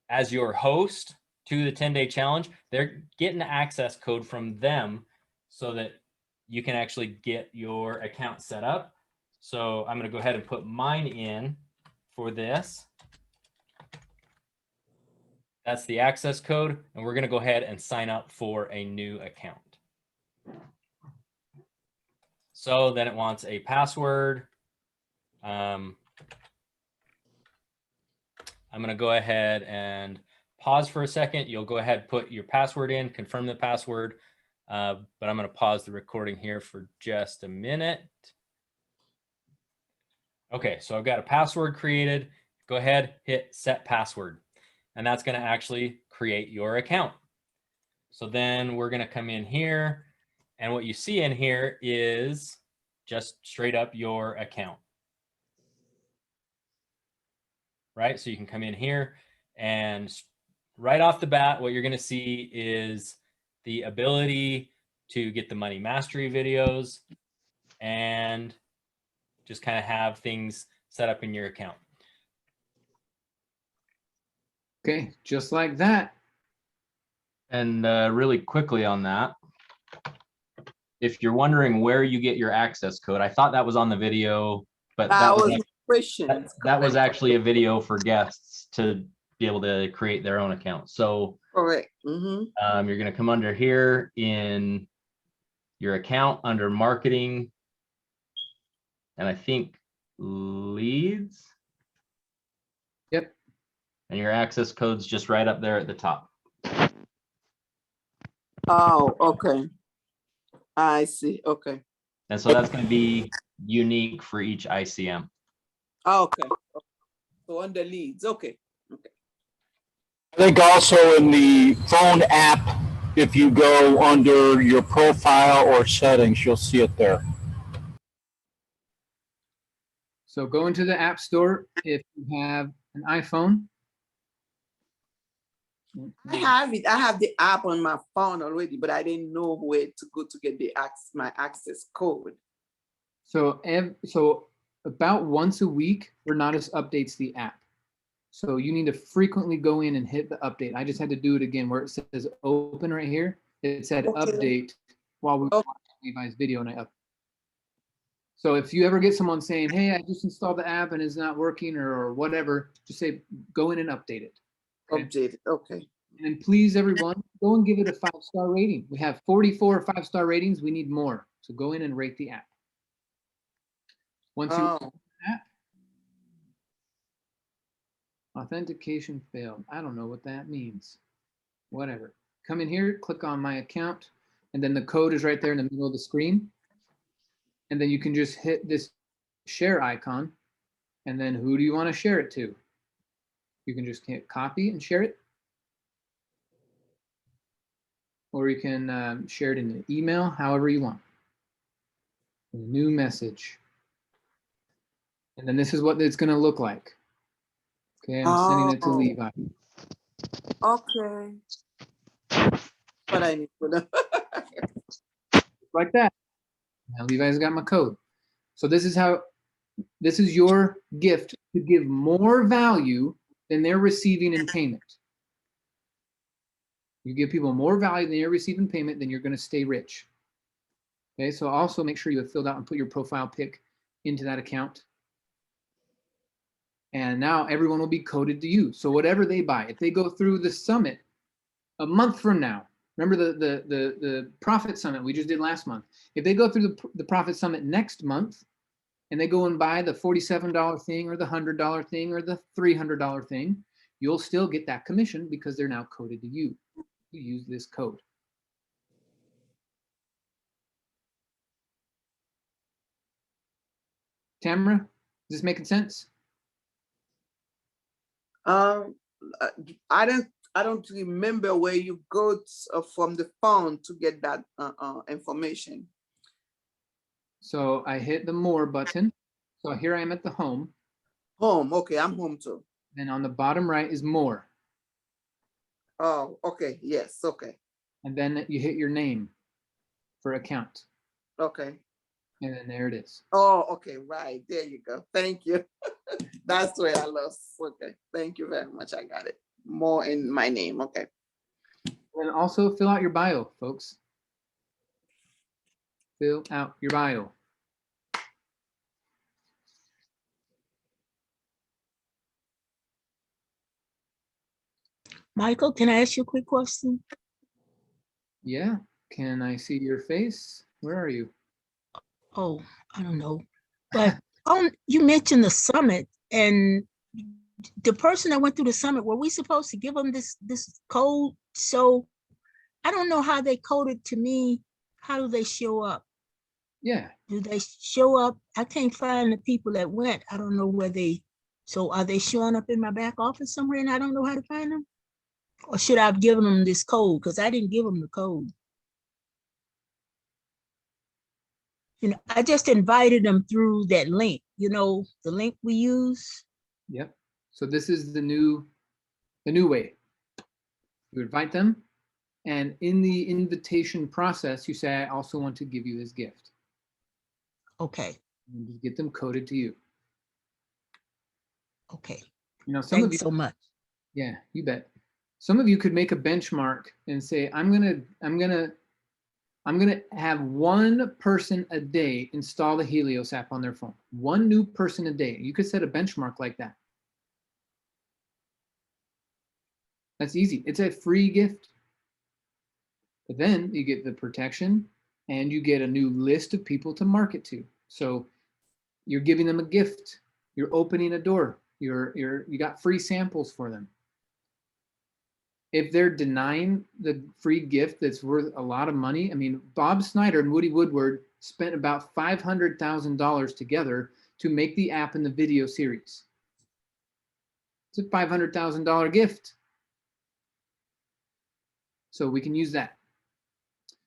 as your host to the 10-day challenge, they're getting the access code from them so that you can actually get your account set up. So I'm going to go ahead and put mine in for this. That's the access code. And we're going to go ahead and sign up for a new account. So then it wants a password. I'm going to go ahead and pause for a second. You'll go ahead, put your password in, confirm the password. But I'm going to pause the recording here for just a minute. Okay, so I've got a password created. Go ahead, hit set password. And that's going to actually create your account. So then we're going to come in here. And what you see in here is just straight up your account. Right? So you can come in here and right off the bat, what you're going to see is the ability to get the money mastery videos and just kind of have things set up in your account. Okay, just like that. And really quickly on that, if you're wondering where you get your access code, I thought that was on the video, but that was actually a video for guests to be able to create their own account. So correct. You're going to come under here in your account under marketing, and I think leads. Yep. And your access code's just right up there at the top. Oh, okay. I see. Okay. And so that's going to be unique for each ICM. Okay. So under leads. Okay. Okay. I think also in the phone app, if you go under your profile or settings, you'll see it there. So go into the App Store if you have an iPhone. I have it. I have the app on my phone already, but I didn't know where to go to get my access code. So about once a week, Renatus updates the app. So you need to frequently go in and hit the update. I just had to do it again where it says open right here. It said update while we were watching Levi's video and I updated. So if you ever get someone saying, hey, I just installed the app and it's not working or whatever, just say, go in and update it. Okay? Update it, okay. And please, everyone, go and give it a 5-star rating. We have 44 5-star ratings. We need more. So go in and rate the app. Once you open the app, authentication failed. I don't know what that means. Whatever. Come in here, click on my account, and then the code is right there in the middle of the screen. And then you can just hit this share icon. And then who do you want to share it to? You can just hit copy and share it. Or you can share it in an email, however you want. A new message. And then this is what it's going to look like. Okay, I'm sending it to Levi. Okay. But I need to know. Like that. Now Levi's got my code. So this is your gift to give more value than they're receiving in payment. You give people more value than you're receiving payment, then you're going to stay rich. Okay, so also make sure you have filled out and put your profile pic into that account. And now everyone will be coded to you. So whatever they buy, if they go through the summit a month from now, remember the Profit Summit we just did last month. If they go through the Profit Summit next month, and they go and buy the $47 thing or the $100 thing or the $300 thing, you'll still get that commission because they're now coded to you. You use this code. Tamara, is this making sense? I don't remember where you go from the phone to get that information. So I hit the more button. So here I am at the home. Home, okay, I'm home too. Then on the bottom right is more. Oh, okay, yes, okay. And then you hit your name for account. Okay. And then there it is. Oh, okay, right, there you go. Thank you. That's where I lost. Okay, thank you very much. I got it. More in my name, okay. And also fill out your bio, folks. Fill out your bio. Michael, can I ask you a quick question? Yeah. Can I see your face? Where are you? Oh, I don't know. But you mentioned the summit, and the person that went through the summit, were we supposed to give them this code? So I don't know how they coded to me. How do they show up? Yeah. Do they show up? I can't find the people that went. I don't know where they, so are they showing up in my back office somewhere and I don't know how to find them? Or should I have given them this code? Because I didn't give them the code. You know, I just invited them through that link, you know, the link we use. Yep. So this is the new way. You invite them, and in the invitation process, you say, I also want to give you this gift. Okay. And just get them coded to you. Okay. You know, some of you so much. Yeah, you bet. Some of you could make a benchmark and say, I'm gonna have one person a day install the Helios app on their phone. One new person a day. You could set a benchmark like that. That's easy. It's a free gift. But then you get the protection and you get a new list of people to market to. So you're giving them a gift. You're opening a door. You got free samples for them. If they're denying the free gift that's worth a lot of money, I mean, Bob Snyder and Woody Woodward spent about $500,000 together to make the app and the video series. It's a $500,000 gift. So we can use that.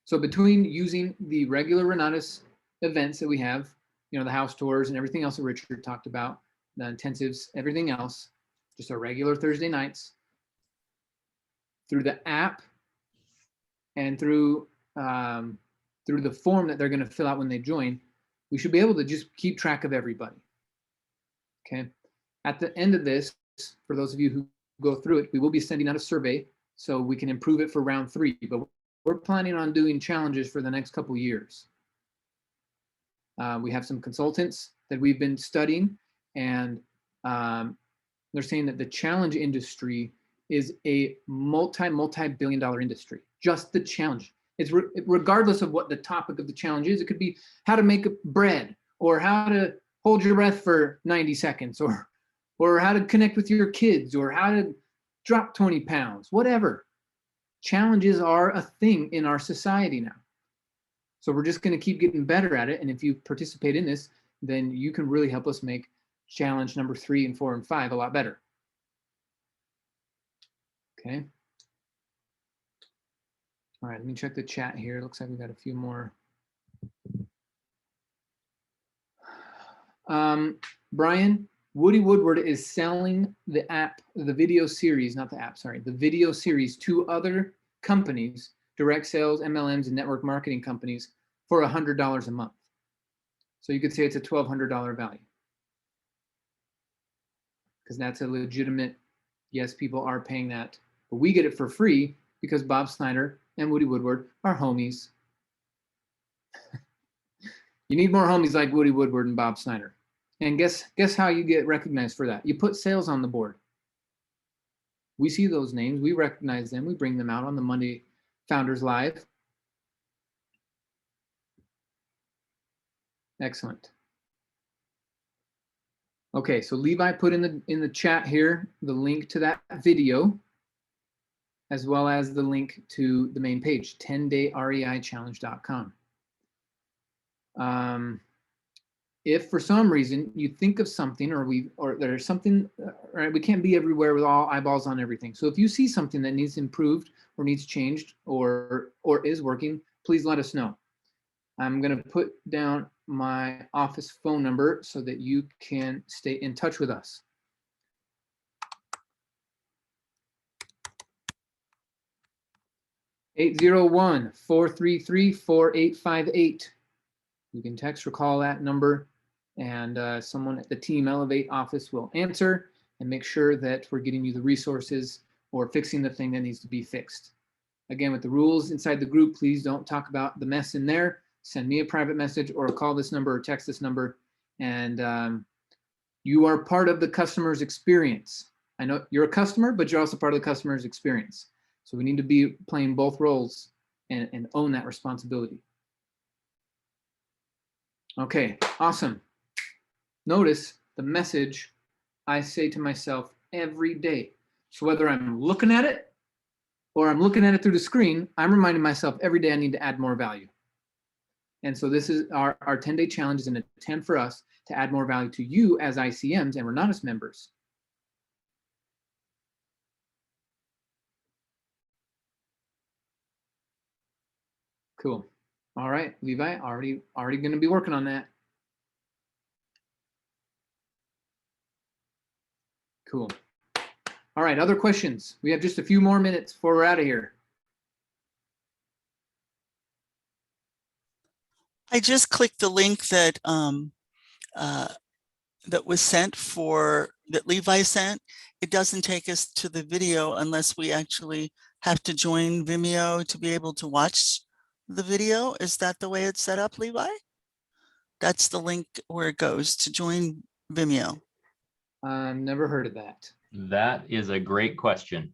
So between using the regular Renatus events that we have, you know, the house tours and everything else that Richard talked about, the intensives, everything else, just our regular Thursday nights, through the app and through the form that they're going to fill out when they join, we should be able to just keep track of everybody. Okay. At the end of this, for those of you who go through it, we will be sending out a survey so we can improve it for round 3. But we're planning on doing challenges for the next couple of years. We have some consultants that we've been studying, and they're saying that the challenge industry is a multi-billion-dollar industry. Just the challenge. It's regardless of what the topic of the challenge is. It could be how to make bread, or how to hold your breath for 90 seconds, or how to connect with your kids, or how to drop 20 pounds, whatever. Challenges are a thing in our society now. So we're just going to keep getting better at it. And if you participate in this, then you can really help us make challenge number 3 and 4 and 5 a lot better. Okay. All right, let me check the chat here. Looks like we got a few more. Brian, Woody Woodward is selling the app, the video series, not the app, sorry, the video series to other companies, direct sales, MLMs, and network marketing companies for $100 a month. So you could say it's a $1,200 value. Because that's a legitimate, yes, people are paying that. But we get it for free because Bob Snyder and Woody Woodward are homies. You need more homies like Woody Woodward and Bob Snyder. And guess how you get recognized for that? You put sales on the board. We see those names, we recognize them, we bring them out on the Monday Founders Live. Excellent. Okay, so Levi put in the chat here the link to that video, as well as the link to the main page, 10dayreichallenge.com. If for some reason you think of something, or there's something, right, we can't be everywhere with all eyeballs on everything. So if you see something that needs improved or needs changed or is working, please let us know. I'm going to put down my office phone number so that you can stay in touch with us. (801-433-4858). You can text or call that number, and someone at the Team Elevate office will answer and make sure that we're getting you the resources or fixing the thing that needs to be fixed. Again, with the rules inside the group, please don't talk about the mess in there. Send me a private message or call this number or text this number, and you are part of the customer's experience. I know you're a customer, but you're also part of the customer's experience. So we need to be playing both roles and own that responsibility. Okay, awesome. Notice the message I say to myself every day. So whether I'm looking at it or I'm looking at it through the screen, I'm reminding myself every day I need to add more value. And so this is our 10-day challenge is an attempt for us to add more value to you as ICMs and Renatus members. Cool. All right, Levi, already going to be working on that. Cool. All right, other questions? We have just a few more minutes before we're out of here. I just clicked the link that that was sent that Levi sent. It doesn't take us to the video unless we actually have to join Vimeo to be able to watch the video. Is that the way it's set up, Levi? That's the link where it goes to join Vimeo. Never heard of that. That is a great question.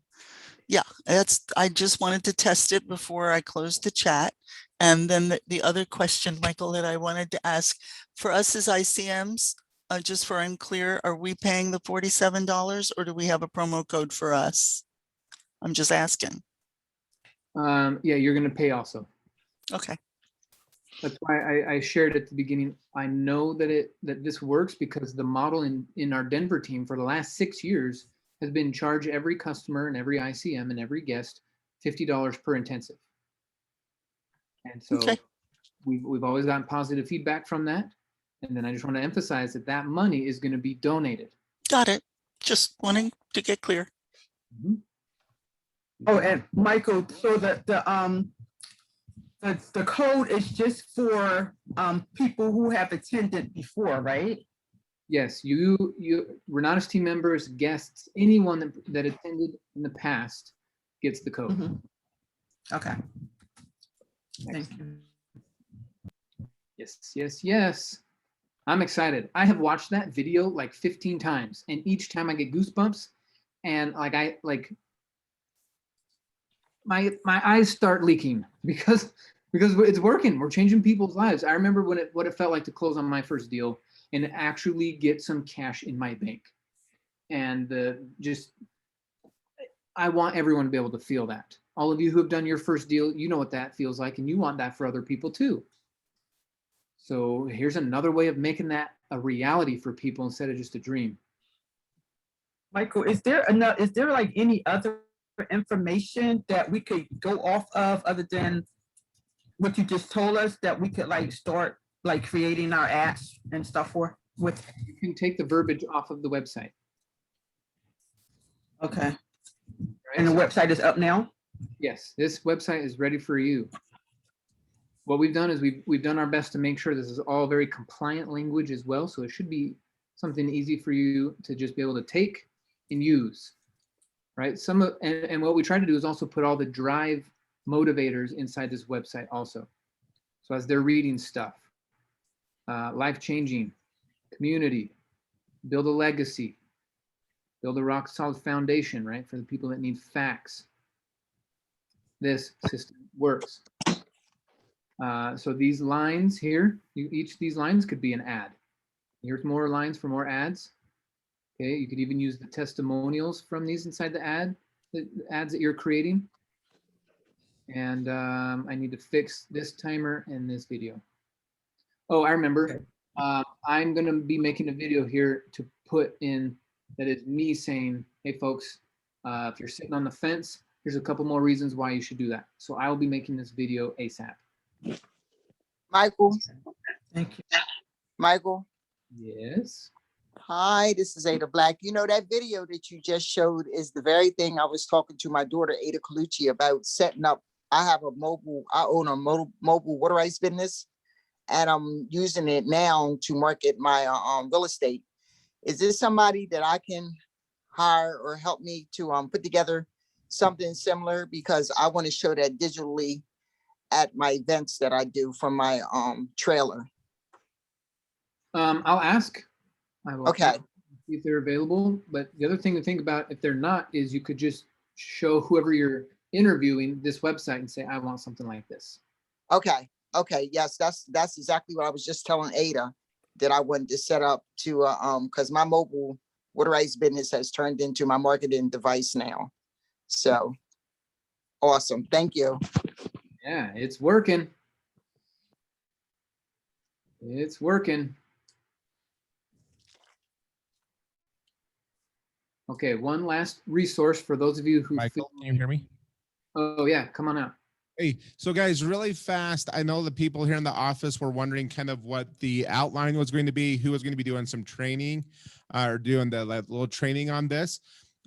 Yeah, I just wanted to test it before I closed the chat. And then the other question, Michael, that I wanted to ask, for us as ICMs, just for unclear, are we paying the $47 or do we have a promo code for us? I'm just asking. Yeah, you're going to pay also. Okay. That's why I shared at the beginning. I know that this works because the model in our Denver team for the last 6 years has been charge every customer and every ICM and every guest $50 per intensive. And so we've always gotten positive feedback from that. And then I just want to emphasize that money is going to be donated. Got it. Just wanting to get clear. Mm-hmm. Oh, and Michael, so the code is just for people who have attended before, right? Yes, you Renatus team members, guests, anyone that attended in the past gets the code. Mm-hmm. Okay. Thank you. Yes. I'm excited. I have watched that video like 15 times, and each time I get goosebumps, and my eyes start leaking because it's working. We're changing people's lives. I remember what it felt like to close on my first deal and actually get some cash in my bank. And I want everyone to be able to feel that. All of you who have done your first deal, you know what that feels like, and you want that for other people too. So here's another way of making that a reality for people instead of just a dream. Michael, is there like any other information that we could go off of other than what you just told us that we could like start like creating our apps and stuff with? You can take the verbiage off of the website. Okay. Right, and the website is up now? Yes, this website is ready for you. What we've done is we've done our best to make sure this is all very compliant language as well. So it should be something easy for you to just be able to take and use, right? And what we try to do is also put all the drive motivators inside this website also. So as they're reading stuff, life-changing, community, build a legacy, build a rock solid foundation, right? For the people that need facts. This system works. So these lines here, each of these lines could be an ad. Here's more lines for more ads. Okay, you could even use the testimonials from these inside the ads that you're creating. And I need to fix this timer in this video. Oh, I remember. I'm gonna be making a video here to put in that is me saying, hey folks, if you're sitting on the fence, here's a couple more reasons why you should do that. So I will be making this video ASAP. Michael. Thank you. Michael. Yes. Hi, this is Ada Black. You know, that video that you just showed is the very thing I was talking to my daughter, Ada Colucci, about setting up. I own a mobile water rights business, and I'm using it now to market my real estate. Is this somebody that I can hire or help me to put together something similar? Because I want to show that digitally at my events that I do from my trailer. I'll ask. I will Okay. See if they're available. But the other thing to think about, if they're not, is you could just show whoever you're interviewing this website and say, I want something like this. Okay. Okay. Yes, that's exactly what I was just telling Ada, that I wanted to set up to because my mobile water rights business has turned into my marketing device now. So awesome. Thank you. Yeah, it's working. It's working. Okay, one last resource for those of you who Michael, can you hear me? Oh yeah, come on out. Hey, so guys, really fast, I know the people here in the office were wondering kind of what the outline was going to be, who was going to be doing some training or doing the little training on this.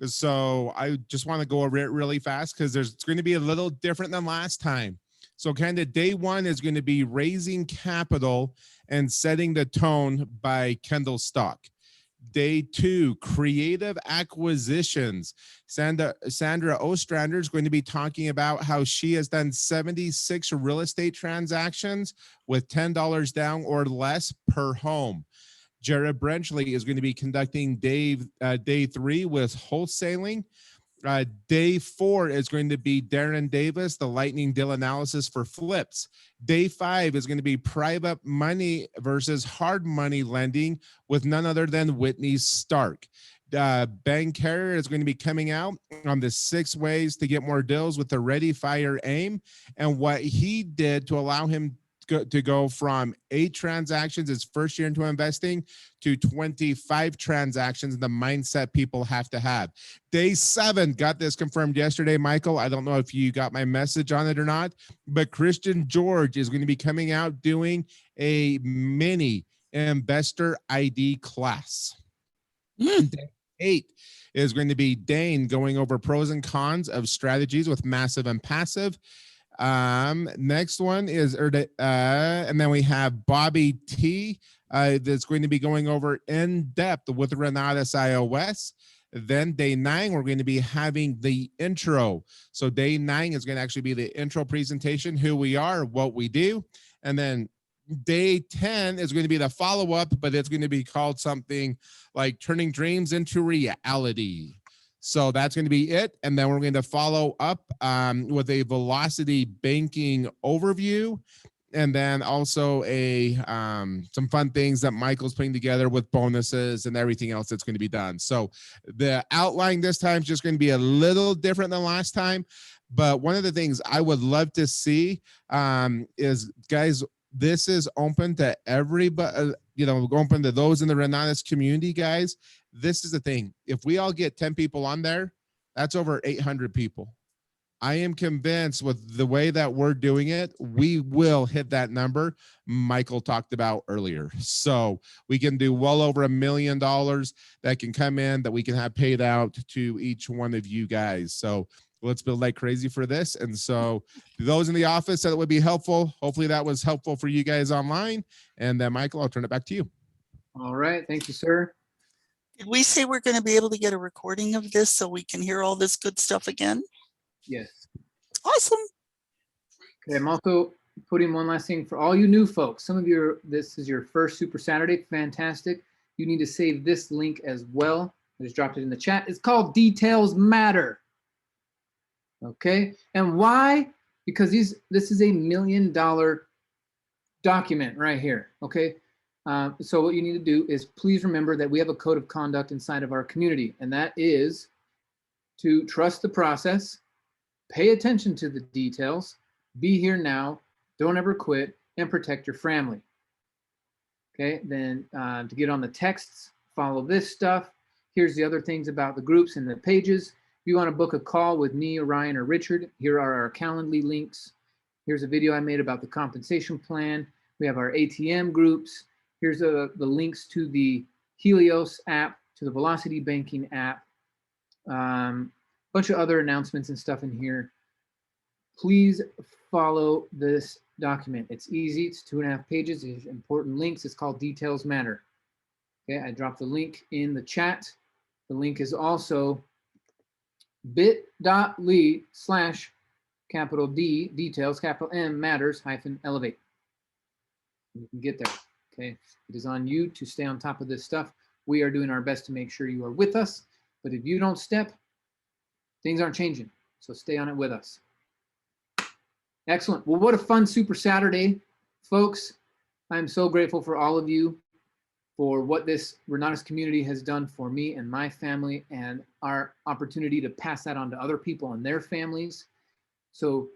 So I just want to go over it really fast because it's going to be a little different than last time. So kind of day one is going to be raising capital and setting the tone by Kendall Stock. Day two, creative acquisitions. Sandra Ostrander is going to be talking about how she has done 76 real estate transactions with $10 down or less per home. Jared Brenchley is going to be conducting day three with wholesaling. Day four is going to be Darren Davis, the lightning deal analysis for flips. Day five is going to be private money versus hard money lending with none other than Whitney Stark. Ben Carrier is going to be coming out on the 6 ways to get more deals with the Ready, Fire, Aim, and what he did to allow him to go from 8 transactions his first year into investing to 25 transactions, the mindset people have to have. Day 7, got this confirmed yesterday, Michael. I don't know if you got my message on it or not, but Christian George is going to be coming out doing a mini investor ID class. Day 8 is going to be Dane going over pros and cons of strategies with massive and passive. Next one is and then we have Bobby T that's going to be going over in depth with Renatus iOS. Then day 9, we're going to be having the intro. So day 9 is going to actually be the intro presentation, who we are, what we do. And then day 10 is going to be the follow-up, but it's going to be called something like Turning Dreams into Reality. So that's going to be it. And then we're going to follow up with a velocity banking overview. And then also some fun things that Michael's putting together with bonuses and everything else that's going to be done. So the outline this time is just going to be a little different than last time. But one of the things I would love to see is, guys, this is open to everybody, open to those in the Renatus community, guys. This is the thing. If we all get 10 people on there, that's over 800 people. I am convinced with the way that we're doing it, we will hit that number Michael talked about earlier. So we can do well over $1 million that can come in that we can have paid out to each one of you guys. So let's build like crazy for this. And so those in the office that would be helpful. Hopefully that was helpful for you guys online. And then Michael, I'll turn it back to you. All right. Thank you, sir. Did we say we're going to be able to get a recording of this so we can hear all this good stuff again? Yes. Awesome. Okay, I'm also putting one last thing for all you new folks. Some of you, this is your first Super Saturday. Fantastic. You need to save this link as well. I just dropped it in the chat. It's called Details Matter. Okay, and why? Because this is $1 million document right here. Okay, So what you need to do is please remember that we have a code of conduct inside of our community, and that is to trust the process, pay attention to the details, be here now, don't ever quit, and protect your family. Okay, then to get on the texts, follow this stuff. Here's the other things about the groups and the pages. If you want to book a call with me, or Ryan, or Richard, here are our Calendly links. Here's a video I made about the compensation plan. We have our ATM groups. Here's the links to the Helios app, to the Velocity Banking app. Bunch of other announcements and stuff in here. Please follow this document. It's easy. It's 2.5 pages. There's important links. It's called Details Matter. Okay, I dropped the link in the chat. The link is also bit.ly/D details M matters -elevate. You can get there. Okay, it is on you to stay on top of this stuff. We are doing our best to make sure you are with us, but if you don't step, things aren't changing. So stay on it with us. Excellent. Well, what a fun Super Saturday, folks. I'm so grateful for all of you for what this Renatus community has done for me and my family, and our opportunity to pass that on to other people and their families. So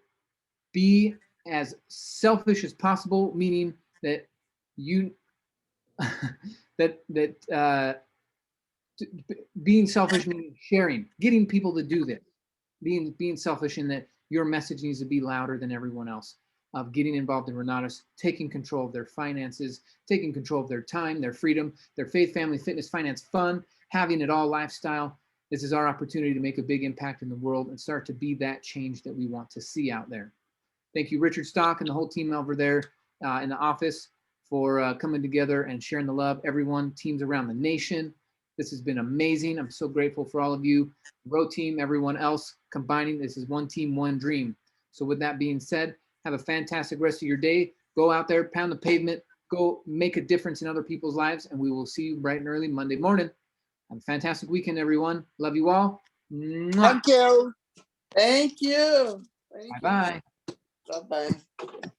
be as selfish as possible, meaning that you being selfish means sharing, getting people to do this, being selfish in that your message needs to be louder than everyone else, of getting involved in Renatus, taking control of their finances, taking control of their time, their freedom, their faith, family, fitness, finance, fun, having it all lifestyle. This is our opportunity to make a big impact in the world and start to be that change that we want to see out there. Thank you, Richard Stock, and the whole team over there in the office for coming together and sharing the love. Everyone, teams around the nation. This has been amazing. I'm so grateful for all of you. Row team, everyone else combining. This is one team, one dream. So with that being said, have a fantastic rest of your day. Go out there, pound the pavement, go make a difference in other people's lives, and we will see you bright and early Monday morning. Have a fantastic weekend, everyone. Love you all. Mwah. Thank you. Thank you. Bye-bye. Bye-bye.